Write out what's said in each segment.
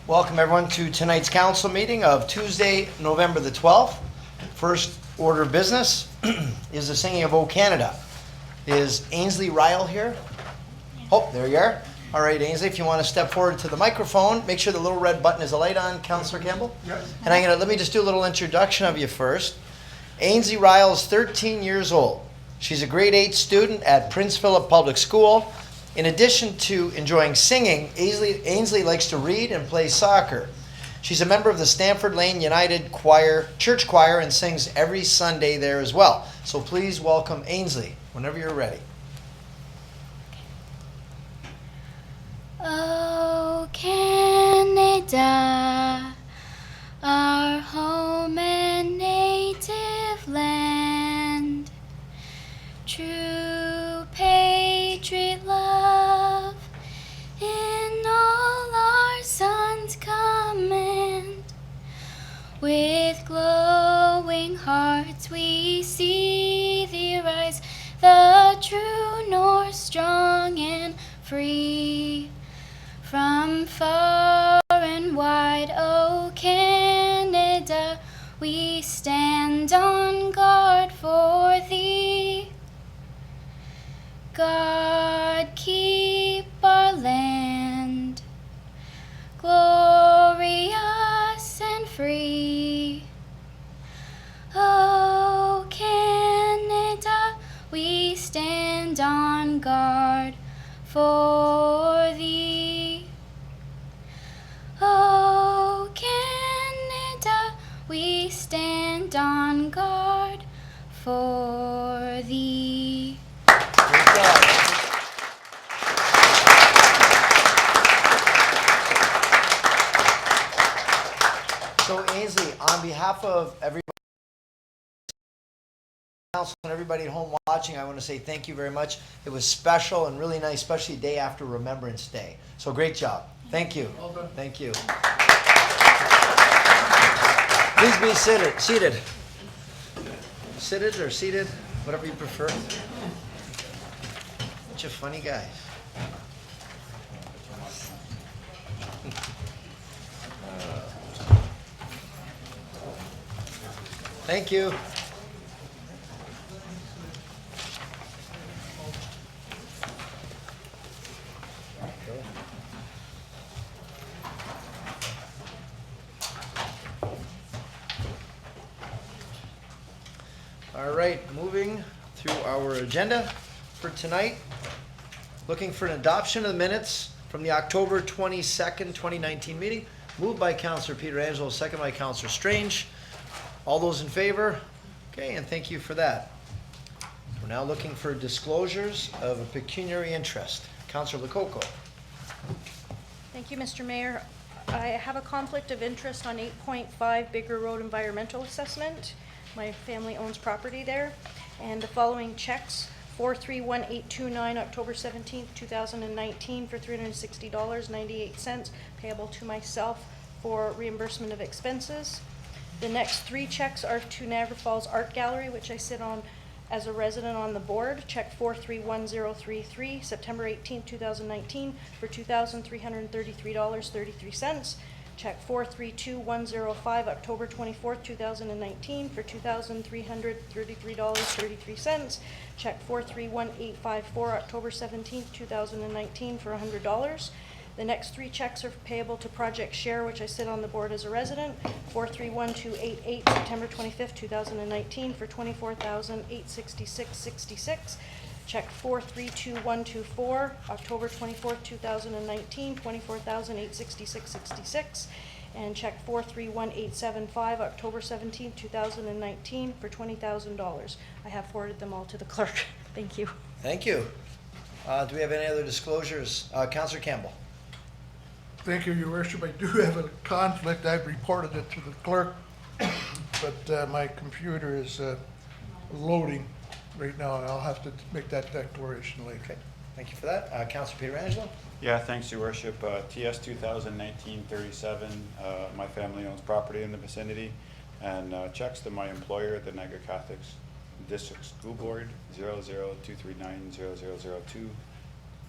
Welcome everyone to tonight's council meeting of Tuesday, November the 12th. First order of business is the singing of O Canada. Is Ainsley Ryle here? Oh, there you are. All right, Ainsley, if you want to step forward to the microphone, make sure the little red button is a light on, Councillor Campbell. Yes. And let me just do a little introduction of you first. Ainsley Ryle is 13 years old. She's a grade 8 student at Prince Philip Public School. In addition to enjoying singing, Ainsley likes to read and play soccer. She's a member of the Stamford Lane United Church Choir and sings every Sunday there as well. So please welcome Ainsley whenever you're ready. Oh, Canada, our home and native land, true patriot love in all our sons' command. With glowing hearts we see thee rise, the true north, strong and free. From far and wide, O Canada, we stand on guard for thee. God keep our land glorious and free. O Canada, we stand on guard for thee. O Canada, we stand on guard for thee. Great job. So Ainsley, on behalf of everybody else and everybody at home watching, I want to say thank you very much. It was special and really nice, especially day after Remembrance Day. So great job. Thank you. Well done. Thank you. Please be seated. Seated or seated, whatever you prefer. Bunch of funny guys. Thank you. All right, moving through our agenda for tonight. Looking for an adoption of the minutes from the October 22nd, 2019 meeting. Moved by Councillor Pietrangelo, second by Councillor Strange. All those in favor? Okay, and thank you for that. We're now looking for disclosures of a pecuniary interest. Councillor Lococo. Thank you, Mr. Mayor. I have a conflict of interest on 8.5 Bigger Road Environmental Assessment. My family owns property there. And the following checks: 431829, October 17th, 2019 for $360.98, payable to myself for reimbursement of expenses. The next three checks are to Niagara Falls Art Gallery, which I sit on as a resident on the board. Check 431033, September 18th, 2019 for $2,333.33. Check 432105, October 24th, 2019 for $2,333.33. Check 431854, October 17th, 2019 for $100. The next three checks are payable to Project Share, which I sit on the board as a resident. 431288, September 25th, 2019 for $24,866.66. Check 432124, October 24th, 2019, $24,866.66. And check 431875, October 17th, 2019 for $20,000. I have forwarded them all to the clerk. Thank you. Thank you. Do we have any other disclosures? Councillor Campbell. Thank you, Your Worship. I do have a conflict. I've reported it to the clerk, but my computer is loading right now, and I'll have to make that declaration later. Okay, thank you for that. Councillor Pietrangelo. Yeah, thanks, Your Worship. TS 2019-37, my family owns property in the vicinity, and checks to my employer, the Niagara Catholic District School Board, 00239 0002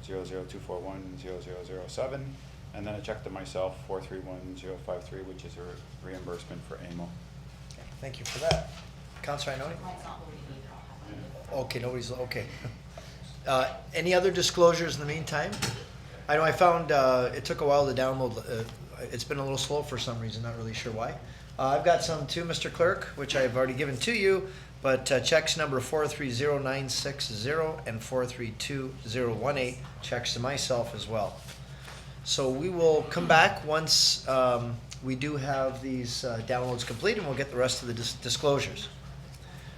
00241 0007, And then a check to myself, 431053, which is a reimbursement for AMO. Thank you for that. Counselor Ioannoni? Okay, nobody's, okay. Any other disclosures in the meantime? I know I found, it took a while to download, it's been a little slow for some reason, not really sure why. I've got some too, Mr. Clerk, which I've already given to you, but checks number 430960 and 432018, checks to myself as well. So we will come back once we do have these downloads complete, and we'll get the rest of the disclosures.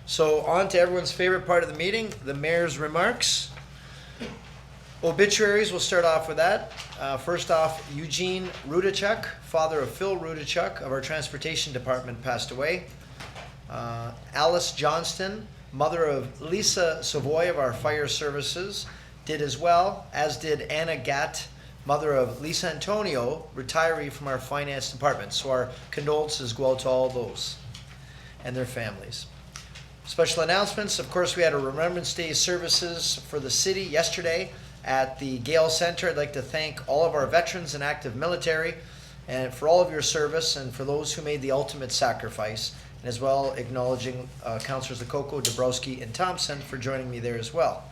So on to everyone's favorite part of the meeting, the mayor's remarks. Obituaries, we'll start off with that. First off, Eugene Rudachuk, father of Phil Rudachuk of our transportation department, passed away. Alice Johnston, mother of Lisa Savoy of our fire services, did as well, as did Anna Gatt, mother of Lisa Antonio, retiree from our finance department. So our condolences go out to all those and their families. Special announcements, of course, we had a Remembrance Day services for the city yesterday at the Gale Center. I'd like to thank all of our veterans and active military and for all of your service and for those who made the ultimate sacrifice, and as well acknowledging Councilors Lococo, Dabrowski, and Thompson for joining me there as well.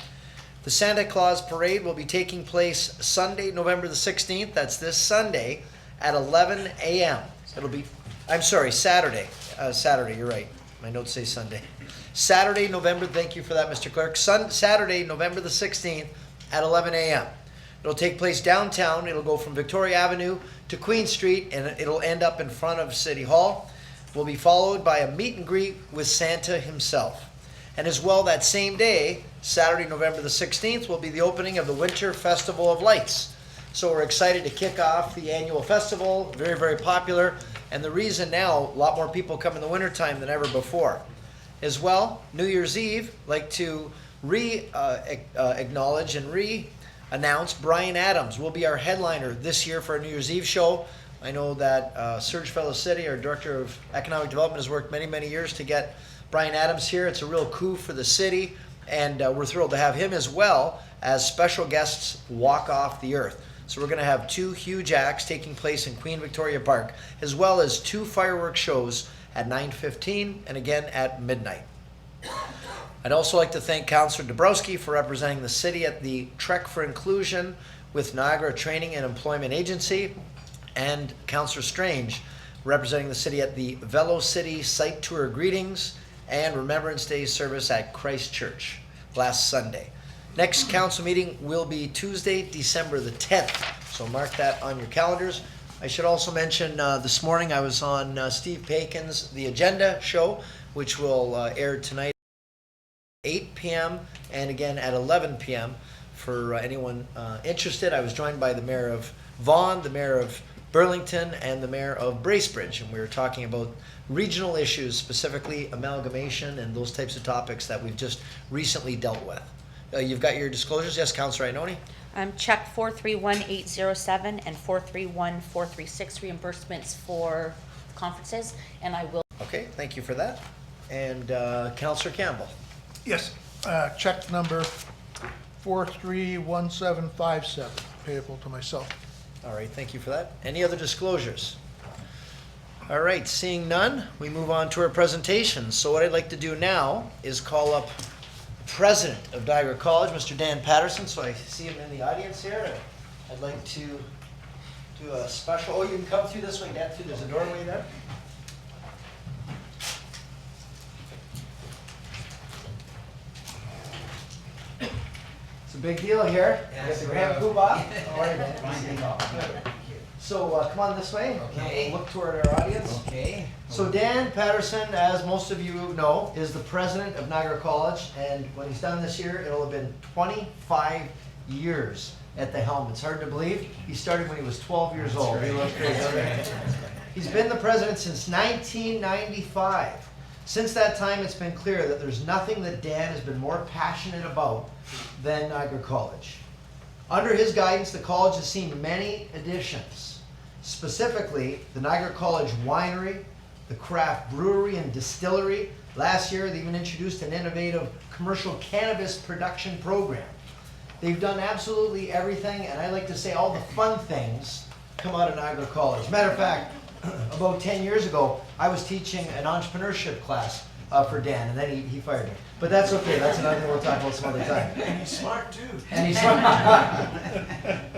The Santa Claus Parade will be taking place Sunday, November the 16th. That's this Sunday at 11 a.m. It'll be, I'm sorry, Saturday. Saturday, you're right. My notes say Sunday. Saturday, November, thank you for that, Mr. Clerk. Saturday, November the 16th at 11 a.m. It'll take place downtown. It'll go from Victoria Avenue to Queen Street, and it'll end up in front of City Hall. Will be followed by a meet and greet with Santa himself. And as well, that same day, Saturday, November the 16th, will be the opening of the Winter Festival of Lights. So we're excited to kick off the annual festival, very, very popular. And the reason now, a lot more people come in the wintertime than ever before. As well, New Year's Eve, like to acknowledge and announce Brian Adams will be our headliner this year for our New Year's Eve show. I know that Serge Felicity, our Director of Economic Development, has worked many, many years to get Brian Adams here. It's a real coup for the city, and we're thrilled to have him as well as special guests walk off the earth. So we're going to have 2 huge acts taking place in Queen Victoria Park, as well as 2 fireworks shows at 9:15 and again at midnight. I'd also like to thank Councillor Dabrowski for representing the city at the Trek for Inclusion with Niagara Training and Employment Agency, and Councillor Strange representing the city at the Velo City Site Tour Greetings and Remembrance Day service at Christ Church last Sunday. Next council meeting will be Tuesday, December the 10th, so mark that on your calendars. I should also mention this morning I was on Steve Pakin's The Agenda show, which will air tonight at 8 p.m. and again at 11 p.m. For anyone interested. I was joined by the Mayor of Vaughan, the Mayor of Burlington, and the Mayor of Bracebridge, and we were talking about regional issues, specifically amalgamation and those types of topics that we've just recently dealt with. You've got your disclosures. Yes, Councillor Ioannoni? Check 431807 and 431436 reimbursements for conferences, and I will. Okay, thank you for that. And Councillor Campbell? Yes, check number 431757, payable to myself. All right, thank you for that. Any other disclosures? All right, seeing none, we move on to our presentation. So what I'd like to do now is call up President of Niagara College, Mr. Dan Patterson. So I see him in the audience here. I'd like to do a special, you can come through this way, Dan, there's a doorway there. It's a big deal here. Yes, We we have have. Kuba. How are you, man? Fine. So come on this way. Okay. We'll look toward our audience. Okay. So Dan Patterson, as most of you know, is the president of Niagara College, and when he's done this year, it'll have been 25 years at the helm. It's hard to believe. He started when he was 12 years old. He looks great, doesn't he? He's been the president since 1995. Since that time, it's been clear that there's nothing that Dan has been more passionate about than Niagara College. Under his guidance, the college has seen many additions. Specifically, the Niagara College Winery, the craft brewery and distillery. Last year, they even introduced an innovative commercial cannabis production program. They've done absolutely everything, and I like to say all the fun things come out of Niagara College. Matter of fact, about 10 years ago, I was teaching an entrepreneurship class for Dan, and then he fired me. But that's okay, that's another thing we'll talk about some other time. And he's smart too. And he's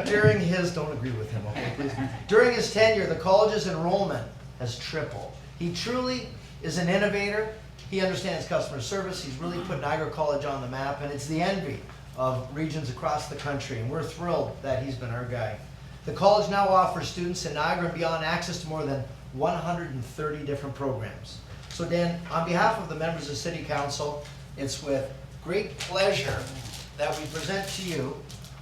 during his, don't agree with him, okay, please. During his tenure, the college's enrollment has tripled. He truly is an innovator. He understands customer service. He's really put Niagara College on the map, and it's the envy of regions across the country, and we're thrilled that he's been our guy. The college now offers students in Niagara and beyond access to more than 130 different programs. So Dan, on behalf of the members of City Council, it's with great pleasure that we present to you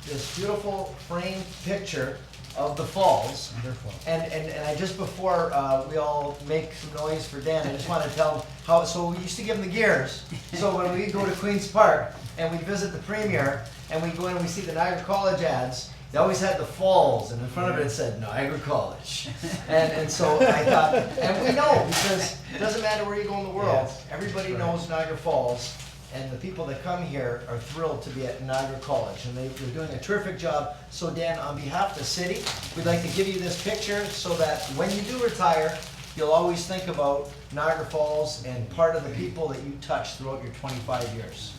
this beautiful framed picture of the falls. Wonderful. And I just before we all make some noise for Dan, I just want to tell him how, so we used to give him the gears. So when we go to Queen's Park and we visit the Premier and we go in and we see the Niagara College ads, they always had the falls, and in front of it said Niagara College. And so I thought, and we know, because it doesn't matter where you go in the world, everybody knows Niagara Falls, and the people that come here are thrilled to be at Niagara College, and they're doing a terrific job. So Dan, on behalf of the city, we'd like to give you this picture so that when you do retire, you'll always think about Niagara Falls and part of the people that you touched throughout your 25 years.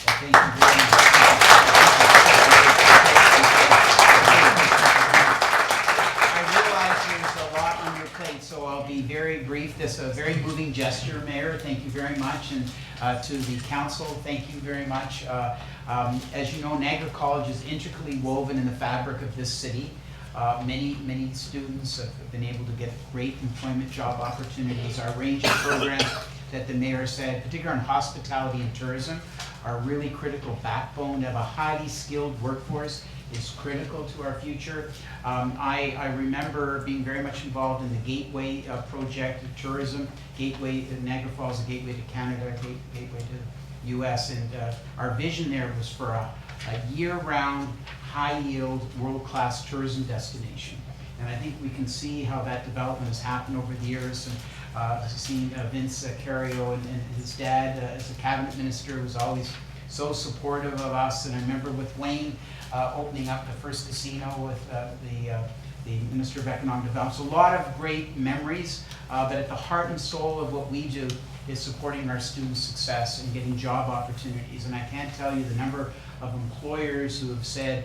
Well, thank you very much. So I'll be very brief. This is a very moving gesture, Mayor. Thank you very much. And to the council, thank you very much. As you know, Niagara College is intricately woven in the fabric of this city. Many students have been able to get great employment job opportunities. Our range of programs that the mayor said, particularly on hospitality and tourism, are really critical backbone. To have a highly skilled workforce is critical to our future. I remember being very much involved in the Gateway project of tourism. Gateway, Niagara Falls, a gateway to Canada, gateway to the US, and our vision there was for a year-round, high-yield, world-class tourism destination. And I think we can see how that development has happened over the years. And seen Vince Cario and his dad as a cabinet minister was always so supportive of us. And I remember with Wayne opening up the first casino with the Minister of Economic Development. So a lot of great memories, but at the heart and soul of what we do is supporting our students' success and getting job opportunities. And I can't tell you the number of employers who have said,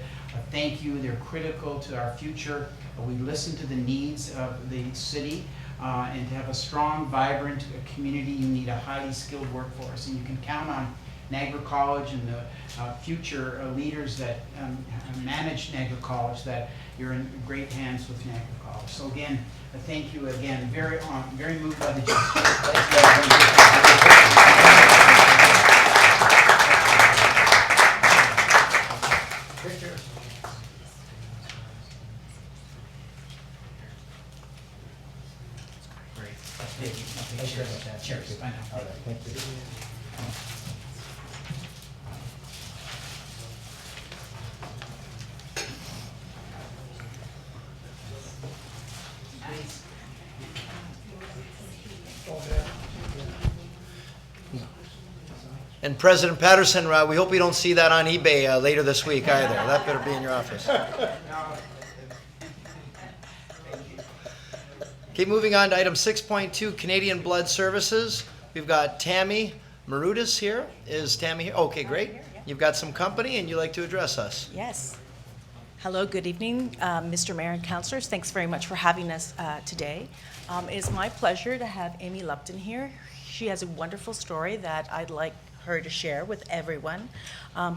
thank you, they're critical to our future. We listen to the needs of the city, and to have a strong, vibrant community, you need a highly skilled workforce. And you can count on Niagara College and the future leaders that manage Niagara College, that you're in great hands with Niagara College. So again, thank you again. Very moved by the gesture. Picture. Great. Cheers. Bye now. All right, thank you. And President Patterson, we hope we don't see that on eBay later this week either. That better be in your office. Okay, moving on to item 6.2, Canadian Blood Services. We've got Tammy Marutis here. Is Tammy here? Okay, great. You've got some company and you'd like to address us. Yes. Hello, good evening, Mr. Mayor and Councilors. Thanks very much for having us today. It is my pleasure to have Amy Lupton here. She has a wonderful story that I'd like her to share with everyone.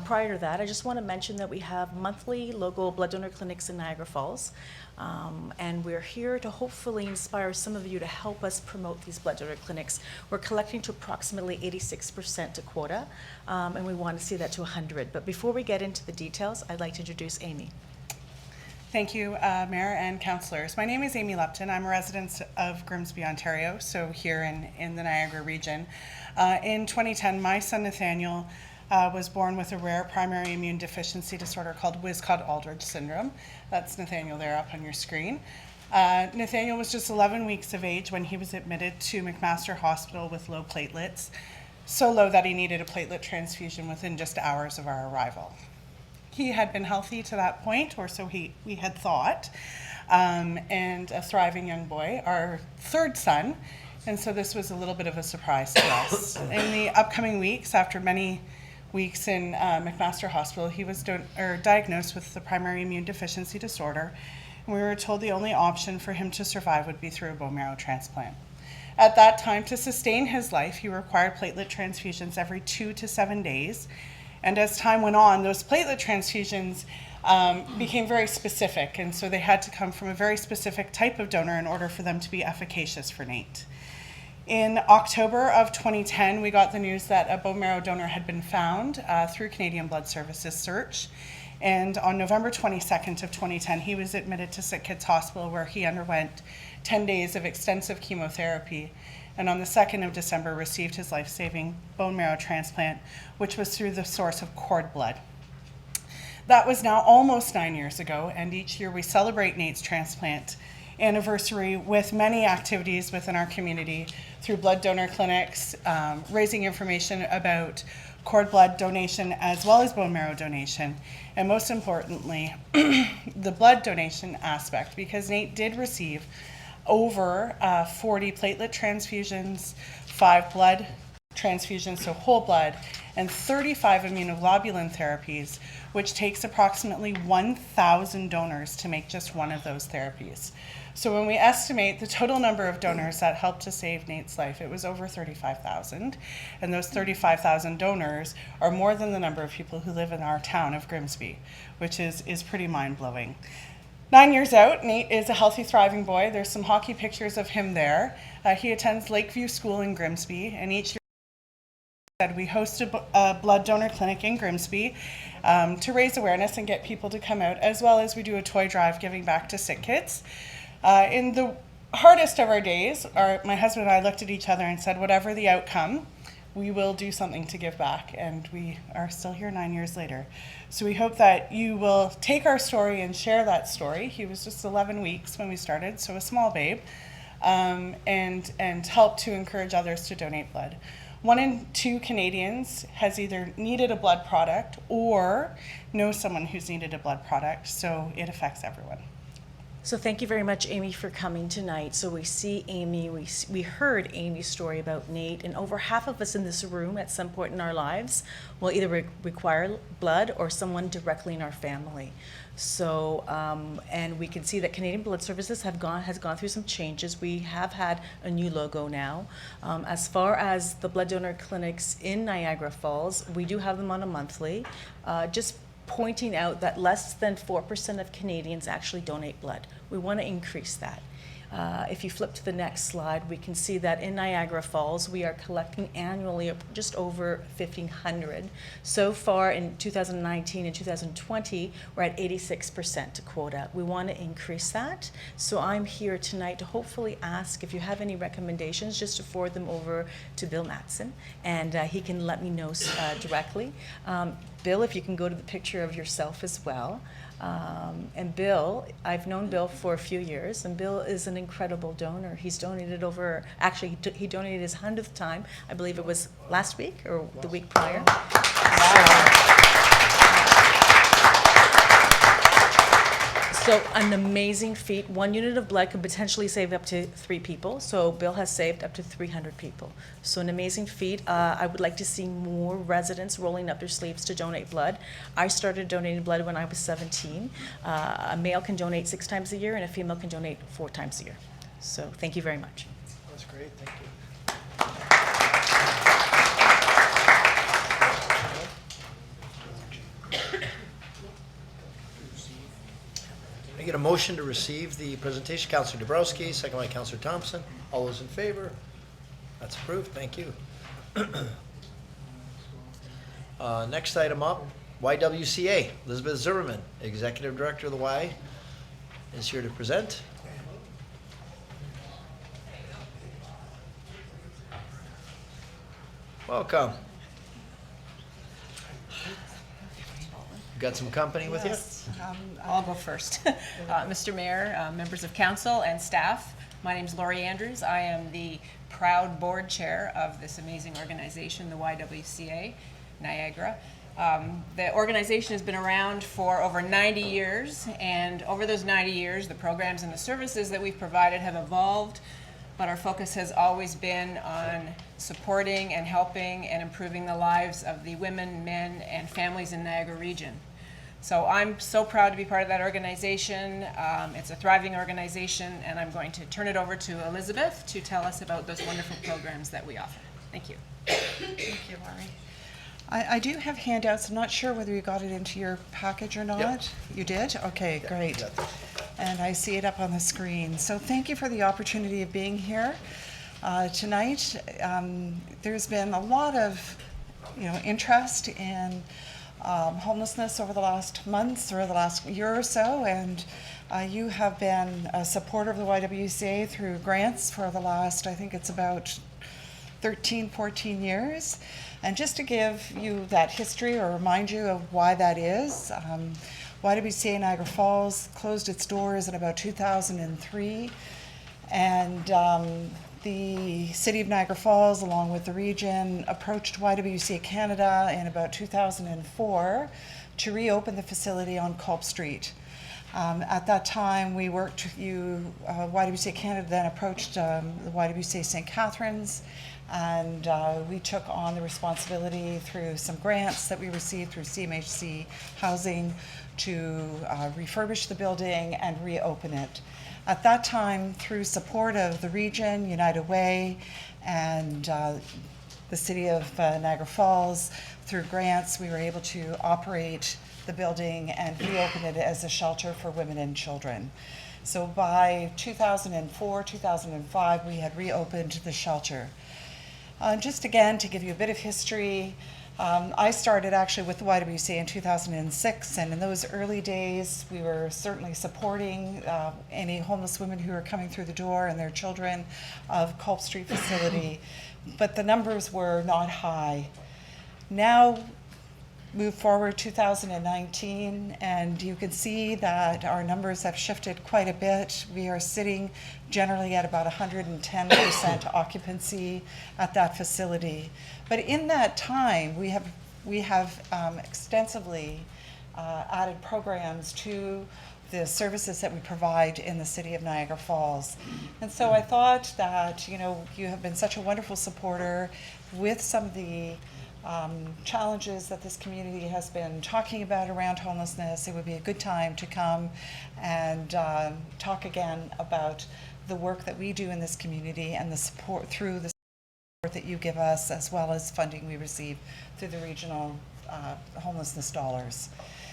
Prior to that, I just want to mention that we have monthly local blood donor clinics in Niagara Falls, and we're here to hopefully inspire some of you to help us promote these blood donor clinics. We're collecting to approximately 86% to quota, and we want to see that to 100. But before we get into the details, I'd like to introduce Amy. Thank you, Mayor and Councillors. My name is Amy Lupton. I'm a resident of Grimsby, Ontario, so here in the Niagara region. In 2010, my son Nathaniel was born with a rare primary immune deficiency disorder called Wiskott-Aldrich syndrome. That's Nathaniel there up on your screen. Nathaniel was just 11 weeks of age when he was admitted to McMaster Hospital with low platelets, so low that he needed a platelet transfusion within just hours of our arrival. He had been healthy to that point, or so we had thought. and a thriving young boy, our third son. And so this was a little bit of a surprise to us. In the upcoming weeks, after many weeks in McMaster Hospital, he was diagnosed with the primary immune deficiency disorder. And we were told the only option for him to survive would be through a bone marrow transplant. At that time, to sustain his life, he required platelet transfusions every 2 to 7 days. And as time went on, those platelet transfusions became very specific. And so they had to come from a very specific type of donor in order for them to be efficacious for Nate. In October of 2010, we got the news that a bone marrow donor had been found through Canadian Blood Services search. And on November 22nd of 2010, he was admitted to Sick Kids Hospital, where he underwent 10 days of extensive chemotherapy. And on the 2nd of December, received his life-saving bone marrow transplant, which was through the source of cord blood. That was now almost 9 years ago, and each year we celebrate Nate's transplant anniversary with many activities within our community through blood donor clinics, raising information about cord blood donation as well as bone marrow donation, and most importantly, the blood donation aspect, because Nate did receive over 40 platelet transfusions, 5 blood transfusions, so whole blood, and 35 immunoglobulin therapies, which takes approximately 1,000 donors to make just one of those therapies. So when we estimate the total number of donors that helped to save Nate's life, it was over 35,000. And those 35,000 donors are more than the number of people who live in our town of Grimsby, which is pretty mind-blowing. 9 years out, Nate is a healthy, thriving boy. There's some hockey pictures of him there. He attends Lakeview School in Grimsby, and each year we host a blood donor clinic in Grimsby to raise awareness and get people to come out, as well as we do a toy drive giving back to sick kids. In the hardest of our days, my husband and I looked at each other and said, whatever the outcome, we will do something to give back. And we are still here 9 years later. So we hope that you will take our story and share that story. He was just 11 weeks when we started, so a small babe, and help to encourage others to donate blood. 1 in 2 Canadians has either needed a blood product or knows someone who's needed a blood product, so it affects everyone. So thank you very much, Amy, for coming tonight. So we see Amy, we heard Amy's story about Nate, and over half of us in this room at some point in our lives will either require blood or someone directly in our family. So, and we can see that Canadian Blood Services has gone through some changes. We have had a new logo now. As far as the blood donor clinics in Niagara Falls, we do have them on a monthly. Just pointing out that less than 4% of Canadians actually donate blood. We want to increase that. If you flip to the next slide, we can see that in Niagara Falls, we are collecting annually just over 1,500. So far in 2019 and 2020, we're at 86% quota. We want to increase that. So I'm here tonight to hopefully ask if you have any recommendations, just to forward them over to Bill Matson, and he can let me know directly. Bill, if you can go to the picture of yourself as well. And Bill, I've known Bill for a few years, and Bill is an incredible donor. He's donated over, actually, he donated his 100th time. I believe it was last week or the week prior. So an amazing feat. 1 unit of blood could potentially save up to 3 people. So Bill has saved up to 300 people. So an amazing feat. I would like to see more residents rolling up their sleeves to donate blood. I started donating blood when I was 17. A male can donate 6 times a year, and a female can donate 4 times a year. So thank you very much. That's great, thank you. I get a motion to receive the presentation. Councillor Dabrowski, second by Councillor Thompson. All those in favor? That's approved, thank you. Next item up, YWCA. Elizabeth Zimmerman, Executive Director of the Y, is here to present. Welcome. You got some company with you? Yes, I'll go first. Mr. Mayor, members of council and staff, my name is Laurie Andrews. I am the proud board chair of this amazing organization, the YWCA Niagara. The organization has been around for over 90 years, and over those 90 years, the programs and the services that we've provided have evolved, but our focus has always been on supporting and helping and improving the lives of the women, men, and families in Niagara region. So I'm so proud to be part of that organization. It's a thriving organization, and I'm going to turn it over to Elizabeth to tell us about those wonderful programs that we offer. Thank you. Thank you, Laurie. I do have handouts. I'm not sure whether you got it into your package or not. Yep. You did? Okay, great. got that. And I see it up on the screen. So thank you for the opportunity of being here tonight. There's been a lot of, interest in homelessness over the last months or the last year or so, and you have been a supporter of the YWCA through grants for the last, I think it's about 13, 14 years. And just to give you that history or remind you of why that is, YWCA Niagara Falls closed its doors in about 2003, and the City of Niagara Falls, along with the region, approached YWCA Canada in about 2004 to reopen the facility on Culp Street. At that time, we worked, YWCA Canada then approached the YWCA St. Catharines, and we took on the responsibility through some grants that we received through CMHC Housing to refurbish the building and reopen it. At that time, through support of the region, United Way, and the City of Niagara Falls, through grants, we were able to operate the building and reopen it as a shelter for women and children. So by 2004, 2005, we had reopened the shelter. Just again, to give you a bit of history, I started actually with the YWCA in 2006, and in those early days, we were certainly supporting any homeless women who were coming through the door and their children of Culp Street facility, but the numbers were not high. Now, move forward 2019, and you can see that our numbers have shifted quite a bit. We are sitting generally at about 110% occupancy at that facility. But in that time, we have extensively added programs to the services that we provide in the City of Niagara Falls. And so I thought that, you have been such a wonderful supporter with some of the challenges that this community has been talking about around homelessness. It would be a good time to come and talk again about the work that we do in this community and the support through the support that you give us, as well as funding we receive through the regional homelessness dollars.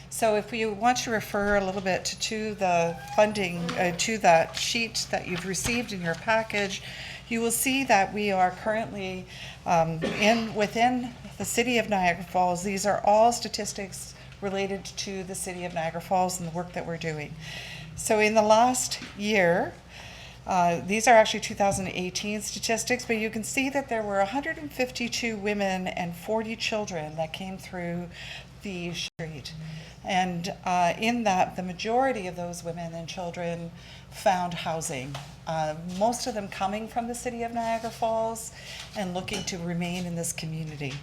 So if we want to refer a little bit to the funding, to that sheet that you've received in your package, you will see that we are currently within the City of Niagara Falls. These are all statistics related to the City of Niagara Falls and the work that we're doing. So in the last year, these are actually 2018 statistics, but you can see that there were 152 women and 40 children that came through the street. And in that, the majority of those women and children found housing, most of them coming from the City of Niagara Falls and looking to remain in this community.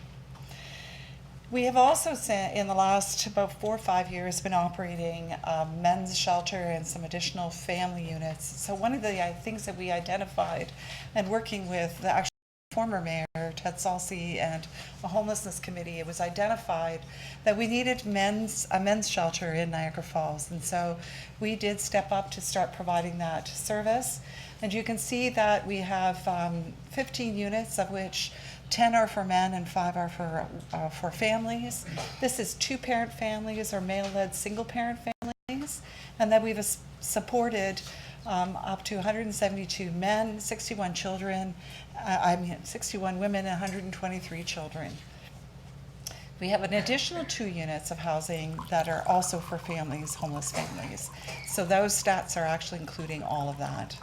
We have also, in the last about 4 or 5 years, been operating a men's shelter and some additional family units. So one of the things that we identified, and working with the actual former mayor, Ted Salsi, and a homelessness committee, it was identified that we needed a men's shelter in Niagara Falls. And so we did step up to start providing that service. And you can see that we have 15 units, of which 10 are for men and 5 are for families. This is 2-parent families or male-led single-parent families, and that we've supported up to 172 men, 61 children, 61 women, and 123 children. We have an additional 2 units of housing that are also for families, homeless families. So those stats are actually including all of that.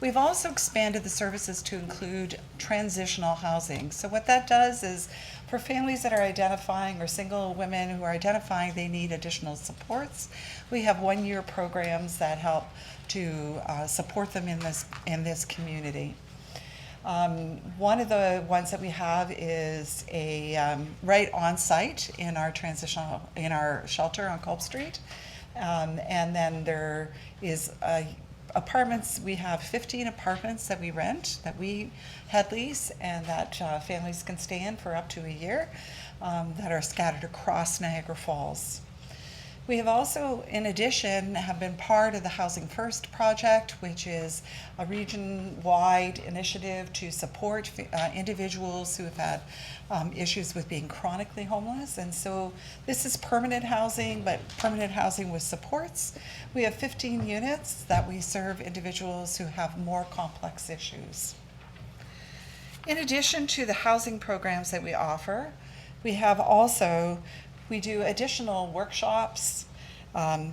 We've also expanded the services to include transitional housing. So what that does is, for families that are identifying, or single women who are identifying they need additional supports, we have 1-year programs that help to support them in this community. One of the ones that we have is a right on site in our shelter on Culp Street. And then there is apartments. We have 15 apartments that we rent, that we head lease, and that families can stay in for up to a year, that are scattered across Niagara Falls. We have also, in addition, have been part of the Housing First project, which is a region-wide initiative to support individuals who have had issues with being chronically homeless. And so this is permanent housing, but permanent housing with supports. We have 15 units that we serve individuals who have more complex issues. In addition to the housing programs that we offer, we do additional workshops.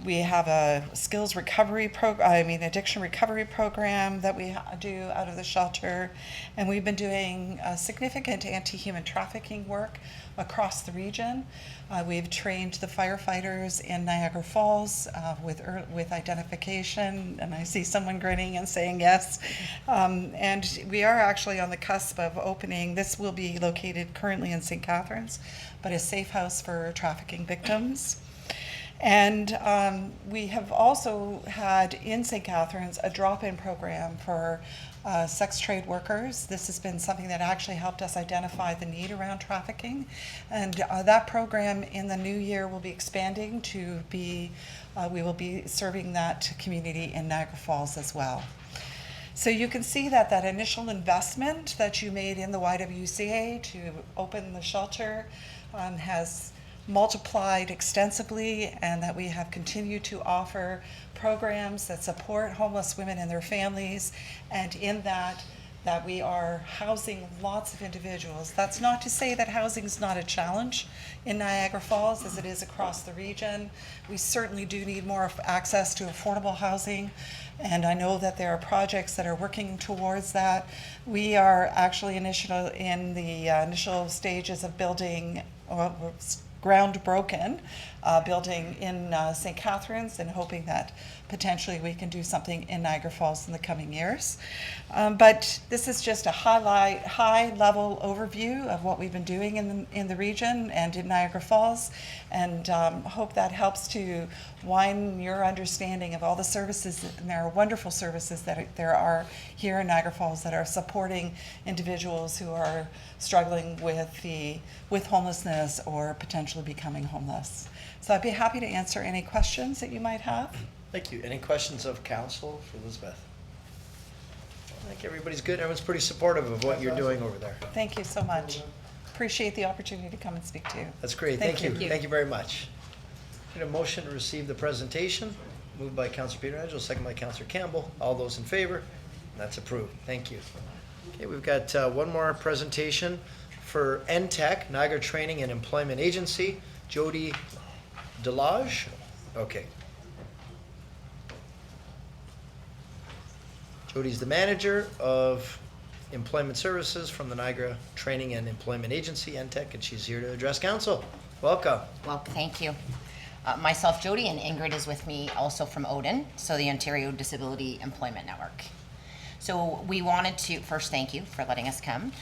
We have a skills recovery addiction recovery program that we do out of the shelter. And we've been doing significant anti-human trafficking work across the region. We've trained the firefighters in Niagara Falls with identification, and I see someone grinning and saying yes. And we are actually on the cusp of opening, this will be located currently in St. Catharines, but a safe house for trafficking victims. And we have also had in St. Catharines a drop-in program for sex trade workers. This has been something that actually helped us identify the need around trafficking. And that program in the new year will be expanding to be, we will be serving that community in Niagara Falls as well. So you can see that that initial investment that you made in the YWCA to open the shelter has multiplied extensively, and that we have continued to offer programs that support homeless women and their families, and in that we are housing lots of individuals. That's not to say that housing is not a challenge in Niagara Falls as it is across the region. We certainly do need more access to affordable housing, and I know that there are projects that are working towards that. We are actually in the initial stages of building ground-broken building in St. Catharines, and hoping that potentially we can do something in Niagara Falls in the coming years. But this is just a high-level overview of what we've been doing in the region and in Niagara Falls, and hope that helps to widen your understanding of all the services, and there are wonderful services that there are here in Niagara Falls that are supporting individuals who are struggling with homelessness or potentially becoming homeless. So I'd be happy to answer any questions that you might have. Thank you. Any questions of council for Elizabeth? I think everybody's good. Everyone's pretty supportive of what you're doing over there. Thank you so much. Appreciate the opportunity to come and speak to you. That's great. Thank you. Thank you very much. Need a motion to receive the presentation. Moved by Councilor Pietrangelo, second by Councilor Campbell. All those in favor? That's approved. Thank you. Okay, we've got one more presentation for NTEC, Niagara Training and Employment Agency. Jody Delage. Okay. Jody's the manager of employment services from the Niagara Training and Employment Agency, NTEC, and she's here to address council. Welcome. Well, thank you. Myself, Jody, and Ingrid is with me also from ODIN, so the Ontario Disability Employment Network. So we wanted to, first thank you for letting us come.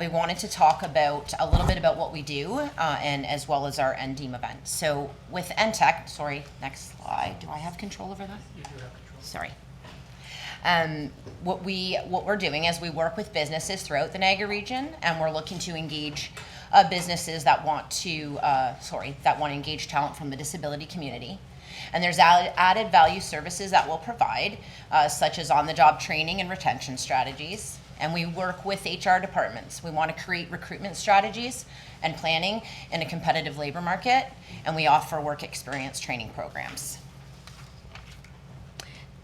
We wanted to talk about a little bit about what we do and as well as our NDEAM event. So with NTEC, sorry, next slide. Do I have control over that? You do have control. Sorry. What we're doing is we work with businesses throughout the Niagara region, and we're looking to engage businesses that want to engage talent from the disability community. And there's added value services that we'll provide, such as on-the-job training and retention strategies. And we work with HR departments. We want to create recruitment strategies and planning in a competitive labor market, and we offer work experience training programs.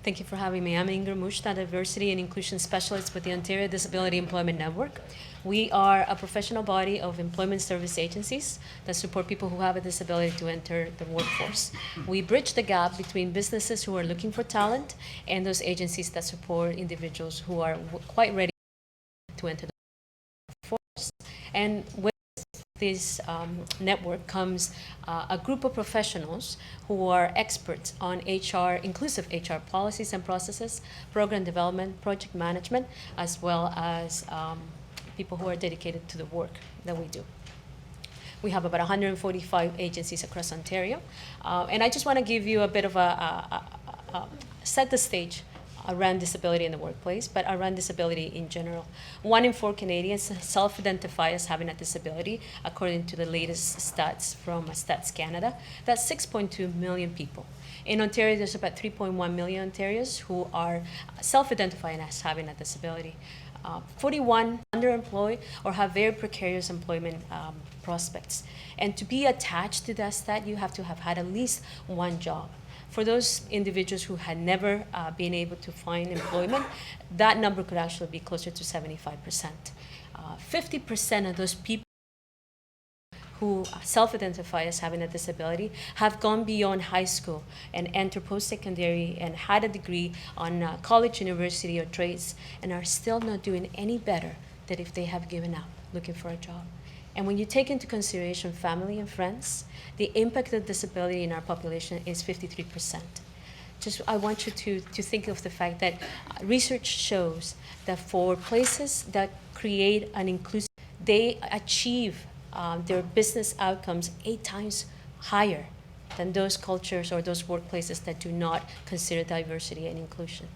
Thank you for having me. I'm Ingrid Mushta, Diversity and Inclusion Specialist with the Ontario Disability Employment Network. We are a professional body of employment service agencies that support people who have a disability to enter the workforce. We bridge the gap between businesses who are looking for talent and those agencies that support individuals who are quite ready to enter the workforce. And with this network comes a group of professionals who are experts on HR, inclusive HR policies and processes, program development, project management, as well as people who are dedicated to the work that we do. We have about 145 agencies across Ontario. And I just want to give you a bit of set the stage around disability in the workplace, but around disability in general. 1 in 4 Canadians self-identify as having a disability, according to the latest stats from Stats Canada. That's 6.2 million people. In Ontario, there's about 3.1 million Ontarians who are self-identifying as having a disability. 41 underemployed or have very precarious employment prospects. And to be attached to that stat, you have to have had at least one job. For those individuals who had never been able to find employment, that number could actually be closer to 75%. 50% of those people who self-identify as having a disability have gone beyond high school and entered post-secondary and had a degree on college, university, or trades, and are still not doing any better than if they have given up looking for a job. And when you take into consideration family and friends, the impact of disability in our population is 53%. Just, I want you to think of the fact that research shows that for places that create an inclusive, they achieve their business outcomes 8 times higher than those cultures or those workplaces that do not consider diversity and inclusion.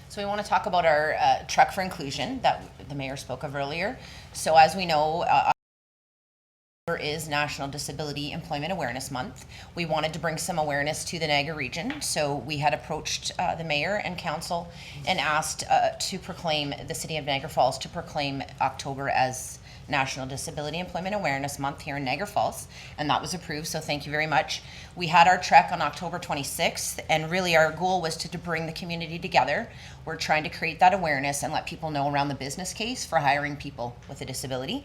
So we want to talk about our Truck for Inclusion that the mayor spoke of earlier. So as we know, October is National Disability Employment Awareness Month. We wanted to bring some awareness to the Niagara region, so we had approached the mayor and council and asked to proclaim the city of Niagara Falls to proclaim October as National Disability Employment Awareness Month here in Niagara Falls, and that was approved, so thank you very much. We had our trek on October 26th, and really our goal was to bring the community together. We're trying to create that awareness and let people know around the business case for hiring people with a disability.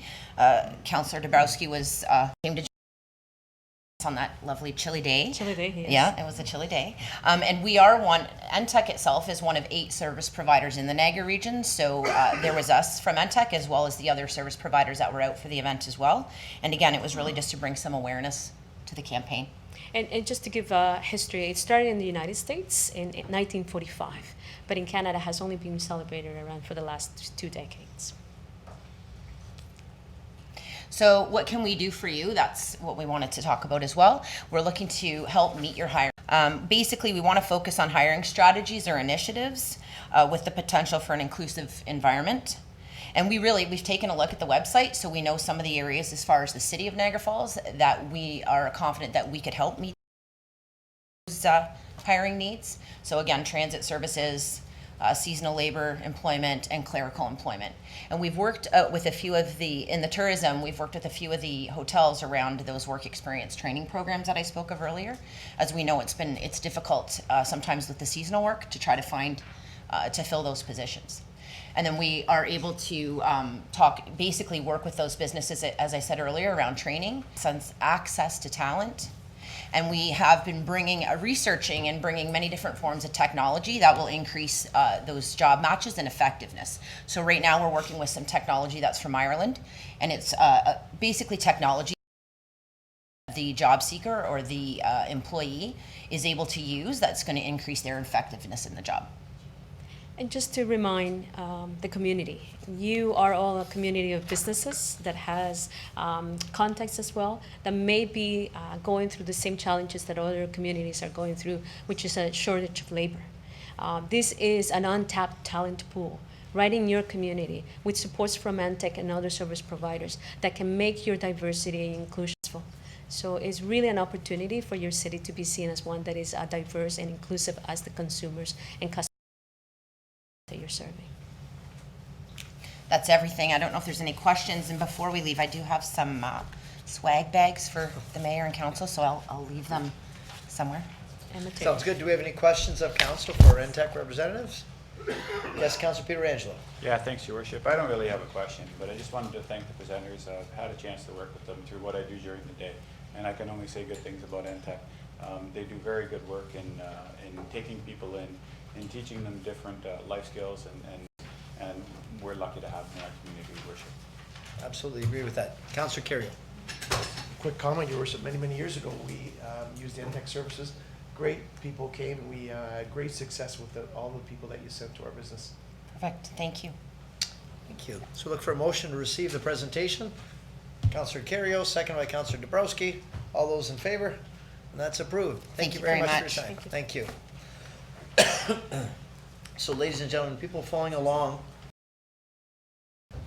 Councillor Dabrowski was came to on that lovely chilly day. Chilly day, yes. Yeah, it was a chilly day. And we are NTEC itself is one of 8 service providers in the Niagara region. So there was us from NTEC as well as the other service providers that were out for the event as well. And again, it was really just to bring some awareness to the campaign. And just to give history, it started in the United States in 1945, but in Canada has only been celebrated around for the last 2 decades. So what can we do for you? That's what we wanted to talk about as well. We're looking to help meet your hiring. Basically, we want to focus on hiring strategies or initiatives with the potential for an inclusive environment. And we've taken a look at the website, so we know some of the areas as far as the city of Niagara Falls that we are confident that we could help meet those hiring needs. So again, transit services, seasonal labor employment, and clerical employment. And we've worked with a few of in the tourism, we've worked with a few of the hotels around those work experience training programs that I spoke of earlier. As we know, it's difficult sometimes with the seasonal work to try to find, to fill those positions. And then we are able to basically work with those businesses, as I said earlier, around training, access to talent. And we have been researching and bringing many different forms of technology that will increase those job matches and effectiveness. So right now we're working with some technology that's from Ireland, and it's basically technology the job seeker or the employee is able to use that's going to increase their effectiveness in the job. And just to remind the community, you are all a community of businesses that has contacts as well that may be going through the same challenges that other communities are going through, which is a shortage of labor. This is an untapped talent pool right in your community with supports from NTEC and other service providers that can make your diversity and inclusion successful. So it's really an opportunity for your city to be seen as one that is diverse and inclusive as the consumers and customers that you're serving. That's everything. I don't know if there's any questions, and before we leave, I do have some swag bags for the mayor and council, so I'll leave them somewhere. Sounds good. Do we have any questions of council for NTEC representatives? Yes, Councilor Pietrangelo. Yeah, thanks, Your Worship. I don't really have a question, but I just wanted to thank the presenters. I've had a chance to work with them through what I do during the day, and I can only say good things about NTEC. They do very good work in taking people in and teaching them different life skills, and we're lucky to have them in our community, Your Worship. Absolutely agree with that. Councillor Kerrio. Quick comment, Your Worship, many, many years ago, we used NTEC services. Great people came, and we had great success with all the people that you sent to our business. Perfect, thank you. Thank you. So look for a motion to receive the presentation. Councillor Kerrio, second by Councillor Dabrowski. All those in favor? And that's approved. Thank you very much for your time. Thank you. So ladies and gentlemen, people following along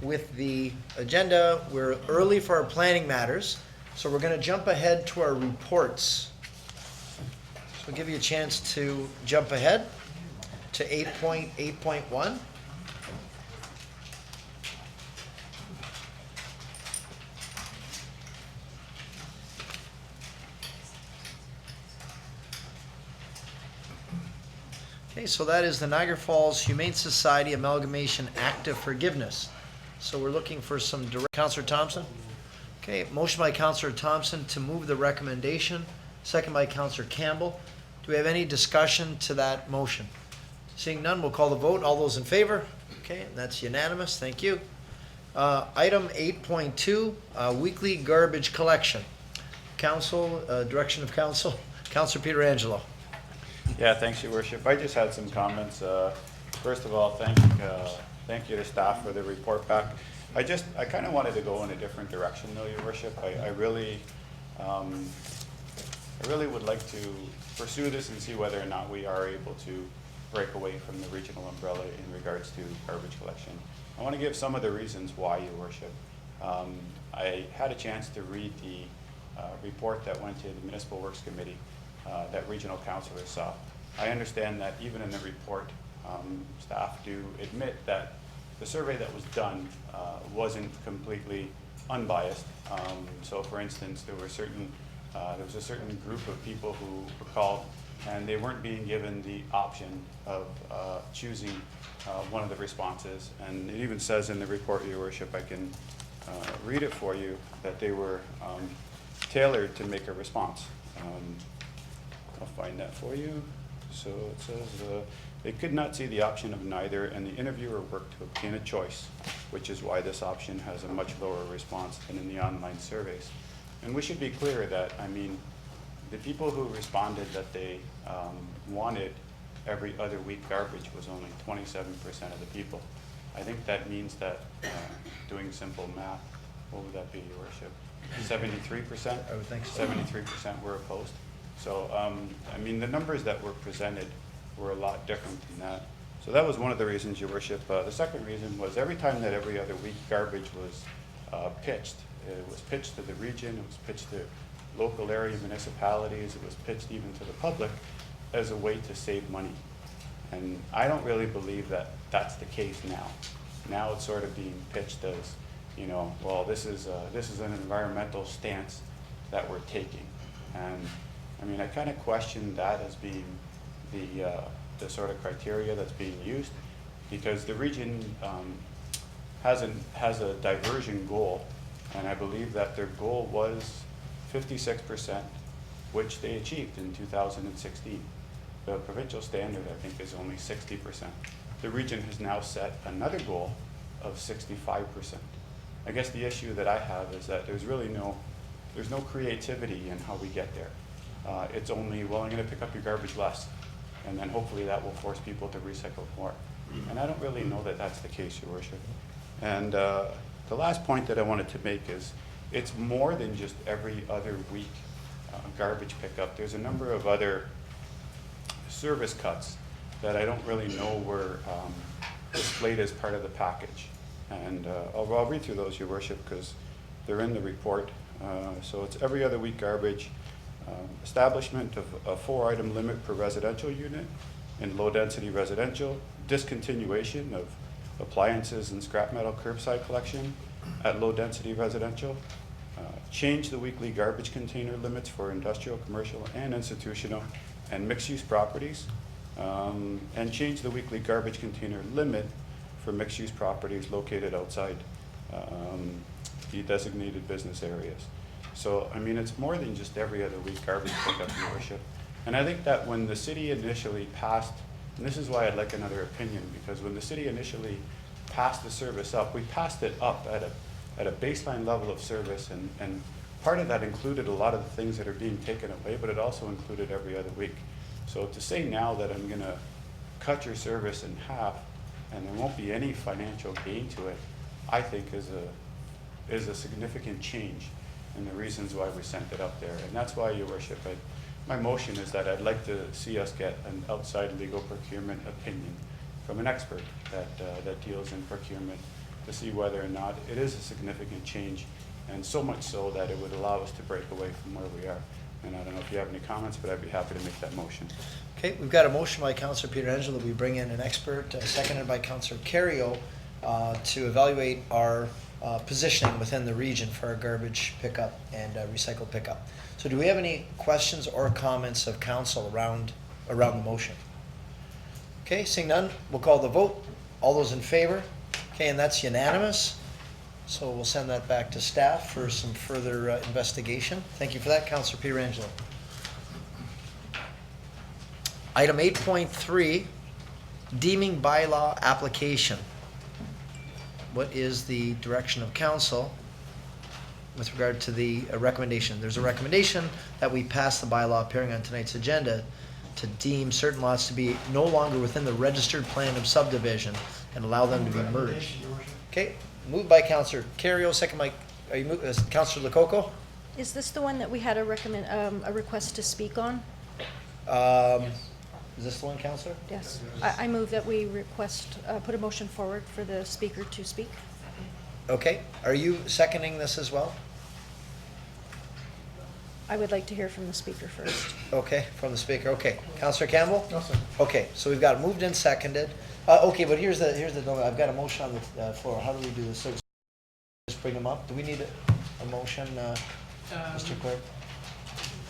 with the agenda, we're early for our planning matters, so we're going to jump ahead to our reports. So we'll give you a chance to jump ahead to 8.8.1. Okay, so that is the Niagara Falls Humane Society Amalgamation Act of Forgiveness. So we're looking for some direct. Councillor Thompson? Okay, motion by Councillor Thompson to move the recommendation, second by Councillor Campbell. Do we have any discussion to that motion? Seeing none, we'll call the vote. All those in favor? Okay, and that's unanimous. Thank you. Item 8.2, weekly garbage collection. Council, direction of council. Councillor Pietrangelo. Yeah, thanks, Your Worship. I just had some comments. First of all, thank you to staff for the report back. I kind of wanted to go in a different direction though, Your Worship. I really would like to pursue this and see whether or not we are able to break away from the regional umbrella in regards to garbage collection. I want to give some of the reasons why, Your Worship. I had a chance to read the report that went to the Municipal Works Committee that regional councillors saw. I understand that even in the report, staff do admit that the survey that was done wasn't completely unbiased. So for instance, there was a certain group of people who were called and they weren't being given the option of choosing one of the responses. And it even says in the report, Your Worship, I can read it for you, that they were tailored to make a response. I'll find that for you. So it says, they could not see the option of neither, and the interviewer worked to obtain a choice, which is why this option has a much lower response than in the online surveys. And we should be clear that, I mean, the people who responded that they wanted every other week garbage was only 27% of the people. I think that means that, doing simple math, what would that be, Your Worship? 73%? I would think so. 73% were opposed. So, I mean, the numbers that were presented were a lot different than that. So that was one of the reasons, Your Worship. The second reason was every time that every other week garbage was pitched, it was pitched to the region, it was pitched to local area municipalities, it was pitched even to the public as a way to save money. And I don't really believe that that's the case now. Now it's sort of being pitched as, you know, well, this is an environmental stance that we're taking. And I mean, I kind of question that as being the sort of criteria that's being used, because the region has a diversion goal, and I believe that their goal was 56%, which they achieved in 2016. The provincial standard, I think, is only 60%. The region has now set another goal of 65%. I guess the issue that I have is that there's no creativity in how we get there. It's only, well, I'm going to pick up your garbage less, and then hopefully that will force people to recycle more. And I don't really know that that's the case, Your Worship. And the last point that I wanted to make is it's more than just every other week garbage pickup. There's a number of other service cuts that I don't really know were displayed as part of the package. And I'll read through those, Your Worship, because they're in the report. So it's every other week garbage, establishment of a 4-item limit per residential unit in low-density residential, discontinuation of appliances and scrap metal curbside collection at low-density residential, change the weekly garbage container limits for industrial, commercial, and institutional and mixed-use properties, and change the weekly garbage container limit for mixed-use properties located outside the designated business areas. So, I mean, it's more than just every other week garbage pickup, Your Worship. And I think that when the city initially passed, and this is why I'd like another opinion, because when the city initially passed the service up, we passed it up at at a baseline level of service, and part of that included a lot of the things that are being taken away, but it also included every other week. So to say now that I'm gonna cut your service in half and there won't be any financial gain to it, I think is a significant change in the reasons why we sent it up there. And that's why, Your Worship, my motion is that I'd like to see us get an outside legal procurement opinion from an expert that deals in procurement to see whether or not it is a significant change, and so much so that it would allow us to break away from where we are. And I don't know if you have any comments, but I'd be happy to make that motion. Okay, we've got a motion by Councillor Pietrangelo that we bring in an expert, seconded by Councillor Kerrio, to evaluate our positioning within the region for our garbage pickup and recycle pickup. So do we have any questions or comments of council around the motion? Okay, seeing none, we'll call the vote. All those in favor? Okay, and that's unanimous. So we'll send that back to staff for some further investigation. Thank you for that, Councillor Pietrangelo. Item 8.3, deeming bylaw application. What is the direction of council with regard to the recommendation? There's a recommendation that we pass the bylaw appearing on tonight's agenda to deem certain lots to be no longer within the registered plan of subdivision and allow them to be merged. Okay, moved by Councillor Kerrio, second by, Councillor Lococo? Is this the one that we had a request to speak on? Is this the one, Councillor? Yes. I move that we request, put a motion forward for the speaker to speak. Okay, are you seconding this as well? I would like to hear from the speaker first. Okay, from the speaker, okay. Councillor Campbell? No, sir. Okay, so we've got it moved and seconded. Okay, but here's the, I've got a motion on the floor. How do we do this? So just bring them up. Do we need a motion, Mr. Clerk?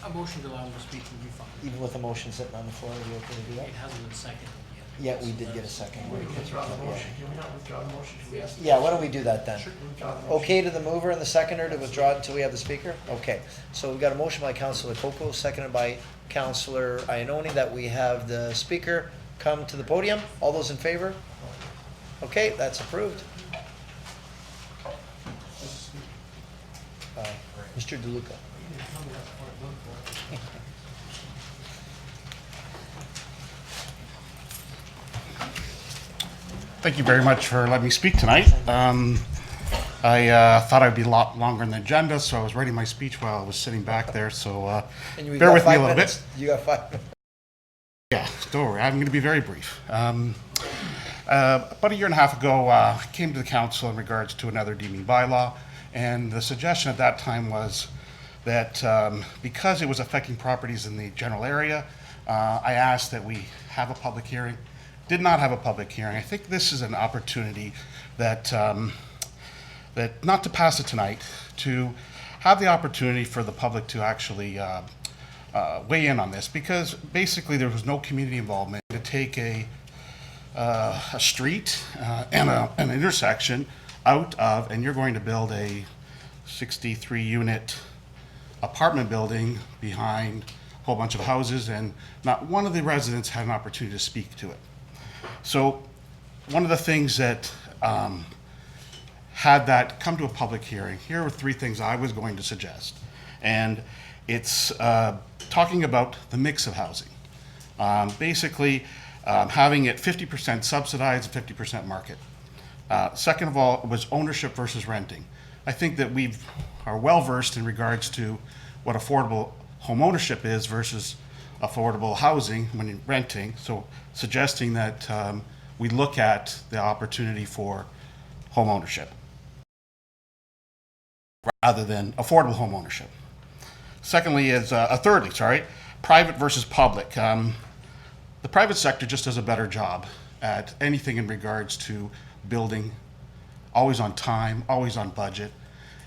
A motion to allow him to speak would be fine. Even with a motion sitting on the floor, are we okay to do that? It hasn't been seconded yet. Yeah, we did get a second. We withdraw the motion. Can we not withdraw the motion? Can we ask? Yeah, why don't we do that then? Withdraw the motion. Okay to the mover and the seconder to withdraw until we have the speaker? Okay, so we've got a motion by Councillor Coco, seconded by Councillor Iononi, that we have the speaker come to the podium. All those in favor? Okay, that's approved. Mr. DeLuca. Thank you very much for letting me speak tonight. I thought I'd be a lot longer on the agenda, so I was writing my speech while I was sitting back there, so And you bear got with me a 5 little minutes. bit. You got 5 minutes. Yeah, don't worry, I'm going to be very brief. About a year and a half ago, I came to the council in regards to another deeming bylaw, and the suggestion at that time was that because it was affecting properties in the general area, I asked that we have a public hearing. Did not have a public hearing. I think this is an opportunity that, that not to pass it tonight, to have the opportunity for the public to actually weigh in on this, because basically there was no community involvement to take a street and an intersection out of, and you're going to build a 63-unit apartment building behind a whole bunch of houses, and not one of the residents had an opportunity to speak to it. So one of the things that had that come to a public hearing, here were 3 things I was going to suggest. And it's talking about the mix of housing. Basically, having it 50% subsidized, 50% market. Second of all, was ownership versus renting. I think that we are well versed in regards to what affordable home ownership is versus affordable housing when you're renting. So suggesting that we look at the opportunity for home ownership rather than affordable home ownership. Secondly is, thirdly, sorry, private versus public. The private sector just does a better job at anything in regards to building, always on time, always on budget,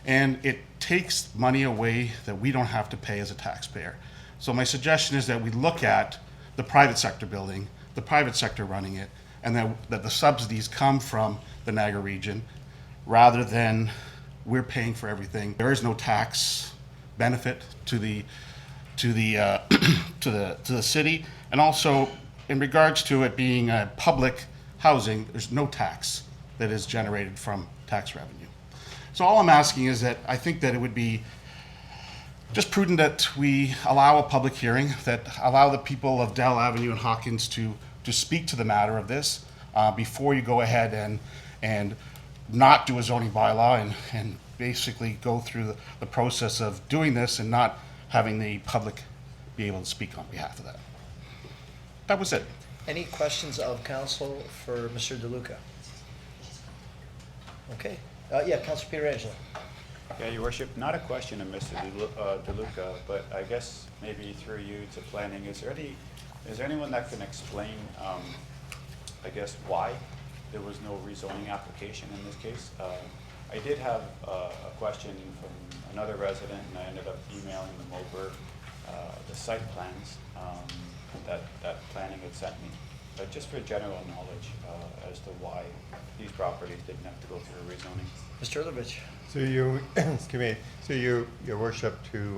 and it takes money away that we don't have to pay as a taxpayer. So my suggestion is that we look at the private sector building, the private sector running it, and that the subsidies come from the Niagara region rather than we're paying for everything. There is no tax benefit to the city, and also in regards to it being a public housing, there's no tax that is generated from tax revenue. So all I'm asking is that I think that it would be just prudent that we allow a public hearing, that allow the people of Dell Avenue and Hawkins to speak to the matter of this before you go ahead and not do a zoning bylaw and basically go through the process of doing this and not having the public be able to speak on behalf of that. That was it. Any questions of council for Mr. DeLuca? Okay. Yeah, Councilor Pietrangelo. Yeah, Your Worship, not a question of Mr. DeLuca, but I guess maybe through you to planning, is there anyone that can explain, I guess, why there was no rezoning application in this case? I did have a question from another resident, and I ended up emailing them over the site plans that planning had sent me. But just for general knowledge as to why these properties didn't have to go through a rezoning. Mr. Urlovich. So you, excuse me, so your worship, to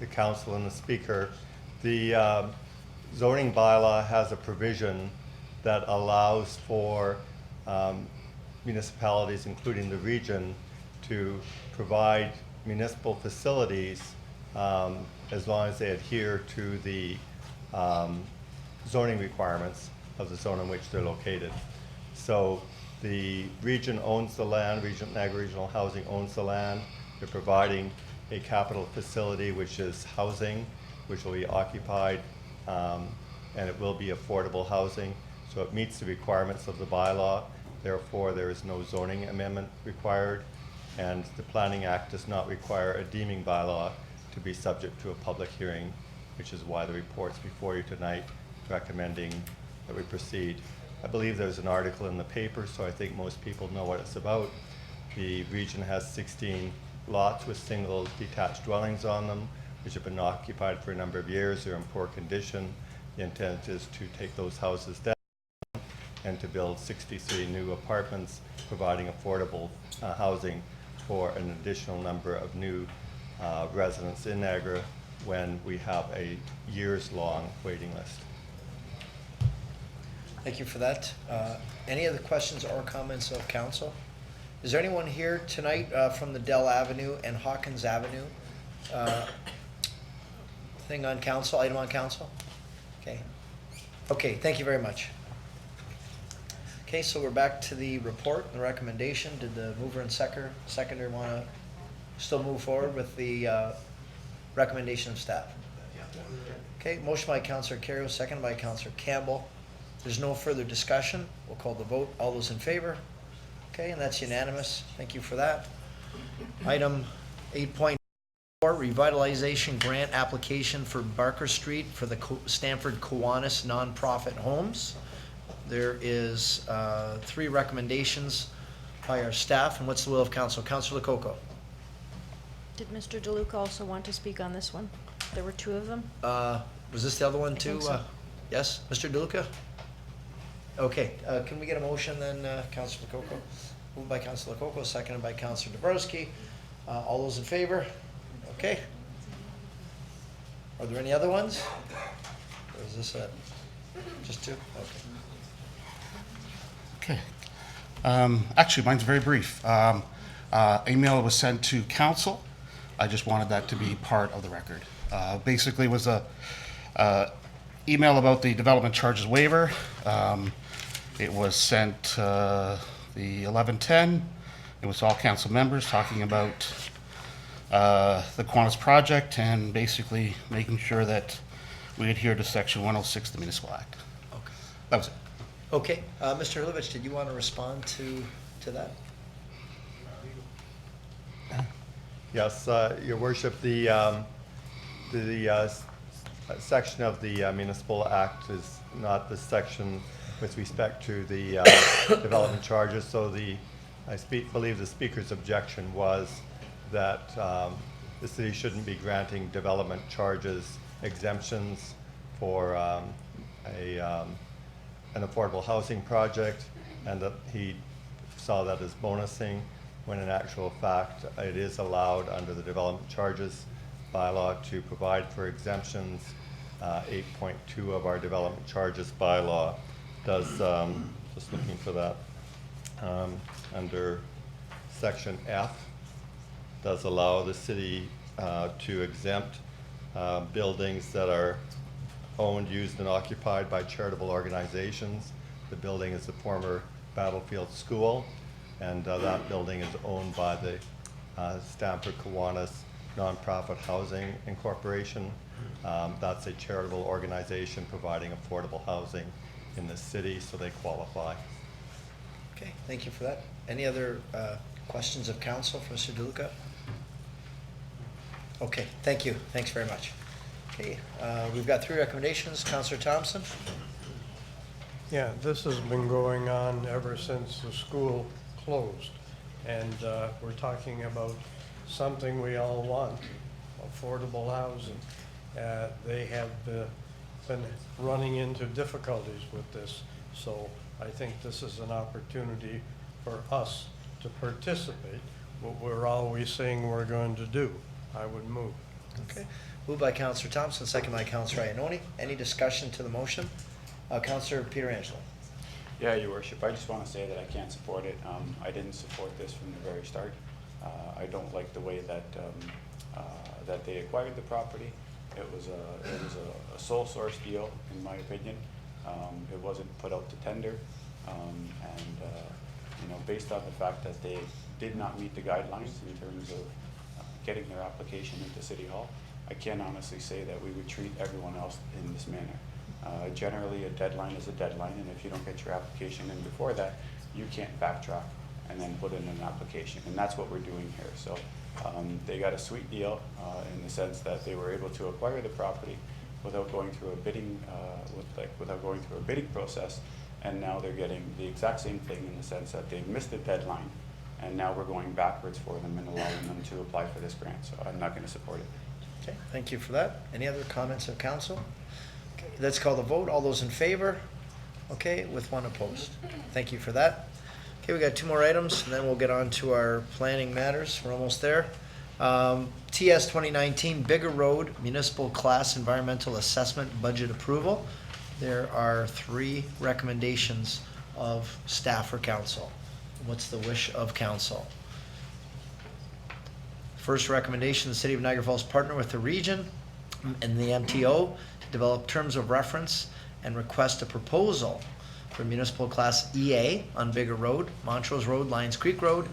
the council and the speaker, the zoning bylaw has a provision that allows for municipalities, including the region, to provide municipal facilities as long as they adhere to the zoning requirements of the zone in which they're located. So the region owns the land, Niagara Regional Housing owns the land. They're providing a capital facility, which is housing, which will be occupied, and it will be affordable housing. So it meets the requirements of the bylaw. Therefore, there is no zoning amendment required, and the Planning Act does not require a deeming bylaw to be subject to a public hearing, which is why the report's before you tonight recommending that we proceed. I believe there's an article in the paper, so I think most people know what it's about. The region has 16 lots with single detached dwellings on them, which have been occupied for a number of years. They're in poor condition. The intent is to take those houses down and to build 63 new apartments, providing affordable housing for an additional number of new residents in Niagara when we have a years-long waiting list. Thank you for that. Any other questions or comments of council? Is there anyone here tonight from the Dell Avenue and Hawkins Avenue thing on council, item on council? Okay. Okay, thank you very much. Okay, so we're back to the report and the recommendation. Did the mover and seconder want to still move forward with the recommendation of staff? Okay, motion by Councillor Kerrio, seconded by Councillor Campbell. There's no further discussion. We'll call the vote. All those in favor? Okay, and that's unanimous. Thank you for that. Item 8.4, revitalization grant application for Barker Street for the Stanford Kiwanis nonprofit homes. There is 3 recommendations by our staff, and what's the will of council? Councillor Lococo. Did Mr. DeLuca also want to speak on this one? There were 2 of them. Was this the other one too? think so. Yes, Mr. DeLuca? Okay, can we get a motion then, Councillor Lococo? Moved by Councillor Lococo, seconded by Councillor Dabrowski. All those in favor? Okay. Are there any other ones? Or is this it? Just 2? Okay. Okay. Actually, mine's very brief. Email was sent to council. I just wanted that to be part of the record. Basically, it was a email about the development charges waiver. It was sent the 11/10. It was all council members talking about the Kiwanis project and basically making sure that we adhere to Section 106 of the Municipal Act. Okay. That was it. Okay, Mr. Hurlovich, did you want to respond to that? Yes, Your Worship, the section of the Municipal Act is not the section with respect to the development charges. So I believe the Speaker's objection was that the city shouldn't be granting development charges exemptions for an affordable housing project, and that he saw that as bonusing, when in actual fact it is allowed under the development charges bylaw to provide for exemptions. 8.2 of our development charges bylaw does, just looking for that, under section F, does allow the city to exempt buildings that are owned, used, and occupied by charitable organizations. The building is the former Battlefield School, and that building is owned by the Stamford Kiwanis Nonprofit Housing Incorporation. That's a charitable organization providing affordable housing in the city, so they qualify. Okay, thank you for that. Any other questions of council for Mr. DeLuca? Okay, thank you. Thanks very much. Okay, we've got 3 recommendations. Councillor Thompson? Yeah, this has been going on ever since the school closed. And we're talking about something we all want, affordable housing. They have been running into difficulties with this. So I think this is an opportunity for us to participate, what we're always saying we're going to do. I would move. Okay. Moved by Councillor Thompson, second by Councillor Ioannoni. Any discussion to the motion? Councillor Pietrangelo. Yeah, Your Worship, I just want to say that I can't support it. I didn't support this from the very start. I don't like the way that that they acquired the property. It was a sole source deal, in my opinion. It wasn't put out to tender, and you know, based on the fact that they did not meet the guidelines in terms of getting their application into City Hall, I can honestly say that we would treat everyone else in this manner. Generally, a deadline is a deadline, and if you don't get your application in before that, you can't backtrack and then put in an application, and that's what we're doing here. So they got a sweet deal in the sense that they were able to acquire the property without going through a bidding, without going through a bidding process, and now they're getting the exact same thing in the sense that they've missed the deadline, and now we're going backwards for them and allowing them to apply for this grant. So I'm not going to support it. Okay, thank you for that. Any other comments of council? Okay, let's call the vote. All those in favor? Okay, with 1 opposed. Thank you for that. Okay, we got 2 more items, and then we'll get on to our planning matters. We're almost there. TS 2019 Bigger Road Municipal Class Environmental Assessment Budget Approval. There are 3 recommendations of staff or council. What's the wish of council? First recommendation, the City of Niagara Falls partner with the region and the MTO to develop terms of reference and request a proposal for municipal class EA on Bigger Road, Montrose Road, Lions Creek Road.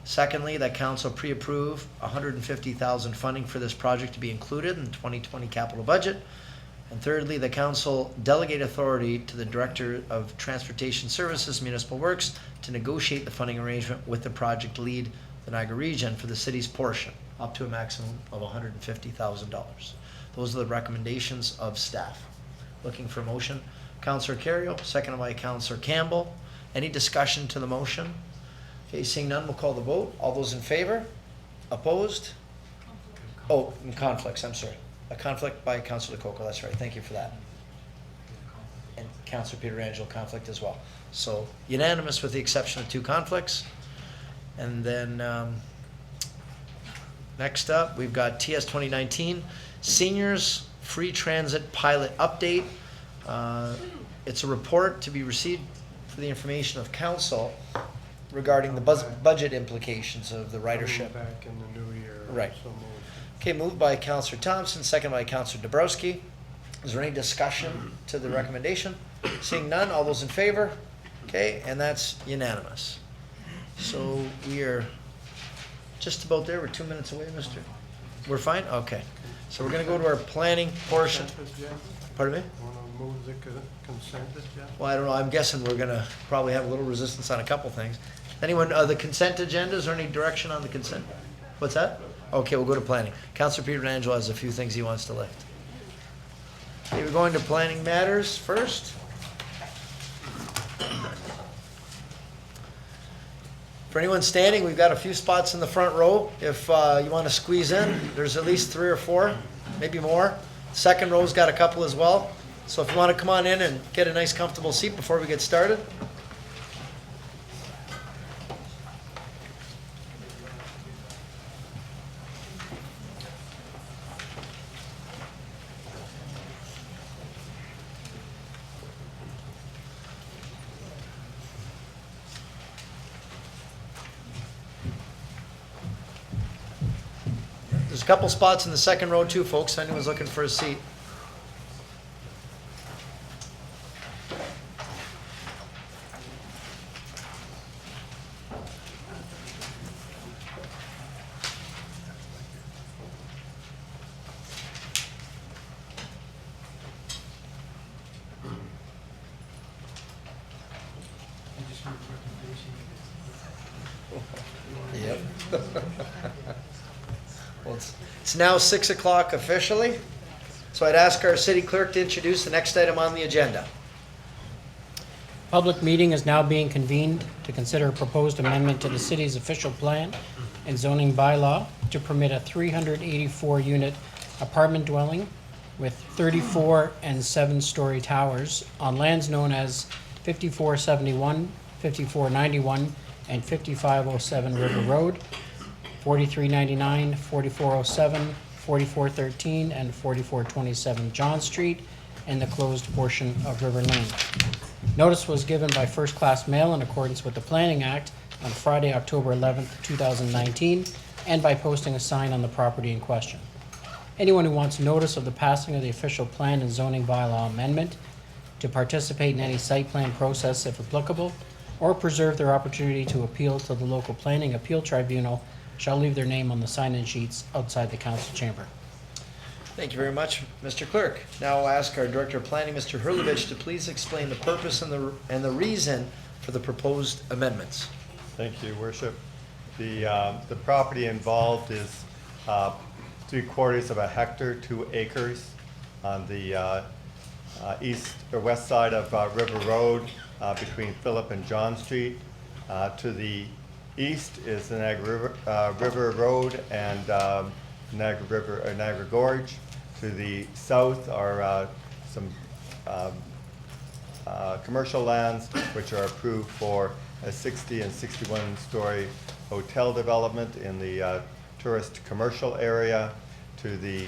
Secondly, that council pre-approve $150,000 funding for this project to be included in the 2020 capital budget. And thirdly, the council delegate authority to the Director of Transportation Services, Municipal Works, to negotiate the funding arrangement with the project lead, the Niagara region, for the city's portion, up to a maximum of $150,000. Those are the recommendations of staff. Looking for motion. Councillor Kerrio, seconded by Councillor Campbell. Any discussion to the motion? Okay, seeing none, we'll call the vote. All those in favor? Opposed? Oh, in conflicts, I'm sorry. A conflict by Councillor Coco, that's right, thank you for that. And Councillor Pietrangelo, conflict as well. So unanimous with the exception of 2 conflicts. And then next up, we've got TS 2019 Seniors Free Transit Pilot Update. It's a report to be received for the information of council regarding the budget implications of the ridership. Back in the new year. Right. So moved. Okay, moved by Councillor Thompson, second by Councillor Dabrowski. Is there any discussion to the recommendation? Seeing none, all those in favor? Okay, and that's unanimous. So we are just about there. We're 2 minutes away, Mr. We're fine? Okay. So we're going to go to our planning portion. Consent agenda? Pardon me? Want to move the consent agenda? Well, I don't know. I'm guessing we're going to probably have a little resistance on a couple things. Anyone, the consent agenda, is there any direction on the consent? What's that? Okay, we'll go to planning. Councillor Pietrangelo has a few things he wants to lift. Okay, we're going to planning matters first. For anyone standing, we've got a few spots in the front row. If you want to squeeze in, there's at least 3 or 4, maybe more. Second row's got a couple as well. So if you want to come on in and get a nice comfortable seat before we get started. There's a couple spots in the second row too, folks, if anyone's looking for a seat. Yep. Well, it's now 6 o'clock officially, so I'd ask our city clerk to introduce the next item on the agenda. Public meeting is now being convened to consider a proposed amendment to the city's official plan and zoning bylaw to permit a 384-unit apartment dwelling with 34 and 7-story towers on lands known as 5471, 5491, and 5507 River Road, 4399, 4407, 4413, and 4427 John Street, and the closed portion of River Lane. Notice was given by first-class mail in accordance with the Planning Act on Friday, October 11th, 2019, and by posting a sign on the property in question. Anyone who wants notice of the passing of the official plan and zoning bylaw amendment, to participate in any site plan process if applicable, or preserve their opportunity to appeal to the local planning appeal tribunal shall leave their name on the sign-in sheets outside the council chamber. Thank you very much, Mr. Clerk. Now I'll ask our Director of Planning, Mr. Hurlovich, to please explain the purpose and the reason for the proposed amendments. Thank you, Worship. The property involved is 3/4 of a hectare, 2 acres, on the east or west side of River Road, between Phillip and John Street. To the east is the Niagara River Road and Niagara Gorge. To the south are some commercial lands which are approved for a 60 and 61-story hotel development in the tourist commercial area. To the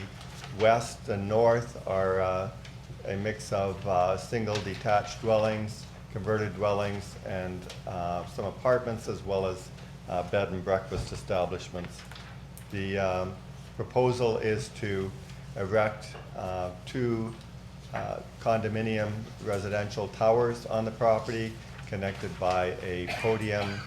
west and north are a mix of single detached dwellings, converted dwellings, and some apartments, as well as bed and breakfast establishments. The proposal is to erect 2 condominium residential towers on the property, connected by a podium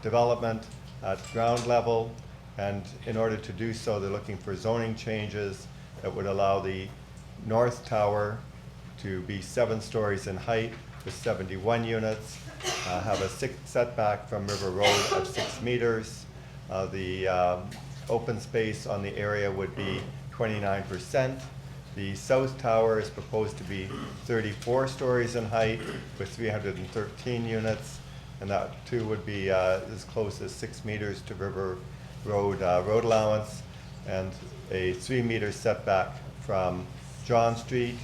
development at ground level. And in order to do so, they're looking for zoning changes that would allow the north tower to be 7 stories in height with 71 units, have a setback from River Road of 6 meters. The open space on the area would be 29%. The south tower is proposed to be 34 stories in height with 313 units, and that too would be as close as 6 meters to River Road road allowance, and a 3-meter setback from John Street.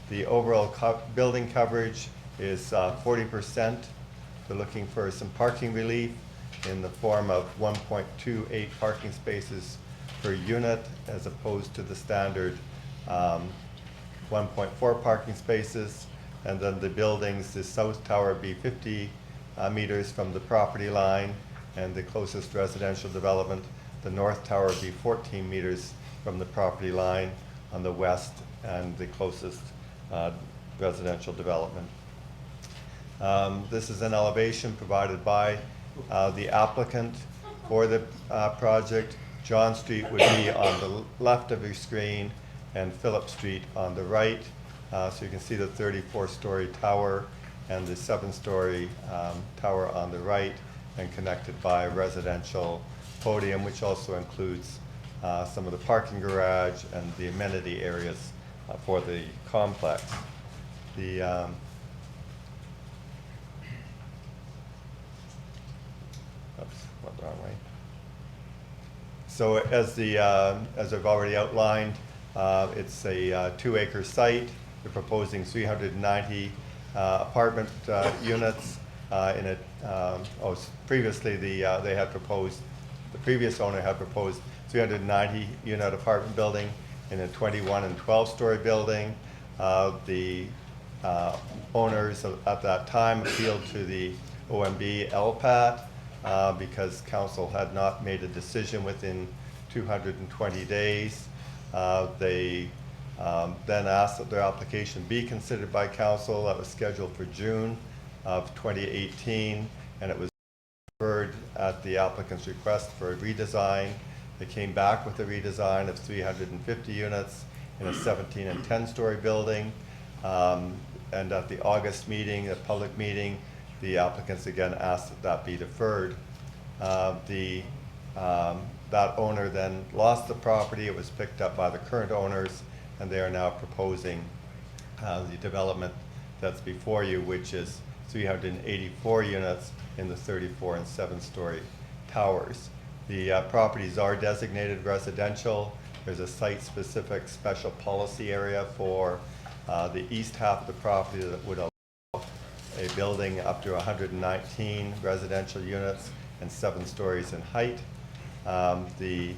The overall building coverage is 40%. They're looking for some parking relief in the form of 1.28 parking spaces per unit, as opposed to the standard 1.4 parking spaces. And then the buildings, the south tower be 50 meters from the property line, and the closest residential development, the north tower, be 14 meters from the property line on the west, and the closest residential development. This is an elevation provided by the applicant for the project. John Street would be on the left of your screen, and Phillip Street on the right. So you can see the 34-story tower and the 7-story tower on the right, and connected by a residential podium, which also includes some of the parking garage and the amenity areas for the complex. The oops, went the wrong way. So as I've already outlined, it's a 2-acre site. We're proposing 390 apartment units in a. Previously the previous owner had proposed 390-unit apartment building in a 21 and 12-story building. The owners at that time appealed to the OMB LPAT because council had not made a decision within 220 days. They then asked that their application be considered by council. That was scheduled for June of 2018, and it was referred at the applicant's request for a redesign. They came back with a redesign of 350 units in a 17 and 10-story building. And at the August meeting, the public meeting, the applicants again asked that that be deferred. That owner then lost the property. It was picked up by the current owners, and they are now proposing the development that's before you, which is 384 units in the 34 and 7-story towers. The properties are designated residential. There's a site-specific special policy area for the east half of the property that would allow a building up to 119 residential units and 7 stories in height. The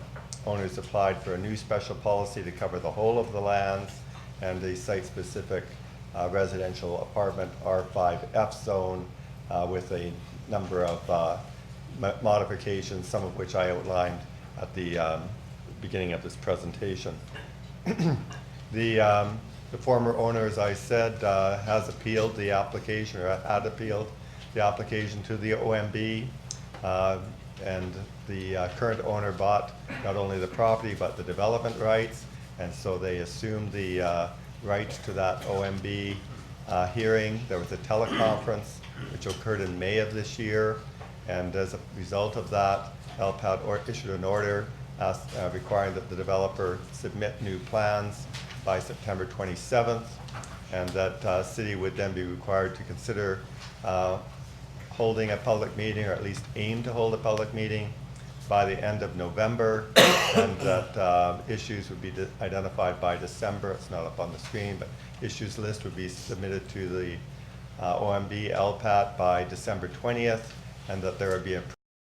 owners applied for a new special policy to cover the whole of the lands, and the site-specific residential apartment R5F zone with a number of modifications, some of which I outlined at the beginning of this presentation. The former owner, as I said, has appealed the application, or had appealed the application to the OMB, and the current owner bought not only the property but the development rights, and so they assumed the rights to that OMB hearing. There was a teleconference which occurred in May of this year, and as a result of that, LPAT issued an order requiring that the developer submit new plans by September 27th, and that city would then be required to consider holding a public meeting, or at least aim to hold a public meeting by the end of November, and that issues would be identified by December. It's not up on the screen, but issues list would be submitted to the OMB LPAT by December 20th, and that there would be a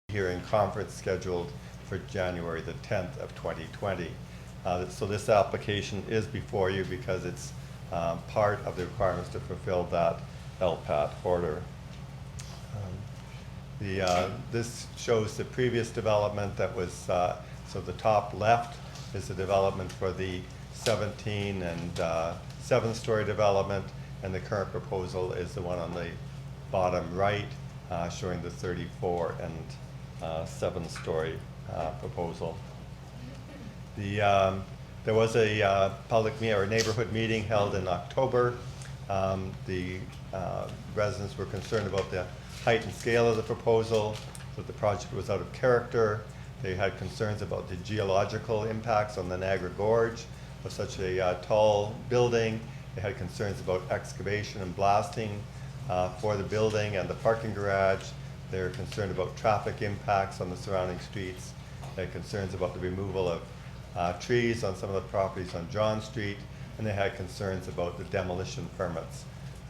hearing conference scheduled for January the 10th of 2020. So this application is before you because it's part of the requirements to fulfill that LPAT order. This shows the previous development that was, so the top left is the development for the 17 and 7-story development, and the current proposal is the one on the bottom right, showing the 34 and 7-story proposal. There was a public meeting or neighborhood meeting held in October. The residents were concerned about the height and scale of the proposal, that the project was out of character. They had concerns about the geological impacts on the Niagara Gorge of such a tall building. They had concerns about excavation and blasting for the building and the parking garage. They were concerned about traffic impacts on the surrounding streets. They had concerns about the removal of trees on some of the properties on John Street, and they had concerns about the demolition permits.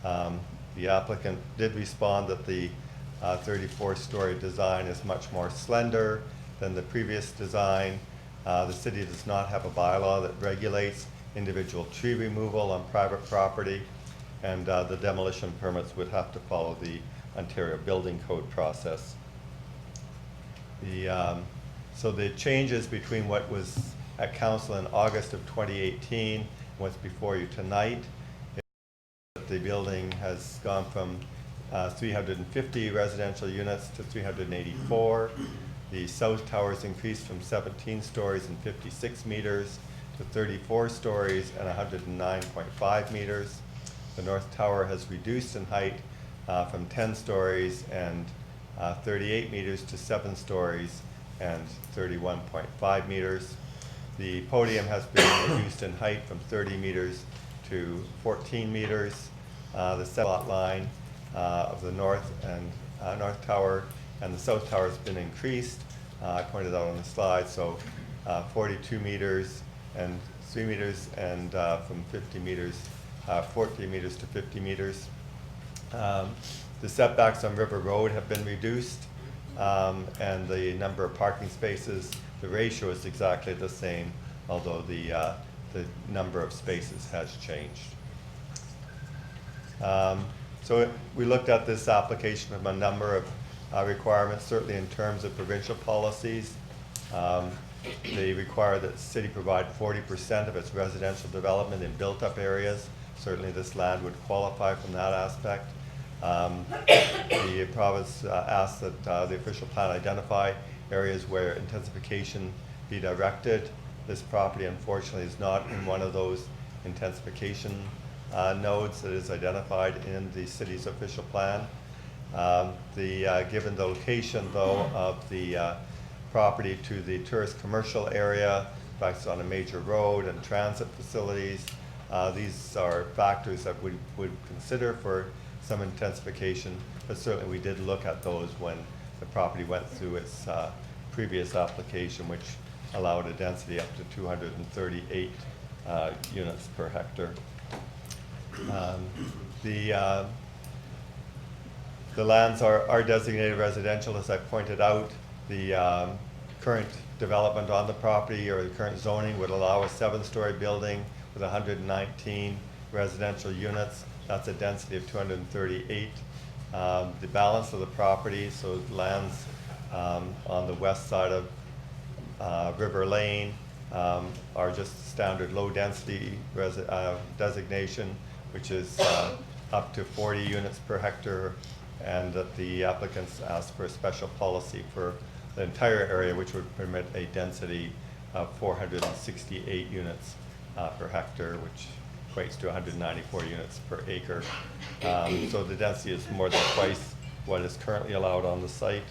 The applicant did respond that the 34-story design is much more slender than the previous design. The city does not have a bylaw that regulates individual tree removal on private property, and the demolition permits would have to follow the Ontario Building Code process. So the changes between what was at council in August of 2018 and what's before you tonight, the building has gone from 350 residential units to 384. The south tower has increased from 17 stories and 56 meters to 34 stories and 109.5 meters. The north tower has reduced in height from 10 stories and 38 meters to 7 stories and 31.5 meters. The podium has been reduced in height from 30 meters to 14 meters. The center lot line of the north tower and the south tower has been increased. I pointed out on the slide, so 42 meters and 3 meters, and from 50 meters, 14 meters to 50 meters. The setbacks on River Road have been reduced, and the number of parking spaces, the ratio is exactly the same, although the number of spaces has changed. So we looked at this application from a number of requirements, certainly in terms of provincial policies. They require that the city provide 40% of its residential development in built-up areas. Certainly this land would qualify from that aspect. The province asked that the official plan identify areas where intensification be directed. This property unfortunately is not in one of those intensification nodes that is identified in the city's official plan. Given the location though of the property to the tourist commercial area, it's on a major road and transit facilities, these are factors that we would consider for some intensification, but certainly we did look at those when the property went through its previous application, which allowed a density up to 238 units per hectare. The lands are designated residential, as I pointed out. The current development on the property, or the current zoning, would allow a 7-story building with 119 residential units. That's a density of 238. The balance of the property, so lands on the west side of River Lane, are just standard low density designation, which is up to 40 units per hectare, and that the applicants asked for a special policy for the entire area, which would permit a density of 468 units per hectare, which equates to 194 units per acre. So the density is more than twice what is currently allowed on the site.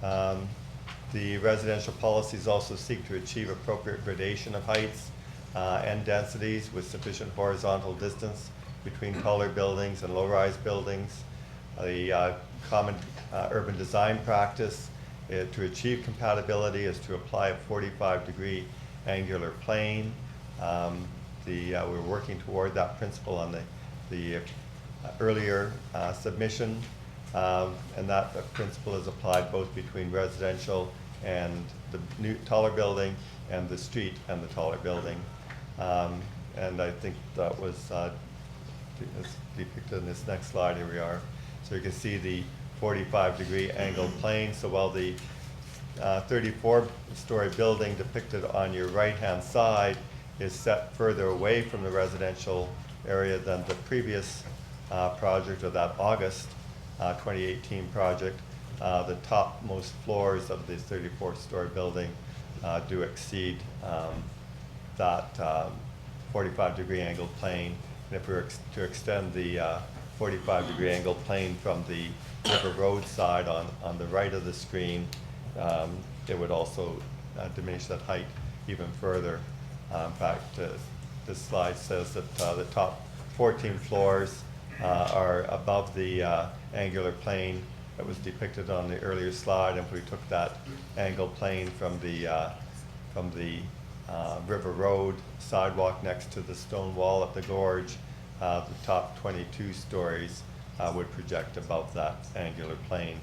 The residential policies also seek to achieve appropriate gradation of heights and densities with sufficient horizontal distance between taller buildings and low-rise buildings. The common urban design practice to achieve compatibility is to apply a 45-degree angular plane. We're working toward that principle on the earlier submission, and that principle is applied both between residential and the new taller building and the street and the taller building. And I think that was depicted in this next slide. Here we are. So you can see the 45-degree angled plane. So while the 34-story building depicted on your right-hand side is set further away from the residential area than the previous project, or that August 2018 project, the topmost floors of this 34-story building do exceed that 45-degree angled plane. And if we were to extend the 45-degree angled plane from the River Road side on the right of the screen, it would also diminish that height even further. In fact, this slide says that the top 14 floors are above the angular plane that was depicted on the earlier slide. And if we took that angled plane from the River Road sidewalk next to the stone wall at the gorge, the top 22 stories would project above that angular plane.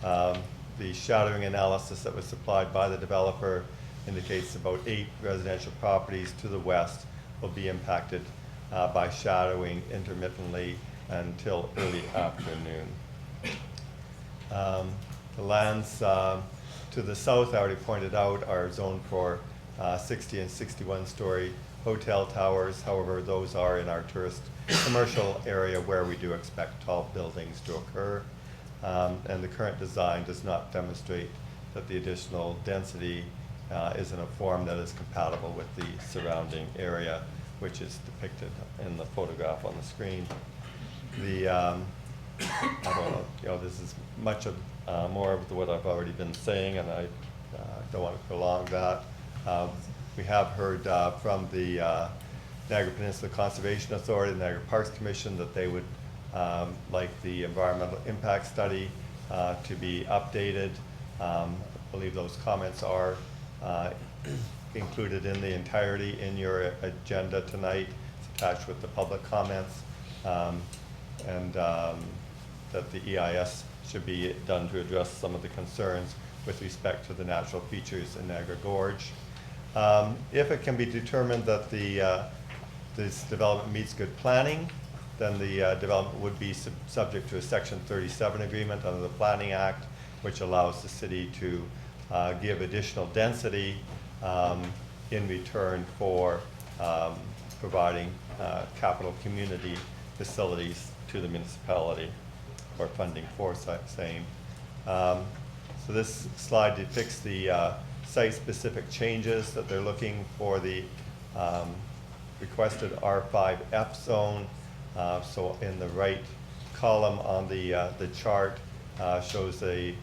The shadowing analysis that was supplied by the developer indicates about 8 residential properties to the west will be impacted by shadowing intermittently until early afternoon. The lands to the south, I already pointed out, are zoned for 60 and 61-story hotel towers. However, those are in our tourist commercial area where we do expect tall buildings to occur. And the current design does not demonstrate that the additional density is in a form that is compatible with the surrounding area, which is depicted in the photograph on the screen. I don't know, this is much of more of what I've already been saying, and I don't want to prolong that. We have heard from the Niagara Peninsula Conservation Authority, the Niagara Parks Commission, that they would like the environmental impact study to be updated. I believe those comments are included in the entirety in your agenda tonight. It's attached with the public comments, and that the EIS should be done to address some of the concerns with respect to the natural features in Niagara Gorge. If it can be determined that this development meets good planning, then the development would be subject to a Section 37 agreement under the Planning Act, which allows the city to give additional density in return for providing capital community facilities to the municipality, or funding for same. So this slide depicts the site-specific changes that they're looking for the requested R5F zone. So in the right column on the chart shows a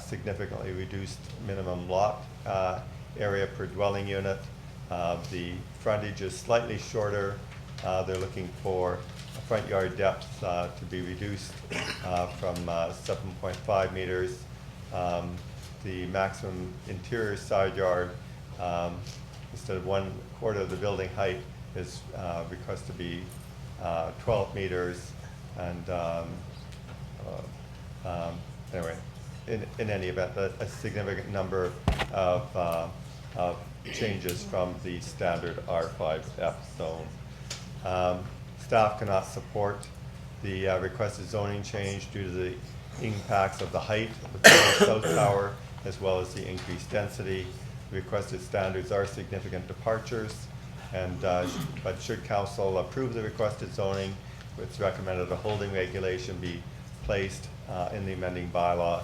significantly reduced minimum lot area per dwelling unit. The frontage is slightly shorter. They're looking for a front yard depth to be reduced from 7.5 meters. The maximum interior side yard, instead of 1/4 of the building height, is requested to be 12 meters. And anyway, in any event, a significant number of changes from the standard R5F zone. Staff cannot support the requested zoning change due to the impacts of the height of the south tower, as well as the increased density. The requested standards are significant departures, and but should council approve the requested zoning, it's recommended a holding regulation be placed in the amending bylaw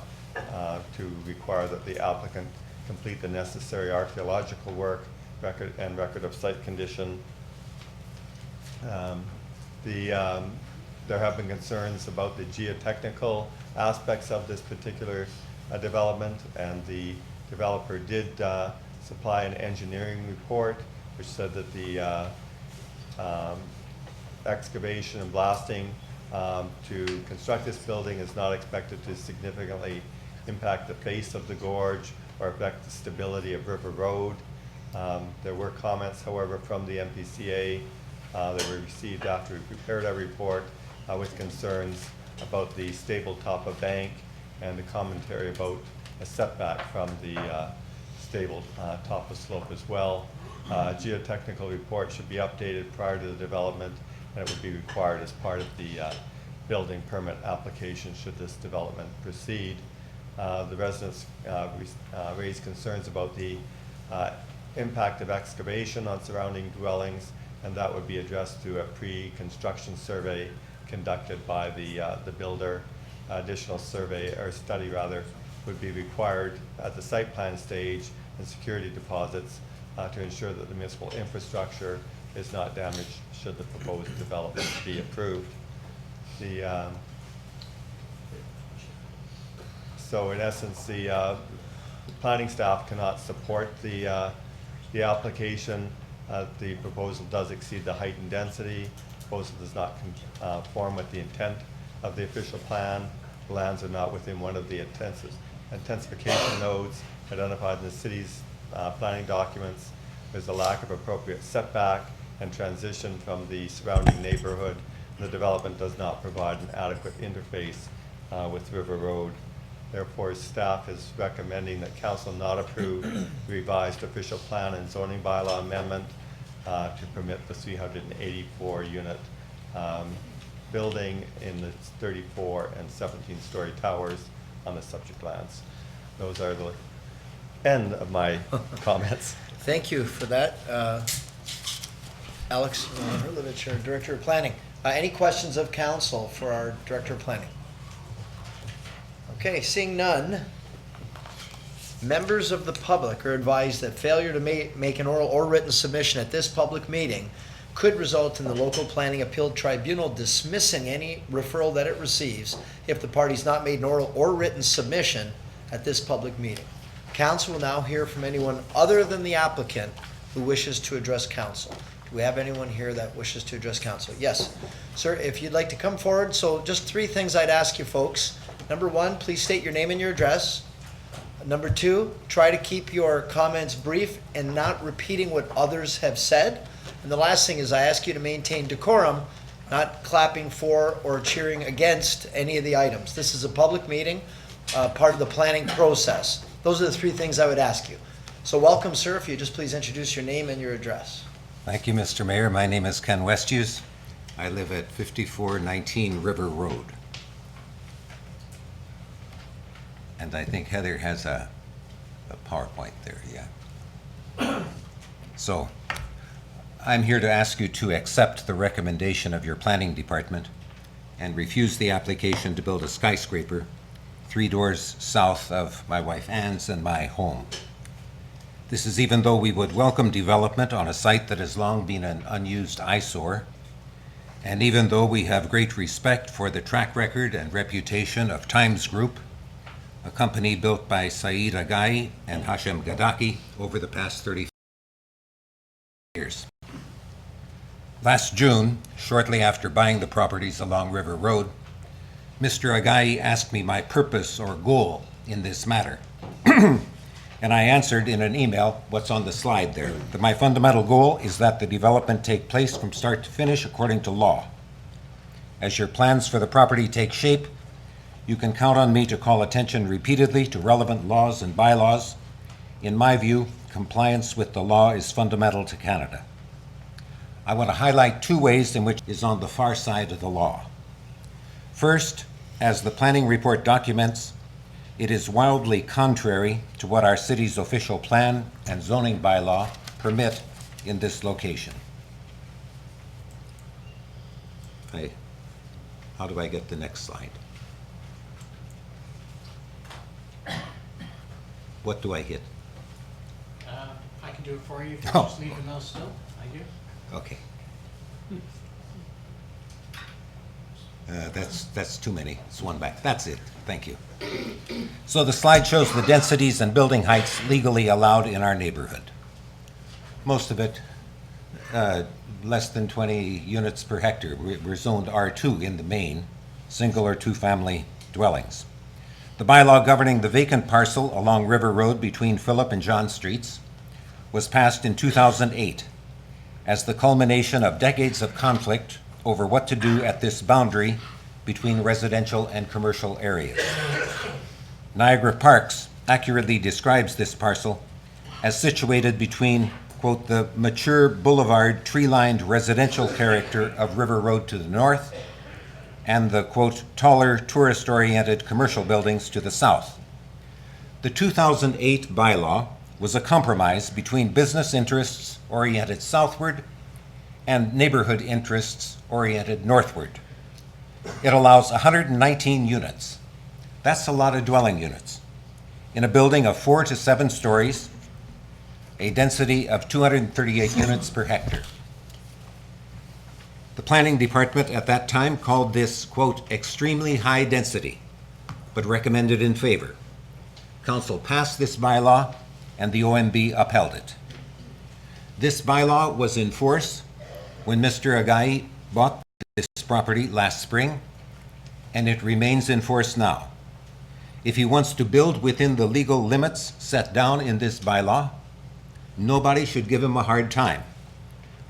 to require that the applicant complete the necessary archaeological work record of site condition. There have been concerns about the geotechnical aspects of this particular development, and the developer did supply an engineering report which said that the excavation and blasting to construct this building is not expected to significantly impact the face of the gorge or affect the stability of River Road. There were comments, however, from the MPCA that were received after we prepared our report with concerns about the stable top of bank and the commentary about a setback from the stable top of slope as well. Geotechnical report should be updated prior to the development, and it would be required as part of the building permit application should this development proceed. The residents raised concerns about the impact of excavation on surrounding dwellings, and that would be addressed through a pre-construction survey conducted by the builder. Additional survey, or study rather, would be required at the site plan stage and security deposits to ensure that the municipal infrastructure is not damaged should the proposed development be approved. So in essence, the planning staff cannot support the application. The proposal does exceed the height and density. The proposal does not conform with the intent of the official plan. The lands are not within one of the intensification nodes identified in the city's planning documents. There's a lack of appropriate setback and transition from the surrounding neighborhood. The development does not provide an adequate interface with River Road. Therefore, staff is recommending that council not approve the revised official plan and zoning bylaw amendment to permit the 384 unit building in the 34 and 17-story towers on the subject lands. Those are the end of my comments. Thank you for that. Alex Hurlovich, our Director of Planning. Any questions of council for our Director of Planning? Okay, seeing none, members of the public are advised that failure to make an oral or written submission at this public meeting could result in the local planning appeal tribunal dismissing any referral that it receives if the party's not made an oral or written submission at this public meeting. Council will now hear from anyone other than the applicant who wishes to address council. Do we have anyone here that wishes to address council? Yes. Sir, if you'd like to come forward. So just 3 things I'd ask you folks. Number 1, please state your name and your address. Number 2, try to keep your comments brief and not repeating what others have said. And the last thing is I ask you to maintain decorum, not clapping for or cheering against any of the items. This is a public meeting, part of the planning process. Those are the 3 things I would ask you. So welcome, sir, if you just please introduce your name and your address. Thank you, Mr. Mayor. My name is Ken Westhues. I live at 5419 River Road. And I think Heather has a a PowerPoint there, yeah. So, I'm here to ask you to accept the recommendation of your planning department and refuse the application to build a skyscraper 3 doors south of my wife Ann's and my home. This is even though we would welcome development on a site that has long been an unused eyesore, and even though we have great respect for the track record and reputation of Times Group, a company built by Saeed Agai and Hashem Gadaki over the past 30 years. Last June, shortly after buying the properties along River Road, Mr. Agai asked me my purpose or goal in this matter. And I answered in an email what's on the slide there, that my fundamental goal is that the development take place from start to finish according to law. As your plans for the property take shape, you can count on me to call attention repeatedly to relevant laws and bylaws. In my view, compliance with the law is fundamental to Canada. I want to highlight 2 ways in which is on the far side of the law. First, as the planning report documents, it is wildly contrary to what our city's official plan and zoning bylaw permit in this location. How do I get the next slide? What do I hit? I can do it for you if you Oh. just leave the mouse still. I do. Okay. That's too many. It's one back. That's it. Thank you. So the slide shows the densities and building heights legally allowed in our neighborhood. Most of it less than 20 units per hectare. We're zoned R2 in the main, single or 2 family dwellings. The bylaw governing the vacant parcel along River Road between Phillip and John Streets was passed in 2008 as the culmination of decades of conflict over what to do at this boundary between residential and commercial areas. Niagara Parks accurately describes this parcel as situated between, quote, the mature boulevard tree-lined residential character of River Road to the north and the, quote, taller tourist-oriented commercial buildings to the south. The 2008 bylaw was a compromise between business interests oriented southward and neighborhood interests oriented northward. It allows 119 units. That's a lot of dwelling units. In a building of 4 to 7 stories, a density of 238 units per hectare. The planning department at that time called this, quote, extremely high density, but recommended in favor. Council passed this bylaw and the OMB upheld it. This bylaw was in force when Mr. Agai bought this property last spring, and it remains in force now. If he wants to build within the legal limits set down in this bylaw, nobody should give him a hard time.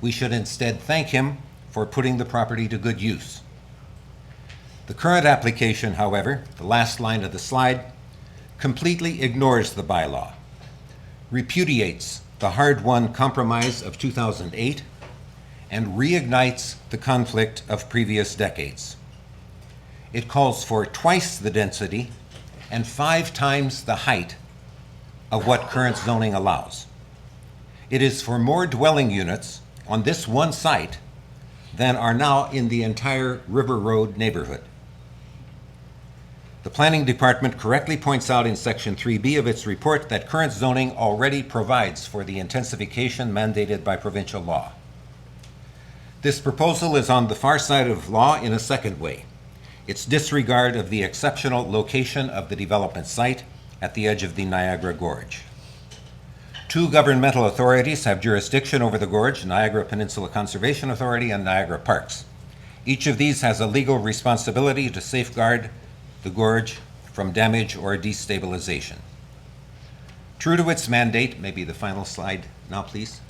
We should instead thank him for putting the property to good use. The current application, however, the last line of the slide, completely ignores the bylaw, repudiates the hard-won compromise of 2008, and reignites the conflict of previous decades. It calls for twice the density and 5 times the height of what current zoning allows. It is for more dwelling units on this one site than are now in the entire River Road neighborhood. The Planning Department correctly points out in Section 3B of its report that current zoning already provides for the intensification mandated by provincial law. This proposal is on the far side of law in a second way. Its disregard of the exceptional location of the development site at the edge of the Niagara Gorge. 2 governmental authorities have jurisdiction over the gorge, Niagara Peninsula Conservation Authority and Niagara Parks. Each of these has a legal responsibility to safeguard the gorge from damage or destabilization. True to its mandate, maybe the final slide now, please.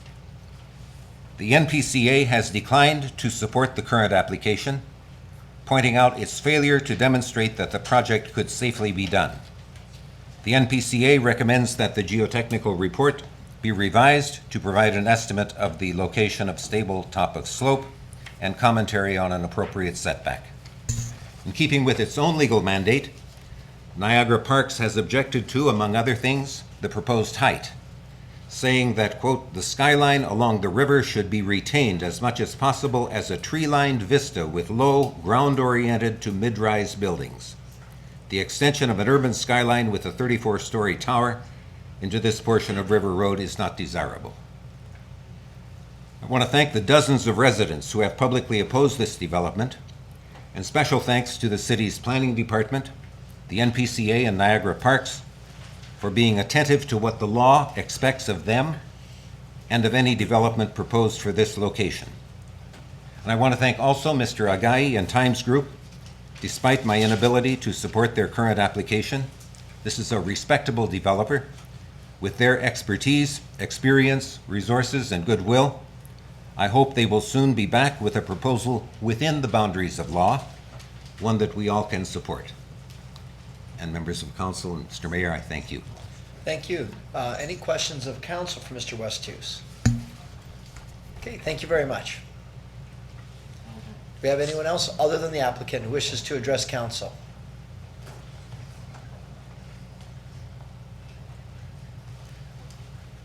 The NPCA has declined to support the current application, pointing out its failure to demonstrate that the project could safely be done. The NPCA recommends that the geotechnical report be revised to provide an estimate of the location of stable top of slope and commentary on an appropriate setback. In keeping with its own legal mandate, Niagara Parks has objected to, among other things, the proposed height, saying that, quote, "The skyline along the river should be retained as much as possible as a tree-lined vista with low, ground-oriented to mid-rise buildings. The extension of an urban skyline with a 34-story tower into this portion of River Road is not desirable." I want to thank the dozens of residents who have publicly opposed this development, and special thanks to the city's planning department, the NPCA and Niagara Parks for being attentive to what the law expects of them and of any development proposed for this location. And I want to thank also Mr. Agai and Times Group. Despite my inability to support their current application, this is a respectable developer. With their expertise, experience, resources, and goodwill, I hope they will soon be back with a proposal within the boundaries of law, one that we all can support. And members of council and Mr. Mayor, I thank you. Thank you. Any questions of council for Mr. Westhues? Okay, thank you very much. Do we have anyone else other than the applicant who wishes to address council?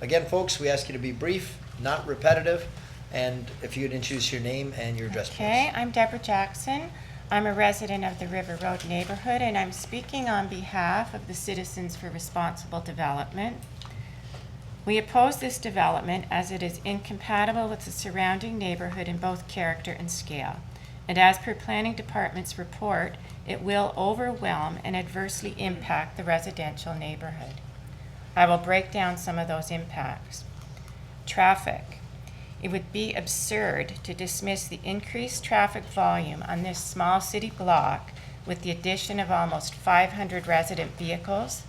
Again, folks, we ask you to be brief, not repetitive, and if you'd introduce your name and your address, please. Okay, I'm Deborah Jackson. I'm a resident of the River Road neighborhood, and I'm speaking on behalf of the Citizens for Responsible Development. We oppose this development as it is incompatible with the surrounding neighborhood in both character and scale. And as per Planning Department's report, it will overwhelm and adversely impact the residential neighborhood. I will break down some of those impacts. Traffic. It would be absurd to dismiss the increased traffic volume on this small city block with the addition of almost 500 resident vehicles,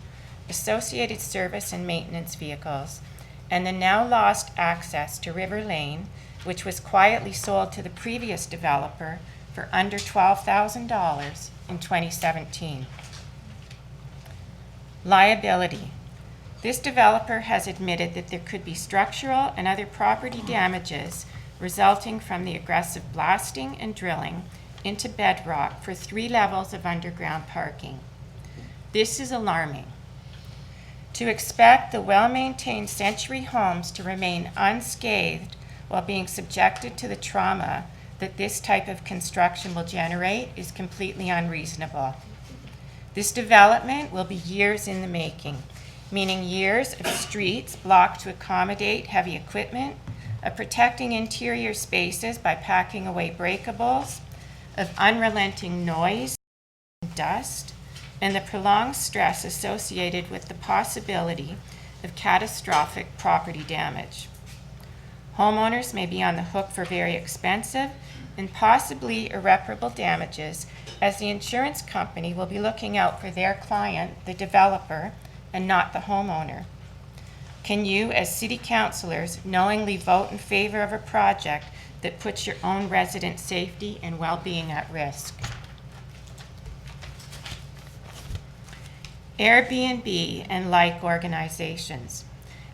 associated service and maintenance vehicles, and the now lost access to River Lane, which was quietly sold to the previous developer for under $12,000 in 2017. Liability. This developer has admitted that there could be structural and other property damages resulting from the aggressive blasting and drilling into bedrock for 3 levels of underground parking. This is alarming. To expect the well-maintained Century homes to remain unscathed while being subjected to the trauma that this type of construction will generate is completely unreasonable. This development will be years in the making, meaning years of streets blocked to accommodate heavy equipment, of protecting interior spaces by packing away breakables, of unrelenting noise and dust, and the prolonged stress associated with the possibility of catastrophic property damage. Homeowners may be on the hook for very expensive and possibly irreparable damages, as the insurance company will be looking out for their client, the developer, and not the homeowner. Can you, as city councilors, knowingly vote in favor of a project that puts your own resident safety and well-being at risk? Airbnb and like organizations.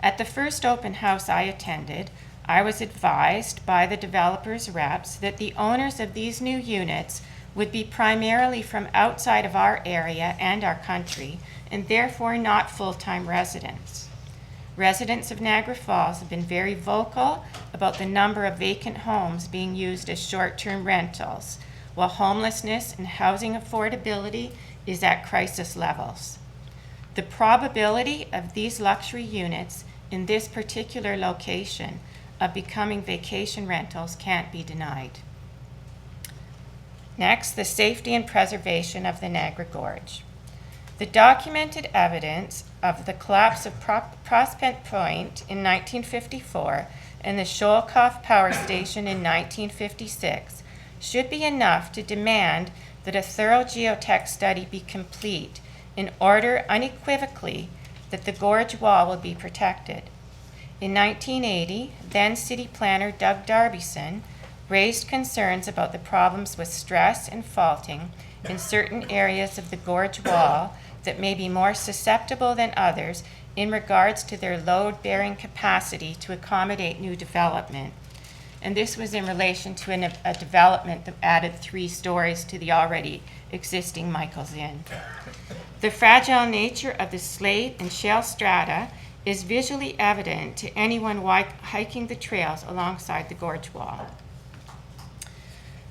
At the first open house I attended, I was advised by the developer's reps that the owners of these new units would be primarily from outside of our area and our country, and therefore not full-time residents. Residents of Niagara Falls have been very vocal about the number of vacant homes being used as short-term rentals, while homelessness and housing affordability is at crisis levels. The probability of these luxury units in this particular location of becoming vacation rentals can't be denied. Next, the safety and preservation of the Niagara Gorge. The documented evidence of the collapse of Prospect Point in 1954 and the Shoalcoff Power Station in 1956 should be enough to demand that a thorough geotech study be complete in order unequivocally that the gorge wall will be protected. In 1980, then city planner Doug Darbyson raised concerns about the problems with stress and faulting in certain areas of the gorge wall that may be more susceptible than others in regards to their load-bearing capacity to accommodate new development. and this was in relation to a development that added 3 stories to the already existing Michael's Inn. The fragile nature of the slate and shale strata is visually evident to anyone hiking the trails alongside the gorge wall.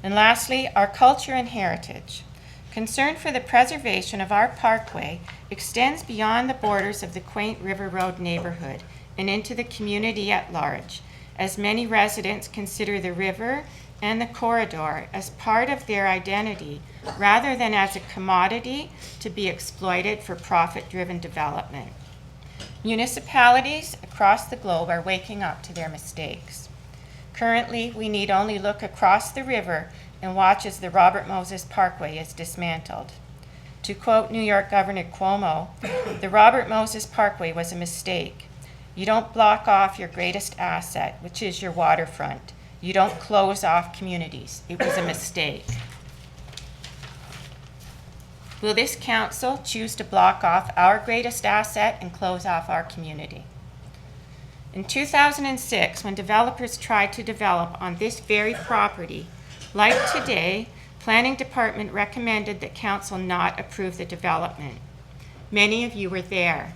And lastly, our culture and heritage. Concern for the preservation of our parkway extends beyond the borders of the quaint River Road neighborhood and into the community at large, as many residents consider the river and the corridor as part of their identity rather than as a commodity to be exploited for profit-driven development. Municipalities across the globe are waking up to their mistakes. Currently, we need only look across the river and watch as the Robert Moses Parkway is dismantled. To quote New York Governor Cuomo, "The Robert Moses Parkway was a mistake. You don't block off your greatest asset, which is your waterfront. You don't close off communities. It was a mistake." Will this council choose to block off our greatest asset and close off our community? In 2006, when developers tried to develop on this very property, like today, Planning Department recommended that council not approve the development. Many of you were there.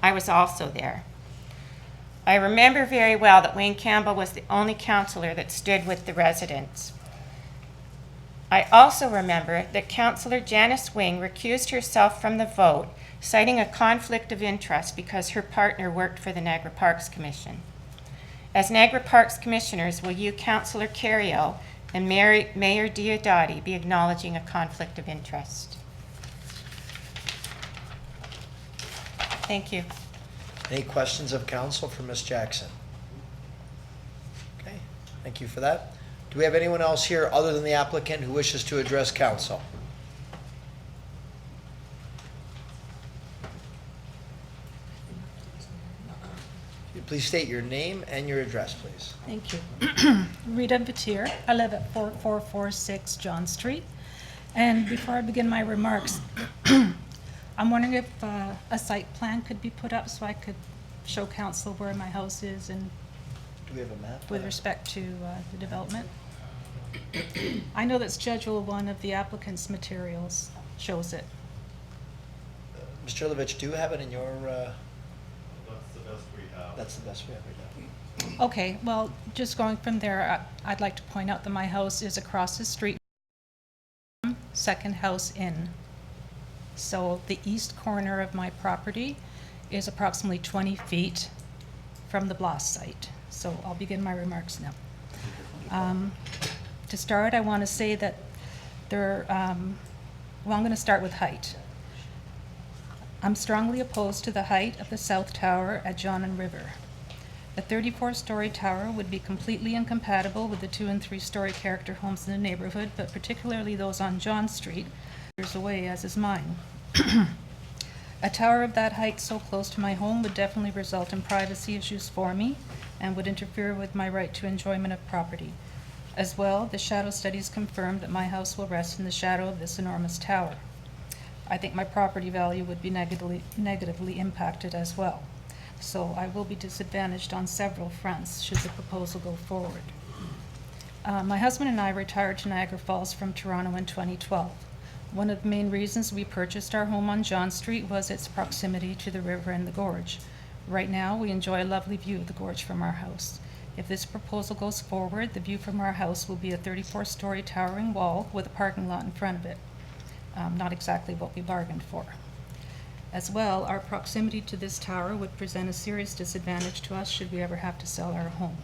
I was also there. I remember very well that Wayne Campbell was the only councillor that stood with the residents. I also remember that Councillor Janice Wing recused herself from the vote, citing a conflict of interest because her partner worked for the Niagara Parks Commission. As Niagara Parks Commissioners, will you, Councillor Carriot, and Mayor Diodati be acknowledging a conflict of interest? Thank you. Any questions of council for Ms. Jackson? Okay, thank you for that. Do we have anyone else here other than the applicant who wishes to address council? Please state your name and your address, please. Thank you. Rita Batir. I live at 4446 John Street. And before I begin my remarks, I'm wondering if a site plan could be put up so I could show council where my house is and Do we have a map? with respect to the development. I know that Schedule 1 of the applicant's materials shows it. Mr. Levitch, do you have it in your, That's the best we have. that's the best we have right Okay, well, just going from there, I'd like to point out that my house is across the street from Second House Inn. So the east corner of my property is approximately 20 feet from the blast site. So I'll begin my remarks now. To start, I want to say that well, I'm going to start with height. I'm strongly opposed to the height of the south tower at John and River. A 34-story tower would be completely incompatible with the 2- and 3-story character homes in the neighborhood, but particularly those on John Street, years away, as is mine. A tower of that height so close to my home would definitely result in privacy issues for me and would interfere with my right to enjoyment of property. As well, the shadow studies confirm that my house will rest in the shadow of this enormous tower. I think my property value would be negatively impacted as well. So I will be disadvantaged on several fronts should the proposal go forward. My husband and I retired to Niagara Falls from Toronto in 2012. One of the main reasons we purchased our home on John Street was its proximity to the river and the gorge. Right now, we enjoy a lovely view of the gorge from our house. If this proposal goes forward, the view from our house will be a 34-story towering wall with a parking lot in front of it. Not exactly what we bargained for. As well, our proximity to this tower would present a serious disadvantage to us should we ever have to sell our home.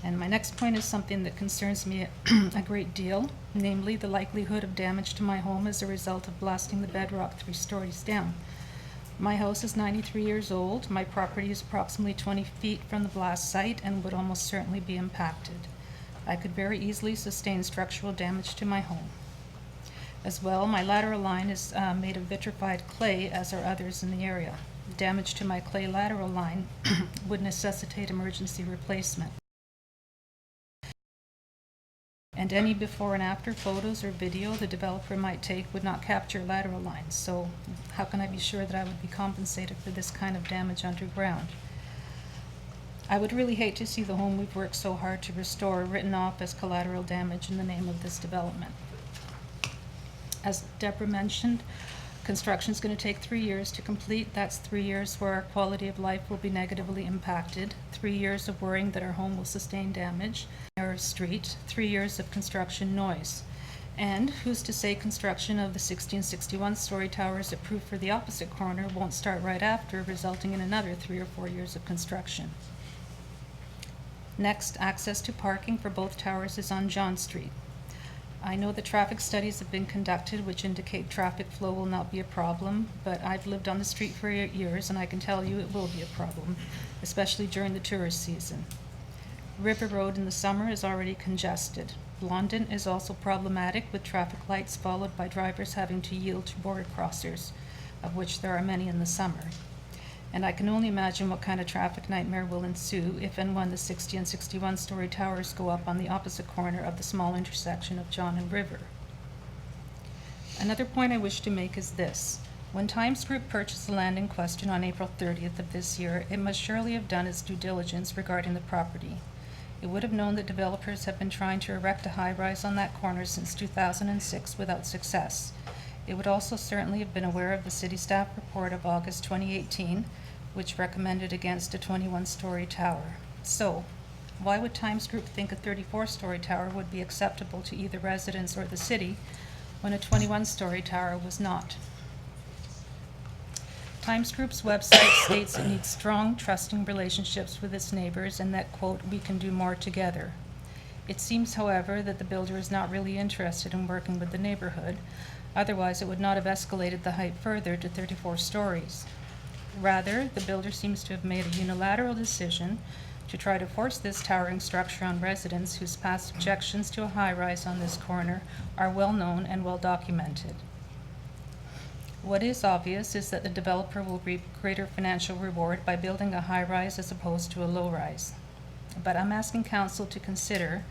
And my next point is something that concerns me a great deal, namely the likelihood of damage to my home as a result of blasting the bedrock 3 stories down. My house is 93 years old. My property is approximately 20 feet from the blast site and would almost certainly be impacted. I could very easily sustain structural damage to my home. As well, my lateral line is made of vitrified clay, as are others in the area. Damage to my clay lateral line would necessitate emergency replacement. And any before and after photos or video the developer might take would not capture lateral lines. So how can I be sure that I would be compensated for this kind of damage underground? I would really hate to see the home we've worked so hard to restore written off as collateral damage in the name of this development. As Deborah mentioned, construction is going to take 3 years to complete. That's 3 years where our quality of life will be negatively impacted, 3 years of worrying that our home will sustain damage, our street, 3 years of construction noise. And who's to say construction of the 1661-story towers approved for the opposite corner won't start right after, resulting in another 3 or 4 years of construction. Next, access to parking for both towers is on John Street. I know the traffic studies have been conducted which indicate traffic flow will not be a problem, but I've lived on the street for 8 years and I can tell you it will be a problem, especially during the tourist season. River Road in the summer is already congested. Blondin is also problematic with traffic lights followed by drivers having to yield to border crossers, of which there are many in the summer. And I can only imagine what kind of traffic nightmare will ensue if and when the 60 and 61-story towers go up on the opposite corner of the small intersection of John and River. Another point I wish to make is this. When Times Group purchased the land in question on April 30th of this year, it must surely have done its due diligence regarding the property. It would have known that developers have been trying to erect a high-rise on that corner since 2006 without success. It would also certainly have been aware of the city staff report of August 2018, which recommended against a 21-story tower. So, why would Times Group think a 34-story tower would be acceptable to either residents or the city when a 21-story tower was not? Times Group's website states it needs strong, trusting relationships with its neighbors and that, quote, we can do more together. It seems, however, that the builder is not really interested in working with the neighborhood. Otherwise, it would not have escalated the height further to 34 stories. Rather, the builder seems to have made a unilateral decision to try to force this towering structure on residents whose past objections to a high-rise on this corner are well known and well documented. What is obvious is that the developer will reap greater financial reward by building a high-rise as opposed to a low-rise. But I'm asking council to consider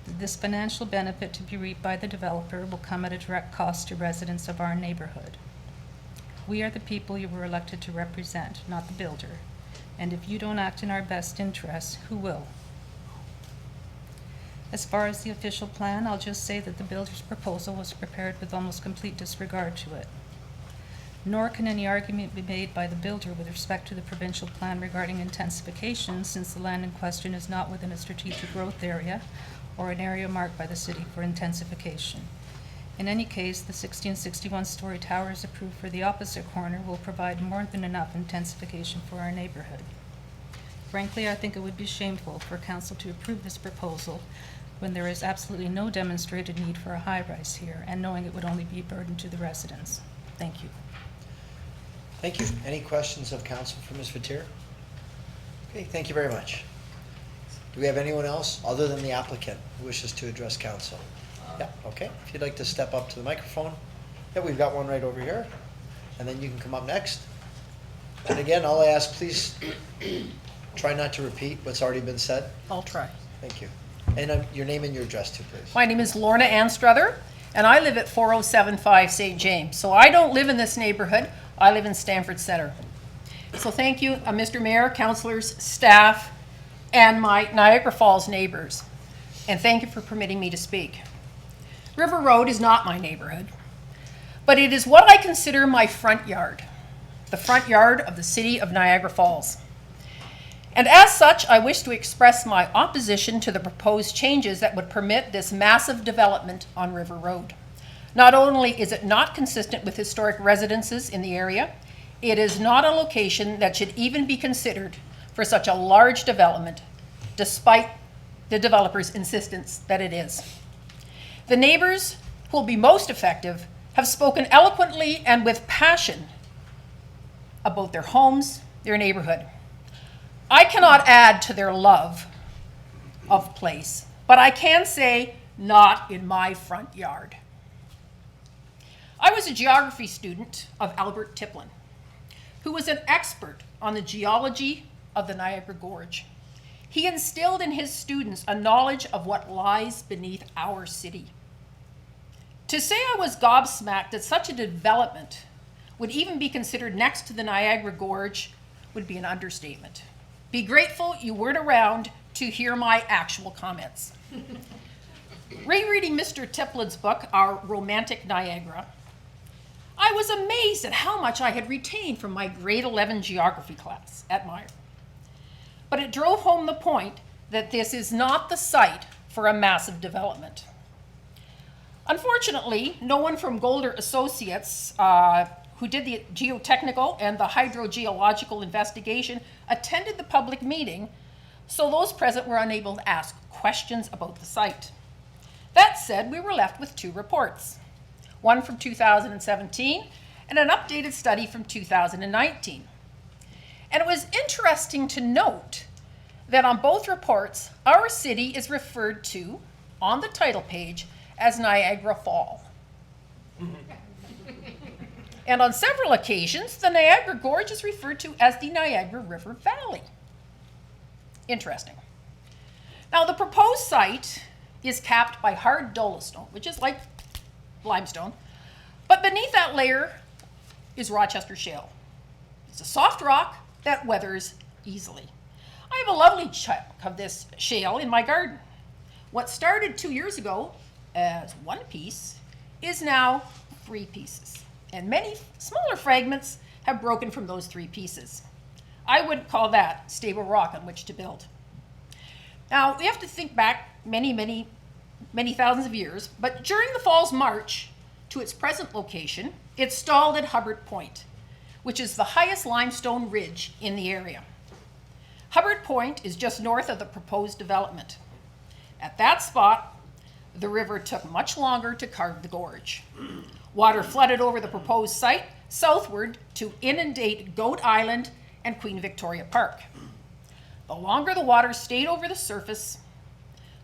that this financial benefit to be reaped by the developer will come at a direct cost to residents of our neighborhood. We are the people you were elected to represent, not the builder. And if you don't act in our best interests, who will? As far as the official plan, I'll just say that the builder's proposal was prepared with almost complete disregard to it. Nor can any argument be made by the builder with respect to the provincial plan regarding intensification, since the land in question is not within a strategic growth area or an area marked by the city for intensification. In any case, the 1661-story towers approved for the opposite corner will provide more than enough intensification for our neighborhood. Frankly, I think it would be shameful for council to approve this proposal when there is absolutely no demonstrated need for a high-rise here, and knowing it would only be a burden to the residents. Thank you. Thank you. Any questions of council for Ms. Fatir? Okay, thank you very much. Do we have anyone else other than the applicant who wishes to address council? Yeah, okay. If you'd like to step up to the microphone. Yeah, we've got one right over here. And then you can come up next. And again, all I ask, please try not to repeat what's already been said. I'll try. Thank you. And your name and your address too, please. My name is Lorna Anstruther, and I live at 4075 St. James. So I don't live in this neighborhood. I live in Stamford Center. So thank you, Mr. Mayor, councilors, staff, and my Niagara Falls neighbors. And thank you for permitting me to speak. River Road is not my neighborhood, but it is what I consider my front yard, the front yard of the city of Niagara Falls. And as such, I wish to express my opposition to the proposed changes that would permit this massive development on River Road. Not only is it not consistent with historic residences in the area, it is not a location that should even be considered for such a large development, despite the developer's insistence that it is. The neighbors who will be most effective have spoken eloquently and with passion about their homes, their neighborhood. I cannot add to their love of place, but I can say, not in my front yard. I was a geography student of Albert Tiplin, who was an expert on the geology of the Niagara Gorge. He instilled in his students a knowledge of what lies beneath our city. To say I was gobsmacked that such a development would even be considered next to the Niagara Gorge would be an understatement. Be grateful you weren't around to hear my actual comments. Rereading Mr. Tiplin's book, Our Romantic Niagara, I was amazed at how much I had retained from my grade 11 geography class at Meyer. But it drove home the point that this is not the site for a massive development. Unfortunately, no one from Golder Associates, who did the geotechnical and the hydrogeological investigation, attended the public meeting, so those present were unable to ask questions about the site. That said, we were left with two reports, one from 2017 and an updated study from 2019. And it was interesting to note that on both reports, our city is referred to on the title page as Niagara Fall. And on several occasions, the Niagara Gorge is referred to as the Niagara River Valley. Interesting. Now, the proposed site is capped by hard dolostone, which is like limestone, but beneath that layer is Rochester shale. It's a soft rock that weathers easily. I have a lovely chunk of this shale in my garden. What started 2 years ago as one piece is now 3 pieces, and many smaller fragments have broken from those 3 pieces. I would call that stable rock on which to build. Now, we have to think back many thousands of years, but during the fall's march to its present location, it stalled at Hubbard Point, which is the highest limestone ridge in the area. Hubbard Point is just north of the proposed development. At that spot, the river took much longer to carve the gorge. Water flooded over the proposed site southward to inundate Goat Island and Queen Victoria Park. The longer the water stayed over the surface,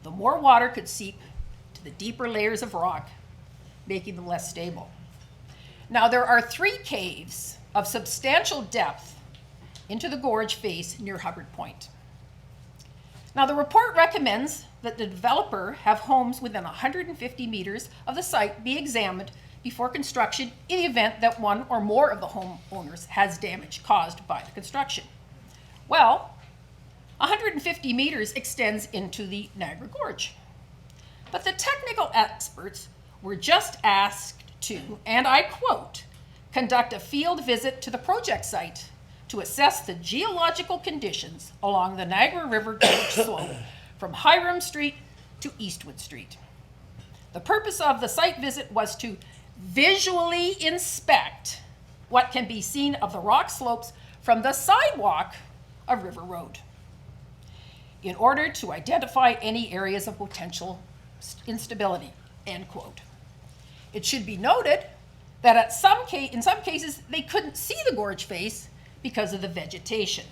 the more water could seep to the deeper layers of rock, making them less stable. Now, there are 3 caves of substantial depth into the gorge face near Hubbard Point. Now, the report recommends that the developer have homes within 150 meters of the site be examined before construction in the event that one or more of the homeowners has damage caused by the construction. Well, 150 meters extends into the Niagara Gorge. But the technical experts were just asked to, and I quote, conduct a field visit to the project site to assess the geological conditions along the Niagara River Gorge slope from Hiram Street to Eastwood Street. The purpose of the site visit was to visually inspect what can be seen of the rock slopes from the sidewalk of River Road in order to identify any areas of potential instability, end quote. It should be noted that in some cases, they couldn't see the gorge face because of the vegetation.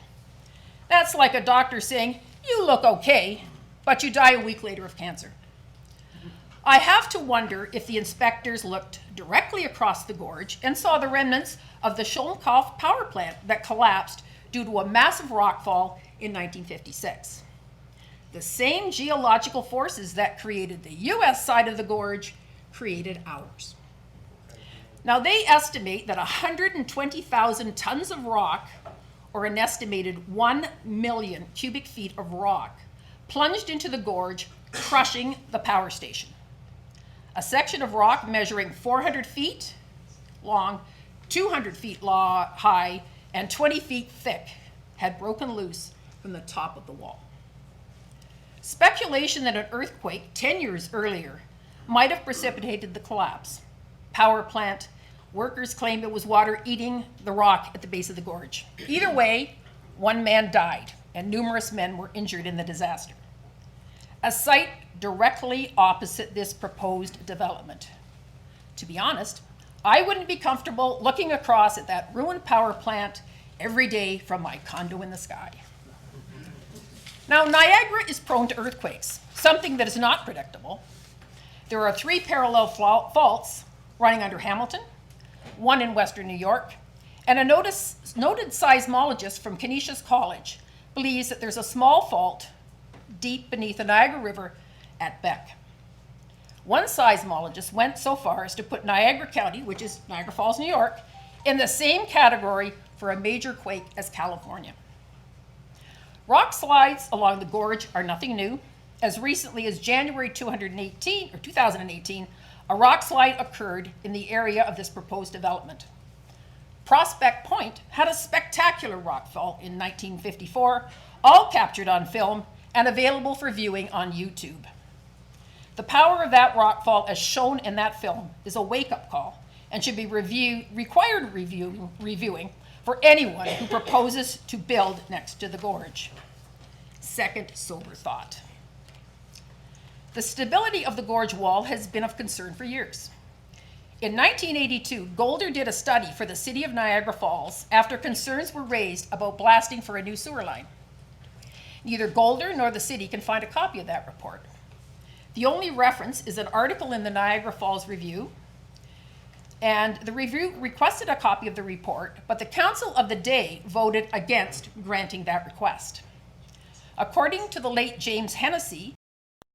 That's like a doctor saying, you look okay, but you die a week later of cancer. I have to wonder if the inspectors looked directly across the gorge and saw the remnants of the Sholkoff power plant that collapsed due to a massive rockfall in 1956. The same geological forces that created the US side of the gorge created ours. Now, they estimate that 120,000 tons of rock, or an estimated 1 million cubic feet of rock, plunged into the gorge, crushing the power station. A section of rock measuring 400 feet long, 200 feet high, and 20 feet thick had broken loose from the top of the wall. Speculation that an earthquake 10 years earlier might have precipitated the collapse. Power plant workers claimed it was water eating the rock at the base of the gorge. Either way, 1 man died and numerous men were injured in the disaster. A site directly opposite this proposed development. To be honest, I wouldn't be comfortable looking across at that ruined power plant every day from my condo in the sky. Now, Niagara is prone to earthquakes, something that is not predictable. There are 3 parallel faults running under Hamilton, 1 in Western New York, and a noted seismologist from Canisius College believes that there's a small fault deep beneath the Niagara River at Beck. One seismologist went so far as to put Niagara County, which is Niagara Falls, New York, in the same category for a major quake as California. Rock slides along the gorge are nothing new. As recently as January 2018, a rock slide occurred in the area of this proposed development. Prospect Point had a spectacular rockfall in 1954, all captured on film and available for viewing on YouTube. The power of that rockfall, as shown in that film, is a wake-up call and should be required reviewing for anyone who proposes to build next to the gorge. Second sober thought. The stability of the gorge wall has been of concern for years. In 1982, Golder did a study for the city of Niagara Falls after concerns were raised about blasting for a new sewer line. Neither Golder nor the city can find a copy of that report. The only reference is an article in the Niagara Falls Review, and the review requested a copy of the report, but the council of the day voted against granting that request. According to the late James Hennessy,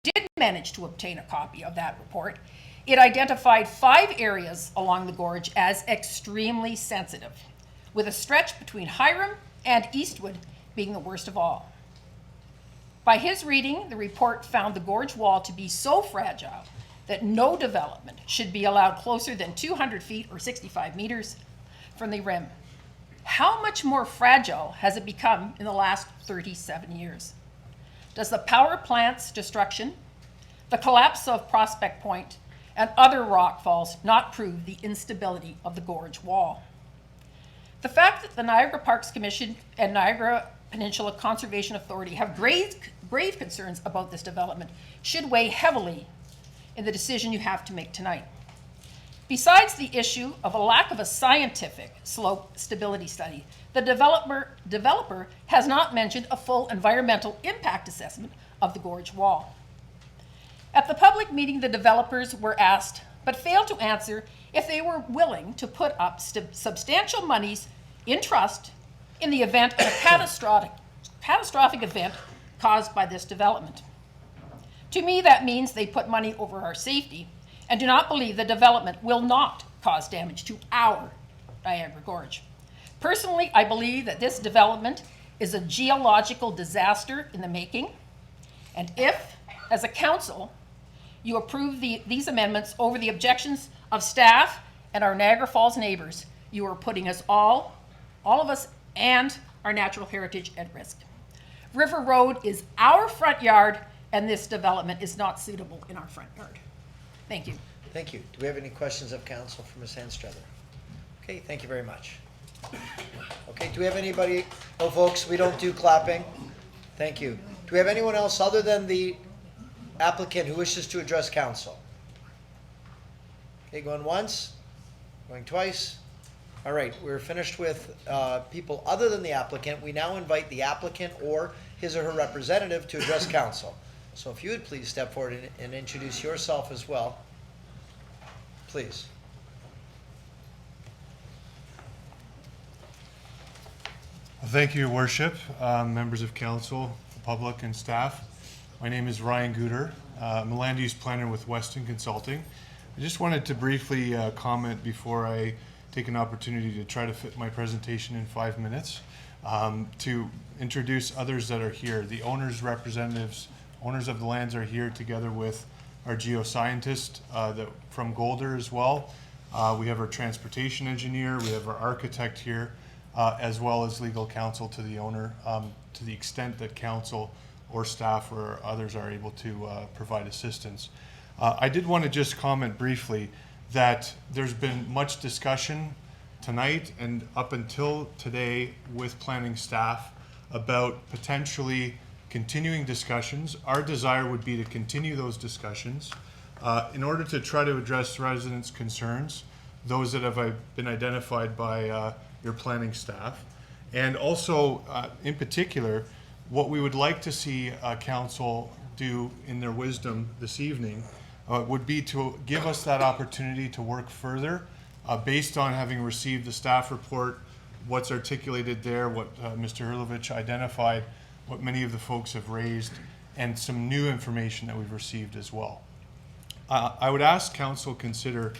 who did manage to obtain a copy of that report, it identified 5 areas along the gorge as extremely sensitive, with a stretch between Hiram and Eastwood being the worst of all. By his reading, the report found the gorge wall to be so fragile that no development should be allowed closer than 200 feet or 65 meters from the rim. How much more fragile has it become in the last 37 years? Does the power plant's destruction, the collapse of Prospect Point, and other rock falls not prove the instability of the gorge wall? The fact that the Niagara Parks Commission and Niagara Peninsula Conservation Authority have grave concerns about this development should weigh heavily in the decision you have to make tonight. Besides the issue of a lack of a scientific slope stability study, the developer has not mentioned a full environmental impact assessment of the gorge wall. At the public meeting, the developers were asked, but failed to answer, if they were willing to put up substantial monies in trust in the event of a catastrophic event caused by this development. To me, that means they put money over our safety and do not believe the development will not cause damage to our Niagara Gorge. Personally, I believe that this development is a geological disaster in the making, and if, as a council, you approve these amendments over the objections of staff and our Niagara Falls neighbors, you are putting us all of us and our natural heritage at risk. River Road is our front yard, and this development is not suitable in our front yard. Thank you. Thank you. Do we have any questions of council for Ms. Anstruther? Okay, thank you very much. Okay, do we have anybody? Oh, folks, we don't do clapping. Thank you. Do we have anyone else other than the applicant who wishes to address council? Okay, going once, going twice. All right, we're finished with people other than the applicant. We now invite the applicant or his or her representative to address council. So if you would please step forward and introduce yourself as well, please. Well, thank you, Your Worship, members of council, the public, and staff. My name is Ryan Guter. I'm a land use planner with Weston Consulting. I just wanted to briefly comment before I take an opportunity to try to fit my presentation in 5 minutes, to introduce others that are here. The owners' representatives, owners of the lands are here together with our geoscientist from Golder as well. We have our transportation engineer, we have our architect here, as well as legal counsel to the owner, to the extent that council or staff or others are able to provide assistance. I did want to just comment briefly that there's been much discussion tonight and up until today with planning staff about potentially continuing discussions. Our desire would be to continue those discussions in order to try to address residents' concerns, those that have been identified by your planning staff. And also, in particular, what we would like to see council do in their wisdom this evening would be to give us that opportunity to work further based on having received the staff report, what's articulated there, what Mr. Hurlovich identified, what many of the folks have raised, and some new information that we've received as well. I would ask council consider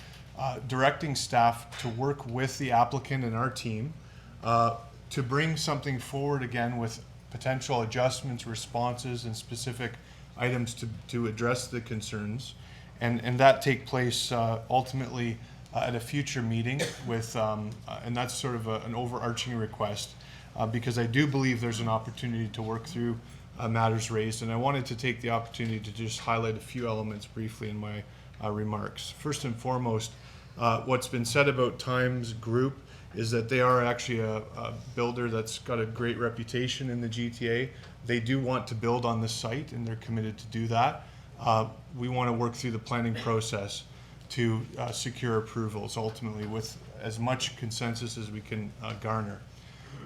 directing staff to work with the applicant and our team to bring something forward again with potential adjustments, responses, and specific items to address the concerns. And that take place ultimately at a future meeting with, and that's sort of an overarching request, because I do believe there's an opportunity to work through matters raised. And I wanted to take the opportunity to just highlight a few elements briefly in my remarks. First and foremost, what's been said about Times Group is that they are actually a builder that's got a great reputation in the GTA. They do want to build on the site, and they're committed to do that. We want to work through the planning process to secure approvals ultimately with as much consensus as we can garner.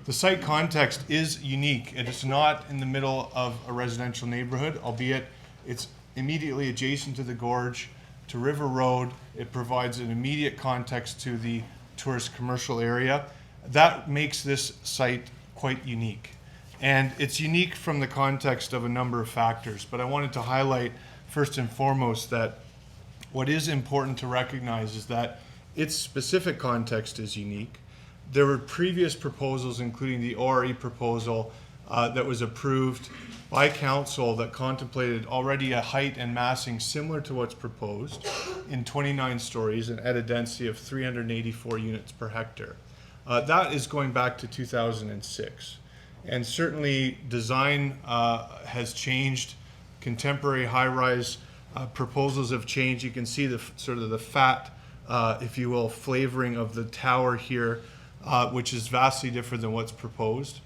The site context is unique. It is not in the middle of a residential neighborhood, albeit it's immediately adjacent to the gorge, to River Road. It provides an immediate context to the tourist commercial area. That makes this site quite unique. And it's unique from the context of a number of factors, but I wanted to highlight first and foremost that what is important to recognize is that its specific context is unique. There were previous proposals, including the ORE proposal that was approved by council that contemplated already a height and massing similar to what's proposed in 29 stories and at a density of 384 units per hectare. That is going back to 2006. And certainly design has changed. Contemporary high-rise proposals have changed. You can see the sort of the fat, if you will, flavoring of the tower here, which is vastly different than what's proposed.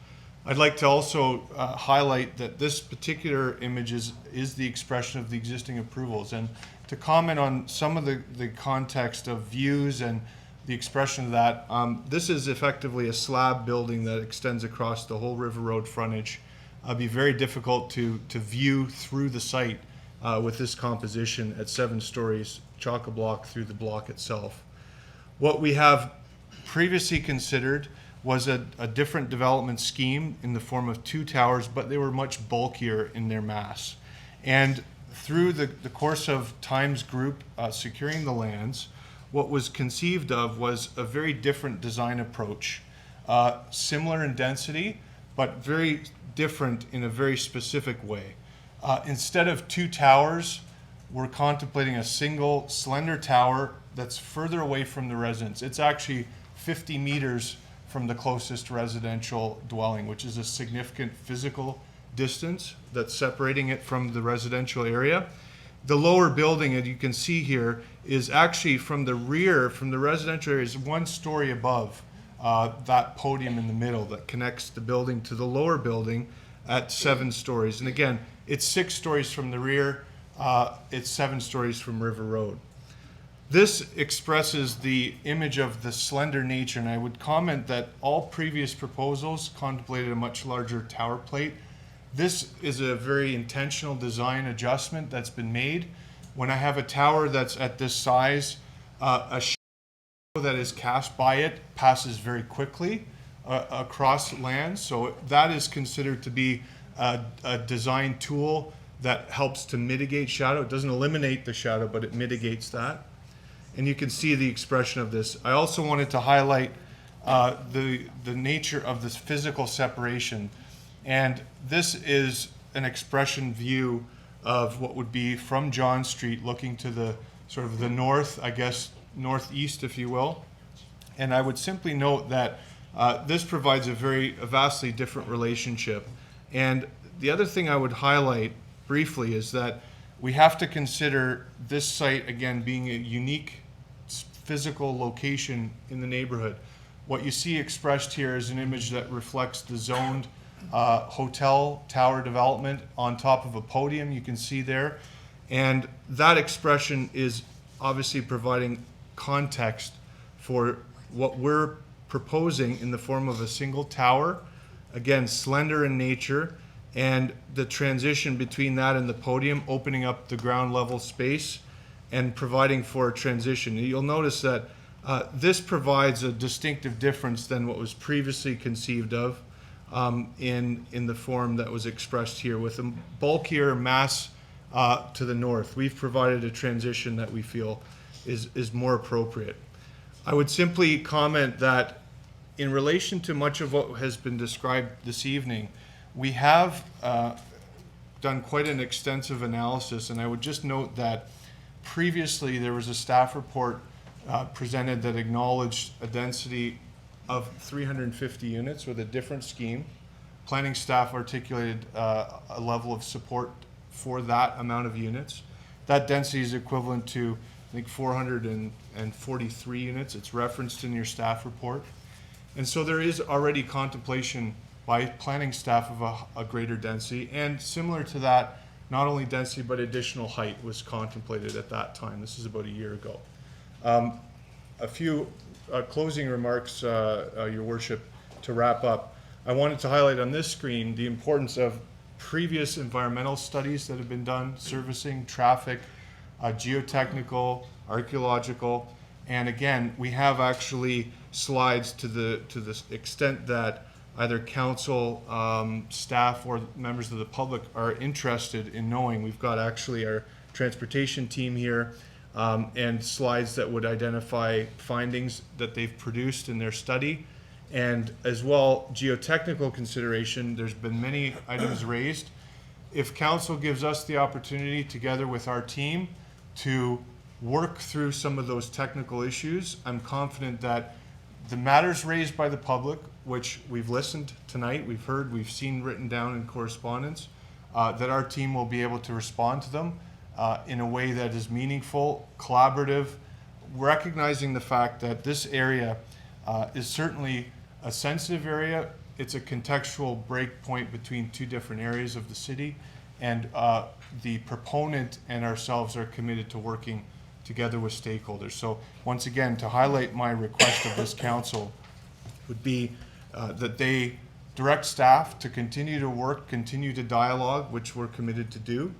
I'd like to also highlight that this particular image is the expression of the existing approvals. And to comment on some of the context of views and the expression of that, this is effectively a slab building that extends across the whole River Road frontage. It'd be very difficult to view through the site with this composition at 7 stories, chock-a-block through the block itself. What we have previously considered was a different development scheme in the form of 2 towers, but they were much bulkier in their mass. And through the course of Times Group securing the lands, what was conceived of was a very different design approach, similar in density, but very different in a very specific way. Instead of 2 towers, we're contemplating a single slender tower that's further away from the residence. It's actually 50 meters from the closest residential dwelling, which is a significant physical distance that's separating it from the residential area. The lower building, as you can see here, is actually from the rear, from the residential area, is 1 story above that podium in the middle that connects the building to the lower building at 7 stories. And again, it's 6 stories from the rear, it's 7 stories from River Road. This expresses the image of the slender nature, and I would comment that all previous proposals contemplated a much larger tower plate. This is a very intentional design adjustment that's been made. When I have a tower that's at this size, a shadow that is cast by it passes very quickly across land, so that is considered to be a design tool that helps to mitigate shadow. It doesn't eliminate the shadow, but it mitigates that. And you can see the expression of this. I also wanted to highlight the nature of this physical separation. And this is an expression view of what would be from John Street looking to the sort of the north, I guess, northeast, if you will. And I would simply note that this provides a vastly different relationship. And the other thing I would highlight briefly is that we have to consider this site, again, being a unique physical location in the neighborhood. What you see expressed here is an image that reflects the zoned hotel tower development on top of a podium you can see there. And that expression is obviously providing context for what we're proposing in the form of a single tower, again, slender in nature, and the transition between that and the podium, opening up the ground level space and providing for a transition. You'll notice that this provides a distinctive difference than what was previously conceived of in the form that was expressed here with a bulkier mass to the north. We've provided a transition that we feel is more appropriate. I would simply comment that in relation to much of what has been described this evening, We have done quite an extensive analysis, and I would just note that previously there was a staff report presented that acknowledged a density of 350 units with a different scheme. Planning staff articulated a level of support for that amount of units. That density is equivalent to, I think, 443 units. It's referenced in your staff report. And so there is already contemplation by planning staff of a greater density, and similar to that, not only density but additional height was contemplated at that time. This is about a year ago. A few closing remarks, Your Worship, to wrap up. I wanted to highlight on this screen the importance of previous environmental studies that have been done, servicing, traffic, geotechnical, archaeological, and again, we have actually slides to the extent that either council, staff, or members of the public are interested in knowing. We've got actually our transportation team here, and slides that would identify findings that they've produced in their study. And as well, geotechnical consideration, there's been many items raised. If council gives us the opportunity, together with our team, to work through some of those technical issues, I'm confident that the matters raised by the public, which we've listened tonight, we've heard, we've seen written down in correspondence, that our team will be able to respond to them in a way that is meaningful, collaborative, recognizing the fact that this area is certainly a sensitive area. It's a contextual break point between two different areas of the city, and the proponent and ourselves are committed to working together with stakeholders. So once again, to highlight my request of this council would be that they direct staff to continue to work, continue to dialogue, which we're committed to do,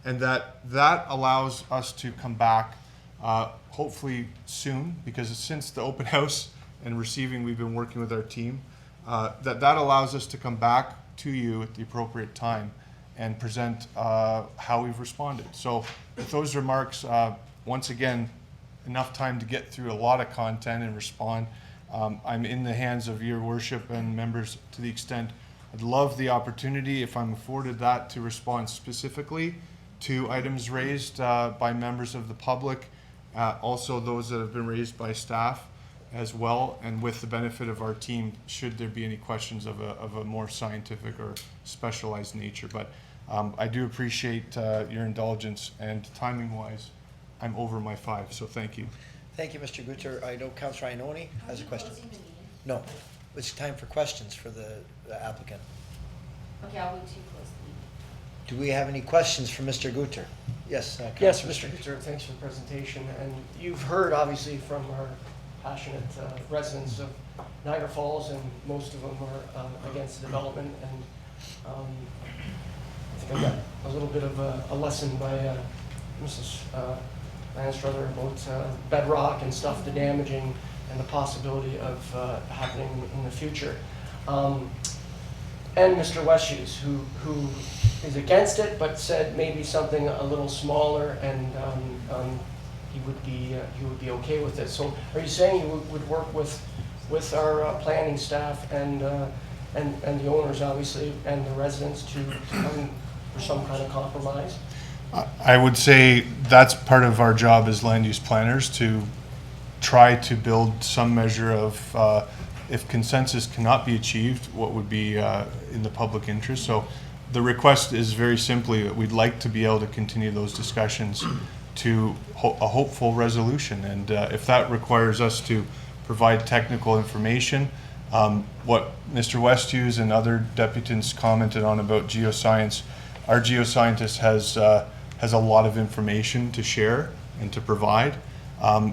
and that allows us to come back hopefully soon, because since the open house and receiving, we've been working with our team, that allows us to come back to you at the appropriate time and present how we've responded. So with those remarks, once again, enough time to get through a lot of content and respond. I'm in the hands of your worship and members to the extent I'd love the opportunity, if I'm afforded that, to respond specifically to items raised by members of the public, also those that have been raised by staff as well, and with the benefit of our team, should there be any questions of a more scientific or specialized nature. But I do appreciate your indulgence, and timing-wise, I'm over my 5, so thank you. Thank you, Mr. Guter. I know Councillor Ioannoni has a question. No, it's time for questions for the applicant. Okay, I'll wait till you close the meeting. Do we have any questions for Mr. Guter? Yes, Yes, Councillor. Mr. Guter, thanks for the presentation. And you've heard, obviously, from our passionate residents of Niagara Falls, and most of them are against the development. And I think I got a little bit of a lesson by Mrs. Anstruther about bedrock and stuff, the damaging and the possibility of happening in the future. And Mr. Westshoes, who is against it, but said maybe something a little smaller, and he would be okay with it. So, are you saying you would work with our planning staff and the owners, obviously, and the residents to come for some kind of compromise? I would say that's part of our job as land use planners, to try to build some measure of, if consensus cannot be achieved, what would be in the public interest. So the request is very simply that we'd like to be able to continue those discussions to a hopeful resolution. And if that requires us to provide technical information, what Mr. Westshoes and other deputants commented on about geoscience, our geoscientist has a lot of information to share and to provide.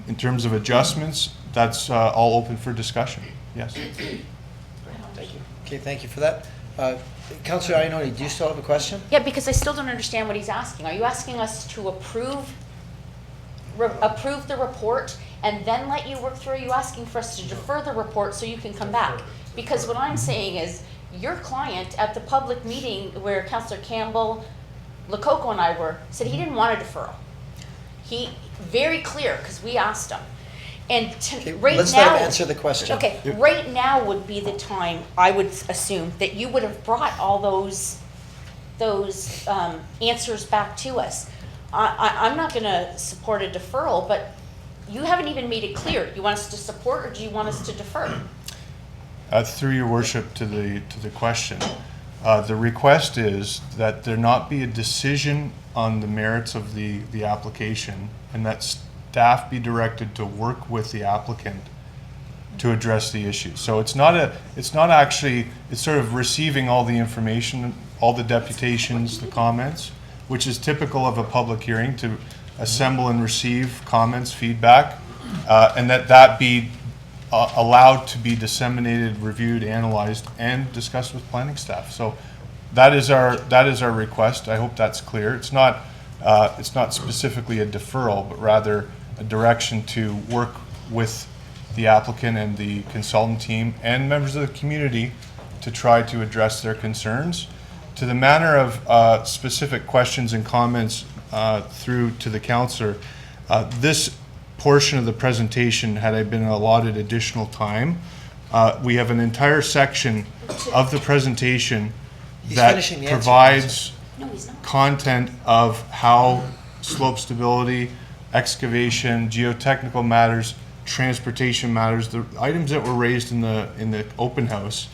In terms of adjustments, that's all open for discussion. Yes. Thank you. Okay, thank you for that. Councillor Ioannoni, do you still have a question? Yeah, because I still don't understand what he's asking. Are you asking us to approve the report and then let you work through? Are you asking for us to defer the report so you can come back? Because what I'm saying is, your client at the public meeting where Councillor Campbell, Lococo and I were, said he didn't want a deferral. He, very clear, because we asked him. And Okay, right let's now. let him answer the question. Okay, right now would be the time, I would assume, that you would have brought all those answers back to us. I'm not gonna support a deferral, but you haven't even made it clear. You want us to support, or do you want us to defer? Through your worship to the question, the request is that there not be a decision on the merits of the application, and that staff be directed to work with the applicant to address the issue. So it's not actually, it's sort of receiving all the information, all the deputations, the comments, which is typical of a public hearing, to assemble and receive comments, feedback, and that be allowed to be disseminated, reviewed, analyzed, and discussed with planning staff. So that is our request. I hope that's clear. It's not specifically a deferral, but rather a direction to work with the applicant and the consultant team and members of the community to try to address their concerns. To the manner of specific questions and comments through to the councillor, this portion of the presentation, had I been allotted additional time, we have an entire section of the presentation that provides content of how slope stability, excavation, geotechnical matters, transportation matters, the items that were raised in the open house.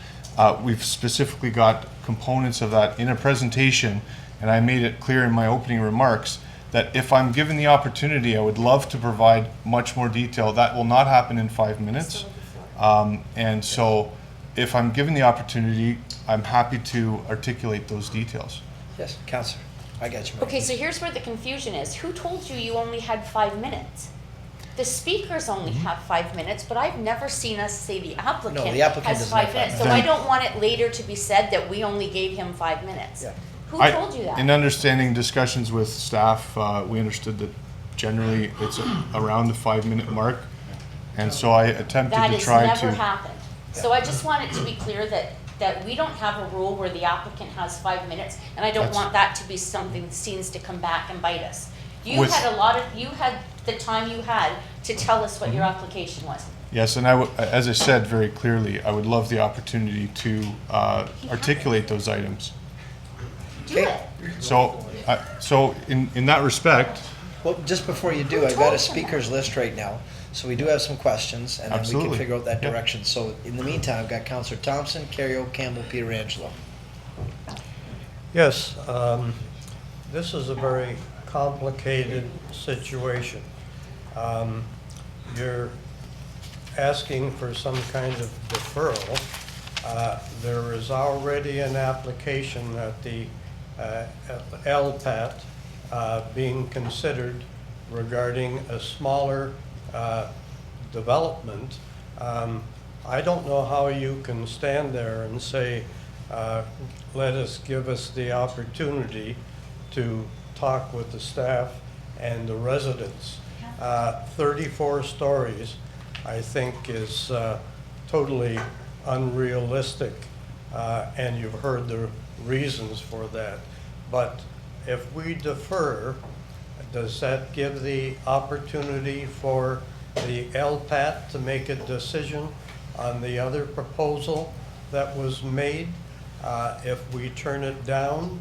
We've specifically got components of that in a presentation, and I made it clear in my opening remarks that if I'm given the opportunity, I would love to provide much more detail. That will not happen in 5 minutes. And so if I'm given the opportunity, I'm happy to articulate those details. Yes, Councillor, I got you. Okay, so here's where the confusion is. Who told you only had 5 minutes? The speakers only have 5 minutes, but I've never seen us say the applicant, No, the applicant has doesn't 5 have 5 minutes. So minutes. I don't want it later to be said that we only gave him 5 minutes. Yeah. Who told you that? In understanding discussions with staff, we understood that generally it's around the 5-minute mark. And so I attempted That to has try never to. happened. So I just want it to be clear that we don't have a rule where the applicant has 5 minutes, and I don't That's- want that to be something that seems to come back and bite us. You With- you had the time you had to tell us what your application was. Yes, and as I said very clearly, I would love the opportunity to articulate those items. Do it. So in that respect, Well, just before you do, I've got a speakers list right now, so we do have some questions, and then we can Absolutely. figure out that Yep. direction. So in the meantime, I've got Councillor Thompson, Kerrio, Campbell, Pietrangelo. Yes, this is a very complicated situation. You're asking for some kind of deferral. There is already an application at the LPAT being considered regarding a smaller development. I don't know how you can stand there and say, give us the opportunity to talk with the staff and the residents. 34 stories, I think, is totally unrealistic, and you've heard the reasons for that. But if we defer, does that give the opportunity for the LPAT to make a decision on the other proposal that was made? If we turn it down,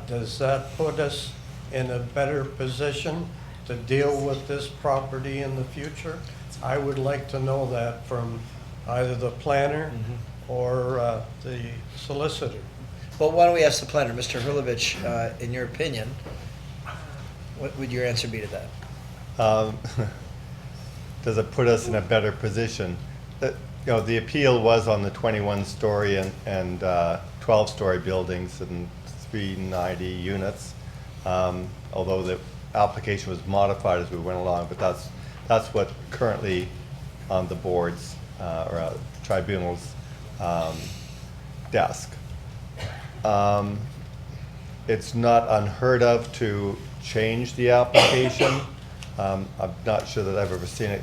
does that put us in a better position to deal with this property in the future? I would like to know that from either the planner or the solicitor. Well, why don't we ask the planner, Mr. Hurlovich, in your opinion, what would your answer be to that? Does it put us in a better position? The appeal was on the 21-story and 12-story buildings and 390 units, although the application was modified as we went along, but that's what currently on the board's or tribunal's desk. It's not unheard of to change the application. I'm not sure that I've ever seen it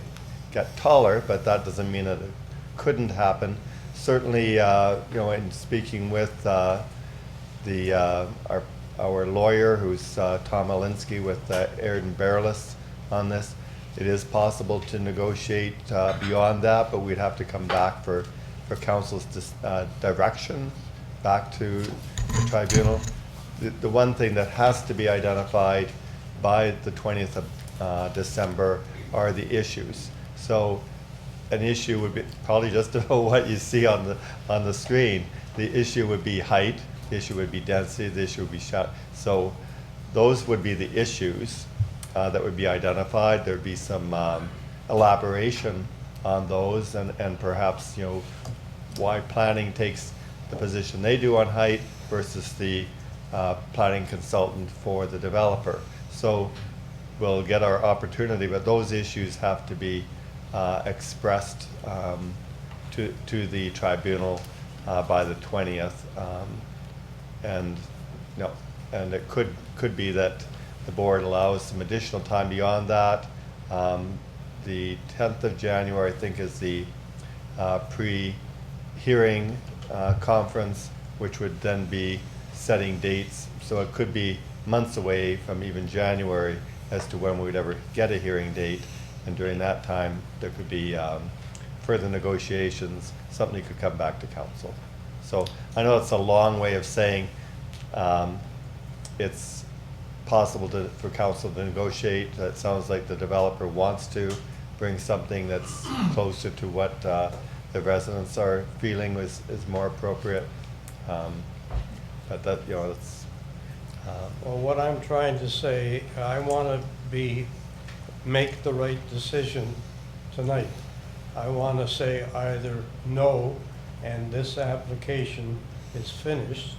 get taller, but that doesn't mean that it couldn't happen. Certainly, in speaking with our lawyer, who's Tom Alinsky with Aird and Bearless on this, It is possible to negotiate beyond that, but we'd have to come back for council's direction back to the tribunal. The one thing that has to be identified by the 20th of December are the issues. So an issue would be probably just about what you see on the screen. The issue would be height, the issue would be density, the issue would be so those would be the issues that would be identified. There'd be some elaboration on those, and perhaps, you know, why planning takes the position they do on height versus the planning consultant for the developer. So we'll get our opportunity, but those issues have to be expressed to the tribunal by the 20th. And it could be that the board allows some additional time beyond that. The 10th of January, I think, is the pre-hearing conference, which would then be setting dates. So it could be months away from even January as to when we would ever get a hearing date. And during that time, there could be further negotiations, something could come back to council. So I know it's a long way of saying it's possible for council to negotiate. It sounds like the developer wants to bring something that's closer to what the residents are feeling is more appropriate. But that, you know, it's. Well, what I'm trying to say, I want to make the right decision tonight. I want to say either no, and this application is finished,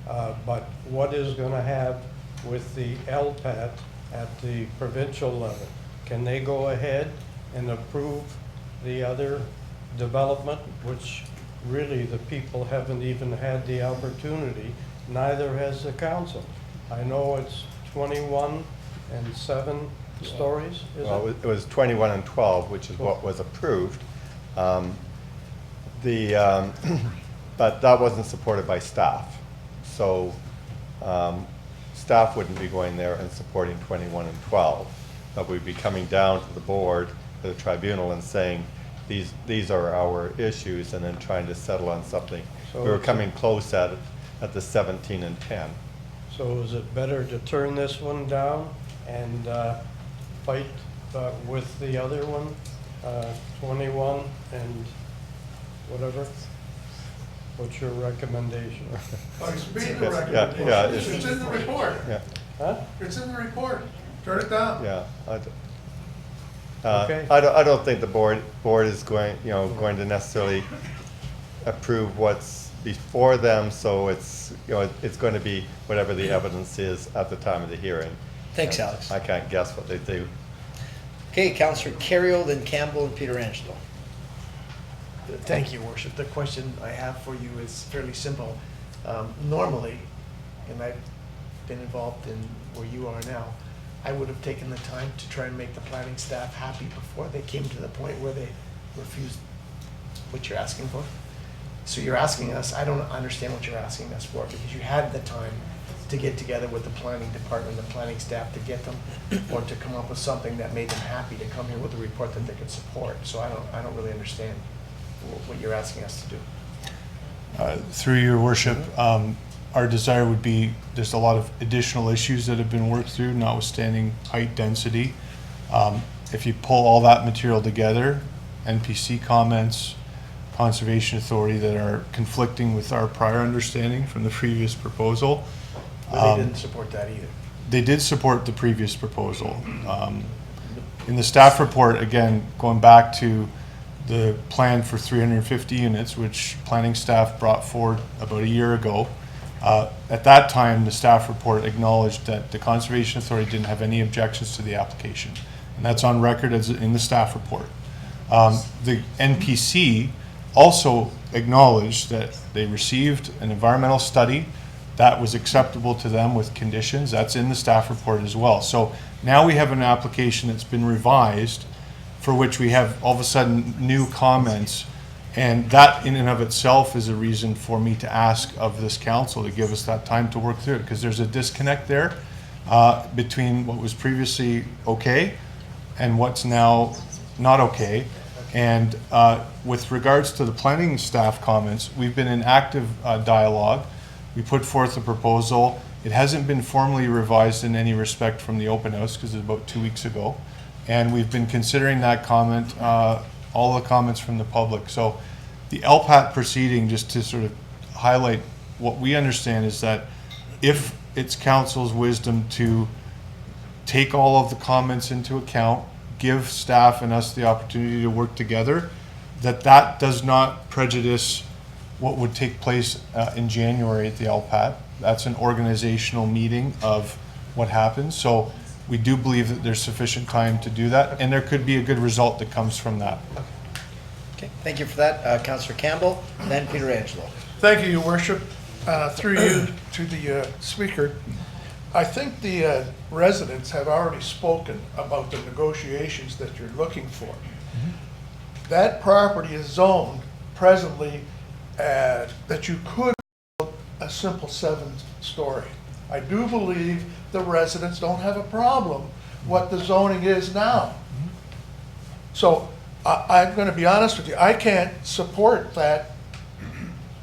but what is going to have with the LPAT at the provincial level? Can they go ahead and approve the other development, which really the people haven't even had the opportunity, neither has the council. I know it's 21 and 7 stories, is well, it? It was 21 and 12, which is what was approved. But that wasn't supported by staff. So staff wouldn't be going there and supporting 21 and 12, but we'd be coming down to the board, to the tribunal, and saying, these are our issues, and then trying to settle on something. So we were it's coming close at the 17 and 10. So is it better to turn this one down and fight with the other one, 21 and whatever? What's your recommendation? Oh, it's made the Yeah, recommendation. yeah, It's in the report. Yeah. Huh? It's in the report. Turn it down. Yeah. Okay. I don't think the board is going to necessarily approve what's before them, so it's going to be whatever the evidence is at the time of the hearing. Thanks, And Alex. I can't guess what they do. Okay, Councillor Carriol, then Campbell, and Peter Angelo. Thank you, Worship. The question I have for you is fairly simple. Normally, and I've been involved in where you are now, I would have taken the time to try and make the planning staff happy before they came to the point where they refused what you're asking for. So you're asking us, I don't understand what you're asking us for, because you had the time to get together with the planning department, the planning staff, to get them, or to come up with something that made them happy to come here with a report that they could support. So I don't really understand what you're asking us to do. Through your worship, our desire would be, there's a lot of additional issues that have been worked through, notwithstanding height density. If you pull all that material together, NPC comments, Conservation Authority, that are conflicting with our prior understanding from the previous proposal. But they didn't support that either. They did support the previous proposal. In the staff report, again, going back to the plan for 350 units, which planning staff brought forward about a year ago, at that time, the staff report acknowledged that the Conservation Authority didn't have any objections to the application. And that's on record as in the staff report. The NPC also acknowledged that they received an environmental study that was acceptable to them with conditions. That's in the staff report as well. So now we have an application that's been revised, for which we have all of a sudden new comments, and that in and of itself is a reason for me to ask of this council to give us that time to work through it, because there's a disconnect there between what was previously okay and what's now not okay. And with regards to the planning staff comments, we've been in active dialogue. We put forth a proposal. It hasn't been formally revised in any respect from the open house because it was about 2 weeks ago. And we've been considering that comment, all the comments from the public. So the LPAT proceeding, just to sort of highlight what we understand, is that if it's council's wisdom to take all of the comments into account, give staff and us the opportunity to work together, that does not prejudice what would take place in January at the LPAT. That's an organizational meeting of what happens. So we do believe that there's sufficient time to do that, and there could be a good result that comes from that. Okay, thank you for that, Councillor Campbell. Then Peter Angelo. Thank you, Your Worship. Through you to the Speaker. I think the residents have already spoken about the negotiations that you're looking for. That property is zoned presently that you could build a simple 7-story. I do believe the residents don't have a problem what the zoning is now. So I'm going to be honest with you, I can't support that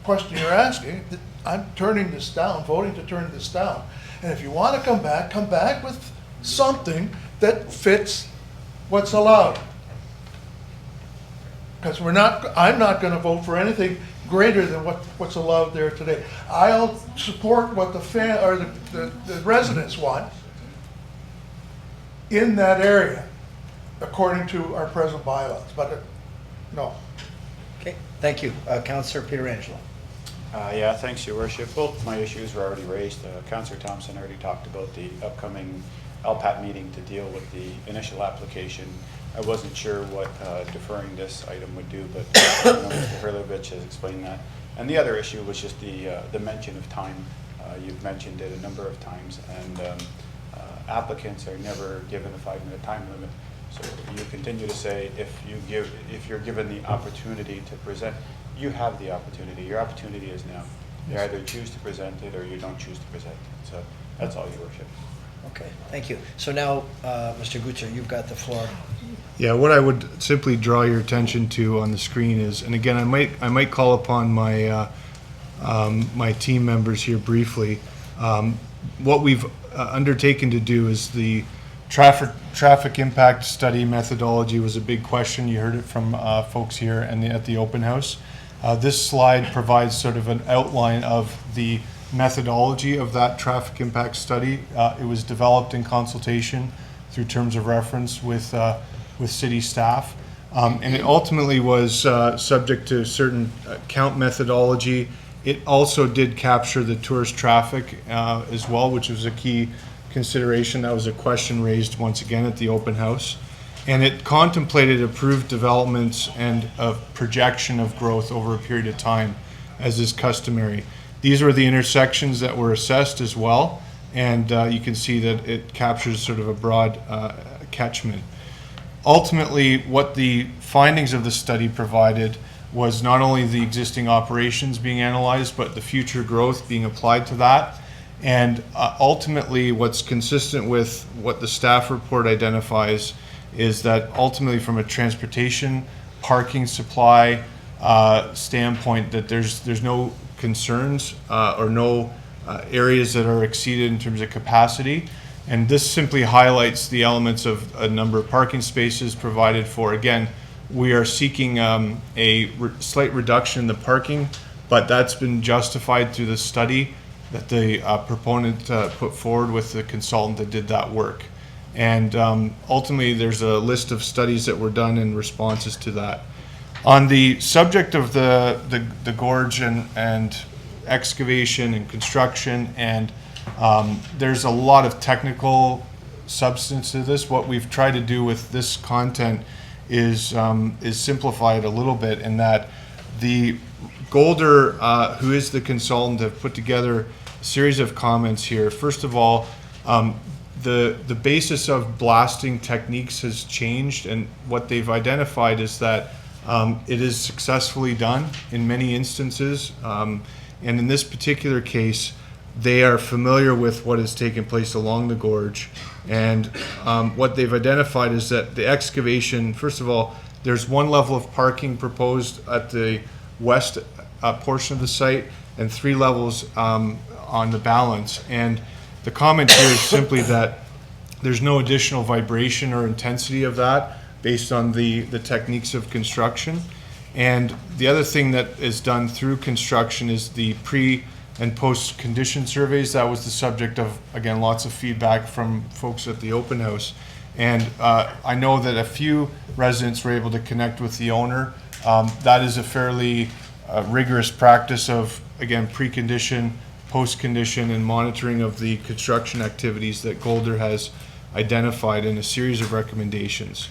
question you're asking. I'm turning this down, voting to turn this down. And if you want to come back with something that fits what's allowed. Because I'm not going to vote for anything greater than what's allowed there today. I'll support what the residents want in that area, according to our present bylaws, but no. Okay, thank you. Councillor Peter Angelo. Yeah, thanks, Your Worship. Both my issues were already raised. Councillor Thompson already talked about the upcoming LPAT meeting to deal with the initial application. I wasn't sure what deferring this item would do, but Mr. Hurlovich has explained that. And the other issue was just the mention of time. You've mentioned it a number of times, and applicants are never given a 5-minute time limit. So you continue to say if you're given the opportunity to present, you have the opportunity. Your opportunity is now. You either choose to present it or you don't choose to present it. So that's all, Your Worship. Okay, thank you. So now, Mr. Gutzer, you've got the floor. Yeah, what I would simply draw your attention to on the screen is, and again, I might call upon my my team members here briefly. What we've undertaken to do is the traffic impact study methodology was a big question. You heard it from folks here and at the open house. This slide provides sort of an outline of the methodology of that traffic impact study. It was developed in consultation through terms of reference with city staff. And it ultimately was subject to certain count methodology. It also did capture the tourist traffic as well, which was a key consideration. That was a question raised once again at the open house. And it contemplated approved developments and a projection of growth over a period of time, as is customary. These were the intersections that were assessed as well, and you can see that it captures sort of a broad catchment. Ultimately, what the findings of the study provided was not only the existing operations being analyzed, but the future growth being applied to that. And ultimately, what's consistent with what the staff report identifies is that ultimately from a transportation, parking supply standpoint, that there's no concerns or no areas that are exceeded in terms of capacity. And this simply highlights the elements of a number of parking spaces provided for. Again, we are seeking a slight reduction in the parking, but that's been justified through the study that the proponent put forward with the consultant that did that work. And ultimately, there's a list of studies that were done in responses to that. On the subject of the gorge and excavation and construction, and there's a lot of technical substance to this. What we've tried to do with this content is simplify it a little bit, in that the Golder, who is the consultant, have put together a series of comments here. First of all, the basis of blasting techniques has changed, and what they've identified is that it is successfully done in many instances. And in this particular case, they are familiar with what has taken place along the gorge. And what they've identified is that the excavation, first of all, there's one level of parking proposed at the west portion of the site and 3 levels on the balance. And the comment here is simply that there's no additional vibration or intensity of that based on the techniques of construction. And the other thing that is done through construction is the pre and post condition surveys. That was the subject of, again, lots of feedback from folks at the open house. And I know that a few residents were able to connect with the owner. That is a fairly rigorous practice of, again, precondition, post-condition, and monitoring of the construction activities that Golder has identified in a series of recommendations.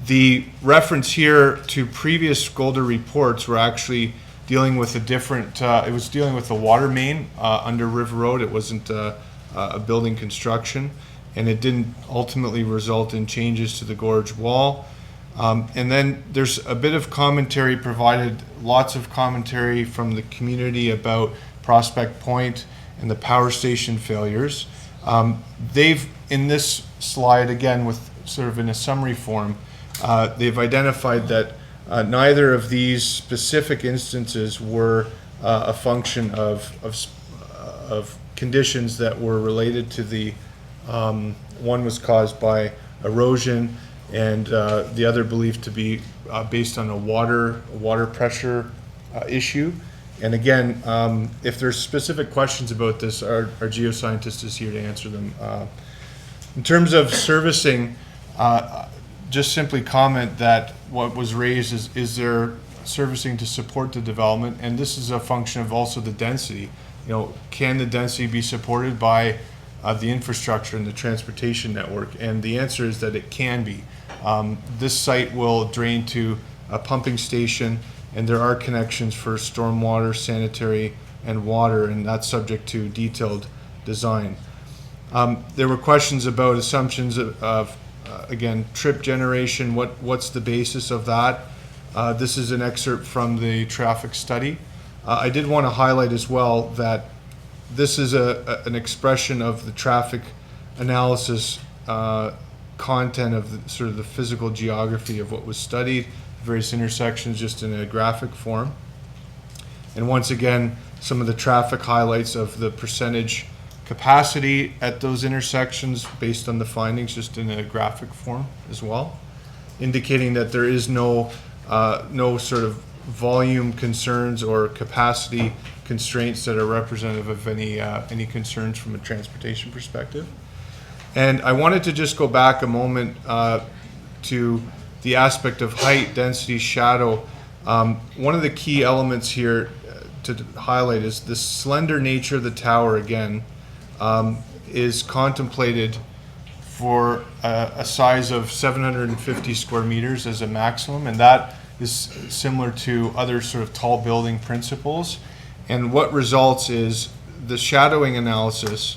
The reference here to previous Golder reports were actually dealing with a different, it was dealing with a water main under River Road. It wasn't a building construction, and it didn't ultimately result in changes to the gorge wall. And then there's a bit of commentary provided, lots of commentary from the community about Prospect Point and the power station failures. They've, in this slide, again, with sort of in a summary form, they've identified that neither of these specific instances were a function of conditions that were related to the, one was caused by erosion, and the other believed to be based on a water pressure issue. And again, if there's specific questions about this, our geoscientist is here to answer them. In terms of servicing, just simply comment that what was raised is there servicing to support the development, and this is a function of also the density. You know, can the density be supported by the infrastructure and the transportation network? And the answer is that it can be. This site will drain to a pumping station, and there are connections for stormwater, sanitary, and water, and that's subject to detailed design. There were questions about assumptions of again, trip generation. What's the basis of that? This is an excerpt from the traffic study. I did want to highlight as well that this is an expression of the traffic analysis content of sort of the physical geography of what was studied, various intersections, just in a graphic form. And once again, some of the traffic highlights of the percentage capacity at those intersections based on the findings, just in a graphic form as well, indicating that there is no sort of volume concerns or capacity constraints that are representative of any concerns from a transportation perspective. And I wanted to just go back a moment to the aspect of height, density, shadow. One of the key elements here to highlight is the slender nature of the tower, again, is contemplated for a size of 750 square meters as a maximum, and that is similar to other sort of tall building principles. And what results is the shadowing analysis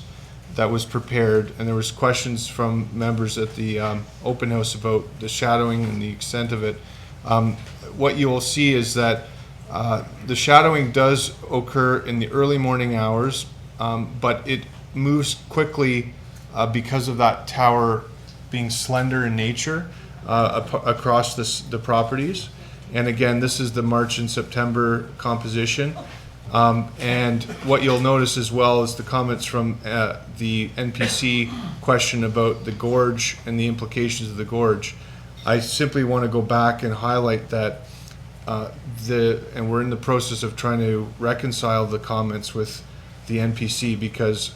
that was prepared, and there was questions from members at the open house about the shadowing and the extent of it. What you will see is that the shadowing does occur in the early morning hours, but it moves quickly because of that tower being slender in nature across the properties. And again, this is the March and September composition. And what you'll notice as well is the comments from the NPC question about the gorge and the implications of the gorge. I simply want to go back and highlight that and we're in the process of trying to reconcile the comments with the NPC, because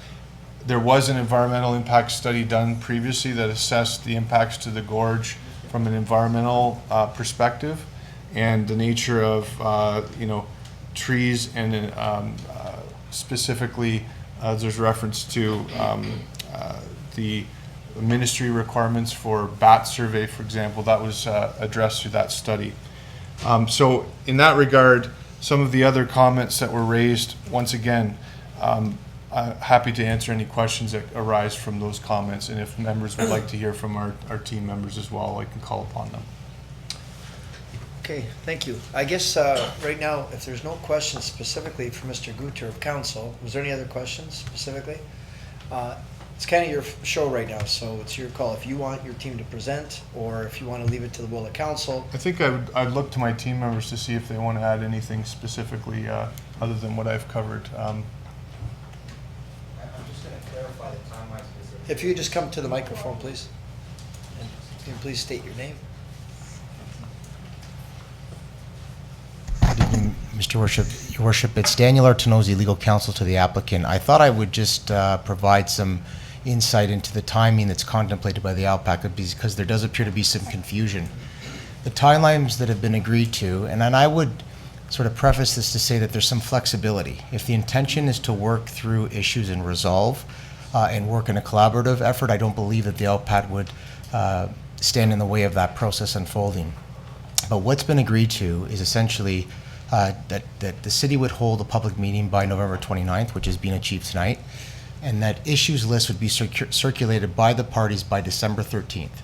there was an environmental impact study done previously that assessed the impacts to the gorge from an environmental perspective, and the nature of trees, and specifically there's reference to the ministry requirements for bat survey, for example, that was addressed through that study. So in that regard, some of the other comments that were raised, once again, I'm happy to answer any questions that arise from those comments, and if members would like to hear from our team members as well, I can call upon them. Okay, thank you. I guess right now, if there's no questions specifically for Mr. Guter of council, was there any other questions specifically? It's kind of your show right now, so it's your call. If you want your team to present, or if you want to leave it to the will of council. I think I'd look to my team members to see if they want to add anything specifically other than what I've covered. I'm just going to clarify the timeline specifically. If you could just come to the microphone, please. And please state your name. Good evening, Mr. Worship. Your Worship, it's Daniel Artenosi, legal counsel to the applicant. I thought I would just provide some insight into the timing that's contemplated by the ALPAC, because there does appear to be some confusion. The timelines that have been agreed to, and then I would sort of preface this to say that there's some flexibility. If the intention is to work through issues and resolve and work in a collaborative effort, I don't believe that the ALPAC would stand in the way of that process unfolding. But what's been agreed to is essentially that the city would hold a public meeting by November 29th, which is being achieved tonight, and that issues list would be circulated by the parties by December 13th.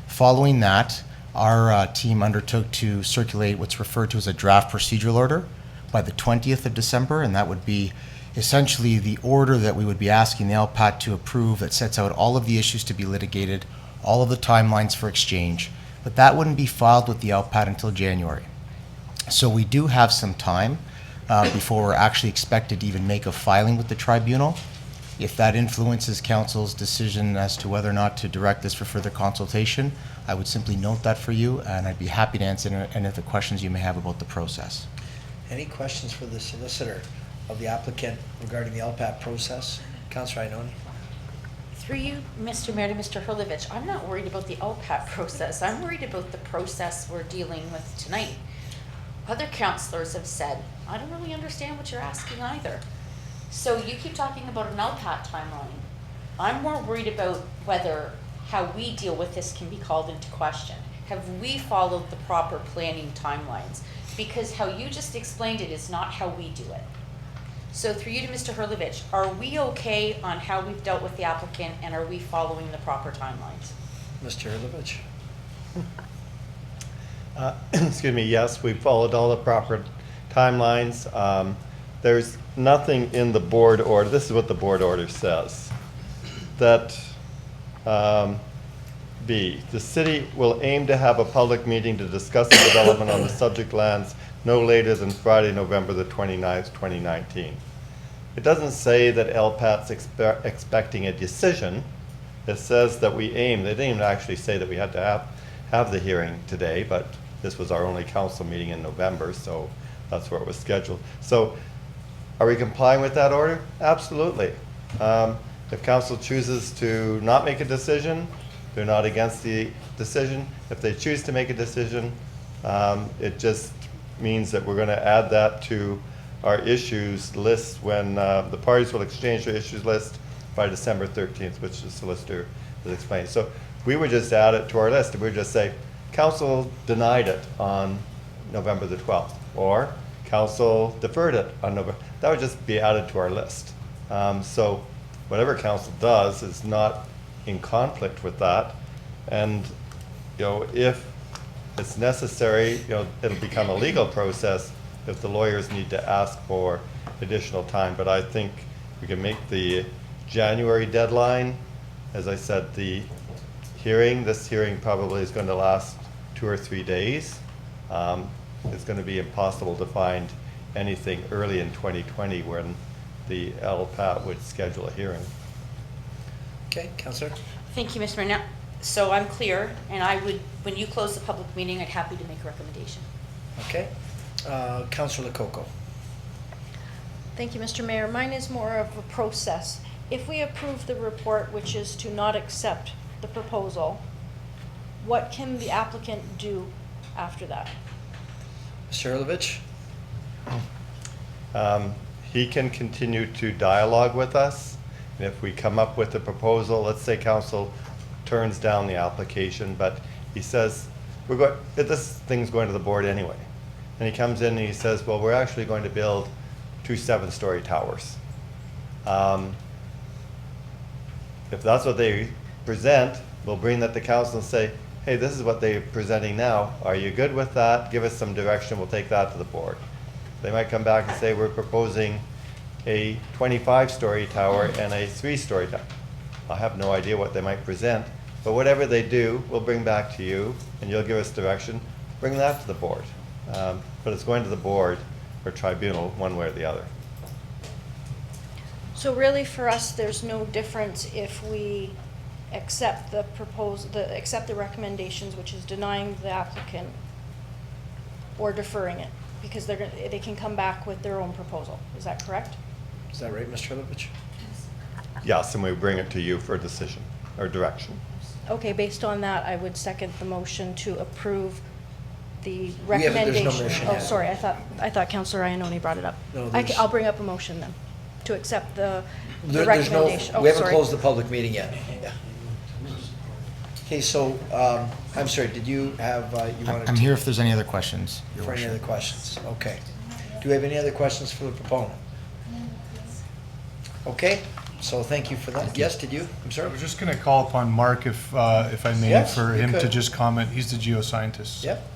Following that, our team undertook to circulate what's referred to as a draft procedural order by the 20th of December, and that would be essentially the order that we would be asking the LPAT to approve that sets out all of the issues to be litigated, all of the timelines for exchange, but that wouldn't be filed with the LPAT until January. So we do have some time before we're actually expected to even make a filing with the tribunal. If that influences council's decision as to whether or not to direct this for further consultation, I would simply note that for you, and I'd be happy to answer any of the questions you may have about the process. Any questions for the solicitor of the applicant regarding the LPAT process? Councilor Ioannoni. Through you, Mr. Mayor, to Mr. Hurlovich, I'm not worried about the LPAT process. I'm worried about the process we're dealing with tonight. Other councillors have said, I don't really understand what you're asking either. So you keep talking about an LPAT timeline. I'm more worried about whether how we deal with this can be called into question. Have we followed the proper planning timelines? Because how you just explained it is not how we do it. So through you to Mr. Hurlovich, are we okay on how we've dealt with the applicant, and are we following the proper timelines? Mr. Hurlovich. Excuse me, yes, we followed all the proper timelines. There's nothing in the board order, this is what the board order says, that B, the city will aim to have a public meeting to discuss the development on the subject lands no later than Friday, November the 29th, 2019. It doesn't say that LPAT's expecting a decision. It says that we aim. They didn't even actually say that we had to have the hearing today, but this was our only council meeting in November, so that's where it was scheduled. So are we complying with that order? Absolutely. If council chooses to not make a decision, they're not against the decision. If they choose to make a decision, it just means that we're going to add that to our issues list when the parties will exchange their issues list by December 13th, which the solicitor has explained. So we would just add it to our list, and we would just say, council denied it on November the 12th, or council deferred it on November. That would just be added to our list. So whatever council does is not in conflict with that, and if it's necessary, it'll become a legal process if the lawyers need to ask for additional time. But I think we can make the January deadline. As I said, this hearing probably is going to last 2 or 3 days. It's going to be impossible to find anything early in 2020 when the LPAT would schedule a hearing. Okay, Councillor. Thank you, Mr. Mayor. Now, so I'm clear, and I would, when you close the public meeting, I'd happy to make a recommendation. Okay. Councillor Lococo. Thank you, Mr. Mayor. Mine is more of a process. If we approve the report, which is to not accept the proposal, what can the applicant do after that? Mr. Hurlovich. He can continue to dialogue with us. And if we come up with a proposal, let's say council turns down the application, but he says, this thing's going to the board anyway. And he comes in and he says, well, we're actually going to build 2 7-story towers. If that's what they present, we'll bring that to council and say, hey, this is what they're presenting now. Are you good with that? Give us some direction, we'll take that to the board. They might come back and say, we're proposing a 25-story tower and a 3-story tower. I have no idea what they might present, but whatever they do, we'll bring back to you, and you'll give us direction. Bring that to the board. But it's going to the board or tribunal, one way or the other. So really for us, there's no difference if we accept accept the recommendations, which is denying the applicant or deferring it, because they can come back with their own proposal. Is that correct? Is that right, Mr. Hurlovich? Yes, and we bring it to you for decision or direction. Okay, based on that, I would second the motion to approve the There's no recommendation. motion Oh, yet. sorry, I thought Councillor Iannoni brought it up. No, there's- I'll bring up a motion then, to accept the There's recommendation. no, Oh, we haven't sorry. closed the public meeting yet. Yeah. Okay, so, I'm sorry, did you have, you wanted to? I'm here if there's any other questions, Your For any Worship. other questions? Okay. Do we have any other questions for the proponent? Okay, so thank you for that. Yes, did you? I'm I sorry. was just going to call upon Mark, if I may, Yes, for you him to could. just comment. He's the geoscientist. Yep.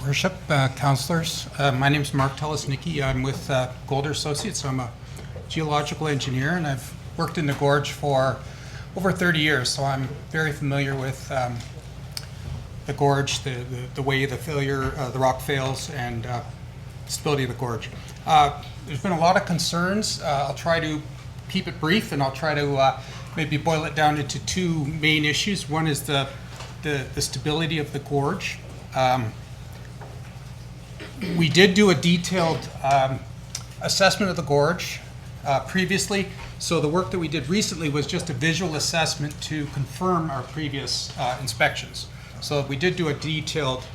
Worship, councillors, my name is Mark Telesnicki. I'm with Golder Associates. I'm a geological engineer, and I've worked in the gorge for over 30 years, so I'm very familiar with the gorge, the way the rock fails, and stability of the gorge. There's been a lot of concerns. I'll try to keep it brief, and I'll try to maybe boil it down into two main issues. One is the stability of the gorge. We did do a detailed assessment of the gorge previously, so the work that we did recently was just a visual assessment to confirm our previous inspections. So we did do a detailed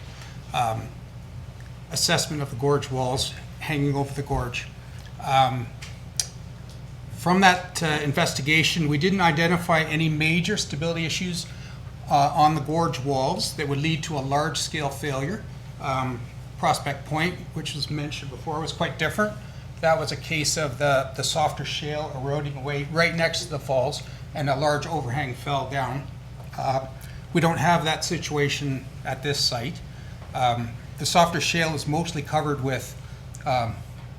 assessment of the gorge walls hanging over the gorge. From that investigation, we didn't identify any major stability issues on the gorge walls that would lead to a large-scale failure. Prospect Point, which was mentioned before, was quite different. That was a case of the softer shale eroding away right next to the falls, and a large overhang fell down. We don't have that situation at this site. The softer shale is mostly covered with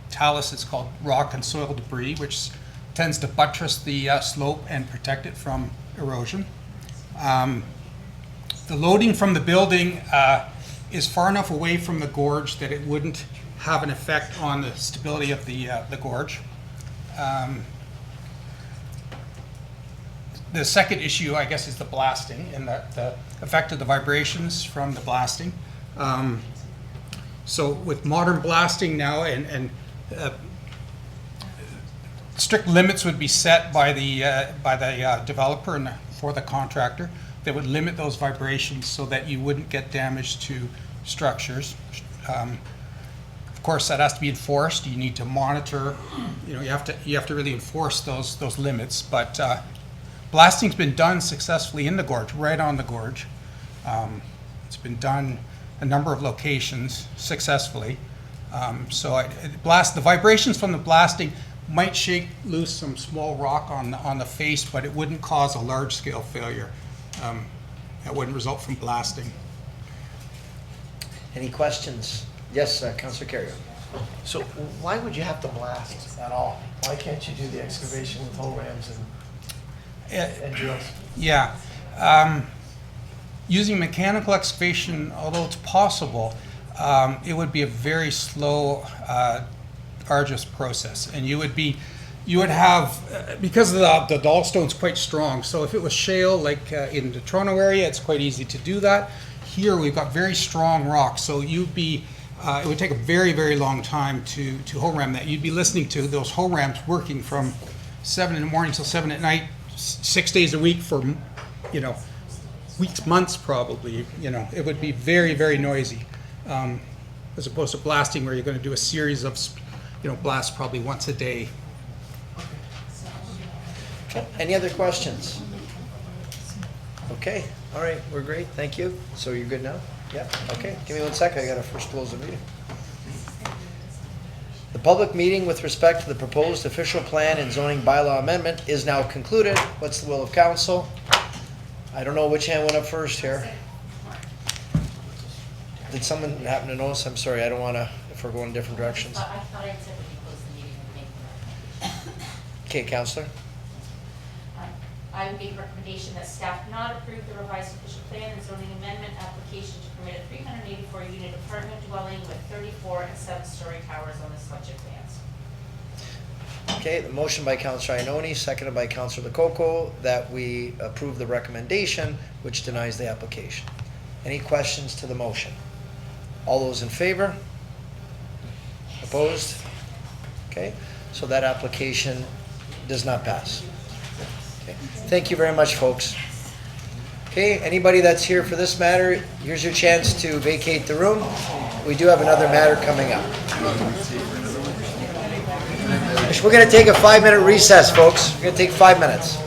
talus. It's called rock and soil debris, which tends to buttress the slope and protect it from erosion. The loading from the building is far enough away from the gorge that it wouldn't have an effect on the stability of the gorge. The second issue, I guess, is the blasting and the effect of the vibrations from the blasting. So with modern blasting now, and strict limits would be set by the developer and for the contractor that would limit those vibrations so that you wouldn't get damage to structures. Of course, that has to be enforced. You need to monitor. You know, you have to really enforce those limits. But blasting's been done successfully in the gorge, right on the gorge. It's been done a number of locations successfully. The vibrations from the blasting might shake loose some small rock on the face, but it wouldn't cause a large-scale failure. That wouldn't result from blasting. Any questions? Yes, Councillor Kerrio. So why would you have to blast at all? Why can't you do the excavation with hoe rams and drills? Yeah. Using mechanical excavation, although it's possible, it would be a very slow, arduous process. And you would have, because the Dollstone's quite strong, so if it was shale, like in the Toronto area, it's quite easy to do that. Here, we've got very strong rocks, so it would take a very, very long time to hoe ram that. You'd be listening to those hoe rams working from 7 in the morning till 7 at night, 6 days a week for, weeks, months probably. It would be very, very noisy, as opposed to blasting where you're going to do a series of, blasts probably once a day. Okay. Any other questions? Okay, all right, we're great, thank you. So you're good now? Yeah, okay, give me 1 second, I gotta first close the meeting. The The public meeting with respect to the proposed official plan and zoning bylaw amendment is now concluded. What's the will of council? I don't know which hand went up first here. Did someone happen to notice? I'm sorry, I don't want to, if we're going different directions. I thought I'd said when you closed the meeting, we'd make Okay, Counselor? I would make a recommendation that staff not approve the revised official plan and zoning amendment application to permit a 384 unit apartment dwelling with 34 and 7-story towers on the subject lands. Okay, the motion by Counselor Ioannoni, seconded by Counselor Lococo, that we approve the recommendation which denies the application. Any questions to the motion? All those in favor? Opposed? Okay, so that application does not pass. Okay. Thank you very much, folks. Okay, anybody that's here for this matter, here's your chance to vacate the room. We do have another matter coming up. We're going to take a 5-minute recess, folks. We're going to take 5 minutes.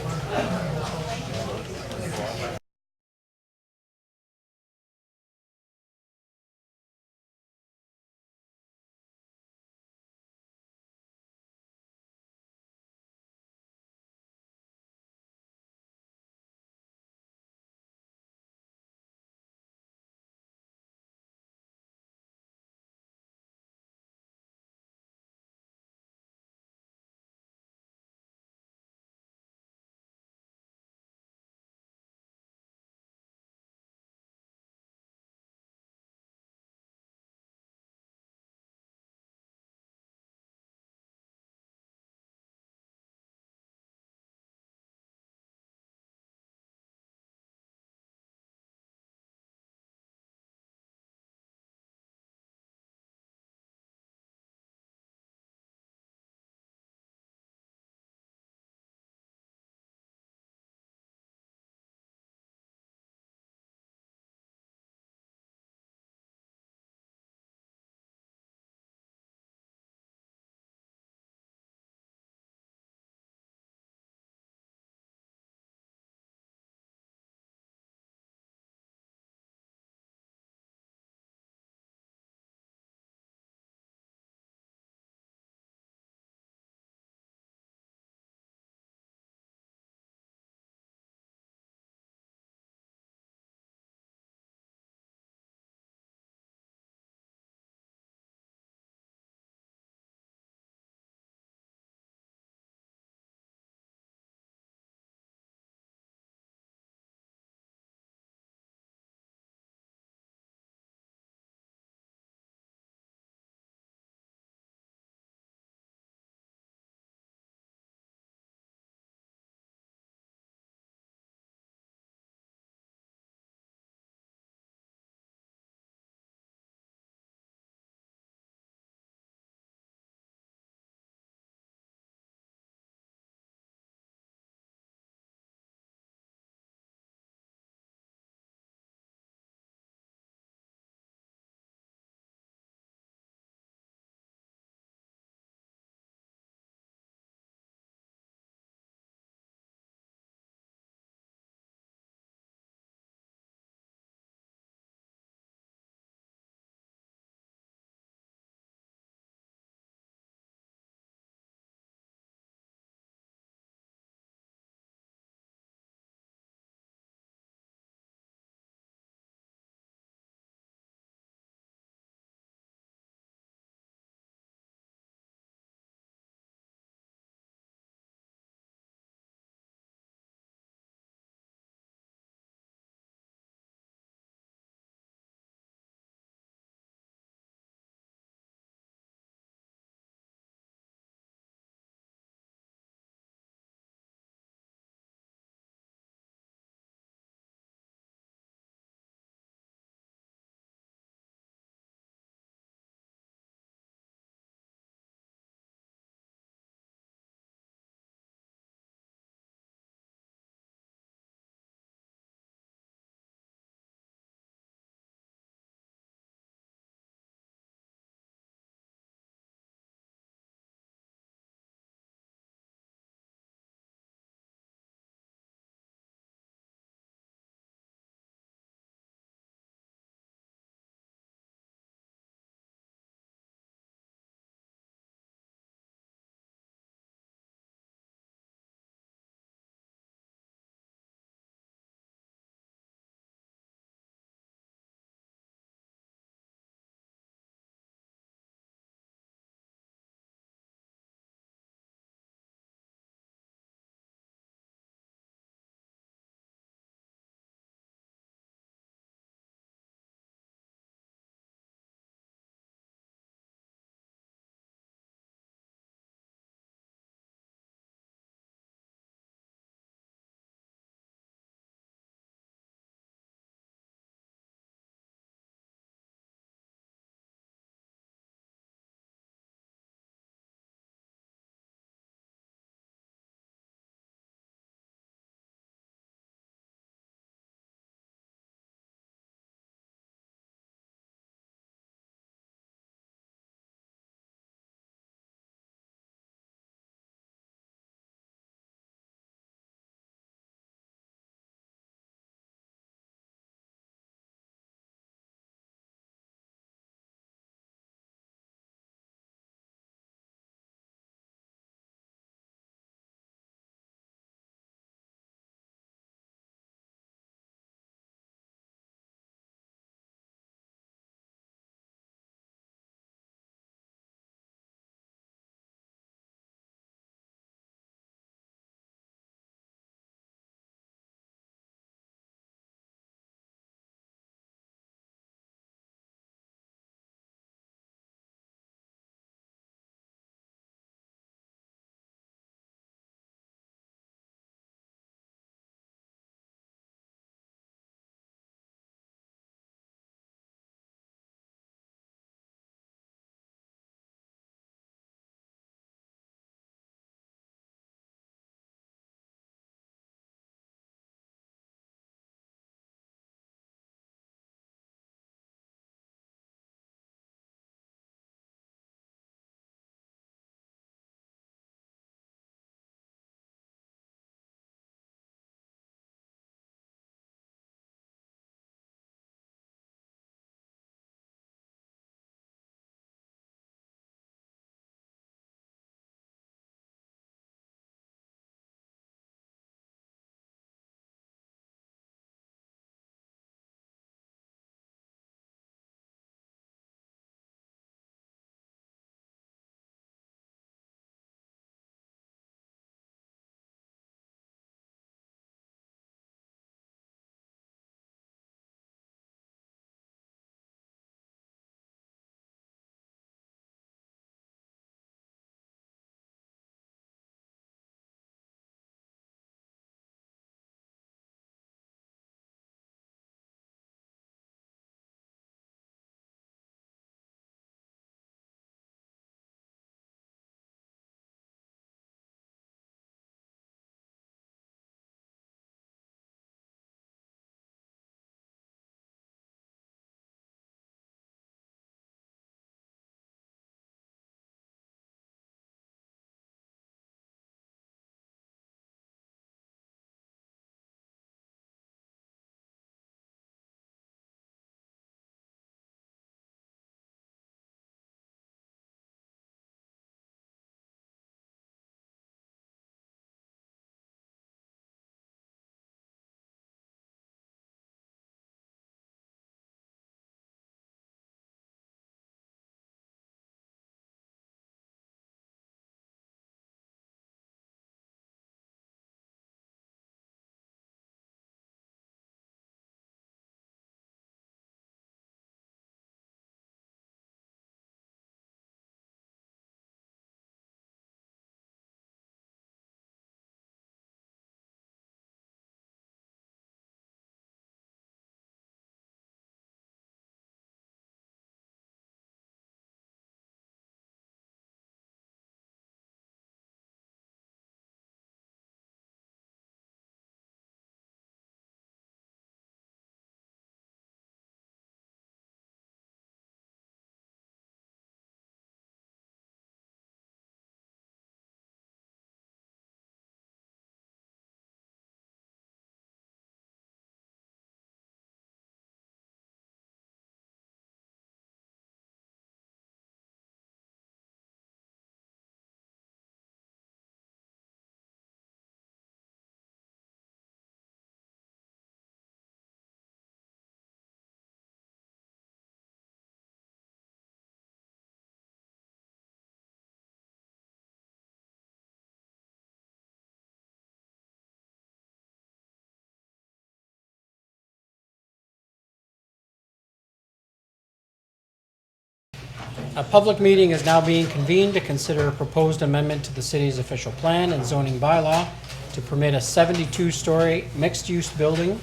A public meeting is now being convened to consider a proposed amendment to the city's official plan and zoning bylaw to permit a 72-story mixed-use building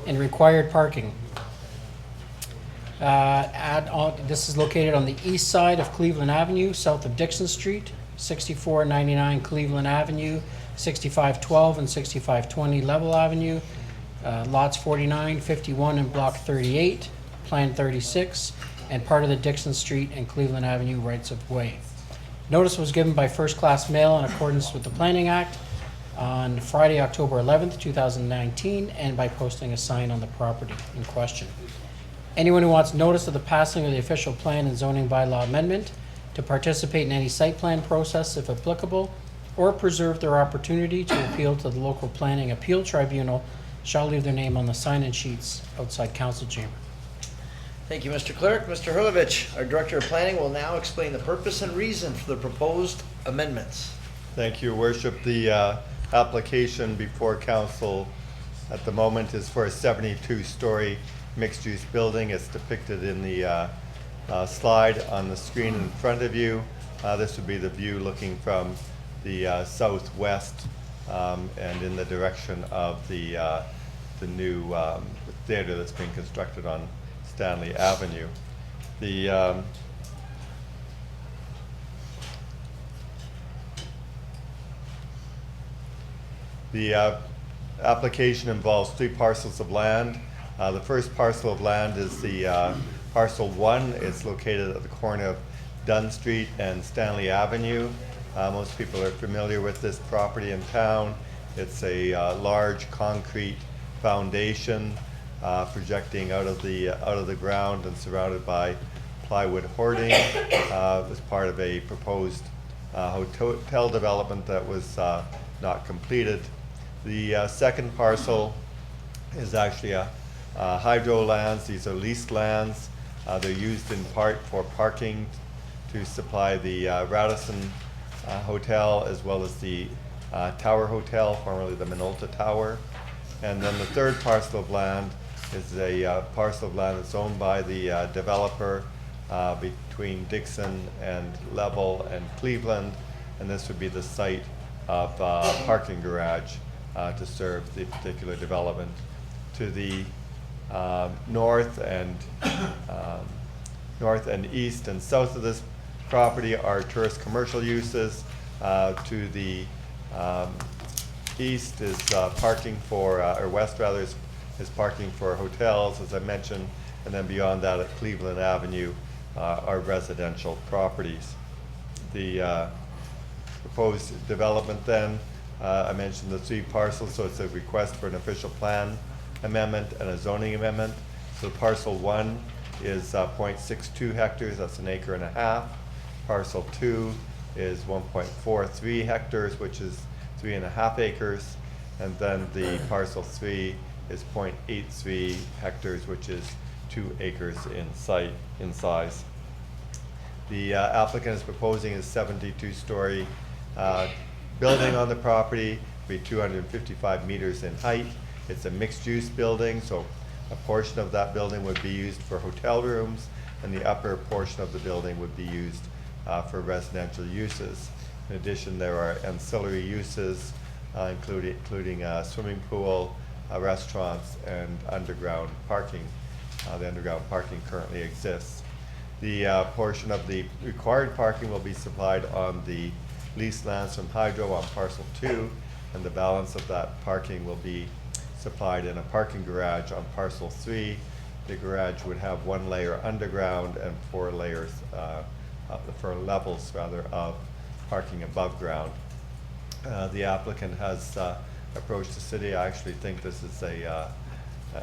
and required parking. This is located on the east side of Cleveland Avenue, south of Dixon Street, 6499 Cleveland Avenue, 6512 and 6520 Level Avenue, lots 49, 51, and block 38, plan 36, and part of the Dixon Street and Cleveland Avenue rights of way. Notice was given by first class mail in accordance with the Planning Act on Friday, October 11th, 2019, and by posting a sign on the property in question. Anyone who wants notice of the passing of the official plan and zoning bylaw amendment, to participate in any site plan process if applicable, or preserve their opportunity to appeal to the local planning appeal tribunal shall leave their name on the sign-in sheets outside council chamber. Thank you, Mr. Clerk. Mr. Hurlovich, our Director of Planning, will now explain the purpose and reason for the proposed amendments. Thank you, Your Worship. The application before council at the moment is for a 72-story mixed-use building. It's depicted in the slide on the screen in front of you. This would be the view looking from the southwest and in the direction of the new theater that's being constructed on Stanley Avenue. The application involves 3 parcels of land. The first parcel of land is the parcel 1. It's located at the corner of Dunn Street and Stanley Avenue. Most people are familiar with this property in town. It's a large concrete foundation projecting out of the ground and surrounded by plywood hoarding. It was part of a proposed hotel development that was not completed. The second parcel is actually hydro lands. These are leased lands. They're used in part for parking to supply the Radisson Hotel as well as the Tower Hotel, formerly the Minolta Tower. And then the third parcel of land is a parcel of land that's owned by the developer between Dixon and Level and Cleveland. And this would be the site of a parking garage to serve the particular development. To the north and east and south of this property are tourist commercial uses. To the east is parking for, or west rather, is parking for hotels, as I mentioned, and then beyond that at Cleveland Avenue are residential properties. The proposed development then, I mentioned the 3 parcels, so it's a request for an official plan amendment and a zoning amendment. So parcel 1 is 0.62 hectares, that's an acre and a half. Parcel 2 is 1.43 hectares, which is 3.5 acres. And then the parcel 3 is 0.83 hectares, which is 2 acres in size. The applicant is proposing a 72-story building on the property, be 255 meters in height. It's a mixed-use building, so a portion of that building would be used for hotel rooms, and the upper portion of the building would be used for residential uses. In addition, there are ancillary uses, including a swimming pool, restaurants, and underground parking. The underground parking currently exists. The portion of the required parking will be supplied on the leased lands from Hydro on parcel 2, and the balance of that parking will be supplied in a parking garage on parcel 3. The garage would have 1 layer underground and 4 layers, 4 levels rather, of parking above ground. The applicant has approached the city. I actually think this is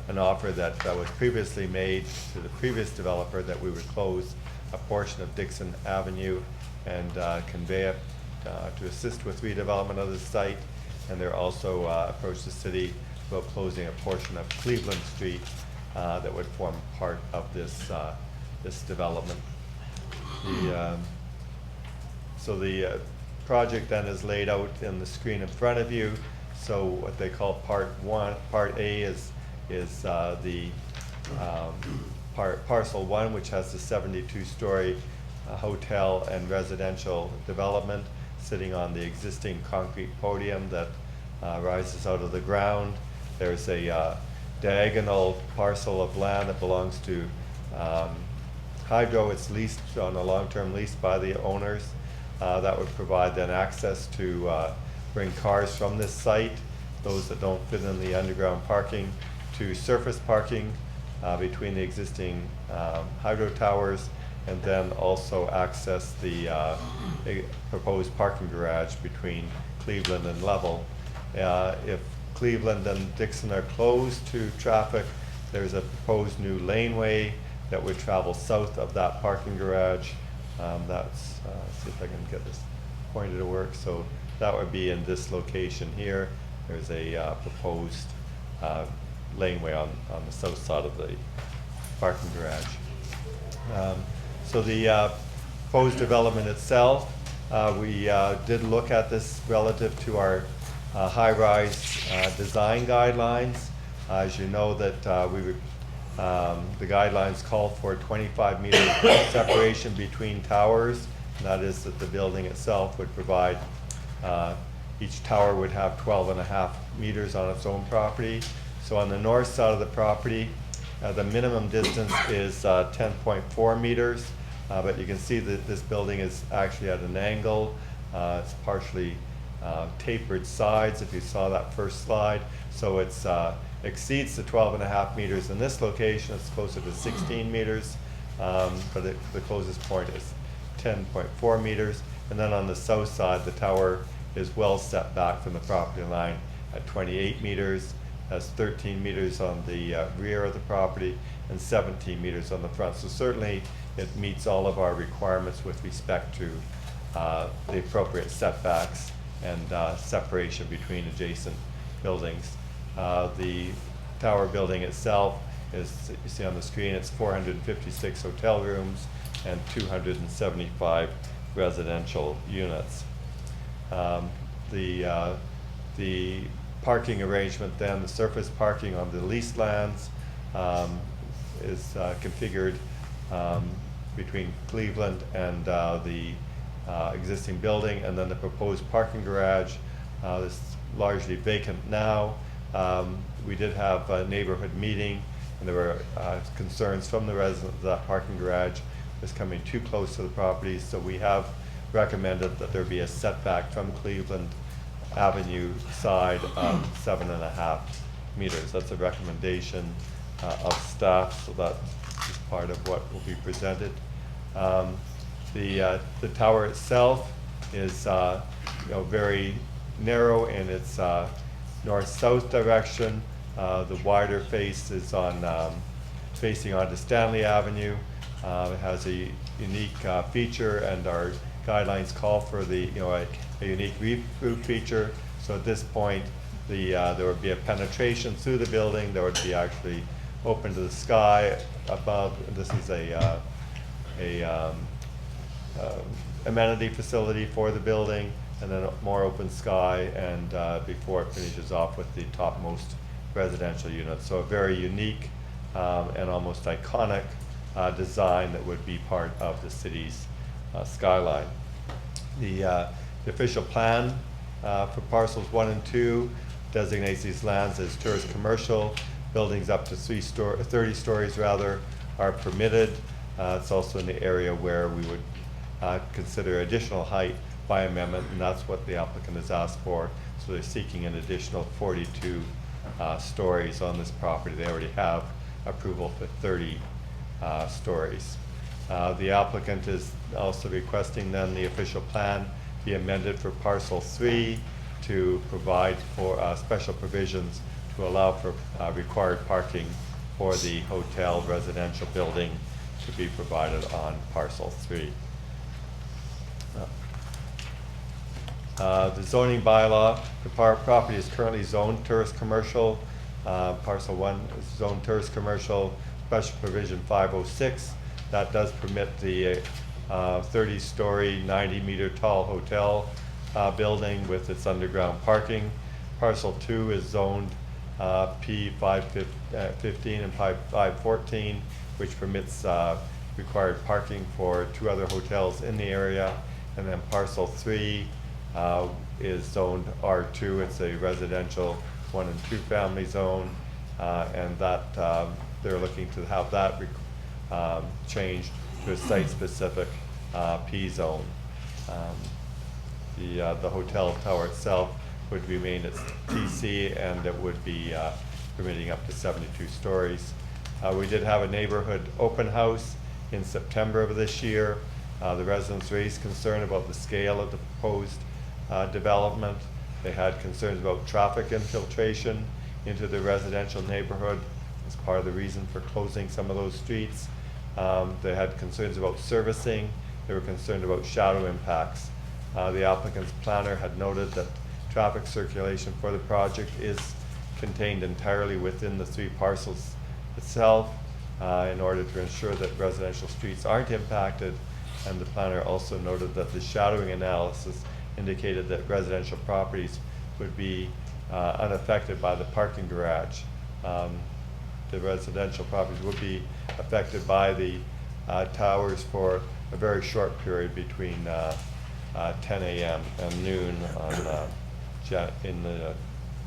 an offer that was previously made to the previous developer, that we would close a portion of Dixon Avenue and convey it to assist with redevelopment of the site. And they're also approached the city about closing a portion of Cleveland Street that would form part of this development. So the project then is laid out in the screen in front of you. So what they call part A is the parcel 1, which has the 72-story hotel and residential development sitting on the existing concrete podium that rises out of the ground. There's a diagonal parcel of land that belongs to Hydro. It's leased on a long-term lease by the owners. That would provide then access to bring cars from this site, those that don't fit in the underground parking, to surface parking between the existing hydro towers, and then also access the proposed parking garage between Cleveland and Level. If Cleveland and Dixon are closed to traffic, there's a proposed new laneway that would travel south of that parking garage. Let's see if I can get this pointer to work. So that would be in this location here. There's a proposed laneway on the south side of the parking garage. So the proposed development itself, we did look at this relative to our high-rise design guidelines. As you know, that the guidelines call for 25-meter separation between towers. And that is that the building itself would provide, each tower would have 12.5 meters on its own property. So on the north side of the property, the minimum distance is 10.4 meters, but you can see that this building is actually at an angle. It's partially tapered sides, if you saw that first slide. So it's exceeds the 12.5 meters in this location. It's closer to 16 meters, but the closest point is 10.4 meters. And then on the south side, the tower is well set back from the property line at 28 meters. Has 13 meters on the rear of the property and 17 meters on the front. So certainly it meets all of our requirements with respect to the appropriate setbacks and separation between adjacent buildings. The tower building itself is, you see on the screen, it's 456 hotel rooms and 275 residential units. The parking arrangement then, the surface parking on the leased lands is configured between Cleveland and the existing building, and then the proposed parking garage is largely vacant now. We did have a neighborhood meeting, and there were concerns from the residents that that parking garage was coming too close to the property, so we have recommended that there be a setback from Cleveland Avenue side of 7.5 meters. That's a recommendation of staff, so that is part of what will be presented. The tower itself is very narrow in its north-south direction. The wider face is on facing onto Stanley Avenue. It has a unique feature, and our guidelines call for a unique roof feature. So at this point, there would be a penetration through the building. There would be actually open to the sky above. This is a amenity facility for the building, and then more open sky, and before it finishes off with the topmost residential unit. So a very unique and almost iconic design that would be part of the city's skyline. The official plan for parcels 1 and 2 designates these lands as tourist commercial. Buildings up to 30 stories rather are permitted. It's also in the area where we would consider additional height by amendment, and that's what the applicant has asked for. So they're seeking an additional 42 stories on this property. They already have approval for 30 stories. The applicant is also requesting then the official plan be amended for parcel 3 to provide for special provisions to allow for required parking for the hotel residential building to be provided on parcel 3. The zoning bylaw, the property is currently zoned tourist commercial. Parcel 1 is zoned tourist commercial, special provision 506. That does permit the 30-story, 90-meter tall hotel building with its underground parking. Parcel 2 is zoned P515 and P514, which permits required parking for 2 other hotels in the area. And then parcel 3 is zoned R2. It's a residential 1 and 2 family zone, and that they're looking to have that changed to a site-specific P zone. The hotel tower itself would remain its TC, and it would be permitting up to 72 stories. We did have a neighborhood open house in September of this year. The residents raised concern about the scale of the proposed development. They had concerns about traffic infiltration into the residential neighborhood as part of the reason for closing some of those streets. They had concerns about servicing. They were concerned about shadow impacts. The applicant's planner had noted that traffic circulation for the project is contained entirely within the 3 parcels itself in order to ensure that residential streets aren't impacted. And the planner also noted that the shadowing analysis indicated that residential properties would be unaffected by the parking garage. The residential properties would be affected by the towers for a very short period between 10 a.m. and noon on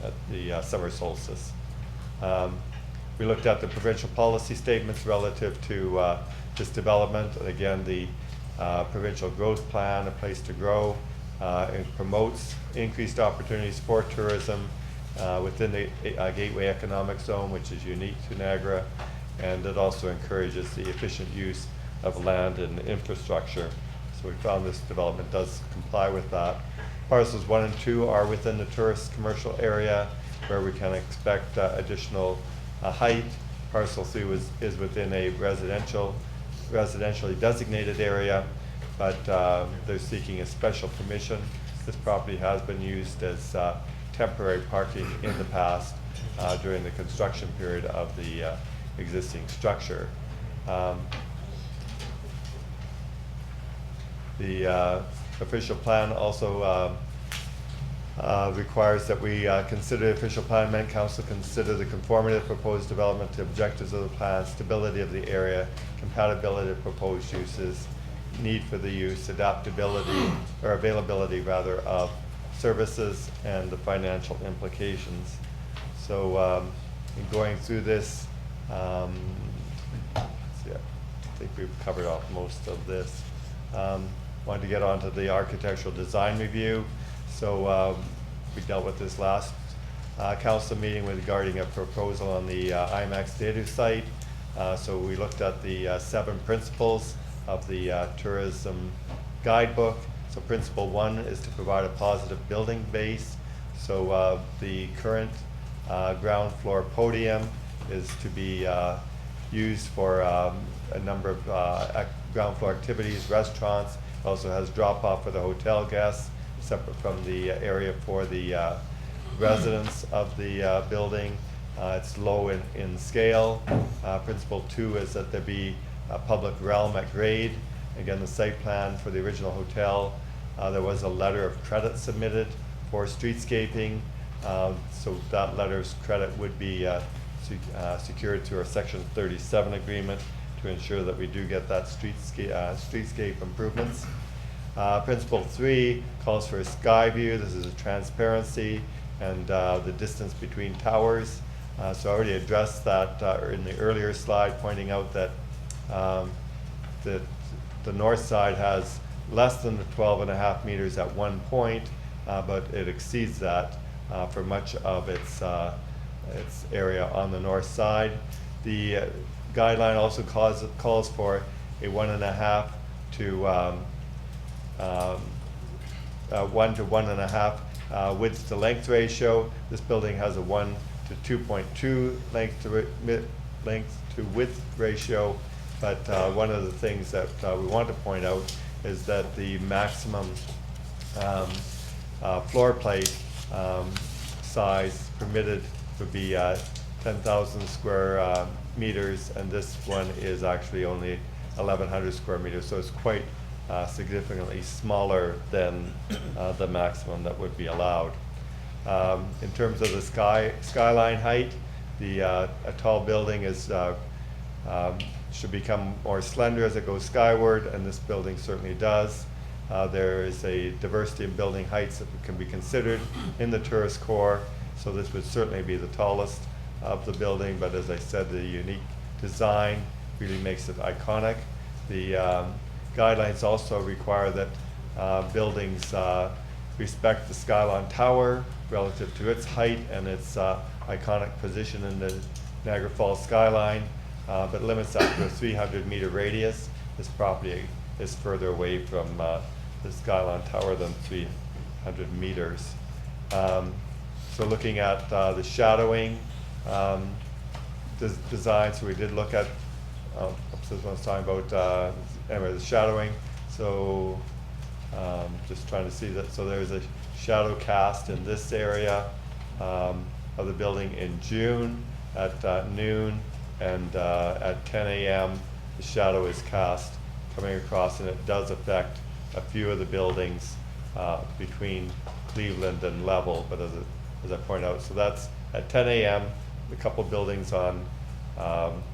at the summer solstice. We looked at the provincial policy statements relative to this development. And again, the provincial growth plan, A Place to Grow, it promotes increased opportunities for tourism within the Gateway Economic Zone, which is unique to Niagara, and it also encourages the efficient use of land and infrastructure. So we found this development does comply with that. Parcels 1 and 2 are within the tourist commercial area where we can expect additional height. Parcel 3 is within a residentially designated area, but they're seeking a special permission. This property has been used as temporary parking in the past during the construction period of the existing structure. The official plan also requires that we consider the official plan amendment. Council consider the conformity of the proposed development to objectives of the plan, stability of the area, compatibility of proposed uses, need for the use, adaptability or availability rather of services, and the financial implications. So in going through this, let's see, I think we've covered off most of this. Wanted to get onto the architectural design review. So we dealt with this last council meeting regarding a proposal on the IMAX data site. So we looked at the 7 principles of the tourism guidebook. So principle 1 is to provide a positive building base. So the current ground floor podium is to be used for a number of ground floor activities, restaurants. Also has drop-off for the hotel guests, separate from the area for the residents of the building. It's low in scale. Principle 2 is that there be a public realm at grade. Again, the site plan for the original hotel, there was a letter of credit submitted for streetscaping. So that letter's credit would be secured through our Section 37 agreement to ensure that we do get that streetscape improvements. Principle 3 calls for a sky view. This is a transparency and the distance between towers. So I already addressed that in the earlier slide, pointing out that the north side has less than the 12.5 meters at one point, but it exceeds that for much of its area on the north side. The guideline also calls for a 1.5 to 1 to 1.5 width to length ratio. This building has a 1 to 2.2 length to width ratio, but one of the things that we want to point out is that the maximum floor plate size permitted would be 10,000 square meters, and this one is actually only 1,100 square meters, so it's quite significantly smaller than the maximum that would be allowed. In terms of the skyline height, a tall building is should become more slender as it goes skyward, and this building certainly does. There is a diversity in building heights that can be considered in the tourist core, so this would certainly be the tallest of the building, but as I said, the unique design really makes it iconic. The guidelines also require that buildings respect the Skyline Tower relative to its height and its iconic position in the Niagara Falls skyline, but limits that to a 300-meter radius. This property is further away from the Skyline Tower than 300 meters. So looking at the shadowing design, so we did look at, this one's talking about anyway, the shadowing. So just trying to see that. So there's a shadow cast in this area of the building in June at noon, and at 10 a.m. the shadow is cast coming across, and it does affect a few of the buildings between Cleveland and Level, but as I point out, so that's at 10 a.m. A couple buildings on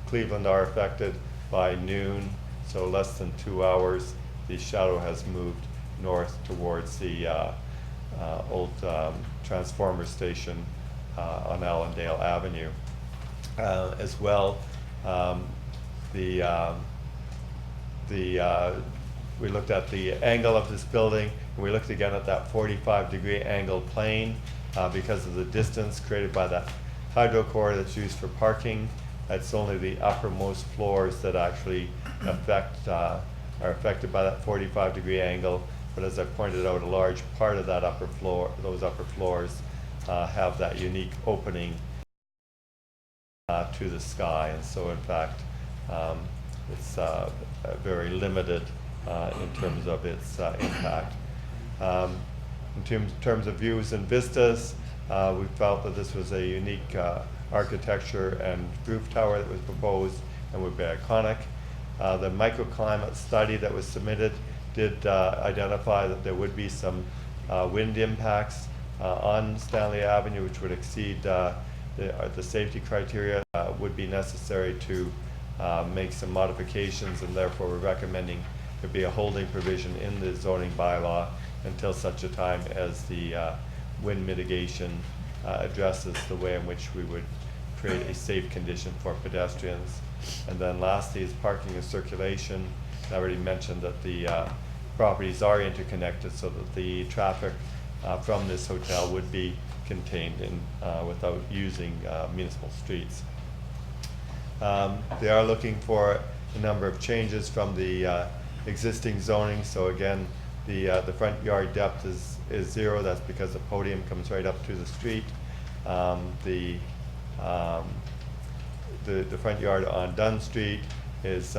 Cleveland are affected. By noon, so less than 2 hours, the shadow has moved north towards the old transformer station on Allendale Avenue. As well, we looked at the angle of this building, and we looked again at that 45-degree angled plane because of the distance created by that hydro core that's used for parking. It's only the uppermost floors that actually are affected by that 45-degree angle. But as I pointed out, a large part of that those upper floors have that unique opening to the sky, and so in fact, it's very limited in terms of its impact. In terms of views and vistas, we felt that this was a unique architecture and roof tower that was proposed and would be iconic. The microclimate study that was submitted did identify that there would be some wind impacts on Stanley Avenue, which would exceed the safety criteria. Would be necessary to make some modifications, and therefore we're recommending there be a holding provision in the zoning bylaw until such a time as the wind mitigation addresses the way in which we would create a safe condition for pedestrians. And then lastly is parking and circulation. I already mentioned that the properties are interconnected, so that the traffic from this hotel would be contained in without using municipal streets. They are looking for a number of changes from the existing zoning. So again, the front yard depth is 0. That's because the podium comes right up to the street. The front yard on Dunn Street is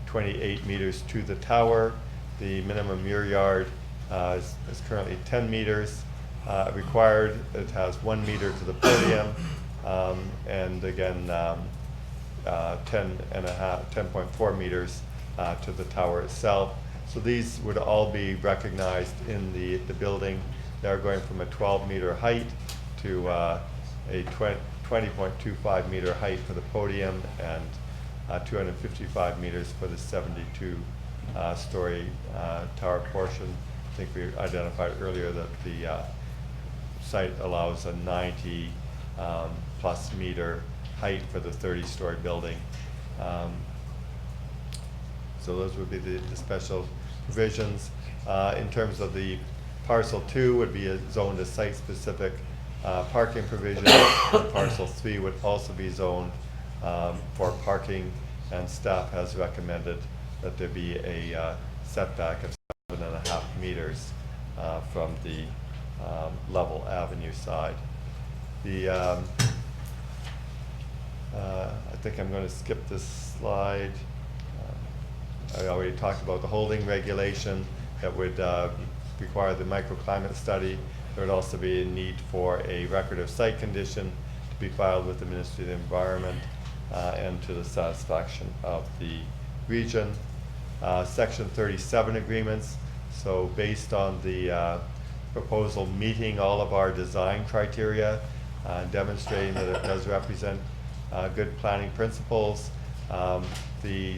28 meters to the tower. The minimum rear yard is currently 10 meters required. It has 1 meter to the podium, and again 10.4 meters to the tower itself. So these would all be recognized in the building. They are going from a 12-meter height to a 20.25 meter height for the podium, and 255 meters for the 72-story tower portion. I think we identified earlier that the site allows a 90 plus meter height for the 30-story building. So those would be the special provisions. In terms of the parcel 2 would be zoned as site-specific parking provision. Parcel 3 would also be zoned for parking, and staff has recommended that there be a setback of 7.5 meters from the Level Avenue side. I think I'm going to skip this slide. I already talked about the holding regulation that would require the microclimate study. There would also be a need for a record of site condition to be filed with the Ministry of the Environment and to the satisfaction of the region. Section 37 agreements. So based on the proposal meeting all of our design criteria, demonstrating that it does represent good planning principles, the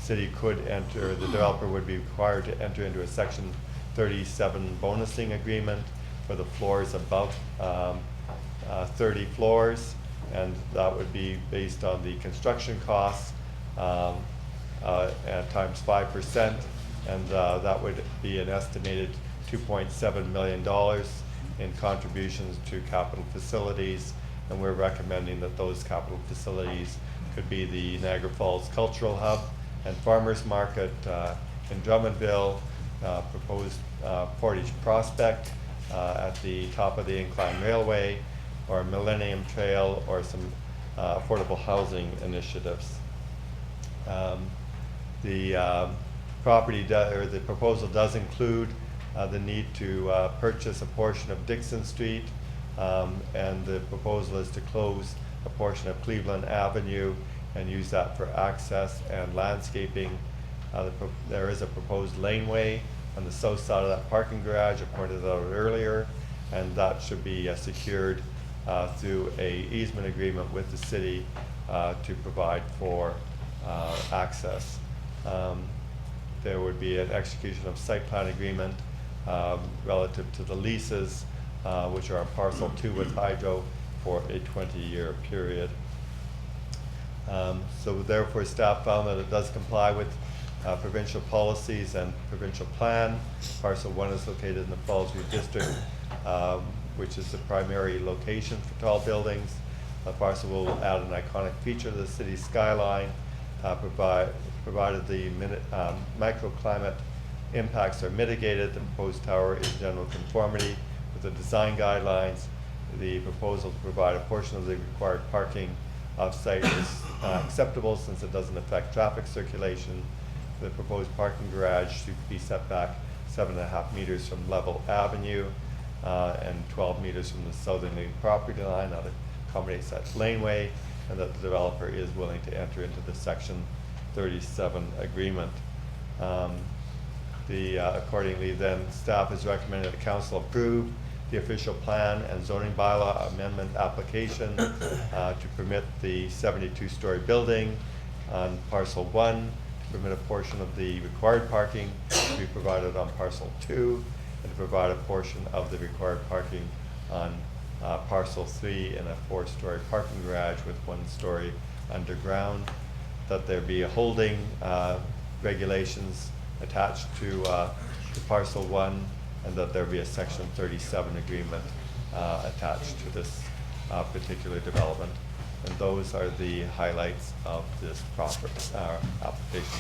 city could enter, the developer would be required to enter into a Section 37 bonusing agreement for the floors above 30 floors, and that would be based on the construction costs at times 5%, and that would be an estimated $2.7 million in contributions to capital facilities, and we're recommending that those capital facilities could be the Niagara Falls Cultural Hub and Farmers Market in Drummondville, proposed Portage Prospect at the top of the Incline Railway, or Millennium Trail, or some affordable housing initiatives. The the proposal does include the need to purchase a portion of Dixon Street, and the proposal is to close a portion of Cleveland Avenue and use that for access and landscaping. There is a proposed laneway on the south side of that parking garage, I pointed out earlier, and that should be secured through a easement agreement with the city to provide for access. There would be an execution of site plan agreement relative to the leases, which are on parcel 2 with Hydro for a 20-year period. So therefore, staff found that it does comply with provincial policies and provincial plan. Parcel 1 is located in the Fallsview District, which is the primary location for tall buildings. The parcel will add an iconic feature to the city's skyline, provided the microclimate impacts are mitigated. The proposed tower is in general conformity with the design guidelines. The proposal to provide a portion of the required parking off-site is acceptable since it doesn't affect traffic circulation. The proposed parking garage should be set back 7.5 meters from Level Avenue and 12 meters from the southerly property line. That accommodates that laneway, and that the developer is willing to enter into the Section 37 agreement. Accordingly, then, staff is recommending that the council approve the official plan and zoning bylaw amendment application to permit the 72-story building on parcel 1, to permit a portion of the required parking to be provided on parcel 2, and to provide a portion of the required parking on parcel 3 in a 4-story parking garage with 1 story underground. That there be a holding regulations attached to parcel 1, and that there be a Section 37 agreement attached to this particular development. And those are the highlights of this application.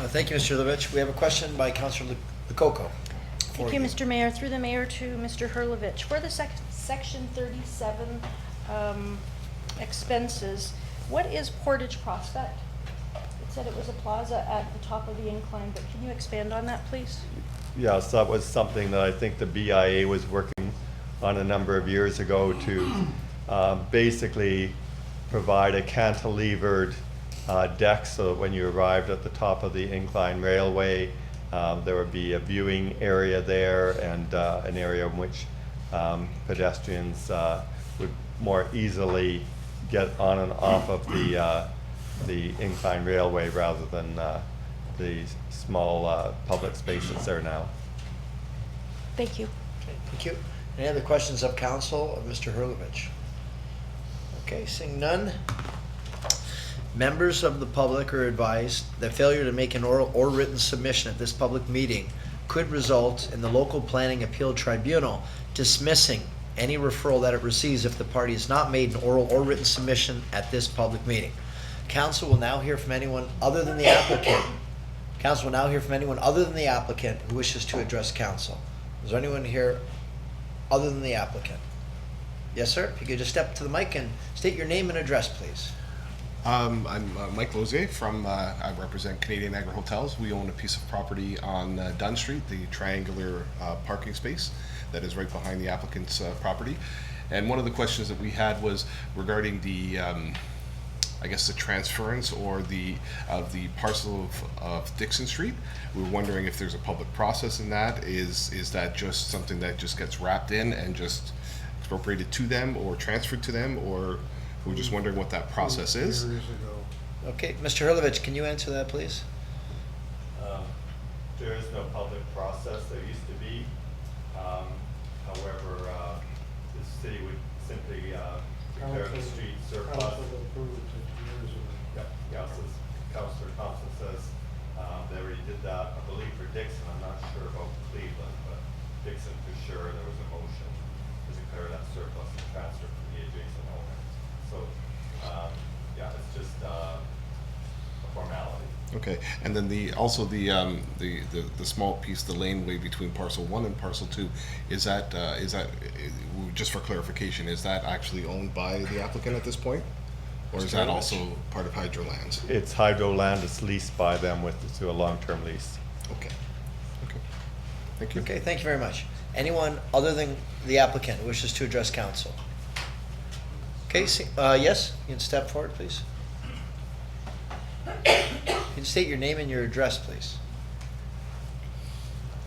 Thank you, Mr. Levich. We have a question by Councilor Lococo. Thank you, Mr. Mayor. Through the mayor to Mr. Herlovich. For the Section 37 expenses, what is Portage Prospect? It said it was a plaza at the top of the incline, but can you expand on that, please? Yes, that was something that I think the BIA was working on a number of years ago to basically provide a cantilevered deck so that when you arrived at the top of the incline railway, there would be a viewing area there and an area in which pedestrians would more easily get on and off of the incline railway rather than the small public space that's there now. Thank you. Okay, thank you. Any other questions of council of Mr. Herlovich? Okay, seeing none. Members of the public are advised that failure to make an oral or written submission at this public meeting could result in the local planning appeal tribunal dismissing any referral that it receives if the party has not made an oral or written submission at this public meeting. Council will now hear from anyone other than the applicant. Council will now hear from anyone other than the applicant who wishes to address council. Is there anyone here other than the applicant? Yes, sir. If you could just step to the mic and state your name and address, please. I'm Mike Lozier from, I represent Canadian Niagara Hotels. We own a piece of property on Dunn Street, the triangular parking space that is right behind the applicant's property. And one of the questions that we had was regarding the, I guess the transference or of the parcel of Dixon Street. We were wondering if there's a public process in that. Is that just something that just gets wrapped in and just expropriated to them or transferred to them, or we're just wondering what that process is? Years ago. Okay, Mr. Hurlovich, can you answer that, please? There is no public process. There used to be. However, the city would simply declare the street surplus. Yeah, so Councillor Thompson says they already did that, I believe, for Dixon. I'm not sure about Cleveland, but Dixon for sure, there was a motion to declare that surplus and transfer from the adjacent owner. So, yeah, it's just a formality. Okay, and then also the small piece, the laneway between parcel 1 and parcel 2, is that just for clarification, is that actually owned by the applicant at this point? Or is that also part of Hydrolands? It's Hydroland, it's leased by them to a long-term lease. Okay. Okay. Thank you. Okay, thank you very much. Anyone other than the applicant who wishes to address council? Okay, yes, you can step forward, please. Can you state your name and your address, please?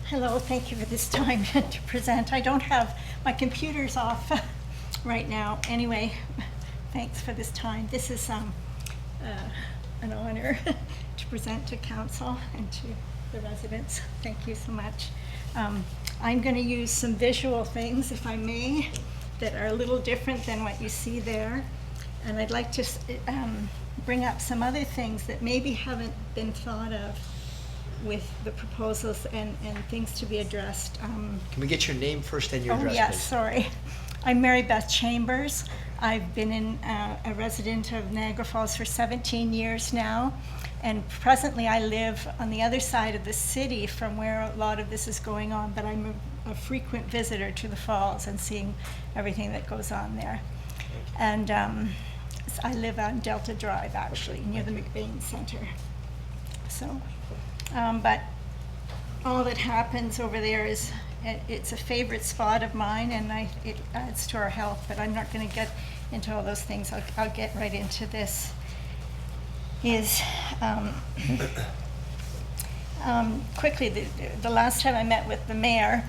Hello, thank you for this time to present. I don't have, my computer's off right now. Anyway, thanks for this time. This is an honor to present to council and to the residents. Thank you so much. I'm going to use some visual things, if I may, that are a little different than what you see there. And I'd like to bring up some other things that maybe haven't been thought of with the proposals and things to be addressed. Can we get your name first and your address, Oh, yes, please? sorry. I'm Mary Beth Chambers. I've been a resident of Niagara Falls for 17 years now. And presently I live on the other side of the city from where a lot of this is going on, but I'm a frequent visitor to the falls and seeing everything that goes on there. And I live on Delta Drive, actually, near the McBain Center. So, but all that happens over there is, it's a favorite spot of mine, and it adds to our health, but I'm not going to get into all those things. I'll get right into this. Quickly, the last time I met with the mayor,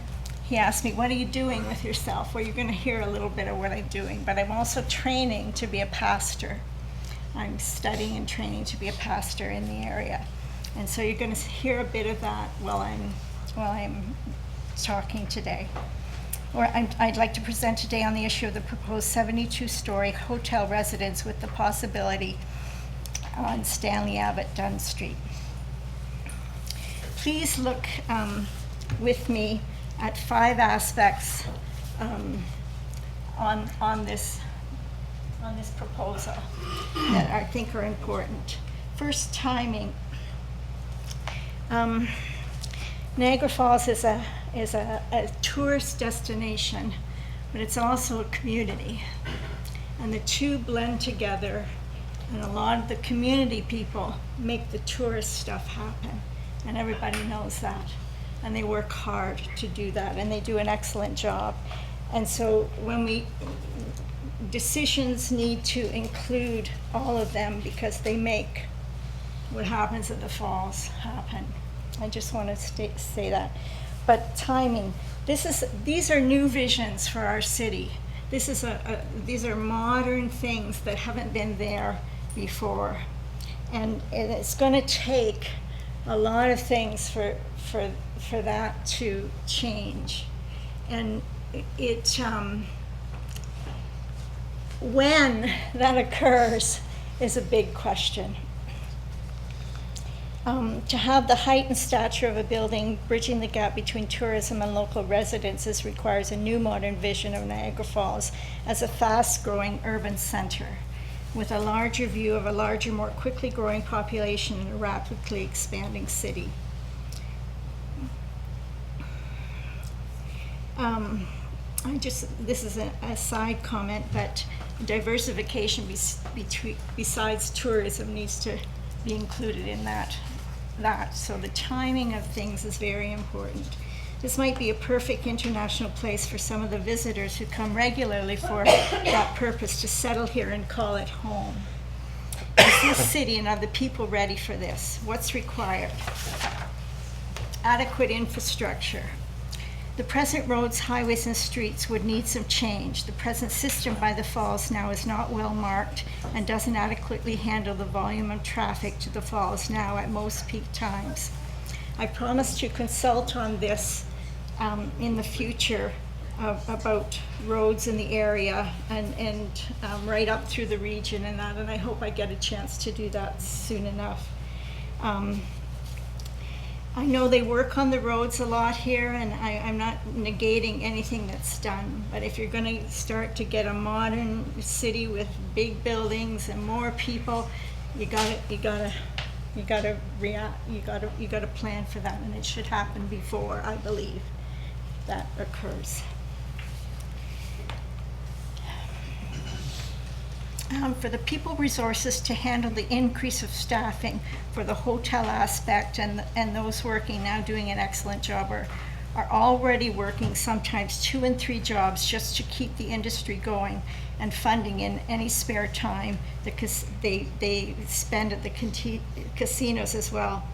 he asked me, what are you doing with yourself? Well, you're going to hear a little bit of what I'm doing, but I'm also training to be a pastor. I'm studying and training to be a pastor in the area. And so you're going to hear a bit of that while I'm talking today. I'd like to present today on the issue of the proposed 72-story hotel residence with the possibility on Stanley Abbott Dunn Street. Please look with me at 5 aspects on this proposal that I think are important. First, timing. Niagara Falls is a tourist destination, but it's also a community, and the two blend together. And a lot of the community people make the tourist stuff happen, and everybody knows that. And they work hard to do that, and they do an excellent job. And so when decisions need to include all of them because they make what happens at the falls happen. I just want to say that. But timing, these are new visions for our city. These are modern things that haven't been there before, and it's going to take a lot of things for that to change. And when that occurs is a big question. To have the height and stature of a building bridging the gap between tourism and local residences requires a new modern vision of Niagara Falls as a fast-growing urban center, with a larger view of a larger, more quickly growing population in a rapidly expanding city. This is a side comment, but diversification besides tourism needs to be included in that. So the timing of things is very important. This might be a perfect international place for some of the visitors who come regularly for that purpose to settle here and call it home. Is this city and are the people ready for this? What's required? Adequate infrastructure. The present roads, highways, and streets would need some change. The present system by the falls now is not well marked and doesn't adequately handle the volume of traffic to the falls now at most peak times. I promise to consult on this in the future about roads in the area and right up through the region and that, and I hope I get a chance to do that soon enough. I know they work on the roads a lot here, and I'm not negating anything that's done, but if you're going to start to get a modern city with big buildings and more people, you gotta plan for that, and it should happen before, I believe, that occurs. For the people resources to handle the increase of staffing for the hotel aspect, and those working now doing an excellent job are already working sometimes 2 and 3 jobs just to keep the industry going and funding in any spare time because they spend at the casinos as well.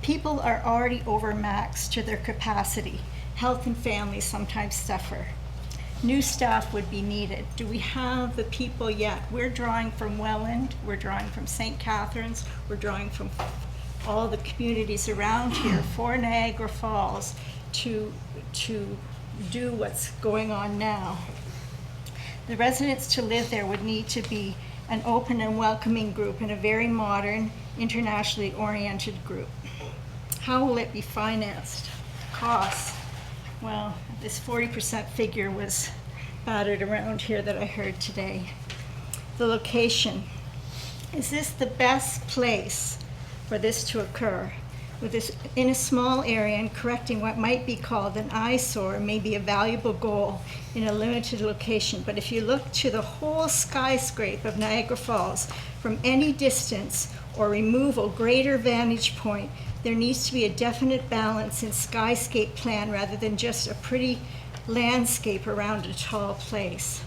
People are already overmaxed to their capacity. Health and families sometimes suffer. New staff would be needed. Do we have the people yet? We're drawing from Welland, we're drawing from St. Catharines, we're drawing from all the communities around here for Niagara Falls to do what's going on now. The residents to live there would need to be an open and welcoming group and a very modern, internationally oriented group. How will it be financed? Costs. Well, this 40% figure was battered around here that I heard today. The location. Is this the best place for this to occur? With this in a small area and correcting what might be called an eyesore may be a valuable goal in a limited location. But if you look to the whole skyscraper of Niagara Falls from any distance or remove a greater vantage point, there needs to be a definite balance in skyscape plan rather than just a pretty landscape around a tall place.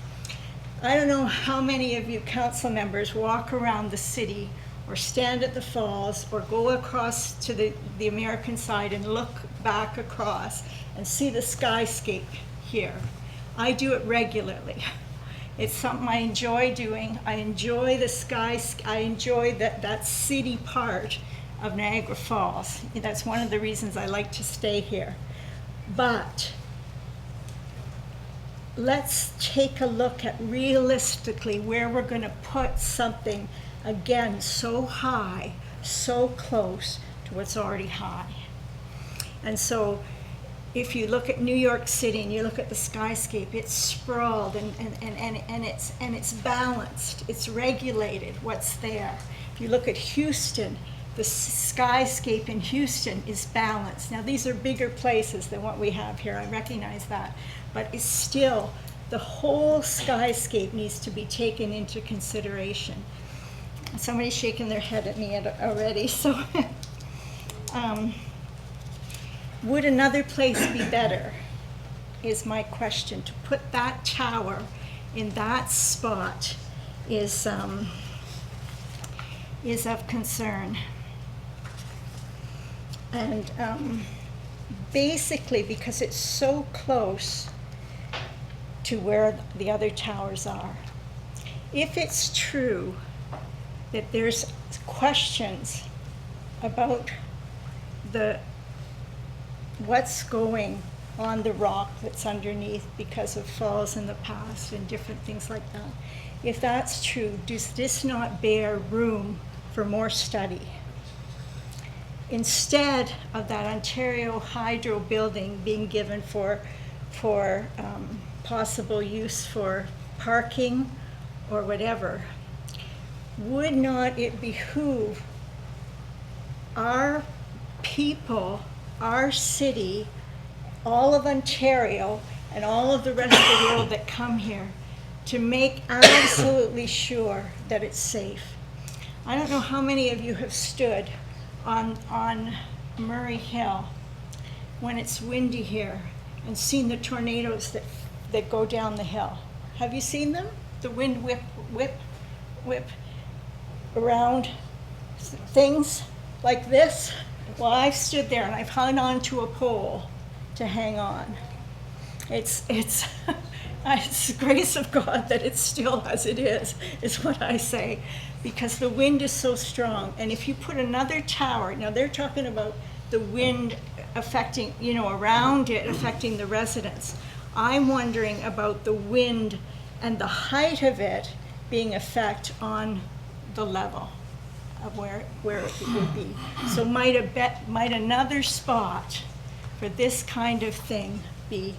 I don't know how many of you council members walk around the city or stand at the falls or go across to the American side and look back across and see the skyscape here. I do it regularly. It's something I enjoy doing. I enjoy the skies. I enjoy that city part of Niagara Falls. That's one of the reasons I like to stay here. But let's take a look at realistically where we're going to put something, again, so high, so close to what's already high. And so if you look at New York City and you look at the skyscape, it's sprawled and it's balanced, it's regulated what's there. If you look at Houston, the skyscape in Houston is balanced. Now these are bigger places than what we have here, I recognize that, but it's still, the whole skyscape needs to be taken into consideration. Somebody's shaking their head at me already, so. Would another place be better, is my question. To put that tower in that spot is of concern. And basically because it's so close to where the other towers are. If it's true that there's questions about what's going on the rock that's underneath because of falls in the past and different things like that, if that's true, does this not bear room for more study? Instead of that Ontario Hydro building being given for possible use for parking or whatever, would not it behoove our people, our city, all of Ontario, and all of the rest of the world that come here to make absolutely sure that it's safe? I don't know how many of you have stood on Murray Hill when it's windy here and seen the tornadoes that go down the hill. Have you seen them? The wind whip around things like this? Well, I've stood there and I've hung on to a pole to hang on. It's it's the grace of God that it's still as it is what I say, because the wind is so strong. And if you put another tower, now they're talking about the wind affecting, around it, affecting the residents. I'm wondering about the wind and the height of it being effect on the level of where it would be. So might another spot for this kind of thing be?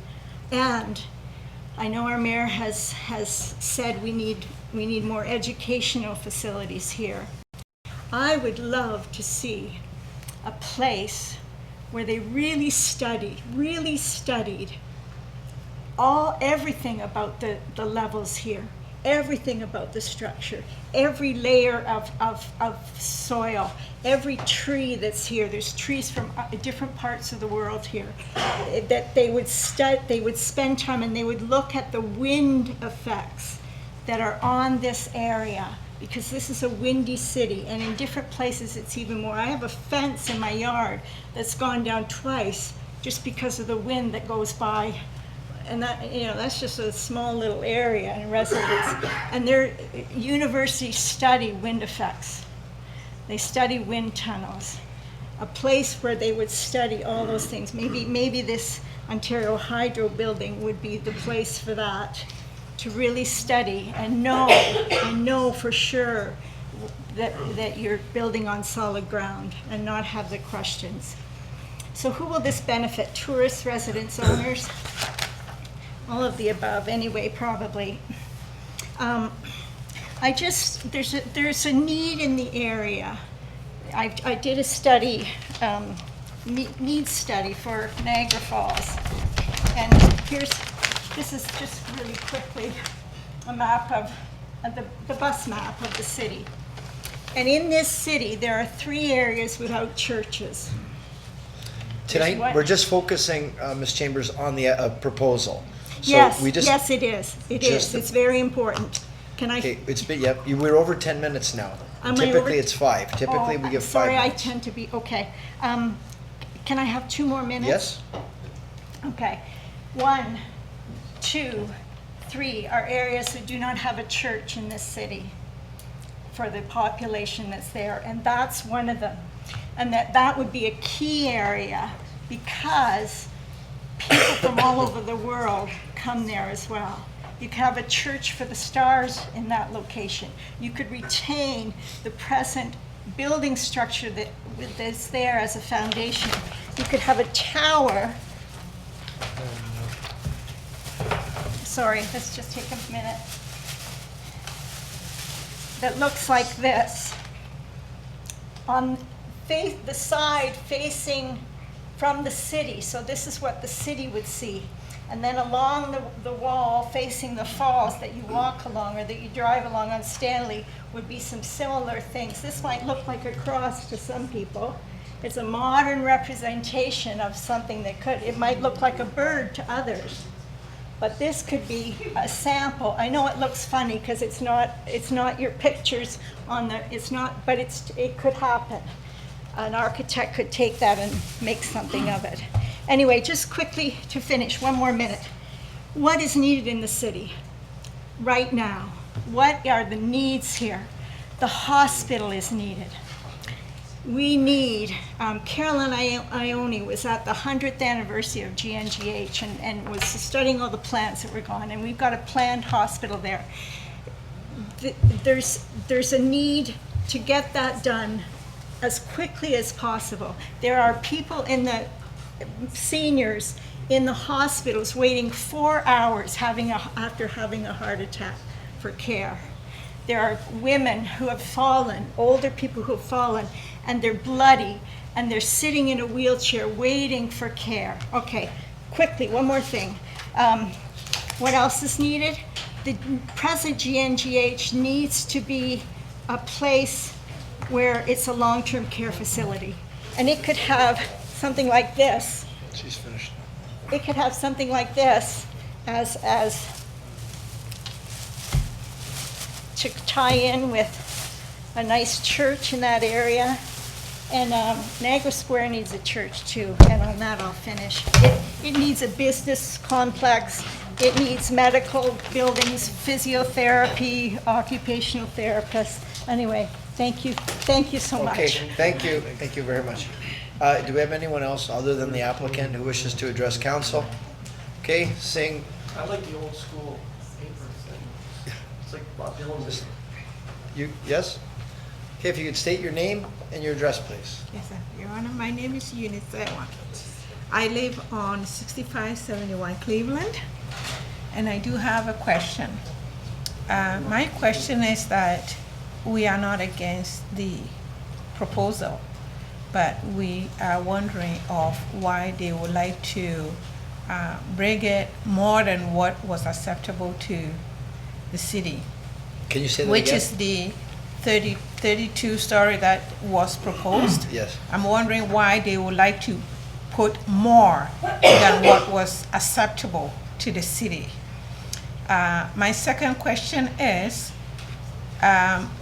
And I know our mayor has said we need more educational facilities here. I would love to see a place where they really studied everything about the levels here, everything about the structure, every layer of soil, every tree that's here. There's trees from different parts of the world here. That they would spend time and they would look at the wind effects that are on this area, because this is a windy city, and in different places it's even more. I have a fence in my yard that's gone down twice just because of the wind that goes by. And that's just a small little area and residents. And their universities study wind effects. They study wind tunnels. A place where they would study all those things. Maybe this Ontario Hydro building would be the place for that, to really study and know for sure that you're building on solid ground and not have the questions. So who will this benefit? Tourists, residents, owners? All of the above, anyway, probably. There's a need in the area. I did a study, needs study for Niagara Falls, and this is just really quickly a map of the bus map of the city. And in this city, there are 3 areas without churches. Tonight, we're just focusing, Ms. Chambers, on the proposal. So Yes, we just, yes, it is. It is. It's very important. Can I? Okay, we're over 10 minutes now. Am I Typically, over? it's 5. Typically, Oh, we give 5 sorry, I minutes. tend to be, okay. Can I have 2 more minutes? Yes? Okay. 1, 2, 3 are areas that do not have a church in this city for the population that's there, and that's one of them. And that would be a key area, because people from all over the world come there as well. You could have a church for the stars in that location. You could retain the present building structure that's there as a foundation. You could have a tower. Sorry, let's just take a minute. That looks like this. On the side facing from the city, so this is what the city would see. And then along the wall facing the falls that you walk along or that you drive along on Stanley would be some similar things. This might look like a cross to some people. It's a modern representation of something that it might look like a bird to others. But this could be a sample. I know it looks funny because it's not your pictures on but it could happen. An architect could take that and make something of it. Anyway, just quickly to finish, 1 more minute. What is needed in the city right now? What are the needs here? The hospital is needed. We need, Carolyn Ione was at the 100th anniversary of GNGH and was studying all the plans that were gone, and we've got a planned hospital there. There's a need to get that done as quickly as possible. There are people seniors in the hospitals waiting 4 hours after having a heart attack for care. There are women who have fallen, older people who have fallen, and they're bloody, and they're sitting in a wheelchair waiting for care. Okay, quickly, 1 more thing. What else is needed? The present GNGH needs to be a place where it's a long-term care facility. And it could have something like this. She's finished. It could have something like this as to tie in with a nice church in that area. And Niagara Square needs a church too, and on that I'll finish. It needs a business complex, it needs medical buildings, physiotherapy, occupational therapists. Anyway, thank you so much. Okay, thank you very much. Do we have anyone else other than the applicant who wishes to address council? Okay, seeing, I like the old school papers. It's like Bob Dylan's. yes? Okay, if you could state your name and your address, please. Yes, sir. Your Honor, my name is Eunice Ewan. I live on 6571 Cleveland, and I do have a question. My question is that we are not against the proposal, but we are wondering of why they would like to bring it more than what was acceptable to the city. Can you say that Which again? is the 32-story that was proposed. Yes. I'm wondering why they would like to put more than what was acceptable to the city. My second question is,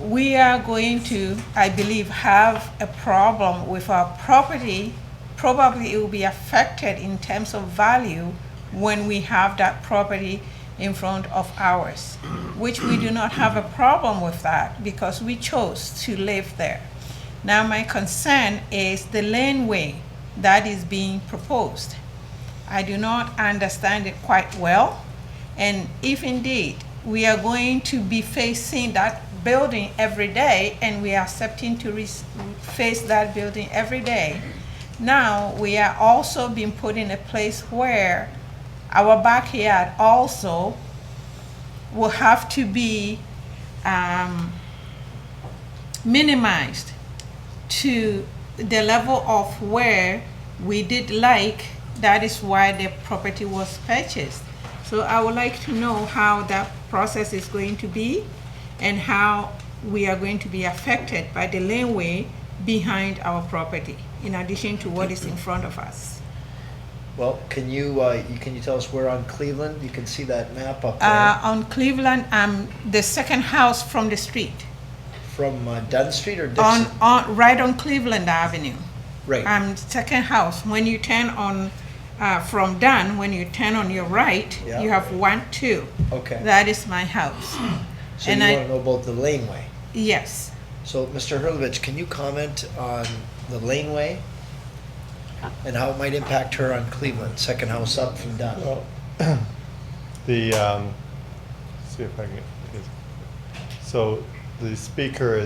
we are going to, I believe, have a problem with our property. Probably it will be affected in terms of value when we have that property in front of ours, which we do not have a problem with that because we chose to live there. Now my concern is the laneway that is being proposed. I do not understand it quite well, and if indeed we are going to be facing that building every day and we are accepting to face that building every day, now we are also being put in a place where our backyard also will have to be minimized to the level of where we did like, that is why the property was purchased. So I would like to know how that process is going to be and how we are going to be affected by the laneway behind our property, in addition to what is in front of us. Well, can you tell us where on Cleveland? You can see that map up there. On Cleveland, the second house from the street. From Dunn Street or Dixon? Right on Cleveland Avenue. Right. Second house. When you turn on from Dunn, when you turn on your right, Yeah. you have 1, 2. Okay. That is my house. So you want to know about the laneway? Yes. So, Mr. Hurlovich, can you comment on the laneway and how it might impact her on Cleveland, second house up from Dunn? Well, see if I can. So the speaker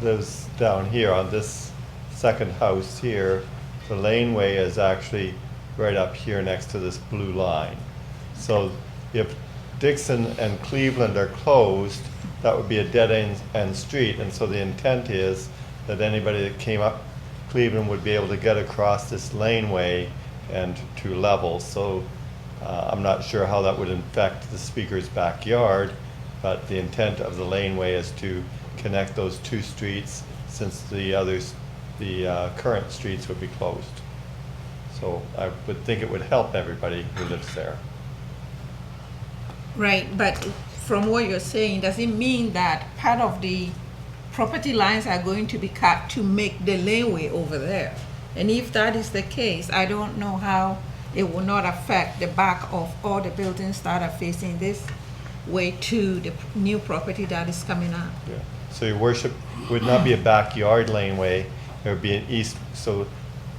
lives down here on this second house here. The laneway is actually right up here next to this blue line. So if Dixon and Cleveland are closed, that would be a dead-end street, and so the intent is that anybody that came up Cleveland would be able to get across this laneway and to level. So I'm not sure how that would affect the speaker's backyard, but the intent of the laneway is to connect those two streets, since the current streets would be closed. So I would think it would help everybody who lives there. Right, but from what you're saying, does it mean that part of the property lines are going to be cut to make the laneway over there? And if that is the case, I don't know how it will not affect the back of all the buildings that are facing this way to the new property that is coming up. Yeah. So your worship, would not be a backyard laneway, it would be an east, so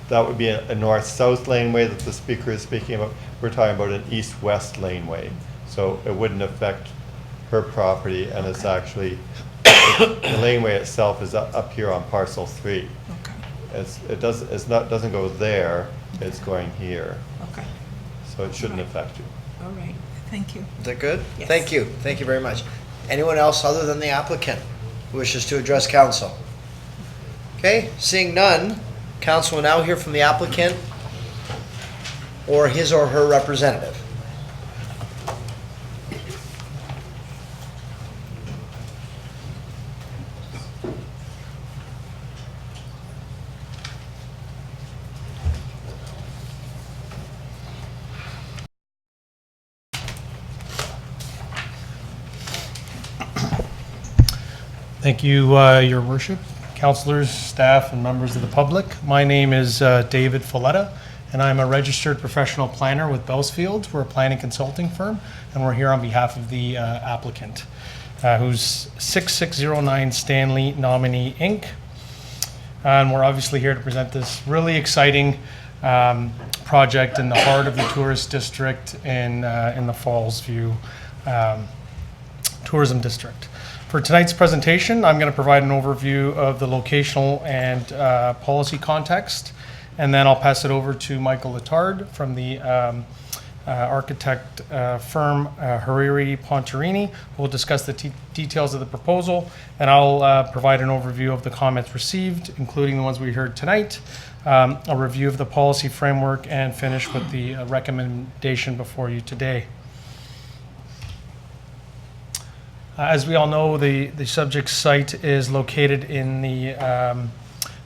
that would be a north-south laneway that the speaker is speaking about. We're talking about an east-west laneway. So it wouldn't affect her property, and it's actually, the laneway itself is up here on parcel 3. Okay. It doesn't go there, it's going here. Okay. So it shouldn't affect you. All right, thank you. Is that good? Yes. Thank you. Thank you very much. Anyone else other than the applicant who wishes to address council? Okay, seeing none, council will now hear from the applicant or his or her representative. Thank you, Your Worship. councilors, staff, and members of the public. My name is David Folletta, and I'm a registered professional planner with Bellsfield. We're a planning consulting firm, and we're here on behalf of the applicant, who's 6609 Stanley Nominee Inc. And we're obviously here to present this really exciting project in the heart of the tourist district in the Fallsview Tourism District. For tonight's presentation, I'm going to provide an overview of the locational and policy context, and then I'll pass it over to Michael Letard from the architect firm Hariri Pontarini, who will discuss the details of the proposal, and I'll provide an overview of the comments received, including the ones we heard tonight, a review of the policy framework, and finish with the recommendation before you today. As we all know, the subject site is located in the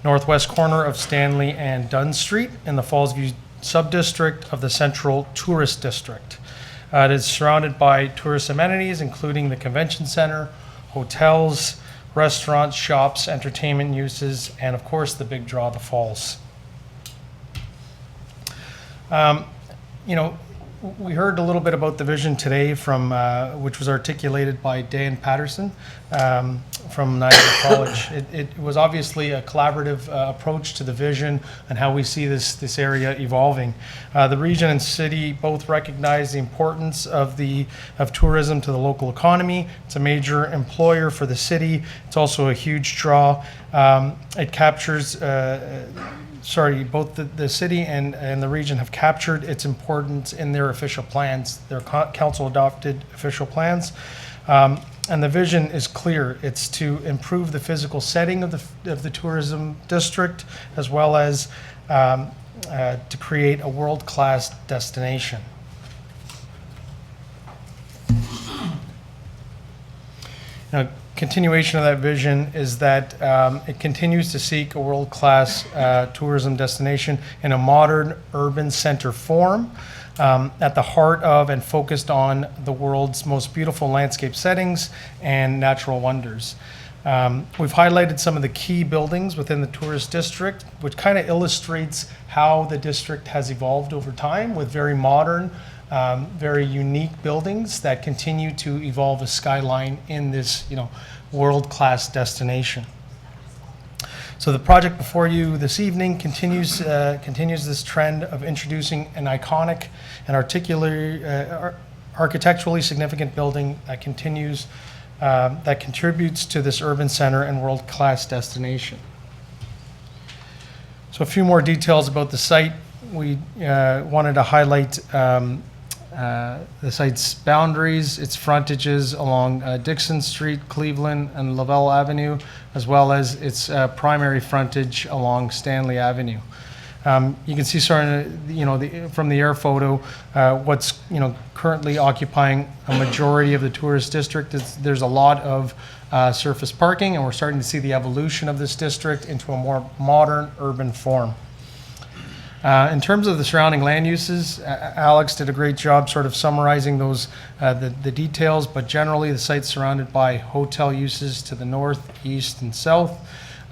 northwest corner of Stanley and Dunn Street in the Fallsview subdistrict of the Central Tourist District. It is surrounded by tourist amenities, including the convention center, hotels, restaurants, shops, entertainment uses, and of course the big draw, the falls. You know, we heard a little bit about the vision today from, which was articulated by Dan Patterson from Niagara College. It was obviously a collaborative approach to the vision and how we see this area evolving. The region and city both recognize the importance of tourism to the local economy. It's a major employer for the city. It's also a huge draw. It captures both the city and the region have captured its importance in their official plans, their council adopted official plans. And the vision is clear. It's to improve the physical setting of the tourism district, as well as to create a world-class destination. Now, continuation of that vision is that it continues to seek a world-class tourism destination in a modern urban center form at the heart of and focused on the world's most beautiful landscape settings and natural wonders. We've highlighted some of the key buildings within the tourist district, which kind of illustrates how the district has evolved over time with very modern, very unique buildings that continue to evolve a skyline in this, world-class destination. So the project before you this evening continues this trend of introducing an iconic and architecturally significant building that contributes to this urban center and world-class destination. So a few more details about the site. We wanted to highlight the site's boundaries, its frontages along Dixon Street, Cleveland, and Lavelle Avenue, as well as its primary frontage along Stanley Avenue. You can see, from the air photo, what's currently occupying a majority of the tourist district. There's a lot of surface parking, and we're starting to see the evolution of this district into a more modern urban form. In terms of the surrounding land uses, Alex did a great job sort of summarizing those, the details, but generally the site's surrounded by hotel uses to the north, east, and south.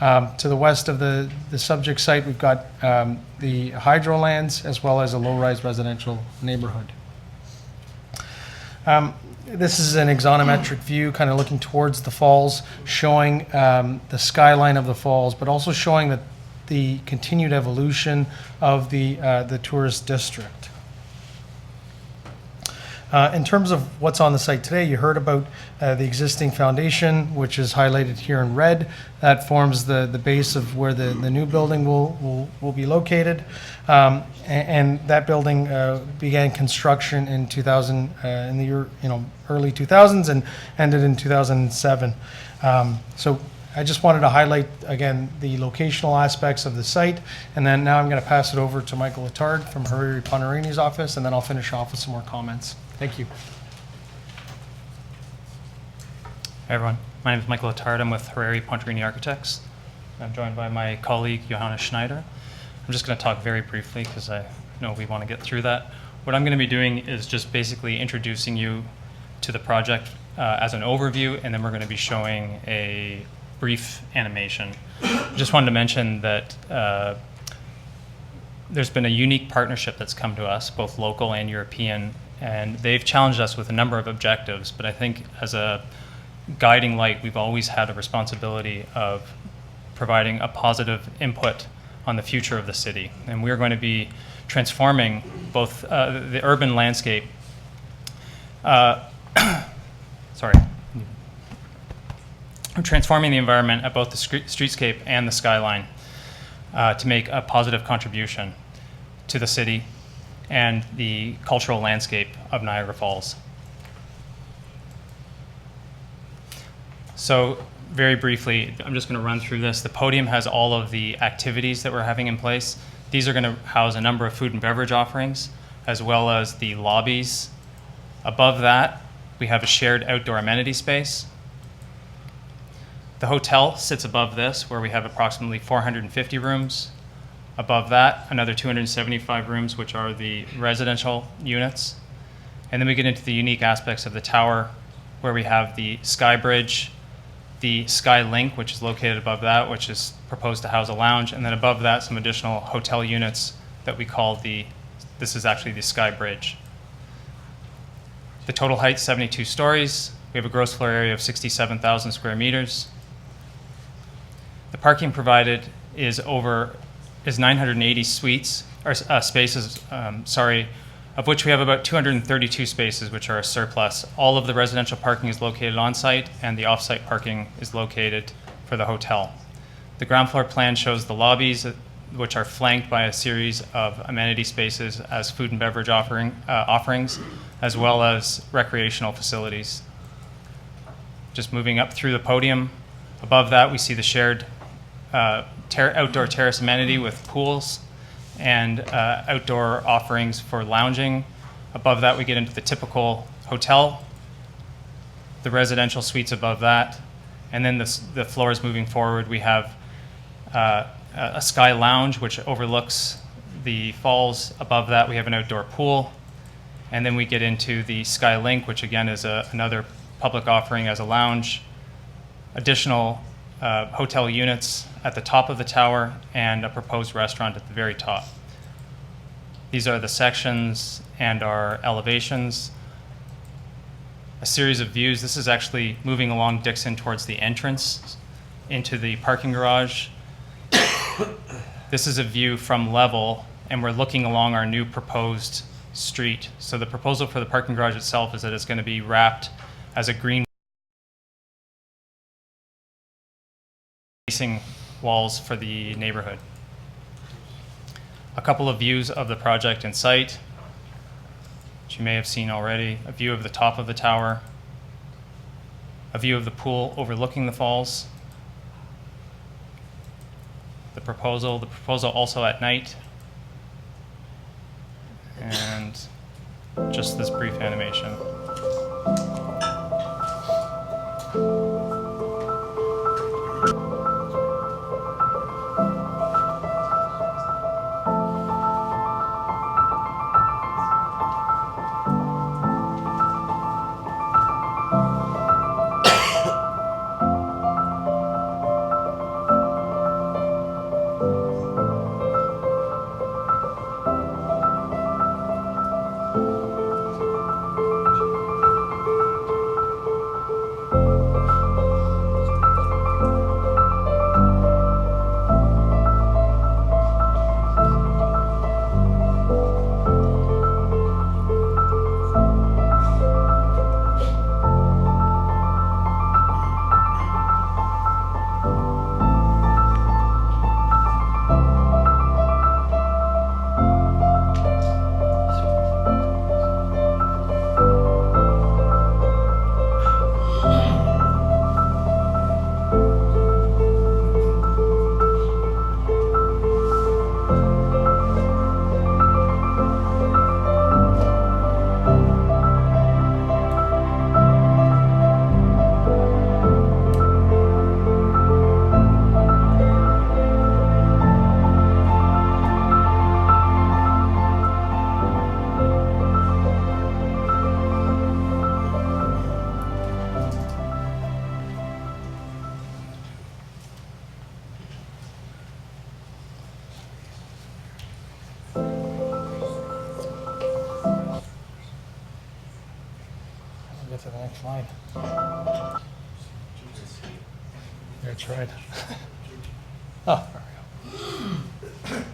To the west of the subject site, we've got the hydrolands as well as a low-rise residential neighborhood. This is an axonometric view, kind of looking towards the falls, showing the skyline of the falls, but also showing that the continued evolution of the tourist district. In terms of what's on the site today, you heard about the existing foundation, which is highlighted here in red. That forms the base of where the new building will be located. And that building began construction in in the early 2000s and ended in 2007. So I just wanted to highlight, again, the locational aspects of the site, and then now I'm going to pass it over to Michael Letard from Hariri Pontarini's office, and then I'll finish off with some more comments. Thank you. Hi everyone, my name is Michael Letard. I'm with Hariri Pontarini Architects. I'm joined by my colleague Johanna Schneider. I'm just going to talk very briefly because I know we want to get through that. What I'm going to be doing is just basically introducing you to the project as an overview, and then we're going to be showing a brief animation. Just wanted to mention that there's been a unique partnership that's come to us, both local and European, and they've challenged us with a number of objectives, but I think as a guiding light, we've always had a responsibility of providing a positive input on the future of the city. And we're going to be transforming both the urban landscape, transforming the environment at both the streetscape and the skyline to make a positive contribution to the city and the cultural landscape of Niagara Falls. So very briefly, I'm just going to run through this. The podium has all of the activities that we're having in place. These are going to house a number of food and beverage offerings, as well as the lobbies. Above that, we have a shared outdoor amenity space. The hotel sits above this, where we have approximately 450 rooms. Above that, another 275 rooms, which are the residential units. And then we get into the unique aspects of the tower, where we have the Sky Bridge, the Sky Link, which is located above that, which is proposed to house a lounge, and then above that, some additional hotel units that we call this is actually the Sky Bridge. The total height, 72 stories. We have a gross floor area of 67,000 square meters. The parking provided is 980 suites, or spaces, of which we have about 232 spaces, which are a surplus. All of the residential parking is located on site, and the off-site parking is located for the hotel. The ground floor plan shows the lobbies, which are flanked by a series of amenity spaces as food and beverage offerings, as well as recreational facilities. Just moving up through the podium, above that we see the shared outdoor terrace amenity with pools and outdoor offerings for lounging. Above that, we get into the typical hotel, the residential suites above that, and then the floors moving forward, we have a sky lounge, which overlooks the falls. Above that, we have an outdoor pool, and then we get into the Sky Link, which again is another public offering as a lounge, additional hotel units at the top of the tower, and a proposed restaurant at the very top. These are the sections and our elevations. A series of views. This is actually moving along Dixon towards the entrance into the parking garage. This is a view from level, and we're looking along our new proposed street. So the proposal for the parking garage itself is that it's going to be wrapped as a green facing walls for the neighborhood. A couple of views of the project in sight, which you may have seen already. A view of the top of the tower, a view of the pool overlooking the falls. The proposal also at night, and just this brief animation. get to the next slide. Yeah, I tried. Oh, there we go.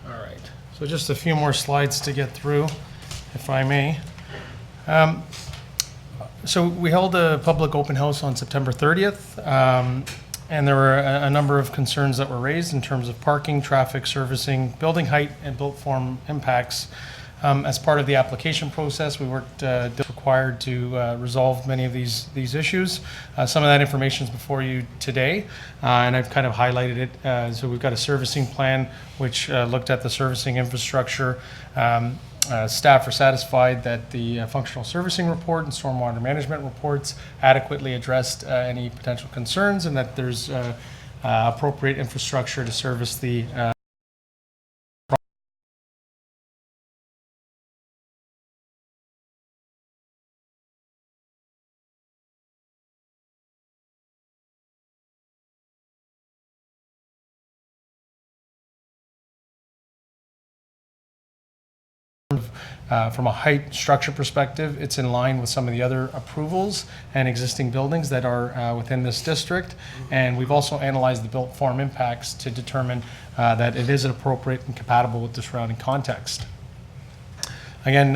All right, so just a few more slides to get through, if I may. So we held a public open house on September 30th, and there were a number of concerns that were raised in terms of parking, traffic, servicing, building height, and built form impacts. As part of the application process, we worked required to resolve many of these issues. Some of that information is before you today, and I've kind of highlighted it. So we've got a servicing plan which looked at the servicing infrastructure. Staff are satisfied that the functional servicing report and stormwater management reports adequately addressed any potential concerns, and that there's appropriate infrastructure to service the from a height structure perspective, it's in line with some of the other approvals and existing buildings that are within this district. And we've also analyzed the built form impacts to determine that it is appropriate and compatible with the surrounding context. Again,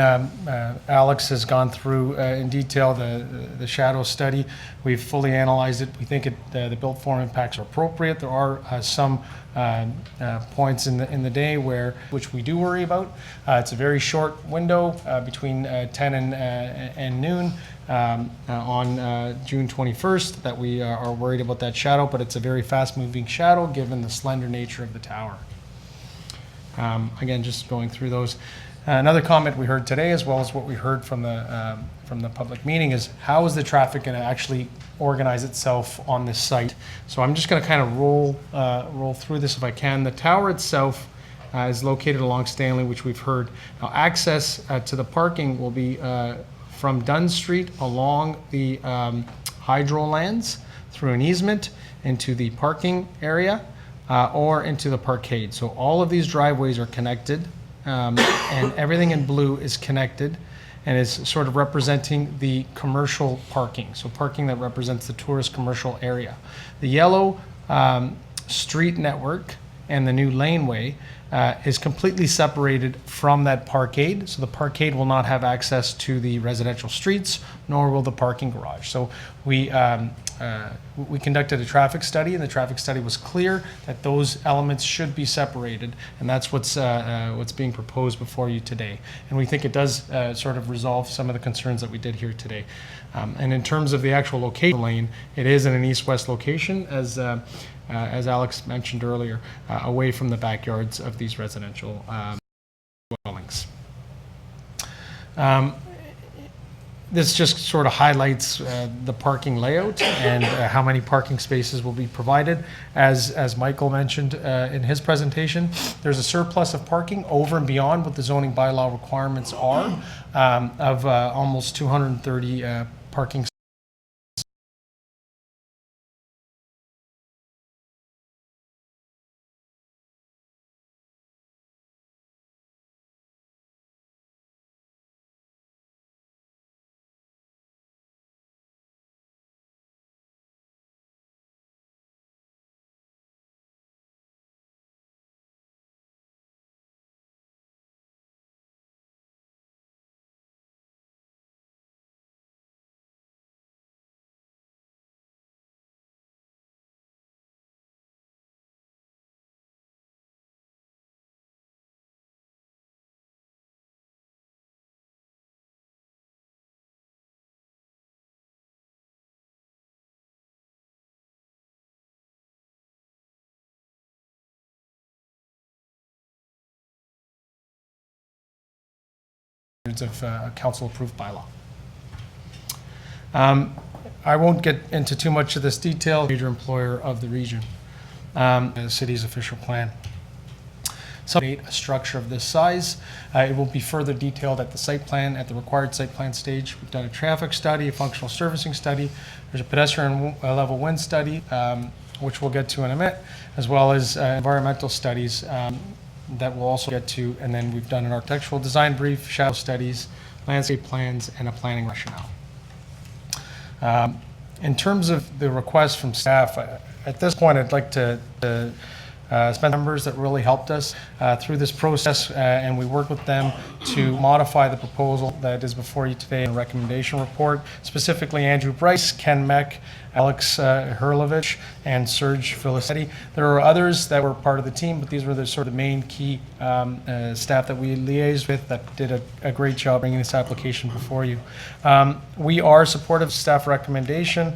Alex has gone through in detail the shadow study. We've fully analyzed it. We think the built form impacts are appropriate. There are some points in the day which we do worry about. It's a very short window between 10 and noon on June 21st that we are worried about that shadow, but it's a very fast-moving shadow given the slender nature of the tower. Again, just going through those. Another comment we heard today, as well as what we heard from the public meeting, is how is the traffic going to actually organize itself on this site? So I'm just going to kind of roll through this if I can. The tower itself is located along Stanley, which we've heard. Now, access to the parking will be from Dunn Street along the hydro lands through an easement into the parking area or into the parkade. So all of these driveways are connected. And everything in blue is connected and is sort of representing the commercial parking. So parking that represents the tourist commercial area. The yellow street network and the new laneway is completely separated from that parkade. So the parkade will not have access to the residential streets, nor will the parking garage. So we conducted a traffic study, and the traffic study was clear that those elements should be separated, and that's what's being proposed before you today. And we think it does sort of resolve some of the concerns that we did here today. And in terms of the actual location lane, it is in an east-west location, as Alex mentioned earlier, away from the backyards of these residential dwellings. This just sort of highlights the parking layout and how many parking spaces will be provided. As Michael mentioned in his presentation, there's a surplus of parking over and beyond what the zoning bylaw requirements are of almost 230 parking of council-approved bylaw. I won't get into too much of this detail. Major employer of the region, the city's official plan. a structure of this size. It will be further detailed at the site plan, at the required site plan stage. We've done a traffic study, a functional servicing study. There's a pedestrian level wind study, which we'll get to in a minute, as well as environmental studies that we'll also get to. And then we've done an architectural design brief, shadow studies, landscape plans, and a planning rationale. In terms of the request from staff, at this point, I'd like to spend members that really helped us through this process, and we worked with them to modify the proposal that is before you today in the recommendation report, specifically Andrew Bryce, Ken Meck, Alex Hurlovich, and Serge Filicetti. There are others that were part of the team, but these were the sort of main key staff that we liaised with that did a great job bringing this application before you. We are supportive of staff recommendation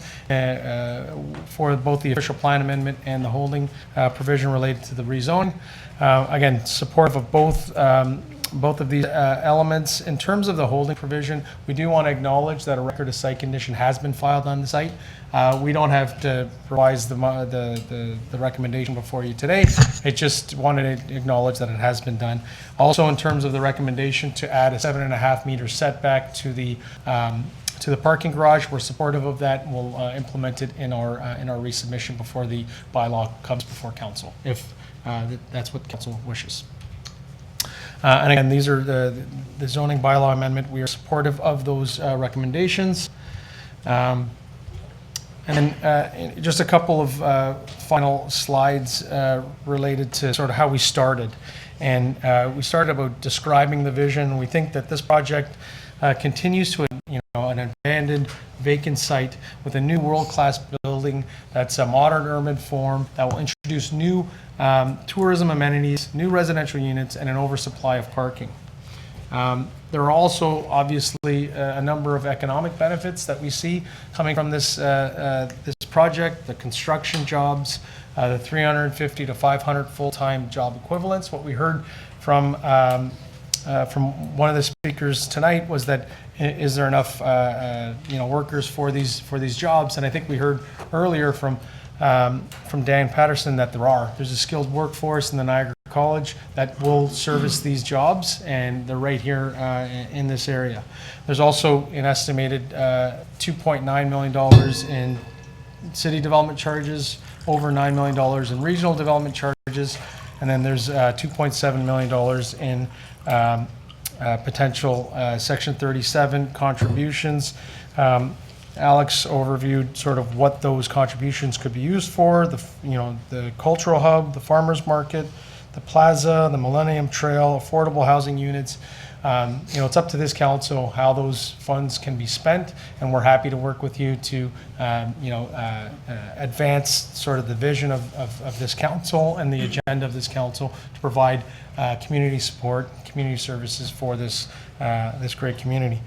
for both the official plan amendment and the holding provision related to the rezoning. Again, supportive of both of these elements. In terms of the holding provision, we do want to acknowledge that a record of site condition has been filed on the site. We don't have to revise the recommendation before you today. I just wanted to acknowledge that it has been done. Also, in terms of the recommendation to add a 7.5 meter setback to the parking garage, we're supportive of that. We'll implement it in our resubmission before the bylaw comes before council, if that's what council wishes. And again, these are the zoning bylaw amendment. We are supportive of those recommendations. And then just a couple of final slides related to sort of how we started. And we started about describing the vision. We think that this project continues to, an abandoned vacant site with a new world-class building that's a modern urban form that will introduce new tourism amenities, new residential units, and an oversupply of parking. There are also obviously a number of economic benefits that we see coming from this project, the construction jobs, the 350 to 500 full-time job equivalents. What we heard from one of the speakers tonight was that is there enough workers for these jobs? And I think we heard earlier from Dan Patterson that there's a skilled workforce in the Niagara College that will service these jobs, and they're right here in this area. There's also an estimated $2.9 million in city development charges, over $9 million in regional development charges, and then there's $2.7 million in potential Section 37 contributions. Alex overviewed sort of what those contributions could be used for, the cultural hub, the farmers market, the plaza, the Millennium Trail, affordable housing units. It's up to this council how those funds can be spent, and we're happy to work with you to advance sort of the vision of this council and the agenda of this council to provide community support, community services for this great community.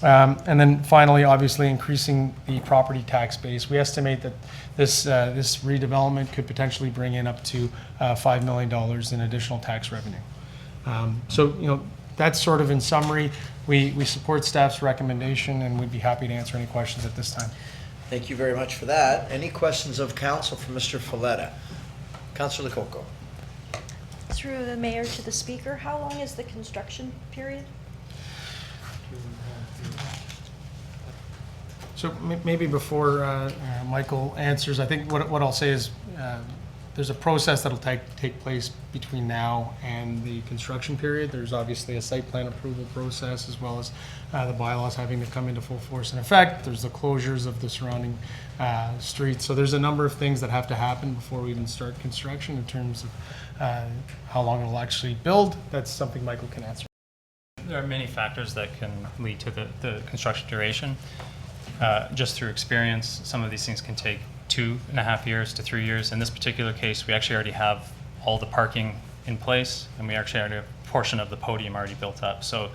And then finally, obviously, increasing the property tax base. We estimate that this redevelopment could potentially bring in up to $5 million in additional tax revenue. That's sort of in summary. We support staff's recommendation, and we'd be happy to answer any questions at this time. Thank you very much for that. Any questions of council for Mr. Filetta? Councilor Lococo. Through the mayor to the speaker, how long is the construction period? So maybe before Michael answers, I think what I'll say is there's a process that'll take place between now and the construction period. There's obviously a site plan approval process, as well as the bylaws having to come into full force and effect. There's the closures of the surrounding streets. So there's a number of things that have to happen before we even start construction in terms of how long it'll actually build. That's something Michael can answer. There are many factors that can lead to the construction duration. Just through experience, some of these things can take 2.5 years to 3 years. In this particular case, we actually already have all the parking in place, and we actually already have a portion of the podium already built up. So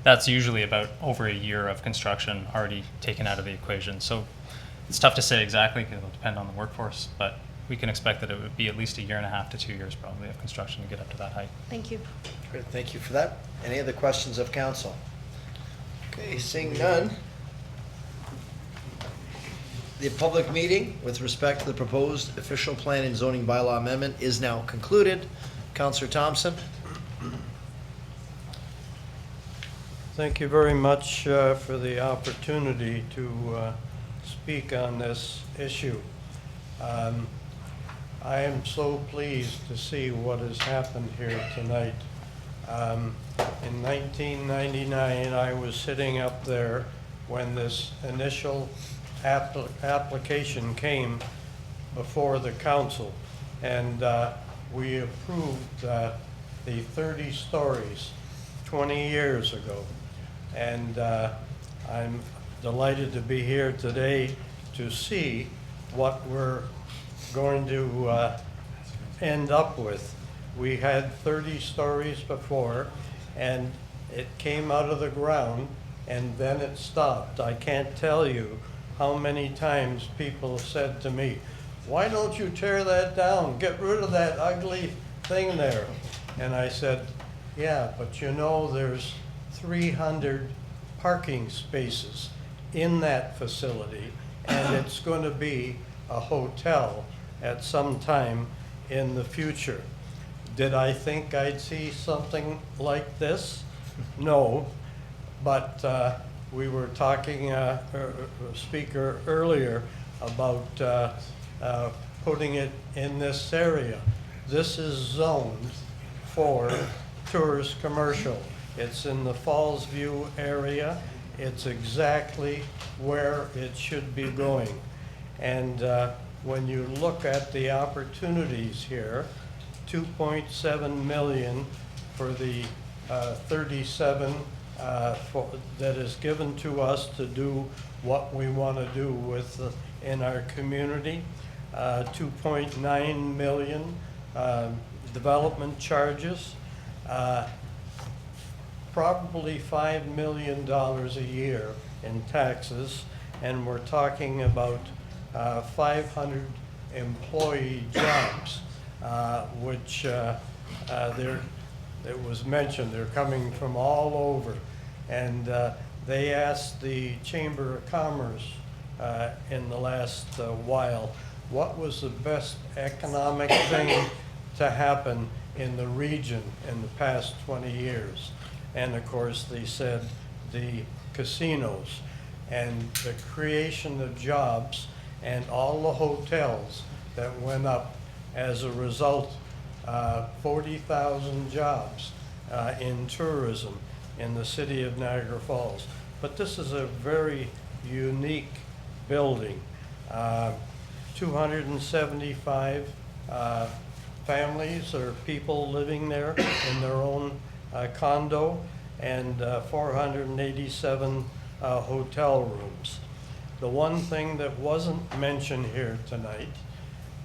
that's usually about over a year of construction already taken out of the equation. So it's tough to say exactly because it'll depend on the workforce, but we can expect that it would be at least 1.5 to 2 years probably of construction to get up to that height. Thank you. Great, thank you for that. Any other questions of council? Okay, seeing none. The public meeting with respect to the proposed official plan and zoning bylaw amendment is now concluded. Councillor Thompson. Thank you very much for the opportunity to speak on this issue. I am so pleased to see what has happened here tonight. In 1999, I was sitting up there when this initial application came before the council, and we approved the 30 stories 20 years ago. And I'm delighted to be here today to see what we're going to end up with. We had 30 stories before, and it came out of the ground, and then it stopped. I can't tell you how many times people said to me, "Why don't you tear that down? Get rid of that ugly thing there." And I said, "Yeah, but you know, there's 300 parking spaces in that facility, and it's going to be a hotel at some time in the future." Did I think I'd see something like this? No, but we were talking, a speaker earlier, about putting it in this area. This is zoned for tourist commercial. It's in the Fallsview area. It's exactly where it should be going. And when you look at the opportunities here, 2.7 million for the 37 that is given to us to do what we want to do with in our community. 2.9 million development charges. Probably $5 million a year in taxes, and we're talking about 500 employee jobs, which it was mentioned, they're coming from all over. And they asked the Chamber of Commerce in the last while, what was the best economic thing to happen in the region in the past 20 years? And of course, they said the casinos and the creation of jobs and all the hotels that went up as a result. 40,000 jobs in tourism in the city of Niagara Falls. But this is a very unique building. 275 families or people living there in their own condo, and 487 hotel rooms. The one thing that wasn't mentioned here tonight,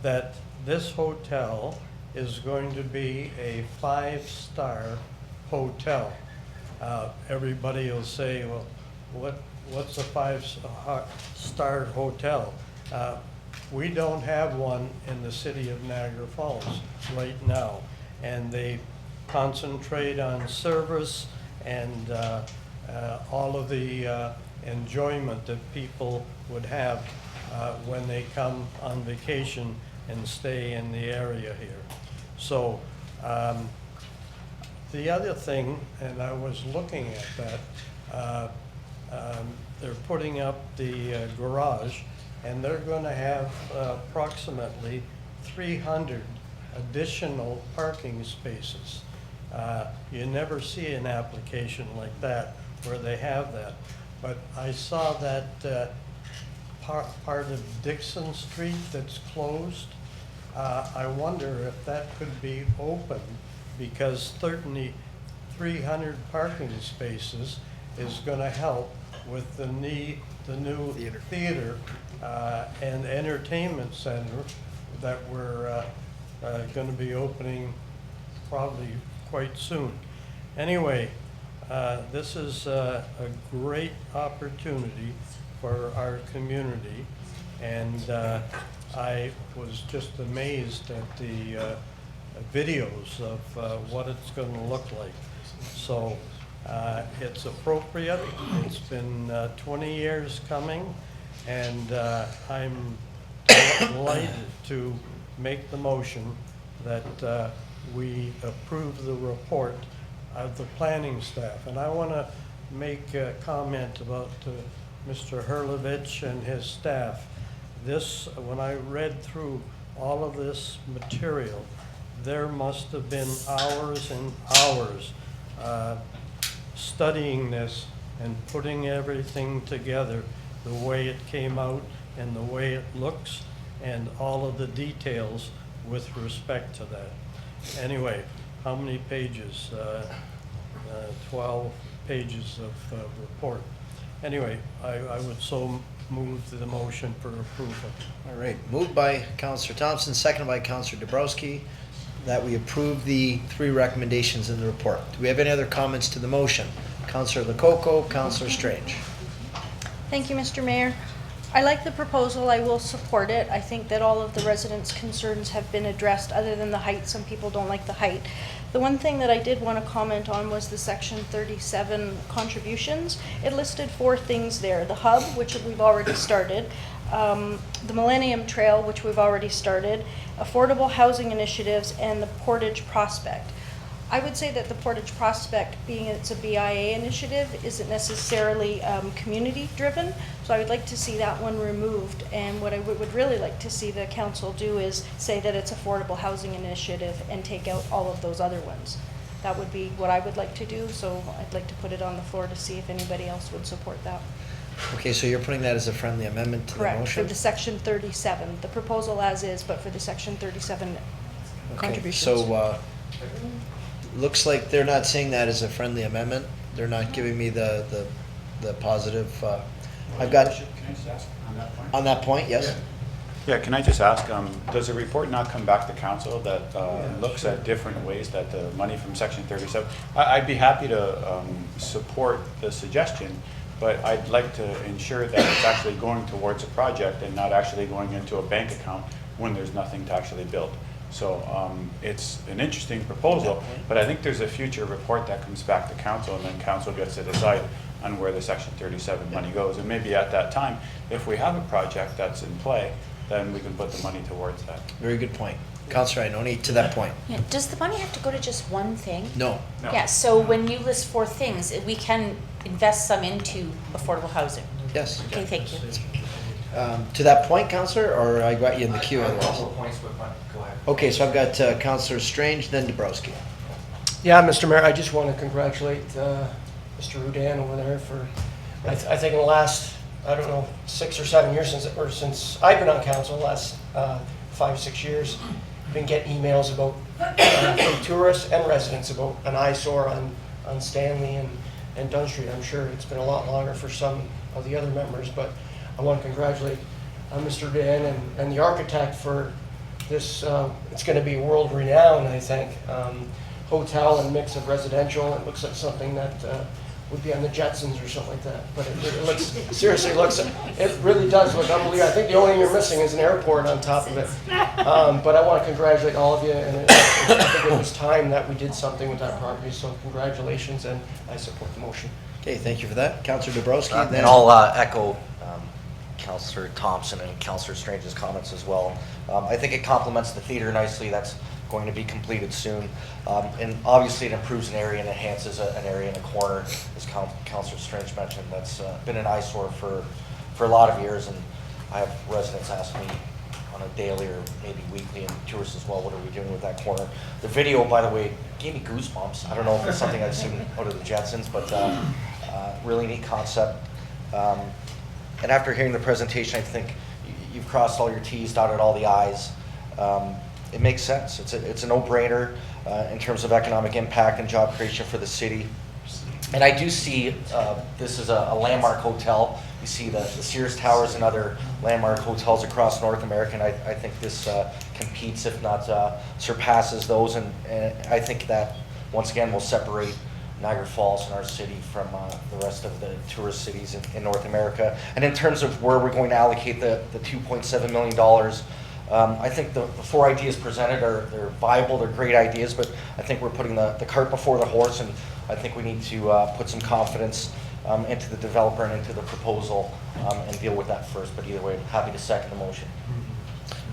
that this hotel is going to be a 5-star hotel. Everybody will say, well, what's a 5-star hotel? We don't have one in the city of Niagara Falls right now, and they concentrate on service and all of the enjoyment that people would have when they come on vacation and stay in the area here. So the other thing, and I was looking at that, they're putting up the garage, and they're going to have approximately 300 additional parking spaces. You never see an application like that where they have that. But I saw that part of Dixon Street that's closed. I wonder if that could be open, because certainly 300 parking spaces is going to help with the new theater and entertainment center that we're going to be opening probably quite soon. Anyway, this is a great opportunity for our community, and I was just amazed at the videos of what it's going to look like. So it's appropriate. It's been 20 years coming, and I'm delighted to make the motion that we approve the report of the planning staff. And I want to make a comment about Mr. Hurlovich and his staff. This, when I read through all of this material, there must have been hours and hours studying this and putting everything together the way it came out and the way it looks and all of the details with respect to that. Anyway, how many pages? 12 pages of report. Anyway, I would so move the motion for approval. All right, moved by Counselor Thompson, seconded by Counselor Dabrowski, that we approve the 3 recommendations in the report. Do we have any other comments to the motion? Counselor Lococo, Counselor Strange. Thank you, Mr. Mayor. I like the proposal. I will support it. I think that all of the residents' concerns have been addressed, other than the height. Some people don't like the height. The one thing that I did want to comment on was the Section 37 contributions. It listed 4 things there. The hub, which we've already started, the Millennium Trail, which we've already started, affordable housing initiatives, and the Portage Prospect. I would say that the Portage Prospect, being it's a BIA initiative, isn't necessarily community-driven, so I would like to see that one removed. And what I would really like to see the council do is say that it's affordable housing initiative and take out all of those other ones. That would be what I would like to do, so I'd like to put it on the floor to see if anybody else would support that. Okay, so you're putting that as a friendly amendment to the motion? Correct, for the Section 37, the proposal as is, but for the Section 37 contributions. So, looks like they're not saying that as a friendly amendment. They're not giving me the positive, I've got, Can I just ask on that point? on that point, yes? Yeah, can I just ask, does the report not come back to council that looks at different ways that the money from Section 37? I'd be happy to support the suggestion, but I'd like to ensure that it's actually going towards a project and not actually going into a bank account when there's nothing to actually build. So it's an interesting proposal, but I think there's a future report that comes back to council, and then council gets to decide on where the Section 37 money goes. And maybe at that time, if we have a project that's in play, then we can put the money towards that. Very good point. Counselor Ioannoni, to that point. Yeah, does the money have to go to just one thing? No. No. Yeah, so when you list 4 things, we can invest some into affordable housing. Yes. Okay, thank you. To that point, Counselor, or I got you in the queue otherwise? points, but go ahead. Okay, so I've got Counselor Strange, then Dabrowski. Yeah, Mr. Mayor, I just want to congratulate Mr. Rudan over there for, I think in the last, I don't know, 6 or 7 years since I've been on council, the last 5, 6 years, been getting emails about from tourists and residents about an eyesore on Stanley and Dunn Street. I'm sure it's been a lot longer for some of the other members, but I want to congratulate Mr. Dan and the architect for this. It's going to be world renowned, I think. Hotel and mix of residential. It looks like something that would be on the Jetsons or something like that. But it looks, seriously, it really does look unbelievable. I think the only thing you're missing is an airport on top of it. But I want to congratulate all of you, and I think it was time that we did something with that property. So congratulations, and I support the motion. Okay, thank you for that. Counselor Dabrowski, then. And I'll echo Counselor Thompson and Counselor Strange's comments as well. I think it complements the theater nicely. That's going to be completed soon. And obviously it improves an area and enhances an area in a corner, as Counselor Strange mentioned. That's been an eyesore for a lot of years, and I have residents ask me on a daily or maybe weekly, and tourists as well, what are we doing with that corner? The video, by the way, gave me goosebumps. I don't know if it's something I've seen out of the Jetsons, but really neat concept. And after hearing the presentation, I think you've crossed all your T's, dotted all the I's. It makes sense. It's a no-brainer in terms of economic impact and job creation for the city. And I do see this is a landmark hotel. You see the Sears Towers and other landmark hotels across North America, and I think this competes, if not surpasses those. And I think that, once again, will separate Niagara Falls and our city from the rest of the tourist cities in North America. And in terms of where we're going to allocate the $2.7 million, I think the 4 ideas presented they're viable, they're great ideas, but I think we're putting the cart before the horse, and I think we need to put some confidence into the developer and into the proposal and deal with that first. But either way, happy to second the motion.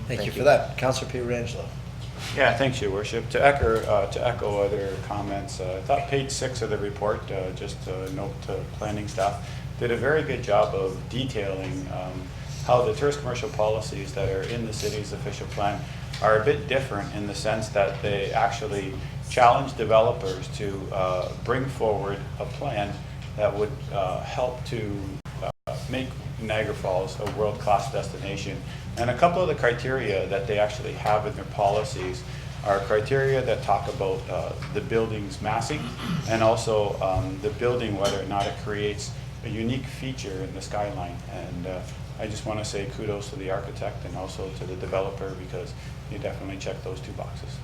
Thank you for that. Counselor Pietrangelo. Yeah, thanks, Your Worship. To echo other comments, I thought page 6 of the report, just a note to planning staff, did a very good job of detailing how the tourist commercial policies that are in the city's official plan are a bit different in the sense that they actually challenge developers to bring forward a plan that would help to make Niagara Falls a world-class destination. And a couple of the criteria that they actually have in their policies are criteria that talk about the building's massing and also the building, whether or not it creates a unique feature in the skyline. And I just want to say kudos to the architect and also to the developer because you definitely check those 2 boxes.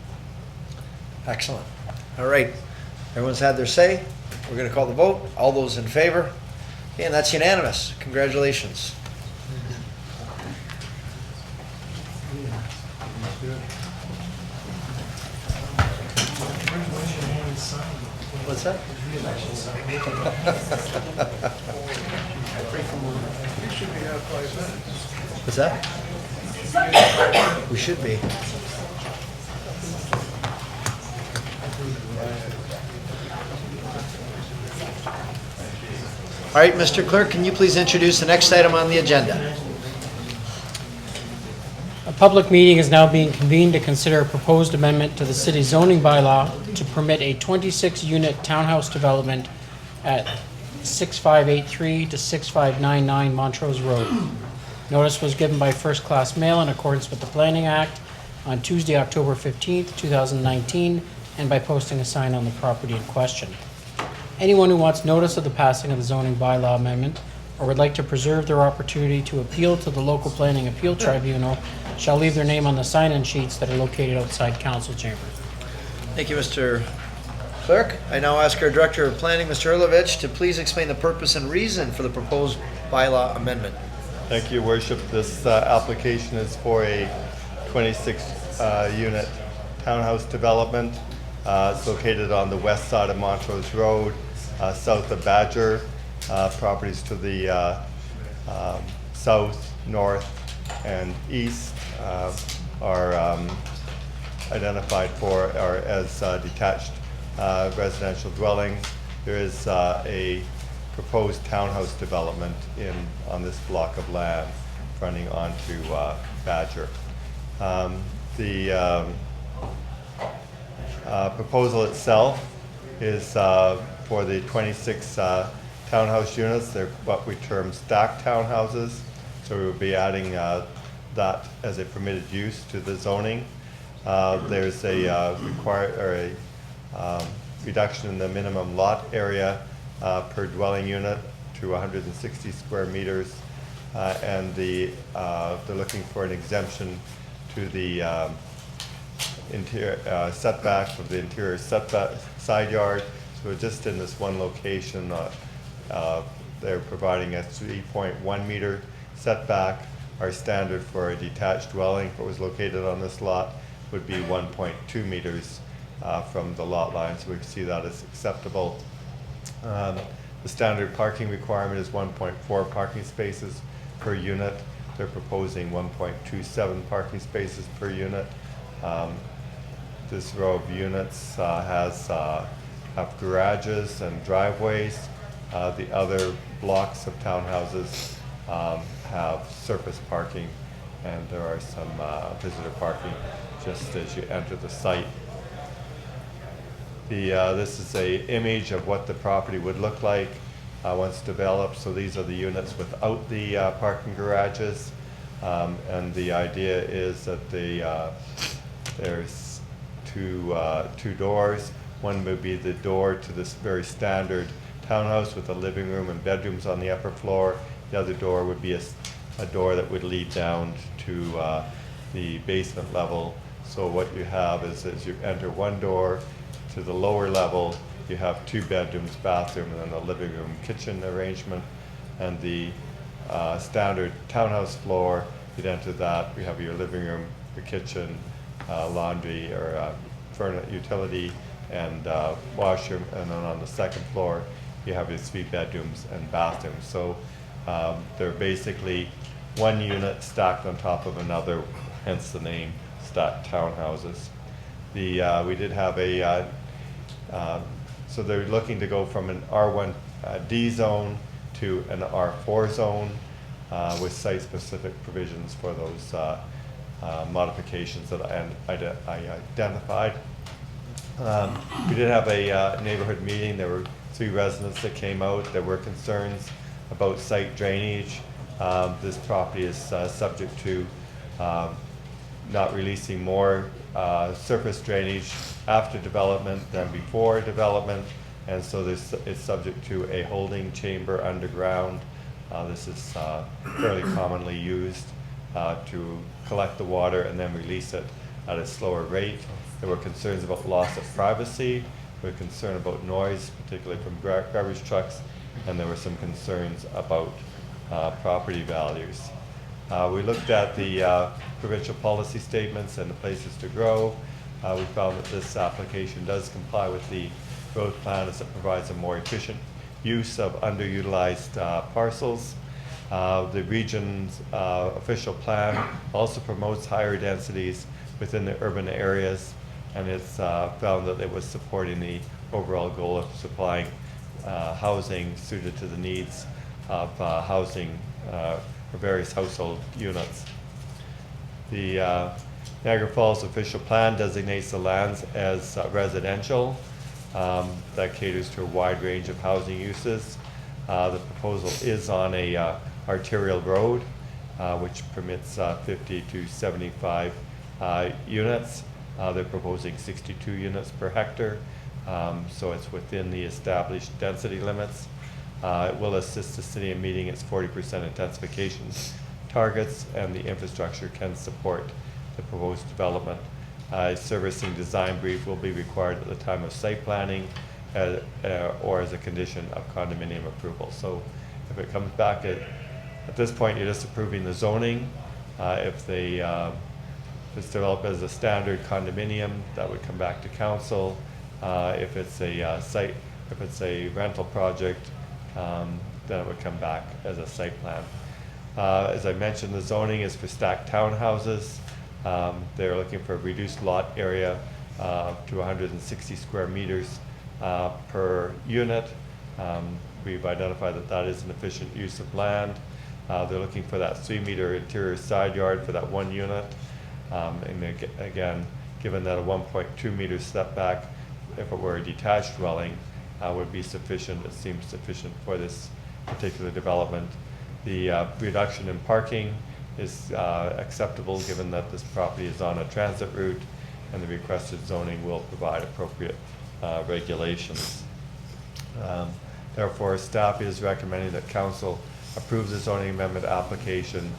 Excellent. All right, everyone's had their say. We're going to call the vote. All those in favor? Okay, and that's unanimous. Congratulations. What's that? We should be out 5 minutes. What's that? We should be. All right, Mr. Clerk, can you please introduce the next item on the agenda? A public meeting is now being convened to consider a proposed amendment to the city zoning bylaw to permit a 26-unit townhouse development at 6583 to 6599 Montrose Road. Notice was given by first-class mail in accordance with the Planning Act on Tuesday, October 15th, 2019, and by posting a sign on the property in question. Anyone who wants notice of the passing of the zoning bylaw amendment or would like to preserve their opportunity to appeal to the local planning appeal tribunal shall leave their name on the sign-in sheets that are located outside council chambers. Thank you, Mr. Clerk. I now ask our Director of Planning, Mr. Erlovich, to please explain the purpose and reason for the proposed bylaw amendment. Thank you, Worship. This application is for a 26-unit townhouse development. It's located on the west side of Montrose Road, south of Badger. Properties to the south, north, and east are identified as detached residential dwellings. There is a proposed townhouse development on this block of land running onto Badger. The proposal itself is for the 26 townhouse units. They're what we term stacked townhouses. So we will be adding that as a permitted use to the zoning. There's a reduction in the minimum lot area per dwelling unit to 160 square meters, and they're looking for an exemption to the interior setback of the interior setback side yard. So just in this one location, they're providing a 3.1 meter setback. Our standard for a detached dwelling, if it was located on this lot, would be 1.2 meters from the lot line, so we see that as acceptable. The standard parking requirement is 1.4 parking spaces per unit. They're proposing 1.27 parking spaces per unit. This row of units have garages and driveways. The other blocks of townhouses have surface parking, and there are some visitor parking just as you enter the site. This is an image of what the property would look like once developed. So these are the units without the parking garages, and the idea is that there's two doors. One would be the door to this very standard townhouse with a living room and bedrooms on the upper floor. The other door would be a door that would lead down to the basement level. So what you have is, as you enter one door to the lower level, you have 2 bedrooms, bathroom, and then a living room, kitchen arrangement. And the standard townhouse floor, you'd enter that. You have your living room, your kitchen, laundry or utility, and washroom. And then on the second floor, you have your 3 bedrooms and bathrooms. So they're basically one unit stacked on top of another, hence the name stacked townhouses. We did have so they're looking to go from an R1D zone to an R4 zone with site-specific provisions for those modifications that I identified. We did have a neighborhood meeting. There were 3 residents that came out. There were concerns about site drainage. This property is subject to not releasing more surface drainage after development than before development, and so this is subject to a holding chamber underground. This is fairly commonly used to collect the water and then release it at a slower rate. There were concerns about loss of privacy. There were concern about noise, particularly from garbage trucks, and there were some concerns about property values. We looked at the provincial policy statements and the places to grow. We found that this application does comply with the growth plan as it provides a more efficient use of underutilized parcels. The region's official plan also promotes higher densities within the urban areas, and it's found that it was supporting the overall goal of supplying housing suited to the needs of housing for various household units. The Niagara Falls official plan designates the lands as residential. That caters to a wide range of housing uses. The proposal is on a arterial road, which permits 50 to 75 units. They're proposing 62 units per hectare, so it's within the established density limits. It will assist the city in meeting its 40% intensification targets, and the infrastructure can support the proposed development. Servicing design brief will be required at the time of site planning or as a condition of condominium approval. So if it comes back at this point, you're just approving the zoning. If it's developed as a standard condominium, that would come back to council. If it's a rental project, then it would come back as a site plan. As I mentioned, the zoning is for stacked townhouses. They're looking for a reduced lot area to 160 square meters per unit. We've identified that that is an efficient use of land. They're looking for that 3-meter interior side yard for that 1 unit. And again, given that a 1.2 meter setback, if it were a detached dwelling, would be sufficient. It seems sufficient for this particular development. The reduction in parking is acceptable given that this property is on a transit route, and the requested zoning will provide appropriate regulations. Therefore, staff is recommending that council approve the zoning amendment application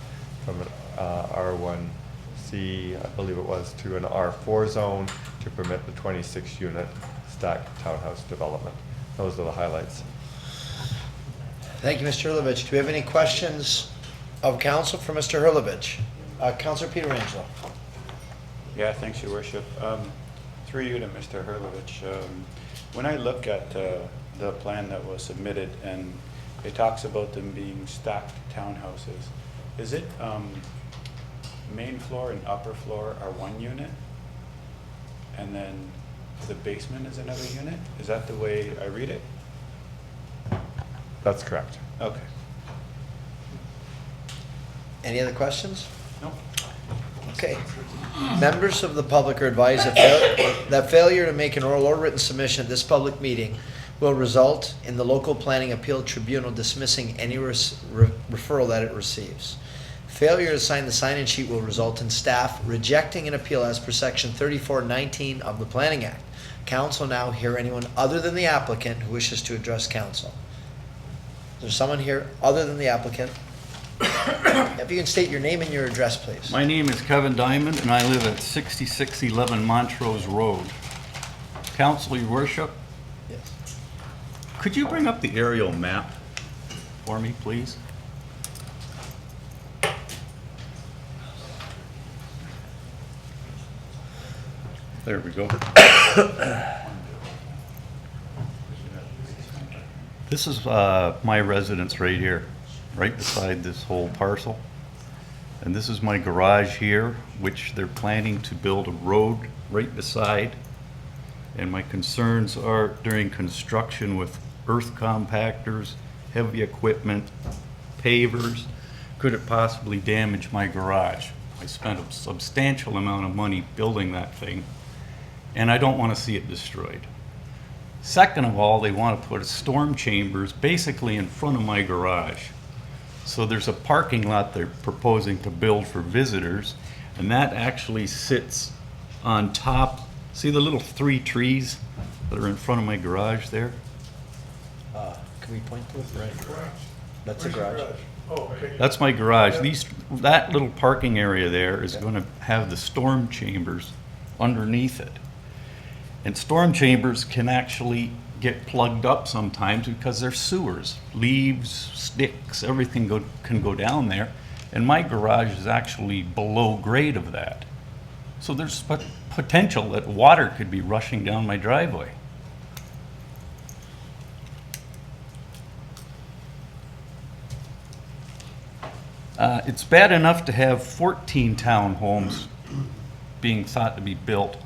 from an R1C, I believe it was, to an R4 zone to permit the 26-unit stacked townhouse development. Those are the highlights. Thank you, Mr. Hurlovich. Do we have any questions of council for Mr. Hurlovich? Councilor Pietrangelo. Yeah, thanks, Your Worship. Through you to Mr. Hurlovich, when I look at the plan that was submitted and it talks about them being stacked townhouses, is it main floor and upper floor are 1 unit, and then the basement is another unit? Is that the way I read it? That's correct. Okay. Any other questions? No. Okay. Members of the public are advised that failure to make an oral or written submission at this public meeting will result in the local planning appeal tribunal dismissing any referral that it receives. Failure to sign the sign-in sheet will result in staff rejecting an appeal as per section 3419 of the Planning Act. Council now hear anyone other than the applicant who wishes to address council. Is there someone here other than the applicant? If you can state your name and your address, please. My name is Kevin Diamond, and I live at 6611 Montrose Road. Council, Your Worship? Yes. Could you bring up the aerial map for me, please? There we go. This is my residence right here, right beside this whole parcel. And this is my garage here, which they're planning to build a road right beside. And my concerns are during construction with earth compactors, heavy equipment, pavers, could it possibly damage my garage? I spent a substantial amount of money building that thing, and I don't want to see it destroyed. Second of all, they want to put storm chambers basically in front of my garage. So there's a parking lot they're proposing to build for visitors, and that actually sits on top. See the little 3 trees that are in front of my garage there? Can we point to it? Right. That's a garage. Oh, okay. That's my garage. That little parking area there is going to have the storm chambers underneath it. And storm chambers can actually get plugged up sometimes because they're sewers. Leaves, sticks, everything can go down there. And my garage is actually below grade of that. So there's potential that water could be rushing down my driveway. It's bad enough to have 14 townhomes being thought to be built,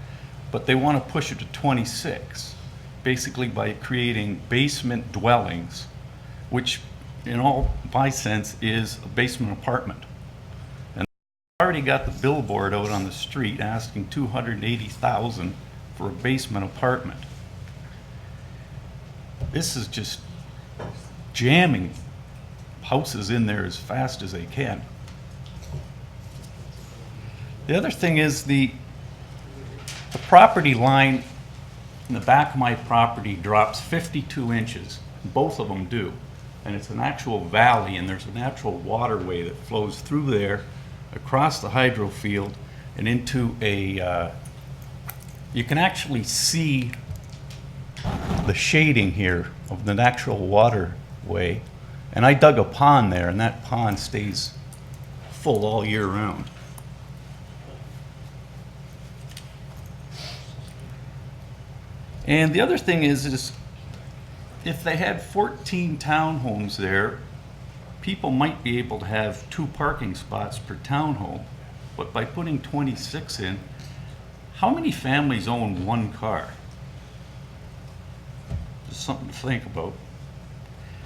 but they want to push it to 26, basically by creating basement dwellings, which in all my sense is a basement apartment. And they've already got the billboard out on the street asking $280,000 for a basement apartment. This is just jamming houses in there as fast as they can. The other thing is the property line in the back of my property drops 52 inches. Both of them do. And it's an actual valley, and there's a natural waterway that flows through there across the hydro field and into a, you can actually see the shading here of the natural waterway. And I dug a pond there, and that pond stays full all year round. And the other thing is if they had 14 townhomes there, people might be able to have 2 parking spots per townhome. But by putting 26 in, how many families own 1 car? Just something to think about.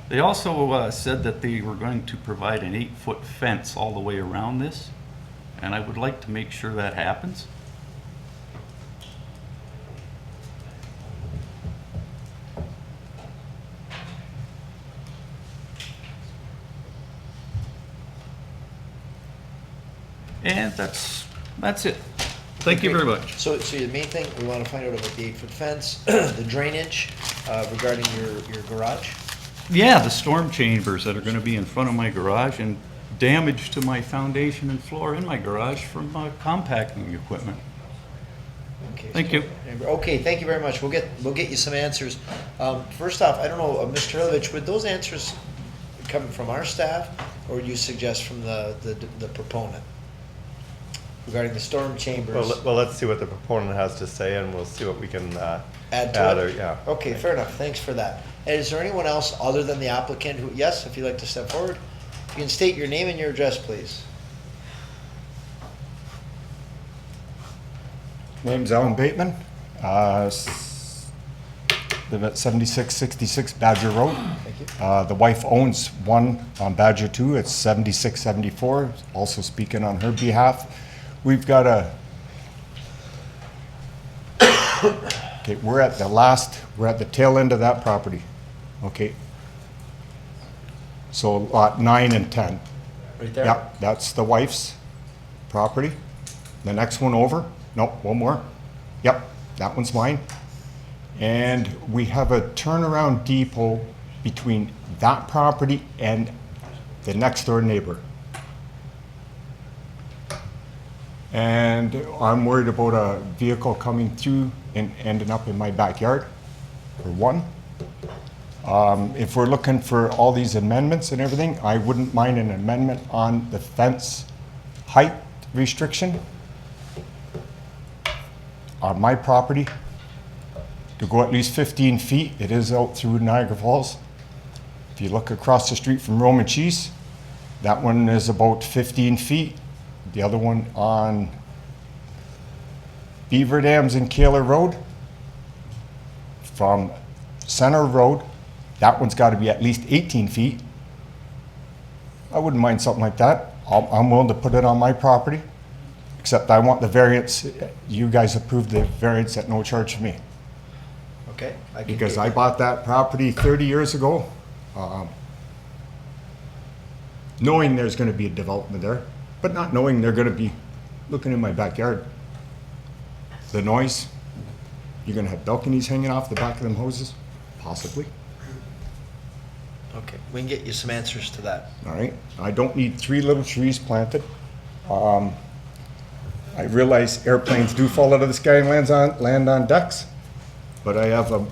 They also said that they were going to provide an 8-foot fence all the way around this, and I would like to make sure that happens. And that's it. Thank you very much. So the main thing, we want to find out about the 8-foot fence, the drainage regarding your garage. Yeah, the storm chambers that are going to be in front of my garage, and damage to my foundation and floor in my garage from compacting equipment. Okay, Thank you. Okay, thank you very much. We'll get you some answers. First off, I don't know, Mr. Hilovich, would those answers come from our staff, or would you suggest from the proponent regarding the storm chambers? Well, let's see what the proponent has to say, and we'll see what we can Add to or, it? yeah. Okay, fair enough. Thanks for that. And is there anyone else other than the applicant who, yes, if you'd like to step forward, you can state your name and your address, please. Name's Alan Bateman. Live at 7666 Badger Road. Thank you. The wife owns one on Badger 2. It's 7674. Also speaking on her behalf. We've got a... Okay, we're at the tail end of that property. Okay. So lot 9 and 10. Right there? Yep, that's the wife's property. The next one over, nope, one more. Yep, that one's mine. And we have a turnaround depot between that property and the next door neighbor. And I'm worried about a vehicle coming through and ending up in my backyard, for one. If we're looking for all these amendments and everything, I wouldn't mind an amendment on the fence height restriction on my property to go at least 15 feet. It is out through Niagara Falls. If you look across the street from Roman Cheese, that one is about 15 feet. the other one on Beaver Dams and Kaler Road, from Center Road, that one's got to be at least 18 feet. I wouldn't mind something like that. I'm willing to put it on my property, except I want the variance. You guys approved the variance at no charge to me. Okay. Because I bought that property 30 years ago, knowing there's going to be a development there, but not knowing they're going to be looking in my backyard. The noise, you're going to have balconies hanging off the back of them hoses? Possibly. Okay, we can get you some answers to that. All right, I don't need 3 little trees planted. I realize airplanes do fall out of the sky and land on decks, but I have a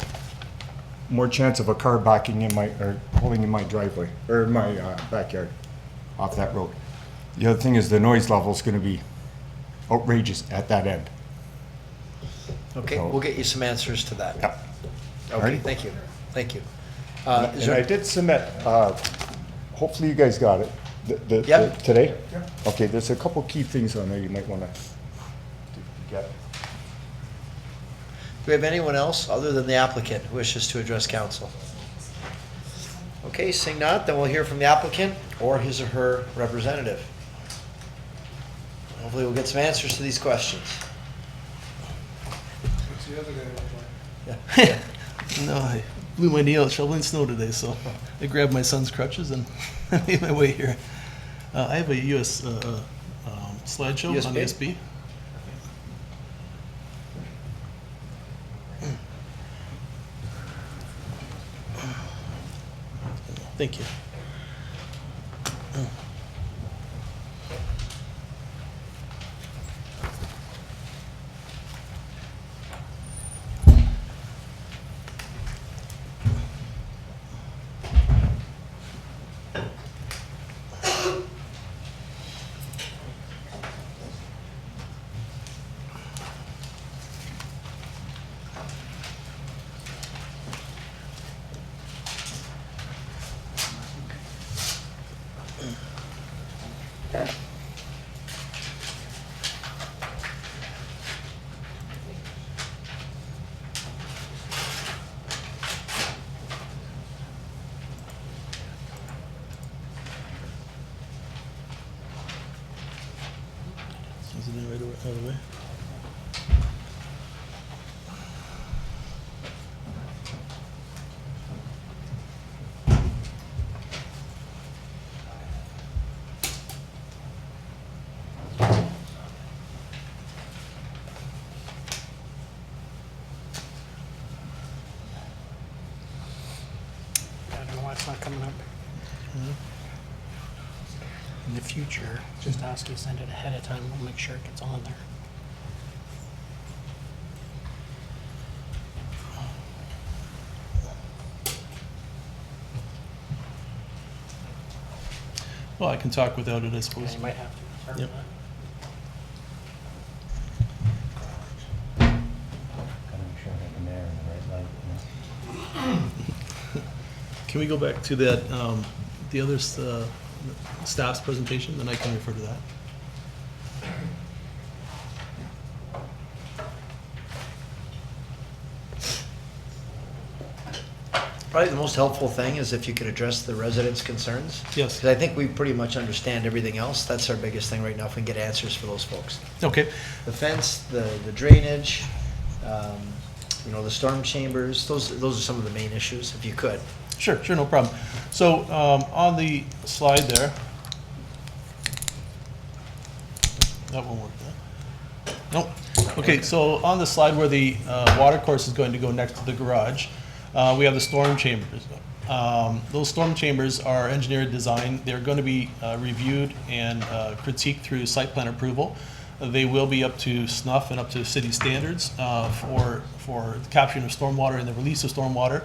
more chance of a car backing in my, or pulling in my driveway, or in my backyard off that road. The other thing is the noise level is going to be outrageous at that end. Okay, So- we'll get you some answers to that. Yep. Okay, Alright. thank you, thank you. And Is there- I did submit, hopefully you guys got it, Yep. today? Okay, there's a couple key things on there you might want to get. Do we have anyone else other than the applicant who wishes to address council? Okay, seeing not, then we'll hear from the applicant or his or her representative. Hopefully we'll get some answers to these questions. What's the other guy? Yeah. No, I blew my knee out shoveling snow today, so I grabbed my son's crutches and made my way here. I have a US slideshow on USB? USB. Thank you. Is it right out of the way? I don't know why it's not coming up. In the future, just ask you to send it ahead of time, we'll make sure it gets on there. Well, I can talk without it, I Yeah, suppose. you might have to. Sorry Yep. for that. Can we go back to that, the other staff's presentation, then I can refer to that? Probably the most helpful thing is if you could address the residents' concerns. Yes. Because I think we pretty much understand everything else. That's our biggest thing right now, if we can get answers for those folks. Okay. The fence, the drainage, you know, the storm chambers, those are some of the main issues, if you could. Sure, no problem. So, on the slide there, that won't work, huh? Nope. Okay, so on the slide where the water course is going to go next to the garage, we have the storm chambers. Those storm chambers are engineered design. They're going to be reviewed and critiqued through site plan approval. They will be up to snuff and up to city standards for the capturing of stormwater and the release of stormwater.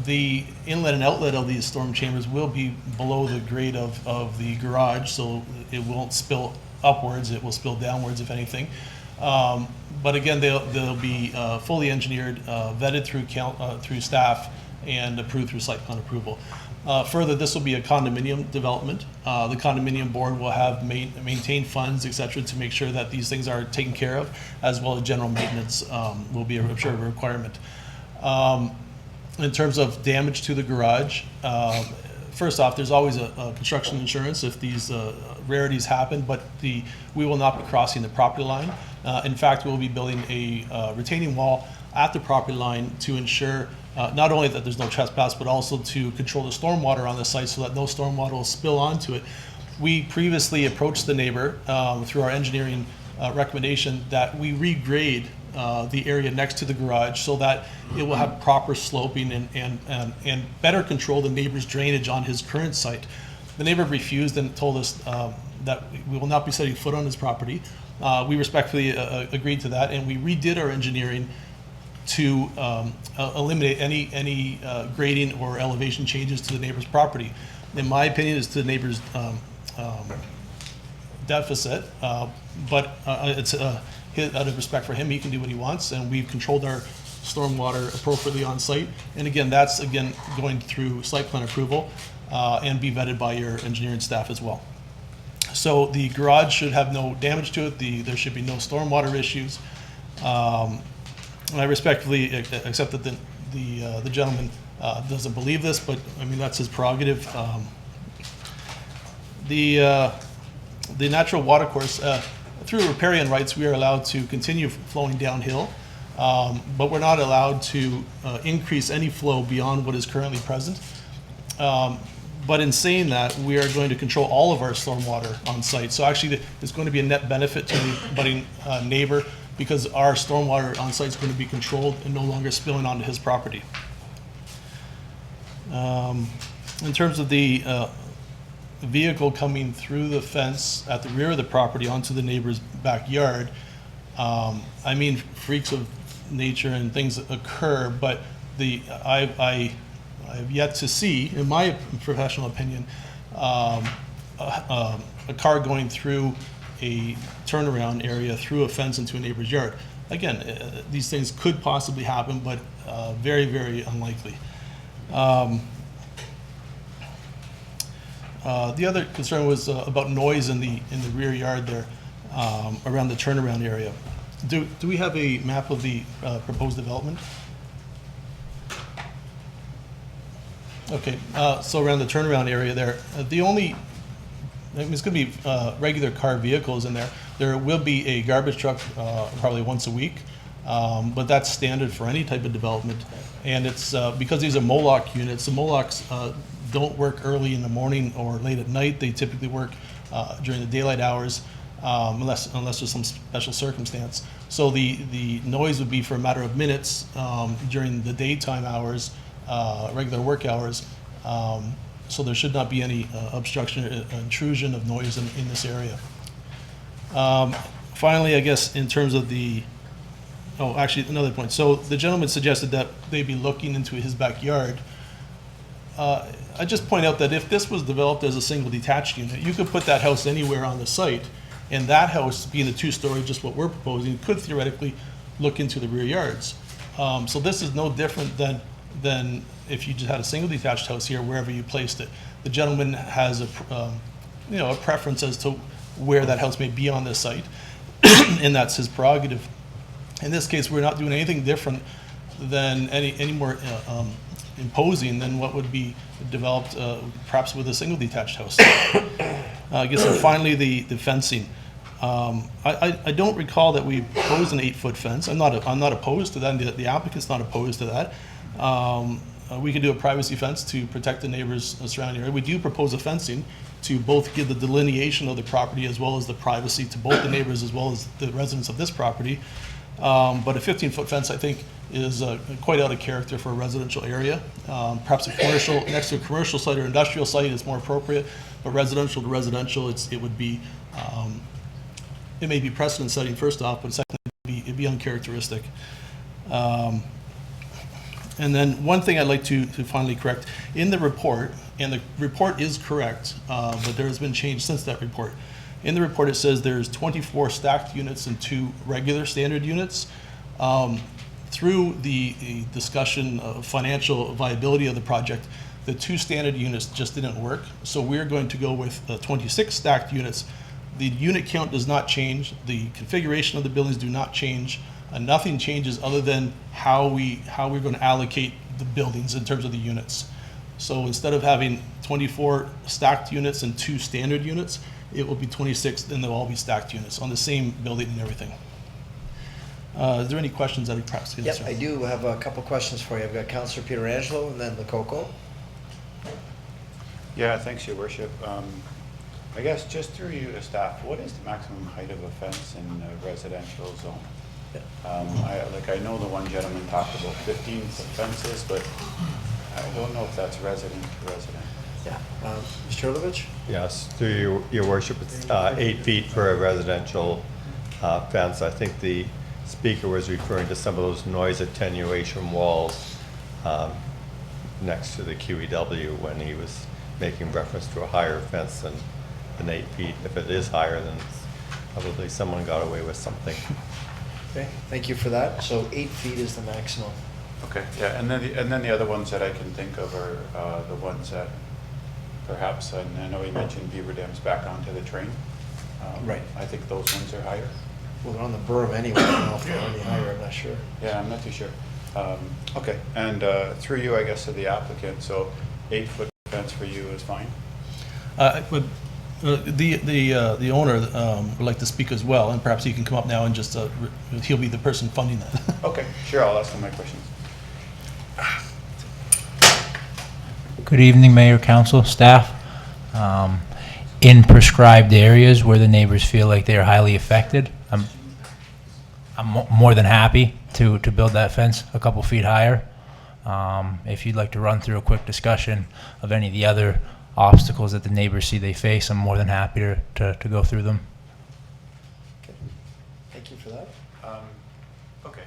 The inlet and outlet of these storm chambers will be below the grade of the garage, so it won't spill upwards, it will spill downwards if anything. But again, they'll be fully engineered, vetted through staff, and approved through site plan approval. Further, this will be a condominium development. The condominium board will have maintain funds, et cetera, to make sure that these things are taken care of, as well as general maintenance will be, I'm sure, a requirement. In terms of damage to the garage, first off, there's always a construction insurance if these rarities happen, but we will not be crossing the property line. In fact, we'll be building a retaining wall at the property line to ensure not only that there's no trespass, but also to control the stormwater on the site so that no stormwater will spill onto it. We previously approached the neighbor through our engineering recommendation that we regrade the area next to the garage so that it will have proper sloping and better control the neighbor's drainage on his current site. The neighbor refused and told us that we will not be setting foot on his property. We respectfully agreed to that, and we redid our engineering to eliminate any grading or elevation changes to the neighbor's property. In my opinion, it's to the neighbor's deficit, but it's out of respect for him, he can do what he wants, and we've controlled our stormwater appropriately on site. And again, that's going through site plan approval and be vetted by your engineering staff as well. So the garage should have no damage to it. There should be no stormwater issues. And I respectfully accept that the gentleman doesn't believe this, but I mean, that's his prerogative. The natural water course, through riparian rights, we are allowed to continue flowing downhill, but we're not allowed to increase any flow beyond what is currently present. But in saying that, we are going to control all of our stormwater on site. So actually, there's going to be a net benefit to the budding neighbor because our stormwater on site is going to be controlled and no longer spilling onto his property. In terms of the vehicle coming through the fence at the rear of the property onto the neighbor's backyard, I mean, freaks of nature and things occur, but I have yet to see, in my professional opinion, a car going through a turnaround area through a fence into a neighbor's yard. Again, these things could possibly happen, but very, very unlikely. The other concern was about noise in the rear yard there, around the turnaround area. Do we have a map of the proposed development? Okay, so around the turnaround area there, it's going to be regular car vehicles in there. There will be a garbage truck probably once a week, but that's standard for any type of development. And it's because these are Moloch units, the Molochs don't work early in the morning or late at night. They typically work during the daylight hours, unless there's some special circumstance. So the noise would be for a matter of minutes during the daytime hours, regular work hours. So there should not be any obstruction or intrusion of noise in this area. Finally, I guess in terms of actually another point. So the gentleman suggested that they be looking into his backyard. I just point out that if this was developed as a single detached unit, you could put that house anywhere on the site, and that house, being a two-story, just what we're proposing, could theoretically look into the rear yards. So this is no different than if you just had a single detached house here, wherever you placed it. The gentleman has a preference as to where that house may be on this site, and that's his prerogative. In this case, we're not doing anything different than any more imposing than what would be developed perhaps with a single detached house. I guess finally the fencing. I don't recall that we proposed an 8-foot fence. I'm not opposed to that. The applicant's not opposed to that. We can do a privacy fence to protect the neighbors surrounding area. We do propose a fencing to both give the delineation of the property as well as the privacy to both the neighbors as well as the residents of this property. But a 15-foot fence, I think, is quite out of character for a residential area. Perhaps next to a commercial site or industrial site is more appropriate, but residential to residential, it would be, it may be precedent setting first off, but secondly, it'd be uncharacteristic. And then one thing I'd like to finally correct, in the report, and the report is correct, but there has been change since that report. In the report, it says there's 24 stacked units and 2 regular standard units. Through the discussion of financial viability of the project, The 2 standard units just didn't work, so we're going to go with 26 stacked units. The unit count does not change, the configuration of the buildings do not change, nothing changes other than how we're going to allocate the buildings in terms of the units. So instead of having 24 stacked units and 2 standard units, it will be 26, and they'll all be stacked units on the same building and everything. Is there any questions that I perhaps can answer? Yep, I do have a couple questions for you. I've got Councillor Pietrangelo and then Lococo. Yeah, thanks, Your Worship. I guess just through you to staff, what is the maximum height of a fence in a residential zone? I know the one gentleman talked about 15 fences, but I don't know if that's resident to resident. Yeah. Mr. Herlovich? Yes, through your worship, it's 8 feet for a residential fence. I think the speaker was referring to some of those noise attenuation walls next to the QEW when he was making reference to a higher fence than 8 feet. If it is higher, then probably someone got away with something. Okay, thank you for that. So 8 feet is the maximum. Okay, yeah, and then the other ones that I can think of are the ones that perhaps, and I know he mentioned beaver dams back onto the train. Right. I think those ones are higher. Well, they're on the berm anyway. I don't know if they're any higher, I'm not sure. Yeah, I'm not too sure. Okay, and through you, I guess, to the applicant, so 8-foot fence for you is fine? The owner would like to speak as well, and perhaps he can come up now and just, he'll be the person funding that. Okay, sure, I'll ask him my questions. Good evening, Mayor, Council, staff. In prescribed areas where the neighbors feel like they're highly affected, I'm more than happy to build that fence a couple feet higher. If you'd like to run through a quick discussion of any of the other obstacles that the neighbors see they face, I'm more than happy to go through them. Okay. Thank you for that. Okay.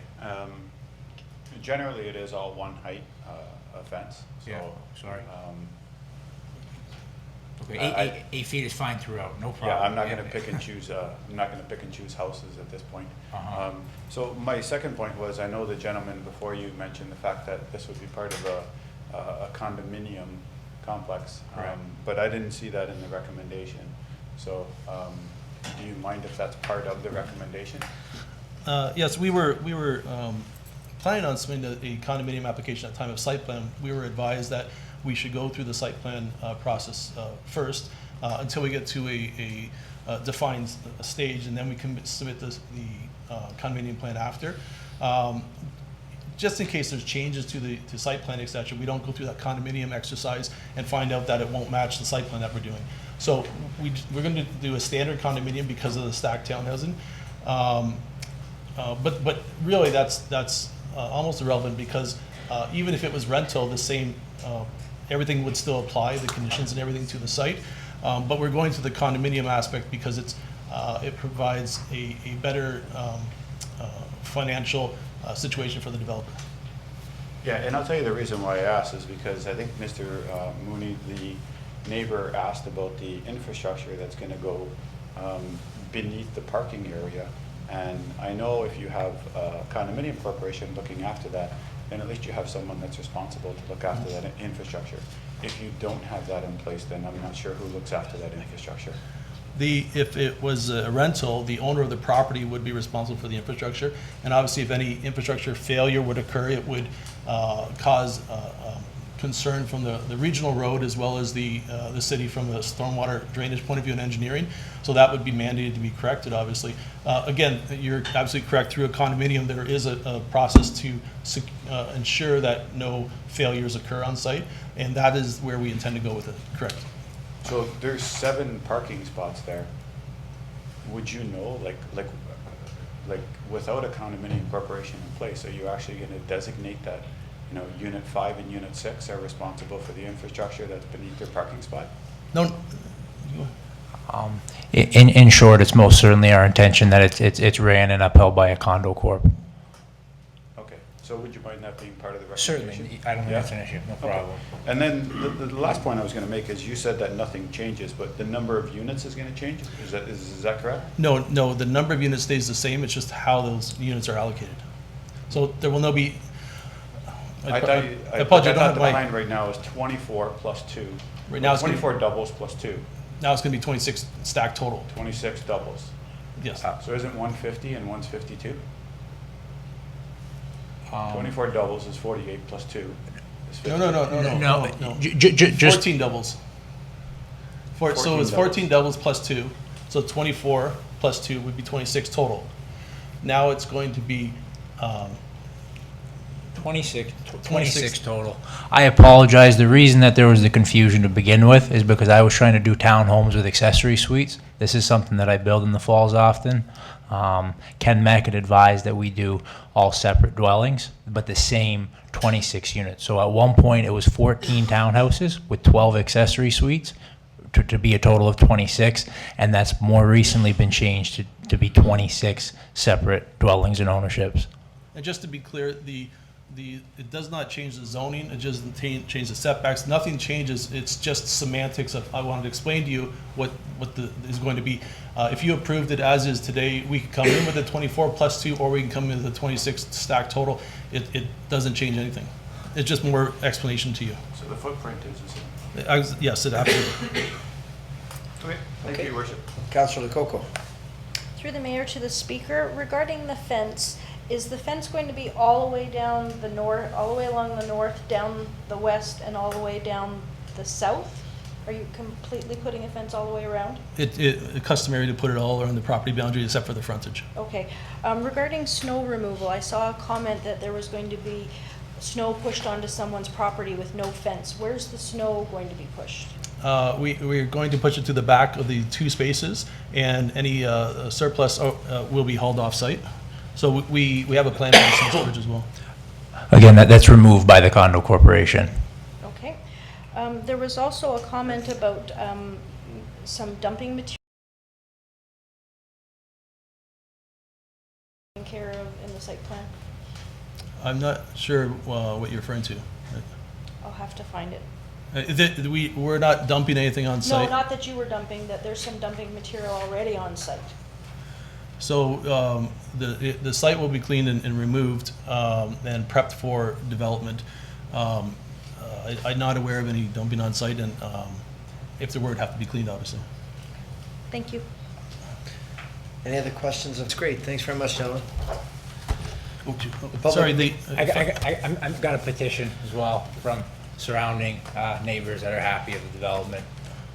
Generally, it is all one height fence. So, Yeah, sorry. Okay, I- 8 feet is fine throughout, no problem. Yeah, I'm not gonna pick and choose, I'm not gonna pick and choose houses at this point. Uh-huh. So my second point was, I know the gentleman before you mentioned the fact that this would be part of a condominium complex. Correct. But I didn't see that in the recommendation. So, do you mind if that's part of the recommendation? Yes, we were planning on submitting a condominium application at time of site plan. We were advised that we should go through the site plan process first until we get to a defined stage, and then we can submit the condominium plan after. Just in case there's changes to the site plan, et cetera, we don't go through that condominium exercise and find out that it won't match the site plan that we're doing. So we're going to do a standard condominium because of the stacked townhousing. But really, that's almost irrelevant because even if it was rental, the same everything would still apply, the conditions and everything to the site. But we're going to the condominium aspect because it provides a better financial situation for the developer. Yeah, and I'll tell you the reason why I asked is because I think Mr. Mooney, the neighbor, asked about the infrastructure that's going to go beneath the parking area. And I know if you have a condominium corporation looking after that, then at least you have someone that's responsible to look after that infrastructure. If you don't have that in place, then I'm not sure who looks after that infrastructure. If it was a rental, the owner of the property would be responsible for the infrastructure. And obviously, if any infrastructure failure would occur, it would cause concern from the regional road as well as the city from the stormwater drainage point of view and engineering. So that would be mandated to be corrected, obviously. Again, you're absolutely correct. Through a condominium, there is a process to ensure that no failures occur on site, and that is where we intend to go with it, correct. So there's 7 parking spots there. Would you know, like without a condominium corporation in place, are you actually going to designate that, Unit 5 and Unit 6 are responsible for the infrastructure that's beneath their parking spot? No. In short, it's most certainly our intention that it's ran and upheld by a condo corp. Okay, so would you mind that being part of the recommendation? Certainly, I don't think that's an issue, no problem. And then the last point I was going to make is you said that nothing changes, but the number of units is going to change? Is that correct? No, the number of units stays the same, it's just how those units are allocated. So there will no be, I thought you, I apologize, I don't thought have the my, plan right now is 24 plus 2. Right now it's gonna be- 24 doubles plus 2, now it's gonna be 26 stack total. 26 doubles. Yes. So isn't 150 and one's 52? Um, 24 doubles is 48 plus 2 is 50. No. Just 14 doubles. So 14 it's 14 doubles plus 2, so 24 plus 2 would be 26 total. Now it's going to be 26 total. I apologize. The reason that there was the confusion to begin with is because I was trying to do townhomes with accessory suites. This is something that I build in the falls often. Ken Mack had advised that we do all separate dwellings, but the same 26 units. So at one point, it was 14 townhouses with 12 accessory suites to be a total of 26, and that's more recently been changed to be 26 separate dwellings and ownerships. And just to be clear, it does not change the zoning, it doesn't change the setbacks, nothing changes, it's just semantics of, I wanted to explain to you what is going to be. If you approved it as is today, we could come in with a 24 plus 2, or we can come in with a 26 stack total. It doesn't change anything. It's just more explanation to you. So the footprint is the same. Yes, it absolutely. Okay, thank you, Your Worship. Councilor Lococo. Through the mayor to the speaker, regarding the fence, is the fence going to be all the way down the north, all the way along the north, down the west, and all the way down the south? Are you completely putting a fence all the way around? It customary to put it all around the property boundary except for the frontage. Okay. Regarding snow removal, I saw a comment that there was going to be snow pushed onto someone's property with no fence. Where's the snow going to be pushed? We're going to push it to the back of the 2 spaces, and any surplus will be hauled off-site. So we have a plan for some storage as well. Again, that's removed by the condo corporation. Okay. There was also a comment about some dumping material taken care of in the site plan. I'm not sure what you're referring to. I'll have to find it. We're not dumping anything on No, site. not that you were dumping, that there's some dumping material already on site. So the site will be cleaned and removed and prepped for development. I'm not aware of any dumping on site, and if there were, it'd have to be cleaned, obviously. Thank you. Any other questions? That's great. Thanks very much, gentlemen. Sorry, I've got a petition as well from surrounding neighbors that are happy of the development.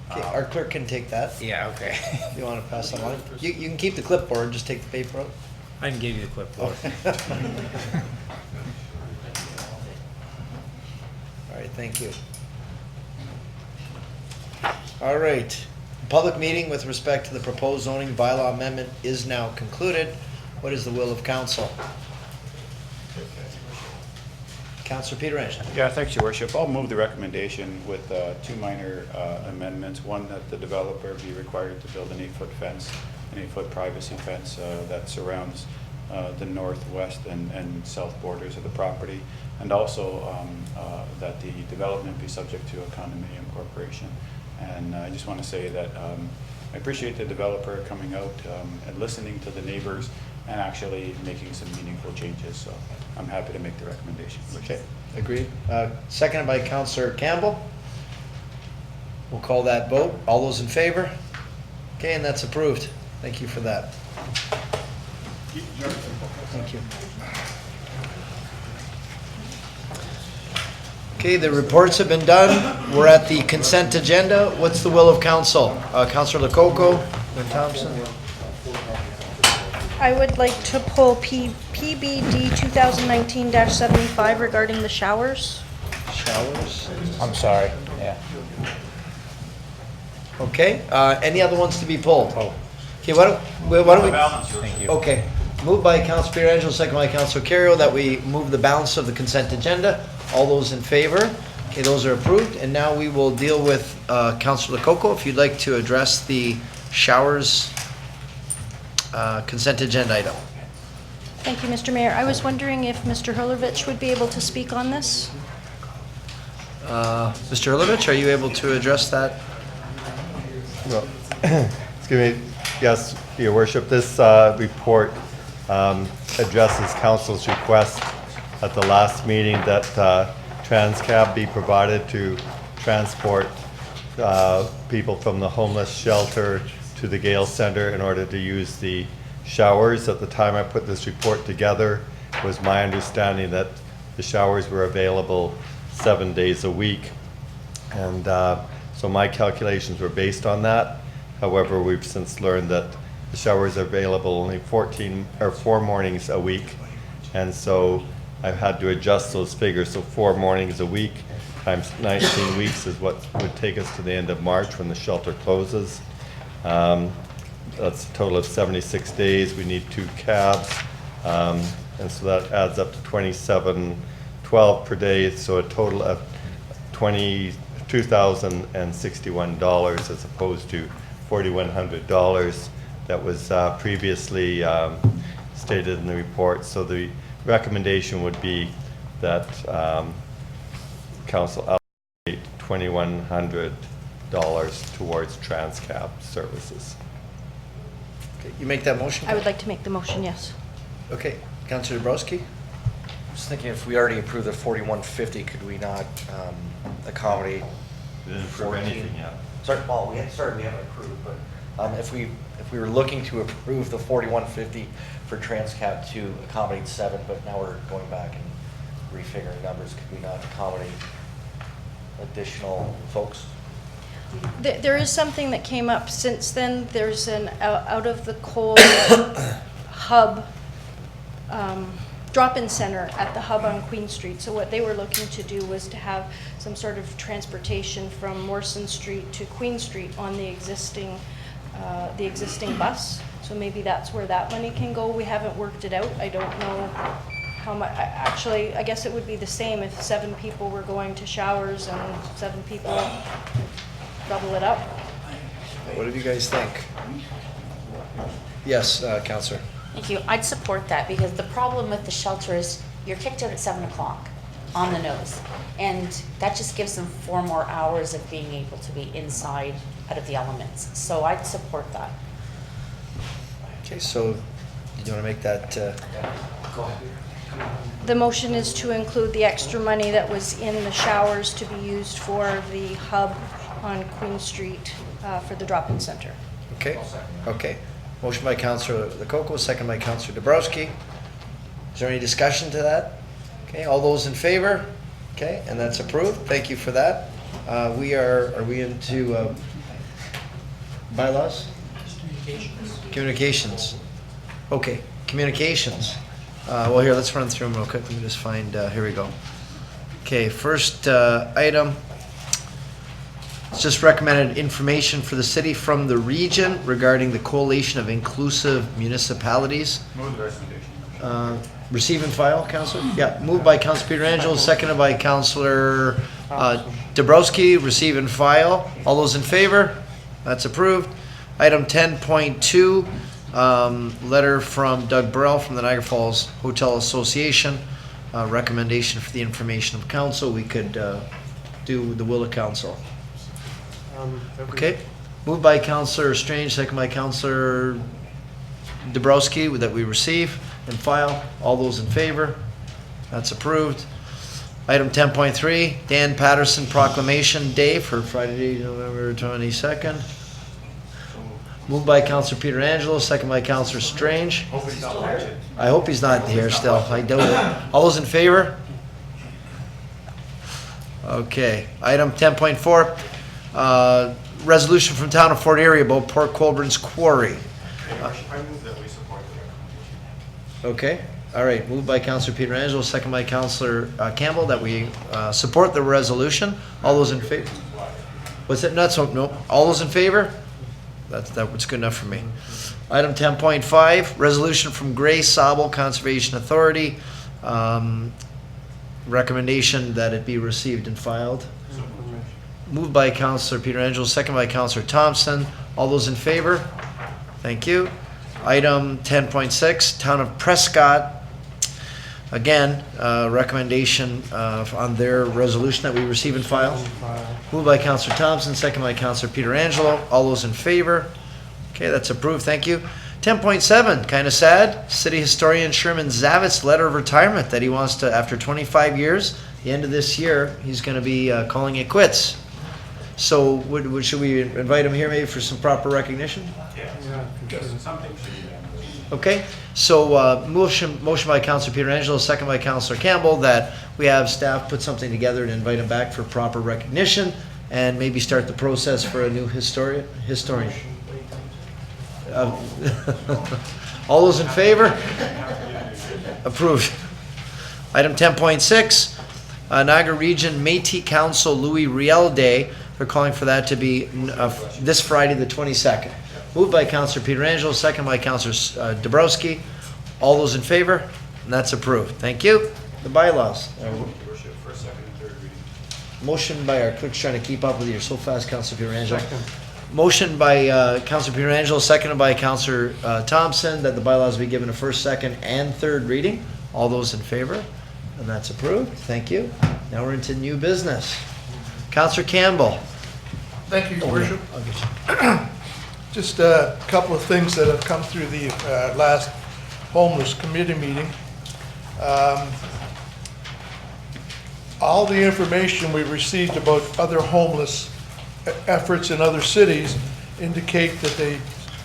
Okay, our clerk can take that. Yeah, okay. If you want to pass that on. You can keep the clipboard, just take the paper out. I can give you the clipboard. All right, thank you. All right, public meeting with respect to the proposed zoning bylaw amendment is now concluded. What is the will of council? Councilor Pietrangelo. Yeah, thanks, Your Worship. I'll move the recommendation with 2 minor amendments. One, that the developer be required to build an 8-foot fence, an 8-foot privacy fence that surrounds the northwest and south borders of the property, and also that the development be subject to a condominium corporation. And I just want to say that I appreciate the developer coming out and listening to the neighbors and actually making some meaningful changes. So I'm happy to make the recommendation. Okay, agreed. Seconded by Councilor Campbell. We'll call that vote. All those in favor? Okay, and that's approved. Thank you for that. Thank you. Okay, the reports have been done. We're at the consent agenda. What's the will of council? Councilor Lococo, then Thompson. I would like to pull PBD 2019-75 regarding the showers. Showers? I'm sorry, yeah. Okay, any other ones to be pulled? Okay, why don't we? Thank you. Okay, moved by Councilor Pietrangelo, second by Councilor Carrier, that we move the balance of the consent agenda. All those in favor? Okay, those are approved. And now we will deal with Councilor Lococo, if you'd like to address the showers consent agenda item. Thank you, Mr. Mayor. I was wondering if Mr. Hurlovich would be able to speak on this? Mr. Hurlovich, are you able to address that? Well, excuse me. Yes, Your Worship. This report addresses council's request at the last meeting that Transcab be provided to transport people from the homeless shelter to the Gale Center in order to use the showers. At the time I put this report together, it was my understanding that the showers were available 7 days a week. And so my calculations were based on that. However, we've since learned that the showers are available only 4 mornings a week. And so I've had to adjust those figures. So 4 mornings a week times 19 weeks is what would take us to the end of March when the shelter closes. That's a total of 76 days. We need 2 cabs. And so that adds up to $27.12 per day. So a total of $22,061 as opposed to $4,100 that was previously stated in the report. So the recommendation would be that council allocate $2,100 towards Transcab services. Okay, you make that motion? I would like to make the motion, yes. Okay, Councillor Dabrowski? Just thinking if we already approved the 4150, could we not accommodate Didn't approve 14? anything yet. Sorry, well, we haven't approved, but if we were looking to approve the 4150 for Transcab to accommodate 7, but now we're going back and refiguring numbers, could we not accommodate additional folks? There is something that came up since then. There's an out of the coal hub drop-in center at the hub on Queen Street. So what they were looking to do was to have some sort of transportation from Morrison Street to Queen Street on the existing bus. So maybe that's where that money can go. We haven't worked it out. I don't know how much. Actually, I guess it would be the same if 7 people were going to showers and 7 people double it up. What do you guys think? Yes, Councillor. Thank you. I'd support that because the problem with the shelter is you're kicked out at 7 o'clock on the nose. And that just gives them 4 more hours of being able to be inside out of the elements. So I'd support that. Okay, so you want to make that? Go ahead. The motion is to include the extra money that was in the showers to be used for the hub on Queen Street for the drop-in center. Okay, okay. Motion by Councillor Lococo, second by Councillor Dabrowski. Is there any discussion to that? Okay, all those in favor? Okay, and that's approved. Thank you for that. Are we into bylaws? Communications. Okay, communications. Well, here, let's run through them real quick. Let me just find, here we go. Okay, first item. It's just recommended information for the city from the region regarding the Coalition of Inclusive Municipalities. Move the recommendation. Receive and file, Councillor? Yeah, moved by Councillor Pietrangelo, seconded by Councillor Dabrowski. Receive and file. All those in favor? That's approved. Item 10.2, letter from Doug Burrell from the Niagara Falls Hotel Association. Recommendation for the information of council. We could do the will of council. Okay, moved by Councillor Strange, second by Councillor Dabrowski, that we receive and file. All those in favor? That's approved. Item 10.3, Dan Patterson Proclamation Day for Friday, November 22nd. Moved by Councillor Pietrangelo, second by Councillor Strange. I hope he's not here still. I doubt it. All those in favor? Okay. Item 10.4, resolution from Town of Fort Erie about Port Colborne's Quarry. I move that we support the recommendation. Okay. All right. Moved by Councillor Pietrangelo, second by Councillor Campbell, that we support the resolution. All those in favor? What's it? No. All those in favor? That's good enough for me. Item 10.5, resolution from Gray Sable Conservation Authority. Recommendation that it be received and filed. Moved by Councillor Pietrangelo, second by Councillor Thompson. All those in favor? Thank you. Item 10.6, Town of Prescott. Again, recommendation on their resolution that we receive and file. Moved by Councillor Thompson, second by Councillor Pietrangelo. All those in favor? Okay, that's approved. Thank you. 10.7, kind of sad. City historian Sherman Zavitz letter of retirement that he wants to, after 25 years, the end of this year, he's going to be calling it quits. So should we invite him here maybe for some proper recognition? Something should be done. Okay, so motion by Councilor Pietrangelo, second by Councilor Campbell, that we have staff put something together to invite him back for proper recognition and maybe start the process for a new historian. All those in favor? Approved. Item 10.6, Niagara Region Métis Council Louis Riel Day. They're calling for that to be this Friday, the 22nd. Moved by Councilor Pietrangelo, second by Councilor Dabrowski. All those in favor? And that's approved. Thank you. The bylaws. Worship for a second and third reading. Motion by our clerk's trying to keep up with you. You're so fast, Councilor Pietrangelo. Motion by Councilor Pietrangelo, seconded by Councilor Thompson, that the bylaws be given a first, second, and third reading. All those in favor? And that's approved. Thank you. Now we're into new business. Councilor Campbell. Thank you, Your Worship. Just a couple of things that have come through the last homeless committee meeting. All the information we received about other homeless efforts in other cities indicate that they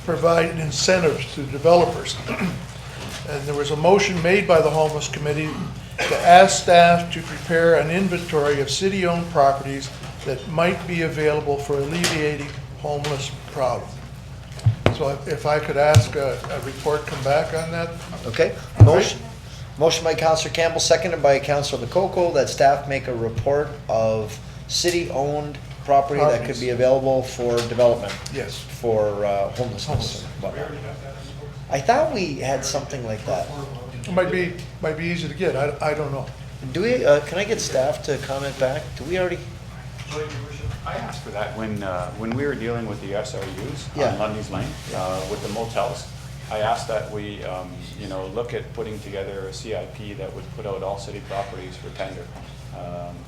provide incentives to developers. And there was a motion made by the homeless committee to ask staff to prepare an inventory of city-owned properties that might be available for alleviating homeless problem. So if I could ask a report come back on that? Okay. Motion by Councilor Campbell, seconded by Councilor Lococo, that staff make a report of city-owned property that could be available for development. Yes. For homelessness. I thought we had something like that. It might be easy to get. I don't know. Do we? Can I get staff to comment back? Do we already? I asked for that when we were dealing with the SRUs Yeah. on Lundy's Lane with the motels. I asked that we, look at putting together a CIP that would put out all city properties for tender.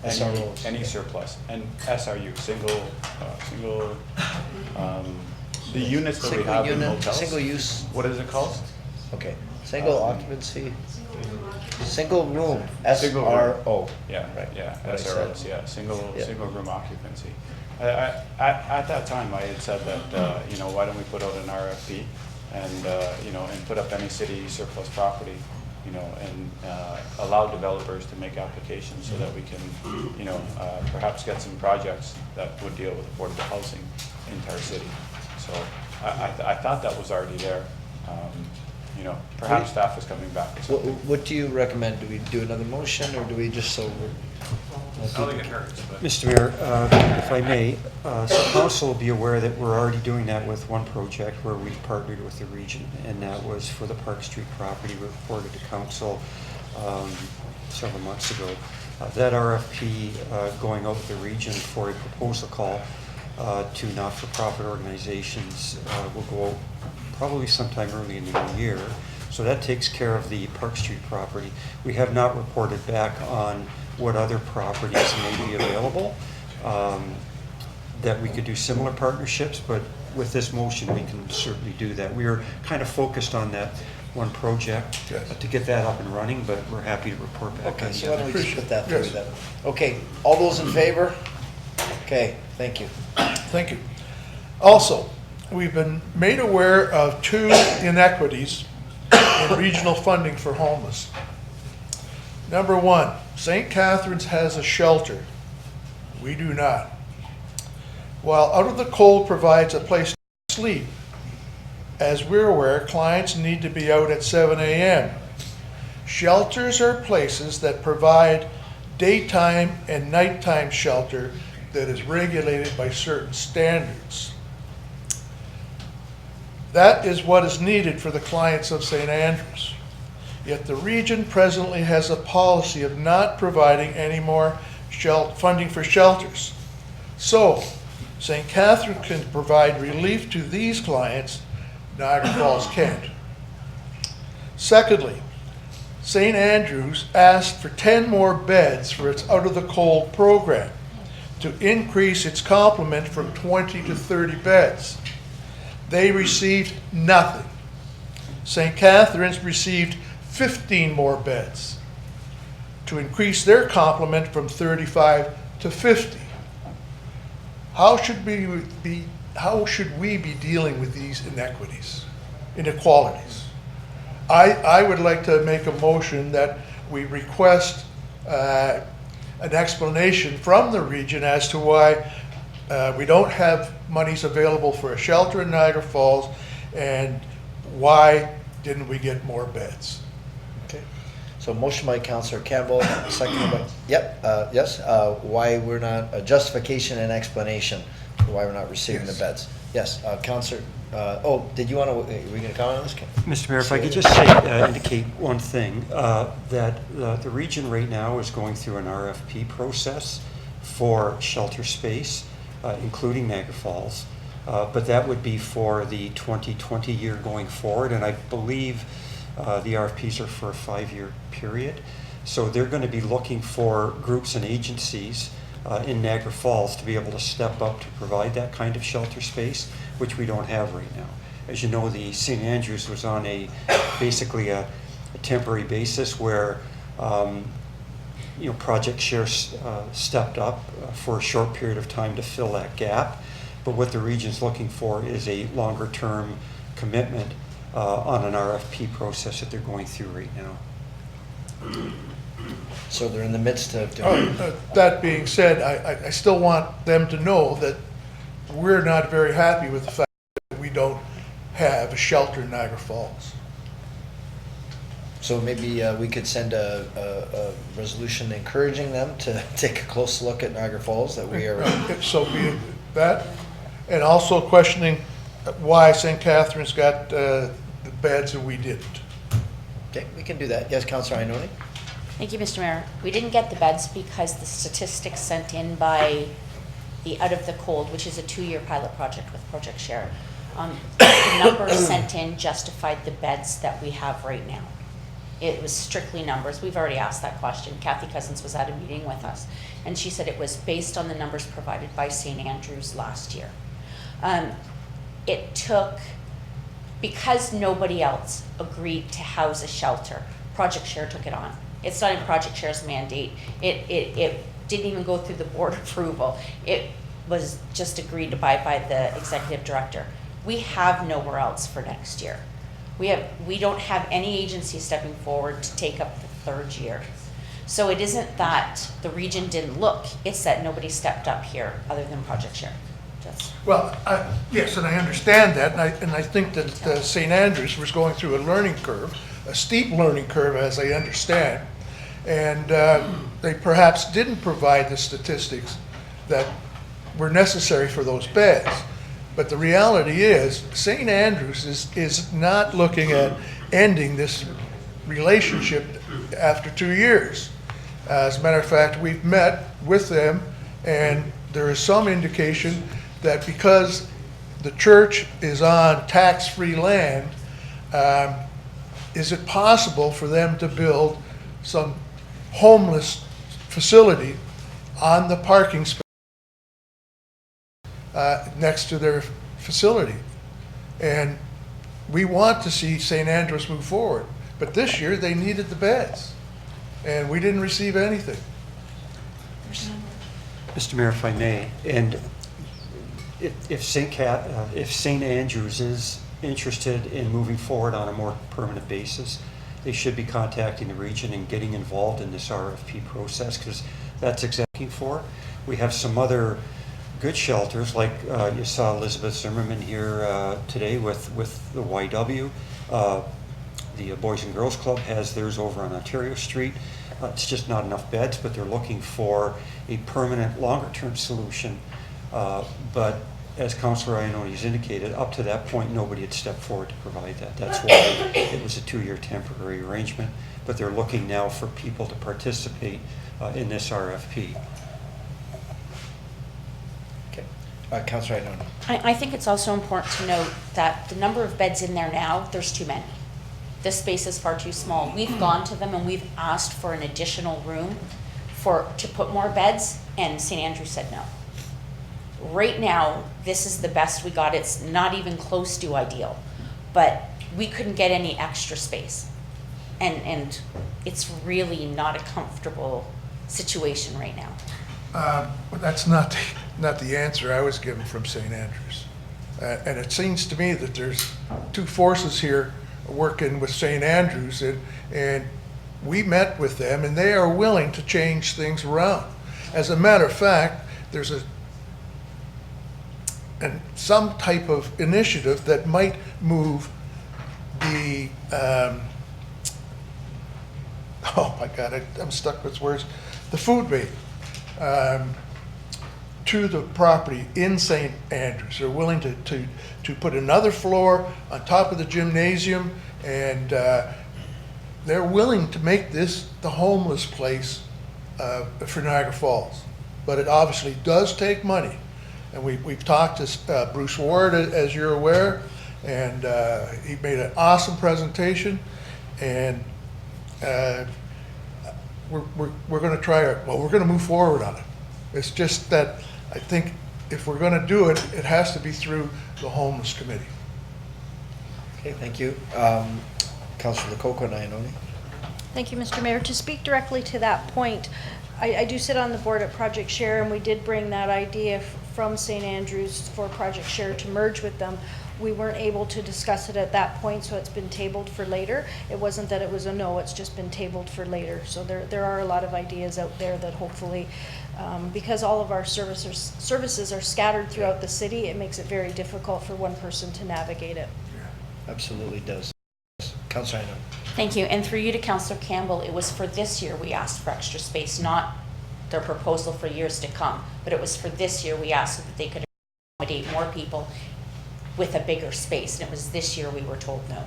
SROs. Any surplus, and SRU, the units that we Single have in unit, motels. single use. What is it called? Okay. Single occupancy. Single room. Single room. SRO. Yeah, Right. yeah, What I said. SROs, yeah, single Yeah. room occupancy. At that time, I had said that, why don't we put out an RFP and, and put up any city surplus property, and allow developers to make applications so that we can, perhaps get some projects that would deal with affordable housing into our city. So I thought that was already there. Perhaps staff is coming back with something. What do you recommend? Do we do another motion, or do we just I don't think it hurts, but. Mr. Mayor, if I may, so council will be aware that we're already doing that with one project where we partnered with the region, and that was for the Park Street property. We reported to council several months ago. That RFP going out with the region for a proposal call to not-for-profit organizations will go out probably sometime early in the new year. So that takes care of the Park Street property. We have not reported back on what other properties may be available, that we could do similar partnerships, but with this motion, we can certainly do that. We are kind of focused on that one project to get that up and running, but we're happy to report back. Okay, on so the why don't other. we just put that through then? Okay, all those in favor? Okay, thank you. Thank you. Also, we've been made aware of two inequities in regional funding for homeless. Number one, St. Catharines has a shelter. We do not. While Out of the Cold provides a place to sleep, as we're aware, clients need to be out at 7 a.m. Shelters are places that provide daytime and nighttime shelter that is regulated by certain standards. That is what is needed for the clients of St. Andrews. Yet the region presently has a policy of not providing any more funding for shelters. So, St. Catherine can provide relief to these clients, Niagara Falls can't. Secondly, St. Andrews asked for 10 more beds for its Out of the Cold program to increase its complement from 20 to 30 beds. They received nothing. St. Catharines received 15 more beds to increase their complement from 35 to 50. How should we be dealing with these inequalities? I would like to make a motion that we request an explanation from the region as to why we don't have monies available for a shelter in Niagara Falls, and why didn't we get more beds? Okay. So motion by Councillor Campbell, second by, yes, why we're not, a justification and explanation for why we're not receiving the beds. Yes, Councillor, did you want to, were you going to comment on this? Mr. Mayor, if I could just indicate one thing, that the region right now is going through an RFP process for shelter space, including Niagara Falls, but that would be for the 2020 year going forward, and I believe the RFPs are for a 5-year period. So they're going to be looking for groups and agencies in Niagara Falls to be able to step up to provide that kind of shelter space, which we don't have right now. As you know, the St. Andrews was on basically a temporary basis where Project Share stepped up for a short period of time to fill that gap. But what the region's looking for is a longer term commitment on an RFP process that they're going through right now. So they're in the midst of doing That being said, I still want them to know that we're not very happy with the fact that we don't have a shelter in Niagara Falls. So maybe we could send a resolution encouraging them to take a close look at Niagara Falls, that we are. So be that, and also questioning why St. Catharines got the beds and we didn't. Okay, we can do that. Yes, Councillor Ioannoni? Thank you, Mr. Mayor. We didn't get the beds because the statistics sent in by the Out of the Cold, which is a 2-year pilot project with Project Share, the numbers sent in justified the beds that we have right now. It was strictly numbers. We've already asked that question. Kathy Cousins was at a meeting with us, and she said it was based on the numbers provided by St. Andrews last year. It took, because nobody else agreed to house a shelter, Project Share took it on. It's not in Project Share's mandate. It didn't even go through the board approval. It was just agreed to by the executive director. We have nowhere else for next year. We don't have any agency stepping forward to take up the 3rd year. So it isn't that the region didn't look, it's that nobody stepped up here other than Project Share. Well, yes, and I understand that, and I think that St. Andrews was going through a learning curve, a steep learning curve, as I understand, and they perhaps didn't provide the statistics that were necessary for those beds. But the reality is, St. Andrews is not looking at ending this relationship after 2 years. As a matter of fact, we've met with them, and there is some indication that because the church is on tax-free land, is it possible for them to build some homeless facility on the parking space next to their facility? And we want to see St. Andrews move forward, but this year they needed the beds, and we didn't receive anything. Mr. Mayor, if I may, and if St. Andrews is interested in moving forward on a more permanent basis, they should be contacting the region and getting involved in this RFP process, because that's exactly for. We have some other good shelters, like you saw Elizabeth Zimmerman here today with the YW. The Boys and Girls Club has theirs over on Ontario Street. It's just not enough beds, but they're looking for a permanent, longer-term solution. But as Councillor Ioannoni has indicated, up to that point, nobody had stepped forward to provide that. That's why it was a 2-year temporary arrangement. But they're looking now for people to participate in this RFP. Councillor Ioannoni. I think it's also important to note that the number of beds in there now, there's too many. This space is far too small. We've gone to them and we've asked for an additional room to put more beds, and St. Andrews said no. Right now, this is the best we got. It's not even close to ideal, but we couldn't get any extra space. And it's really not a comfortable situation right now. That's not the answer I was given from St. Andrews. And it seems to me that there's two forces here working with St. Andrews, and we met with them, and they are willing to change things around. As a matter of fact, there's some type of initiative that might move the, oh my God, I'm stuck with words, the food bank to the property in St. Andrews. They're willing to put another floor on top of the gymnasium, and they're willing to make this the homeless place for Niagara Falls. But it obviously does take money. And we've talked to Bruce Ward, as you're aware, and he made an awesome presentation. And we're going to try it. Well, we're going to move forward on it. It's just that I think if we're going to do it, it has to be through the homeless committee. Okay, thank you. Councilor Lococo and Ioannoni. Thank you, Mr. Mayor. To speak directly to that point, I do sit on the board at Project Share, and we did bring that idea from St. Andrews for Project Share to merge with them. We weren't able to discuss it at that point, so it's been tabled for later. It wasn't that it was a no, it's just been tabled for later. So there are a lot of ideas out there that hopefully, because all of our services are scattered throughout the city, it makes it very difficult for one person to navigate it. Absolutely does. Councilor Ioannoni. Thank you. And through you to Councillor Campbell, it was for this year we asked for extra space, not their proposal for years to come. But it was for this year we asked so that they could accommodate more people with a bigger space. And it was this year we were told no.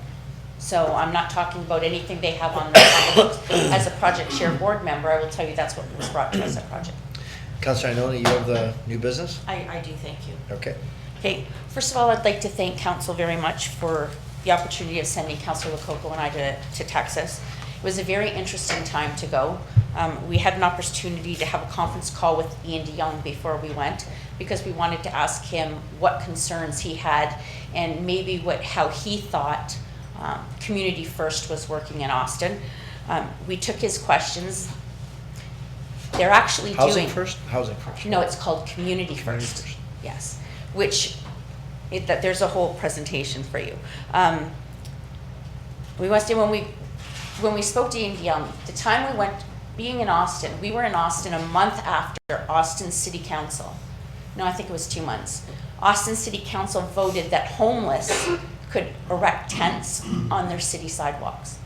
So I'm not talking about anything they have on their books. As a Project Share board member, I will tell you that's what was brought to us at Project. Councilor Ioannoni, you have the new business? I do, thank you. Okay. Okay, first of all, I'd like to thank Council very much for the opportunity of sending Councillor Lococo and I to Texas. It was a very interesting time to go. We had an opportunity to have a conference call with Ian DeYoung before we went, because we wanted to ask him what concerns he had and maybe how he thought Community First was working in Austin. We took his questions. They're actually Housing First? Housing First. No, it's called Community First. Yes, which there's a whole presentation for you. We must say when we spoke to Ian DeYoung, the time we went, being in Austin, we were in Austin a month after Austin City Council. No, I think it was 2 months. Austin City Council voted that homeless could erect tents on their city sidewalks.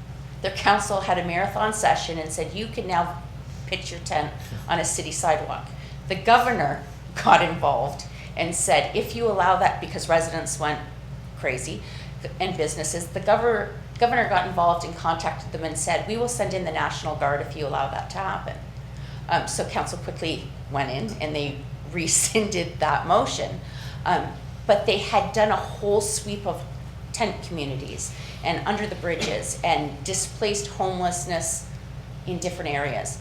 Their council had a marathon session and said, you can now pitch your tent on a city sidewalk. The governor got involved and said, if you allow that, because residents went crazy and businesses, the governor got involved and contacted them and said, we will send in the National Guard if you allow that to happen. So council quickly went in and they rescinded that motion. But they had done a whole sweep of tent communities and under the bridges and displaced homelessness in different areas.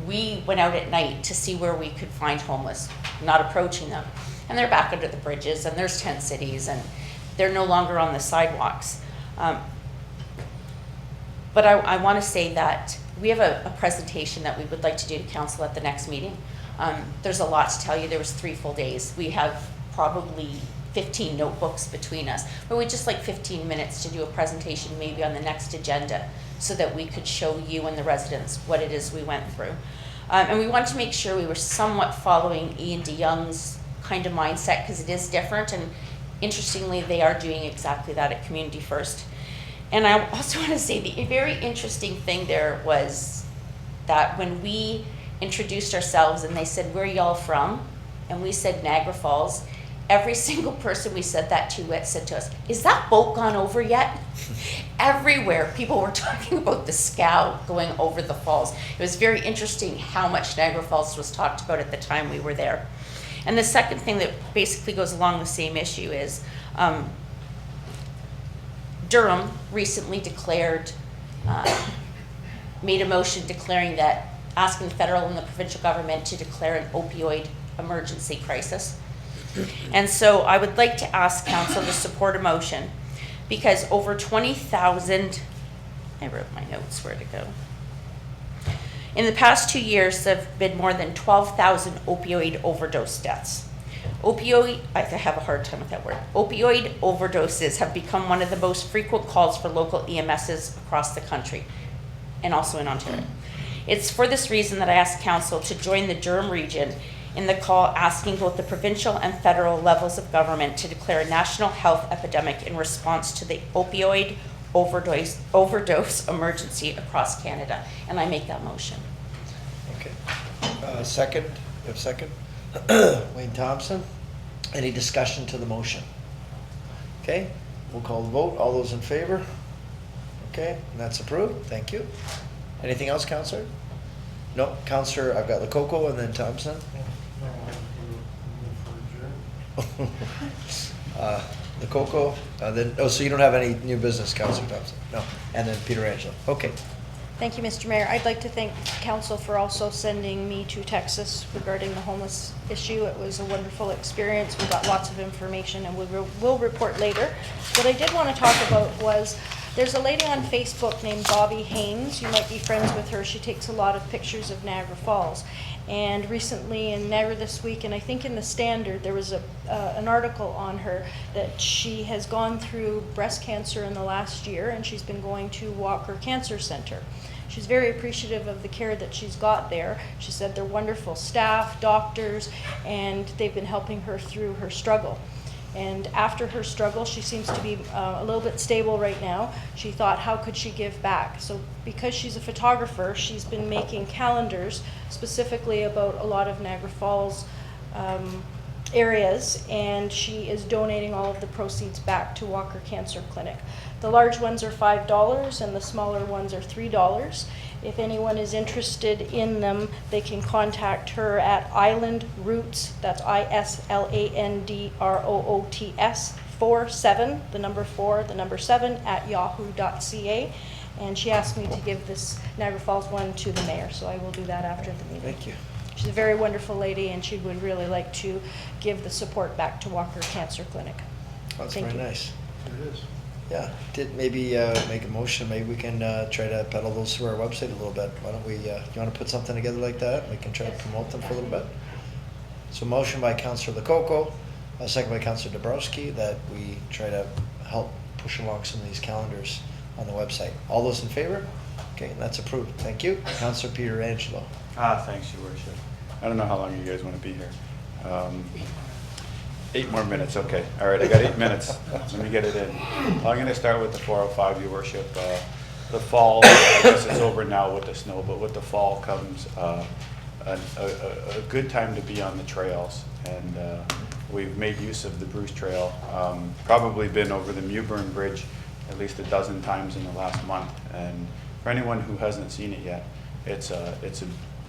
We went out at night to see where we could find homeless, not approaching them. And they're back under the bridges, and there's tent cities, and they're no longer on the sidewalks. But I want to say that we have a presentation that we would like to do to council at the next meeting. There's a lot to tell you. There was 3 full days. We have probably 15 notebooks between us, but we'd just like 15 minutes to do a presentation maybe on the next agenda so that we could show you and the residents what it is we went through. And we wanted to make sure we were somewhat following Ian DeYoung's kind of mindset, because it is different, and interestingly, they are doing exactly that at Community First. And I also want to say the very interesting thing there was that when we introduced ourselves and they said, where y'all from? And we said Niagara Falls. Every single person we said that to said to us, is that boat gone over yet? Everywhere people were talking about the scow going over the falls. It was very interesting how much Niagara Falls was talked about at the time we were there. And the second thing that basically goes along the same issue is Durham recently declared, made a motion declaring that, asking the federal and the provincial government to declare an opioid emergency crisis. And so I would like to ask council to support a motion because over 20,000, I wrote my notes, where'd it go? In the past 2 years, there have been more than 12,000 opioid overdose deaths. I have a hard time with that word. Opioid overdoses have become one of the most frequent calls for local EMSs across the country, and also in Ontario. It's for this reason that I asked Council to join the Durham region in the call asking both the provincial and federal levels of government to declare a national health epidemic in response to the opioid overdose emergency across Canada. And I make that motion. Okay. Second, you have a second? Wayne Thompson. Any discussion to the motion? Okay, we'll call the vote. All those in favor? Okay, and that's approved. Thank you. Anything else, Councillor? No, Councillor, I've got Lococo and then Thompson. Lococo, then, oh, so you don't have any new business, Councillor Thompson? No, and then Peter Angelo. Okay. Thank you, Mr. Mayor. I'd like to thank Council for also sending me to Texas regarding the homeless issue. It was a wonderful experience. We got lots of information and we'll report later. What I did want to talk about was there's a lady on Facebook named Bobby Haynes. You might be friends with her. She takes a lot of pictures of Niagara Falls. And recently in Niagara This Week, and I think in the Standard, there was an article on her that she has gone through breast cancer in the last year, and she's been going to Walker Cancer Center. She's very appreciative of the care that she's got there. She said they're wonderful staff, doctors, and they've been helping her through her struggle. And after her struggle, she seems to be a little bit stable right now. She thought, how could she give back? So because she's a photographer, she's been making calendars specifically about a lot of Niagara Falls areas, and she is donating all of the proceeds back to Walker Cancer Clinic. The large ones are $5 and the smaller ones are $3. If anyone is interested in them, they can contact her at Island Roots, that's ISLANDROOTS 47, the number 4, the number 7, at yahoo.ca. And she asked me to give this Niagara Falls one to the mayor, so I will do that after the meeting. Thank you. She's a very wonderful lady, and she would really like to give the support back to Walker Cancer Clinic. That's Thank very you. nice. It is. Yeah, did maybe make a motion, maybe we can try to peddle those through our website a little bit. Why don't we, you want to put something together like that? We can try to promote them for a little bit. So motion by Councillor Lococo, a second by Councillor Dabrowski, that we try to help push along some of these calendars on the website. All those in favor? Okay, and that's approved. Thank you. Councillor Peter Angelo. Thanks, Your Worship. I don't know how long you guys want to be here. 8 more minutes, okay. All right, I got 8 minutes. Let me get it in. I'm going to start with the 405, Your Worship. The fall, I guess it's over now with the snow, but with the fall comes a good time to be on the trails. And we've made use of the Bruce Trail. Probably been over the Mewburn Bridge at least a dozen times in the last month. And for anyone who hasn't seen it yet, it's a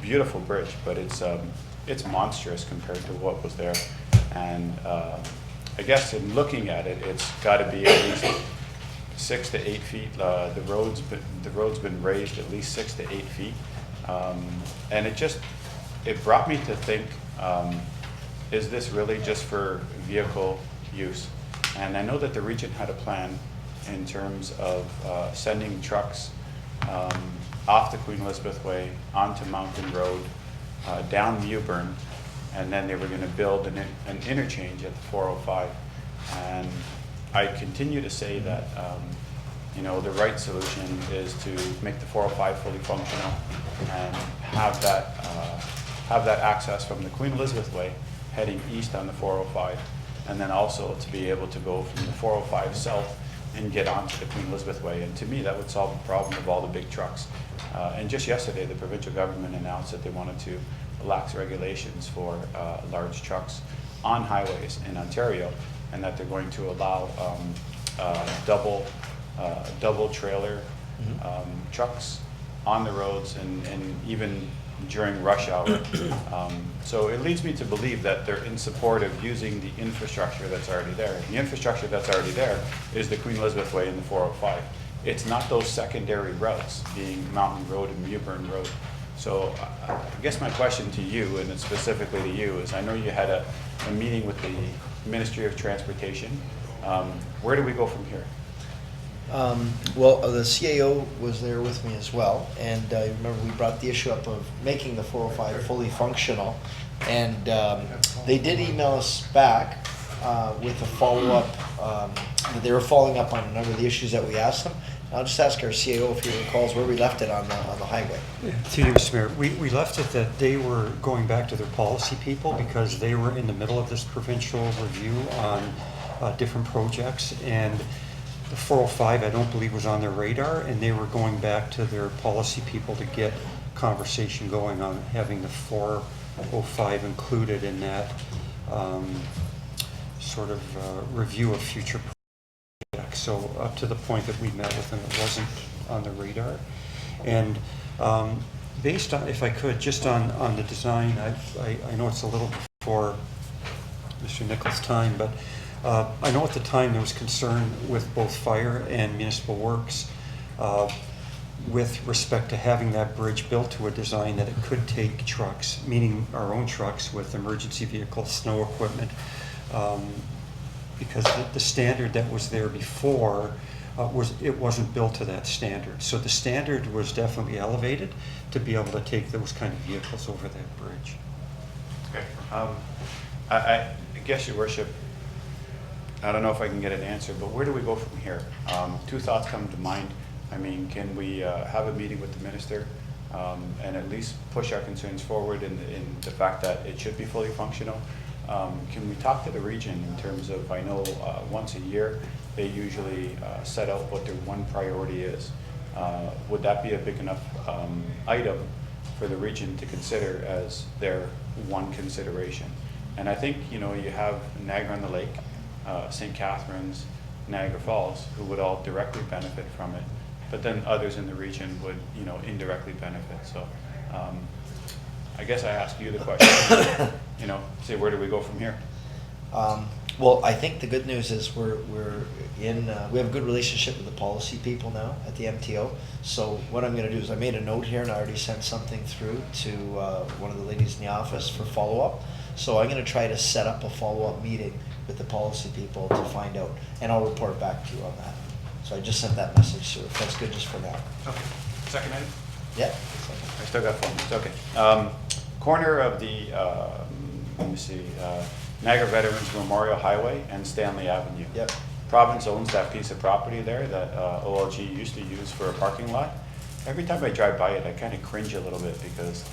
beautiful bridge, but it's monstrous compared to what was there. And I guess in looking at it, it's got to be at least 6 to 8 feet. The road's been raised at least 6 to 8 feet, and it brought me to think: is this really just for vehicle use? And I know that the region had a plan in terms of sending trucks off the Queen Elizabeth Way onto Mountain Road, down Mewburn, and then they were going to build an interchange at the 405. And I continue to say that the right solution is to make the 405 fully functional and have that access from the Queen Elizabeth Way heading east on the 405, and then also to be able to go from the 405 south and get onto the Queen Elizabeth Way. And to me, that would solve the problem of all the big trucks. And just yesterday, the provincial government announced that they wanted to relax regulations for large trucks on highways in Ontario, and that they're going to allow double trailer trucks on the roads and even during rush hour. So it leads me to believe that they're in support of using the infrastructure that's already there. The infrastructure that's already there is the Queen Elizabeth Way and the 405. It's not those secondary routes, being Mountain Road and Mewburn Road. So I guess my question to you, and it's specifically to you, is I know you had a meeting with the Ministry of Transportation. Where do we go from here? Well, the CAO was there with me as well, and remember we brought the issue up of making the 405 fully functional, and they did email us back with a follow-up, that they were following up on a number of the issues that we asked them. I'll just ask our CAO if he recalls where we left it on the highway. To you, Mr. Mayor, we left it that they were going back to their policy people because they were in the middle of this provincial review on different projects, and the 405, I don't believe, was on their radar, and they were going back to their policy people to get conversation going on having the 405 included in that sort of review of future projects. So up to the point that we met with them, it wasn't on the radar. And based on, if I could, just on the design, I know it's a little before Mr. Nichols' time, but I know at the time there was concern with both fire and municipal works with respect to having that bridge built to a design that it could take trucks, meaning our own trucks with emergency vehicles, snow equipment, because the standard that was there before wasn't built to that standard. So the standard was definitely elevated to be able to take those kind of vehicles over that bridge. Okay. I guess, Your Worship, I don't know if I can get an answer, but where do we go from here? Two thoughts come to mind. I mean, can we have a meeting with the minister and at least push our concerns forward in the fact that it should be fully functional? Can we talk to the region in terms of, I know once a year they usually set out what their one priority is. Would that be a big enough item for the region to consider as their one consideration? And I think, you know, you have Niagara-on-the-Lake, St. Catharines, Niagara Falls, who would all directly benefit from it, but then others in the region would, you know, indirectly benefit. So I guess I ask you the question, you know, say, where do we go from here? Well, I think the good news is we have a good relationship with the policy people now at the MTO. So what I'm going to do is I made a note here and I already sent something through to one of the ladies in the office for follow-up. So I'm going to try to set up a follow-up meeting with the policy people to find out, and I'll report back to you on that. So I just sent that message, so if that's good just for now. Okay. Second item? Yeah. I still got 4 minutes. Okay. Corner of the, let me see, Niagara Veterans Memorial Highway and Stanley Avenue. Yep. Province owns that piece of property there that OLG used to use for a parking lot. Every time I drive by it, I kind of cringe a little bit because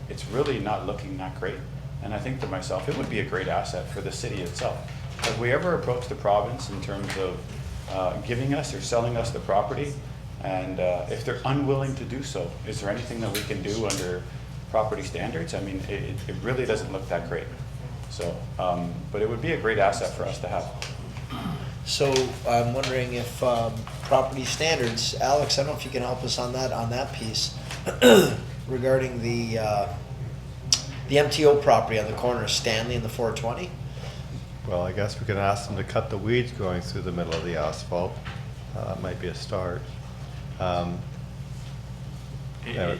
it's really not looking that great. And I think to myself, it would be a great asset for the city itself. Have we ever approached the province in terms of giving us or selling us the property? And if they're unwilling to do so, is there anything that we can do under property standards? I mean, it really doesn't look that great. So, but it would be a great asset for us to have. So I'm wondering if property standards, Alex, I don't know if you can help us on that piece regarding the MTO property on the corner of Stanley and the 420. Well, I guess we can ask them to cut the weeds going through the middle of the asphalt. That might be a start. Yeah,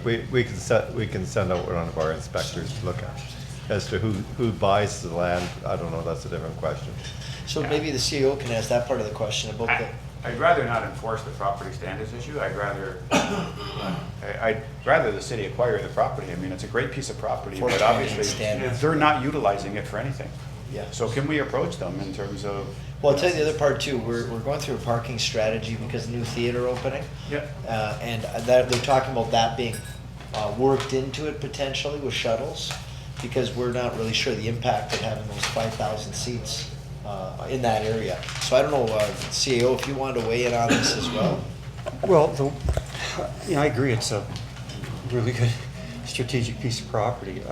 we can send out one of our inspectors to look at. As to who buys the land, I don't know, that's a different question. So maybe the CEO can ask that part of the question about I'd rather not enforce the property standards issue. I'd rather the city acquire the property. I mean, it's a great piece of property, but obviously they're not utilizing it for anything. Yeah. So can we approach them in terms of? Well, I'll tell you the other part too. We're going through a parking strategy because the new theater opening. Yeah. And they're talking about that being worked into it potentially with shuttles, because we're not really sure the impact of having those 5,000 seats in that area. So I don't know, CEO, if you wanted to weigh in on this as well. Well, yeah, I agree. It's a really good strategic piece of property.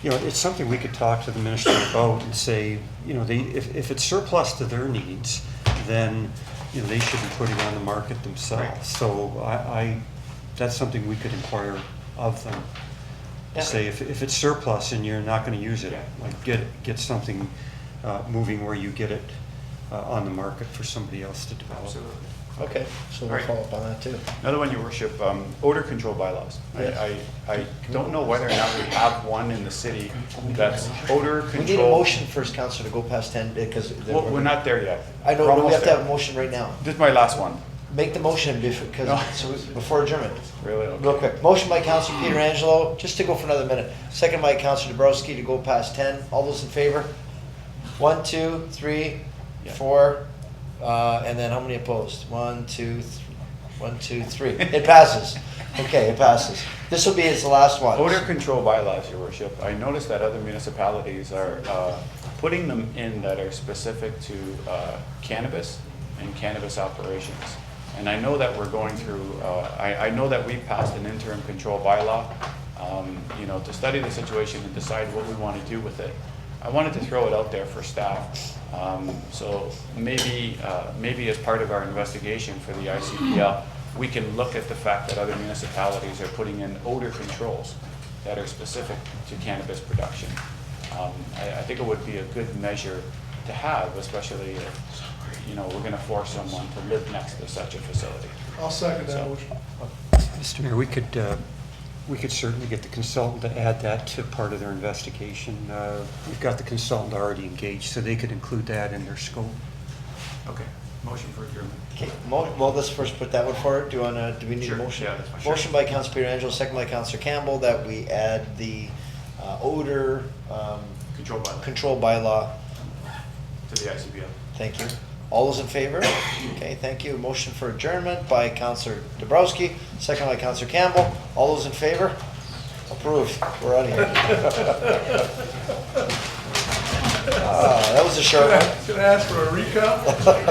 You know, it's something we could talk to the minister about and say, you know, if it's surplus to their needs, then, you know, they should be putting it on the market themselves. Right. So that's something we could inquire of them. Yeah. Say if it's surplus and you're not going to use it, like get something moving where you get it on the market for somebody else to develop. Absolutely. Okay, so we'll Right. follow up on that too. Another one, Your Worship, odor control bylaws. Yes. I don't know whether or not we have one in the city that's odor control. We need a motion first, Counselor, to go past 10, because. Well, we're not there yet. I know, We're but we almost have to there. have a motion right now. This is my last one. Make the motion because, before adjournment. Really? Okay. Real quick. Motion by Counselor Peter Angelo, just to go for another minute. Second by Counselor Dabrowski to go past 10. All those in favor? 1, 2, 3, 4, and then how many opposed? 1, 2, 3. It passes. Okay, it passes. This will be his last one. Odor control bylaws, Your Worship. I noticed that other municipalities are putting them in that are specific to cannabis and cannabis operations. And I know that we're going through, I know that we passed an interim control bylaw, to study the situation and decide what we want to do with it. I wanted to throw it out there for staff. So maybe as part of our investigation for the ICPL, we can look at the fact that other municipalities are putting in odor controls that are specific to cannabis production. I think it would be a good measure to have, especially if, we're going to force someone to live next to such a facility. I'll second that So- motion. Mr. Mayor, we could certainly get the consultant to add that to part of their investigation. We've got the consultant already engaged, so they could include that in their scope. Okay, motion for adjournment. Okay, well, let's first put that one forward. Do we need a Sure, motion? yeah, that's fine. Motion by Counselor Peter Angelo, second by Counselor Campbell, that we add the odor control bylaw. To the ICPL. Thank you. All those in favor? Okay, thank you. Motion for adjournment by Counselor Dabrowski, second by Counselor Campbell. All those in favor? Approved. We're out of here. That was a short one. Can I ask for a recount?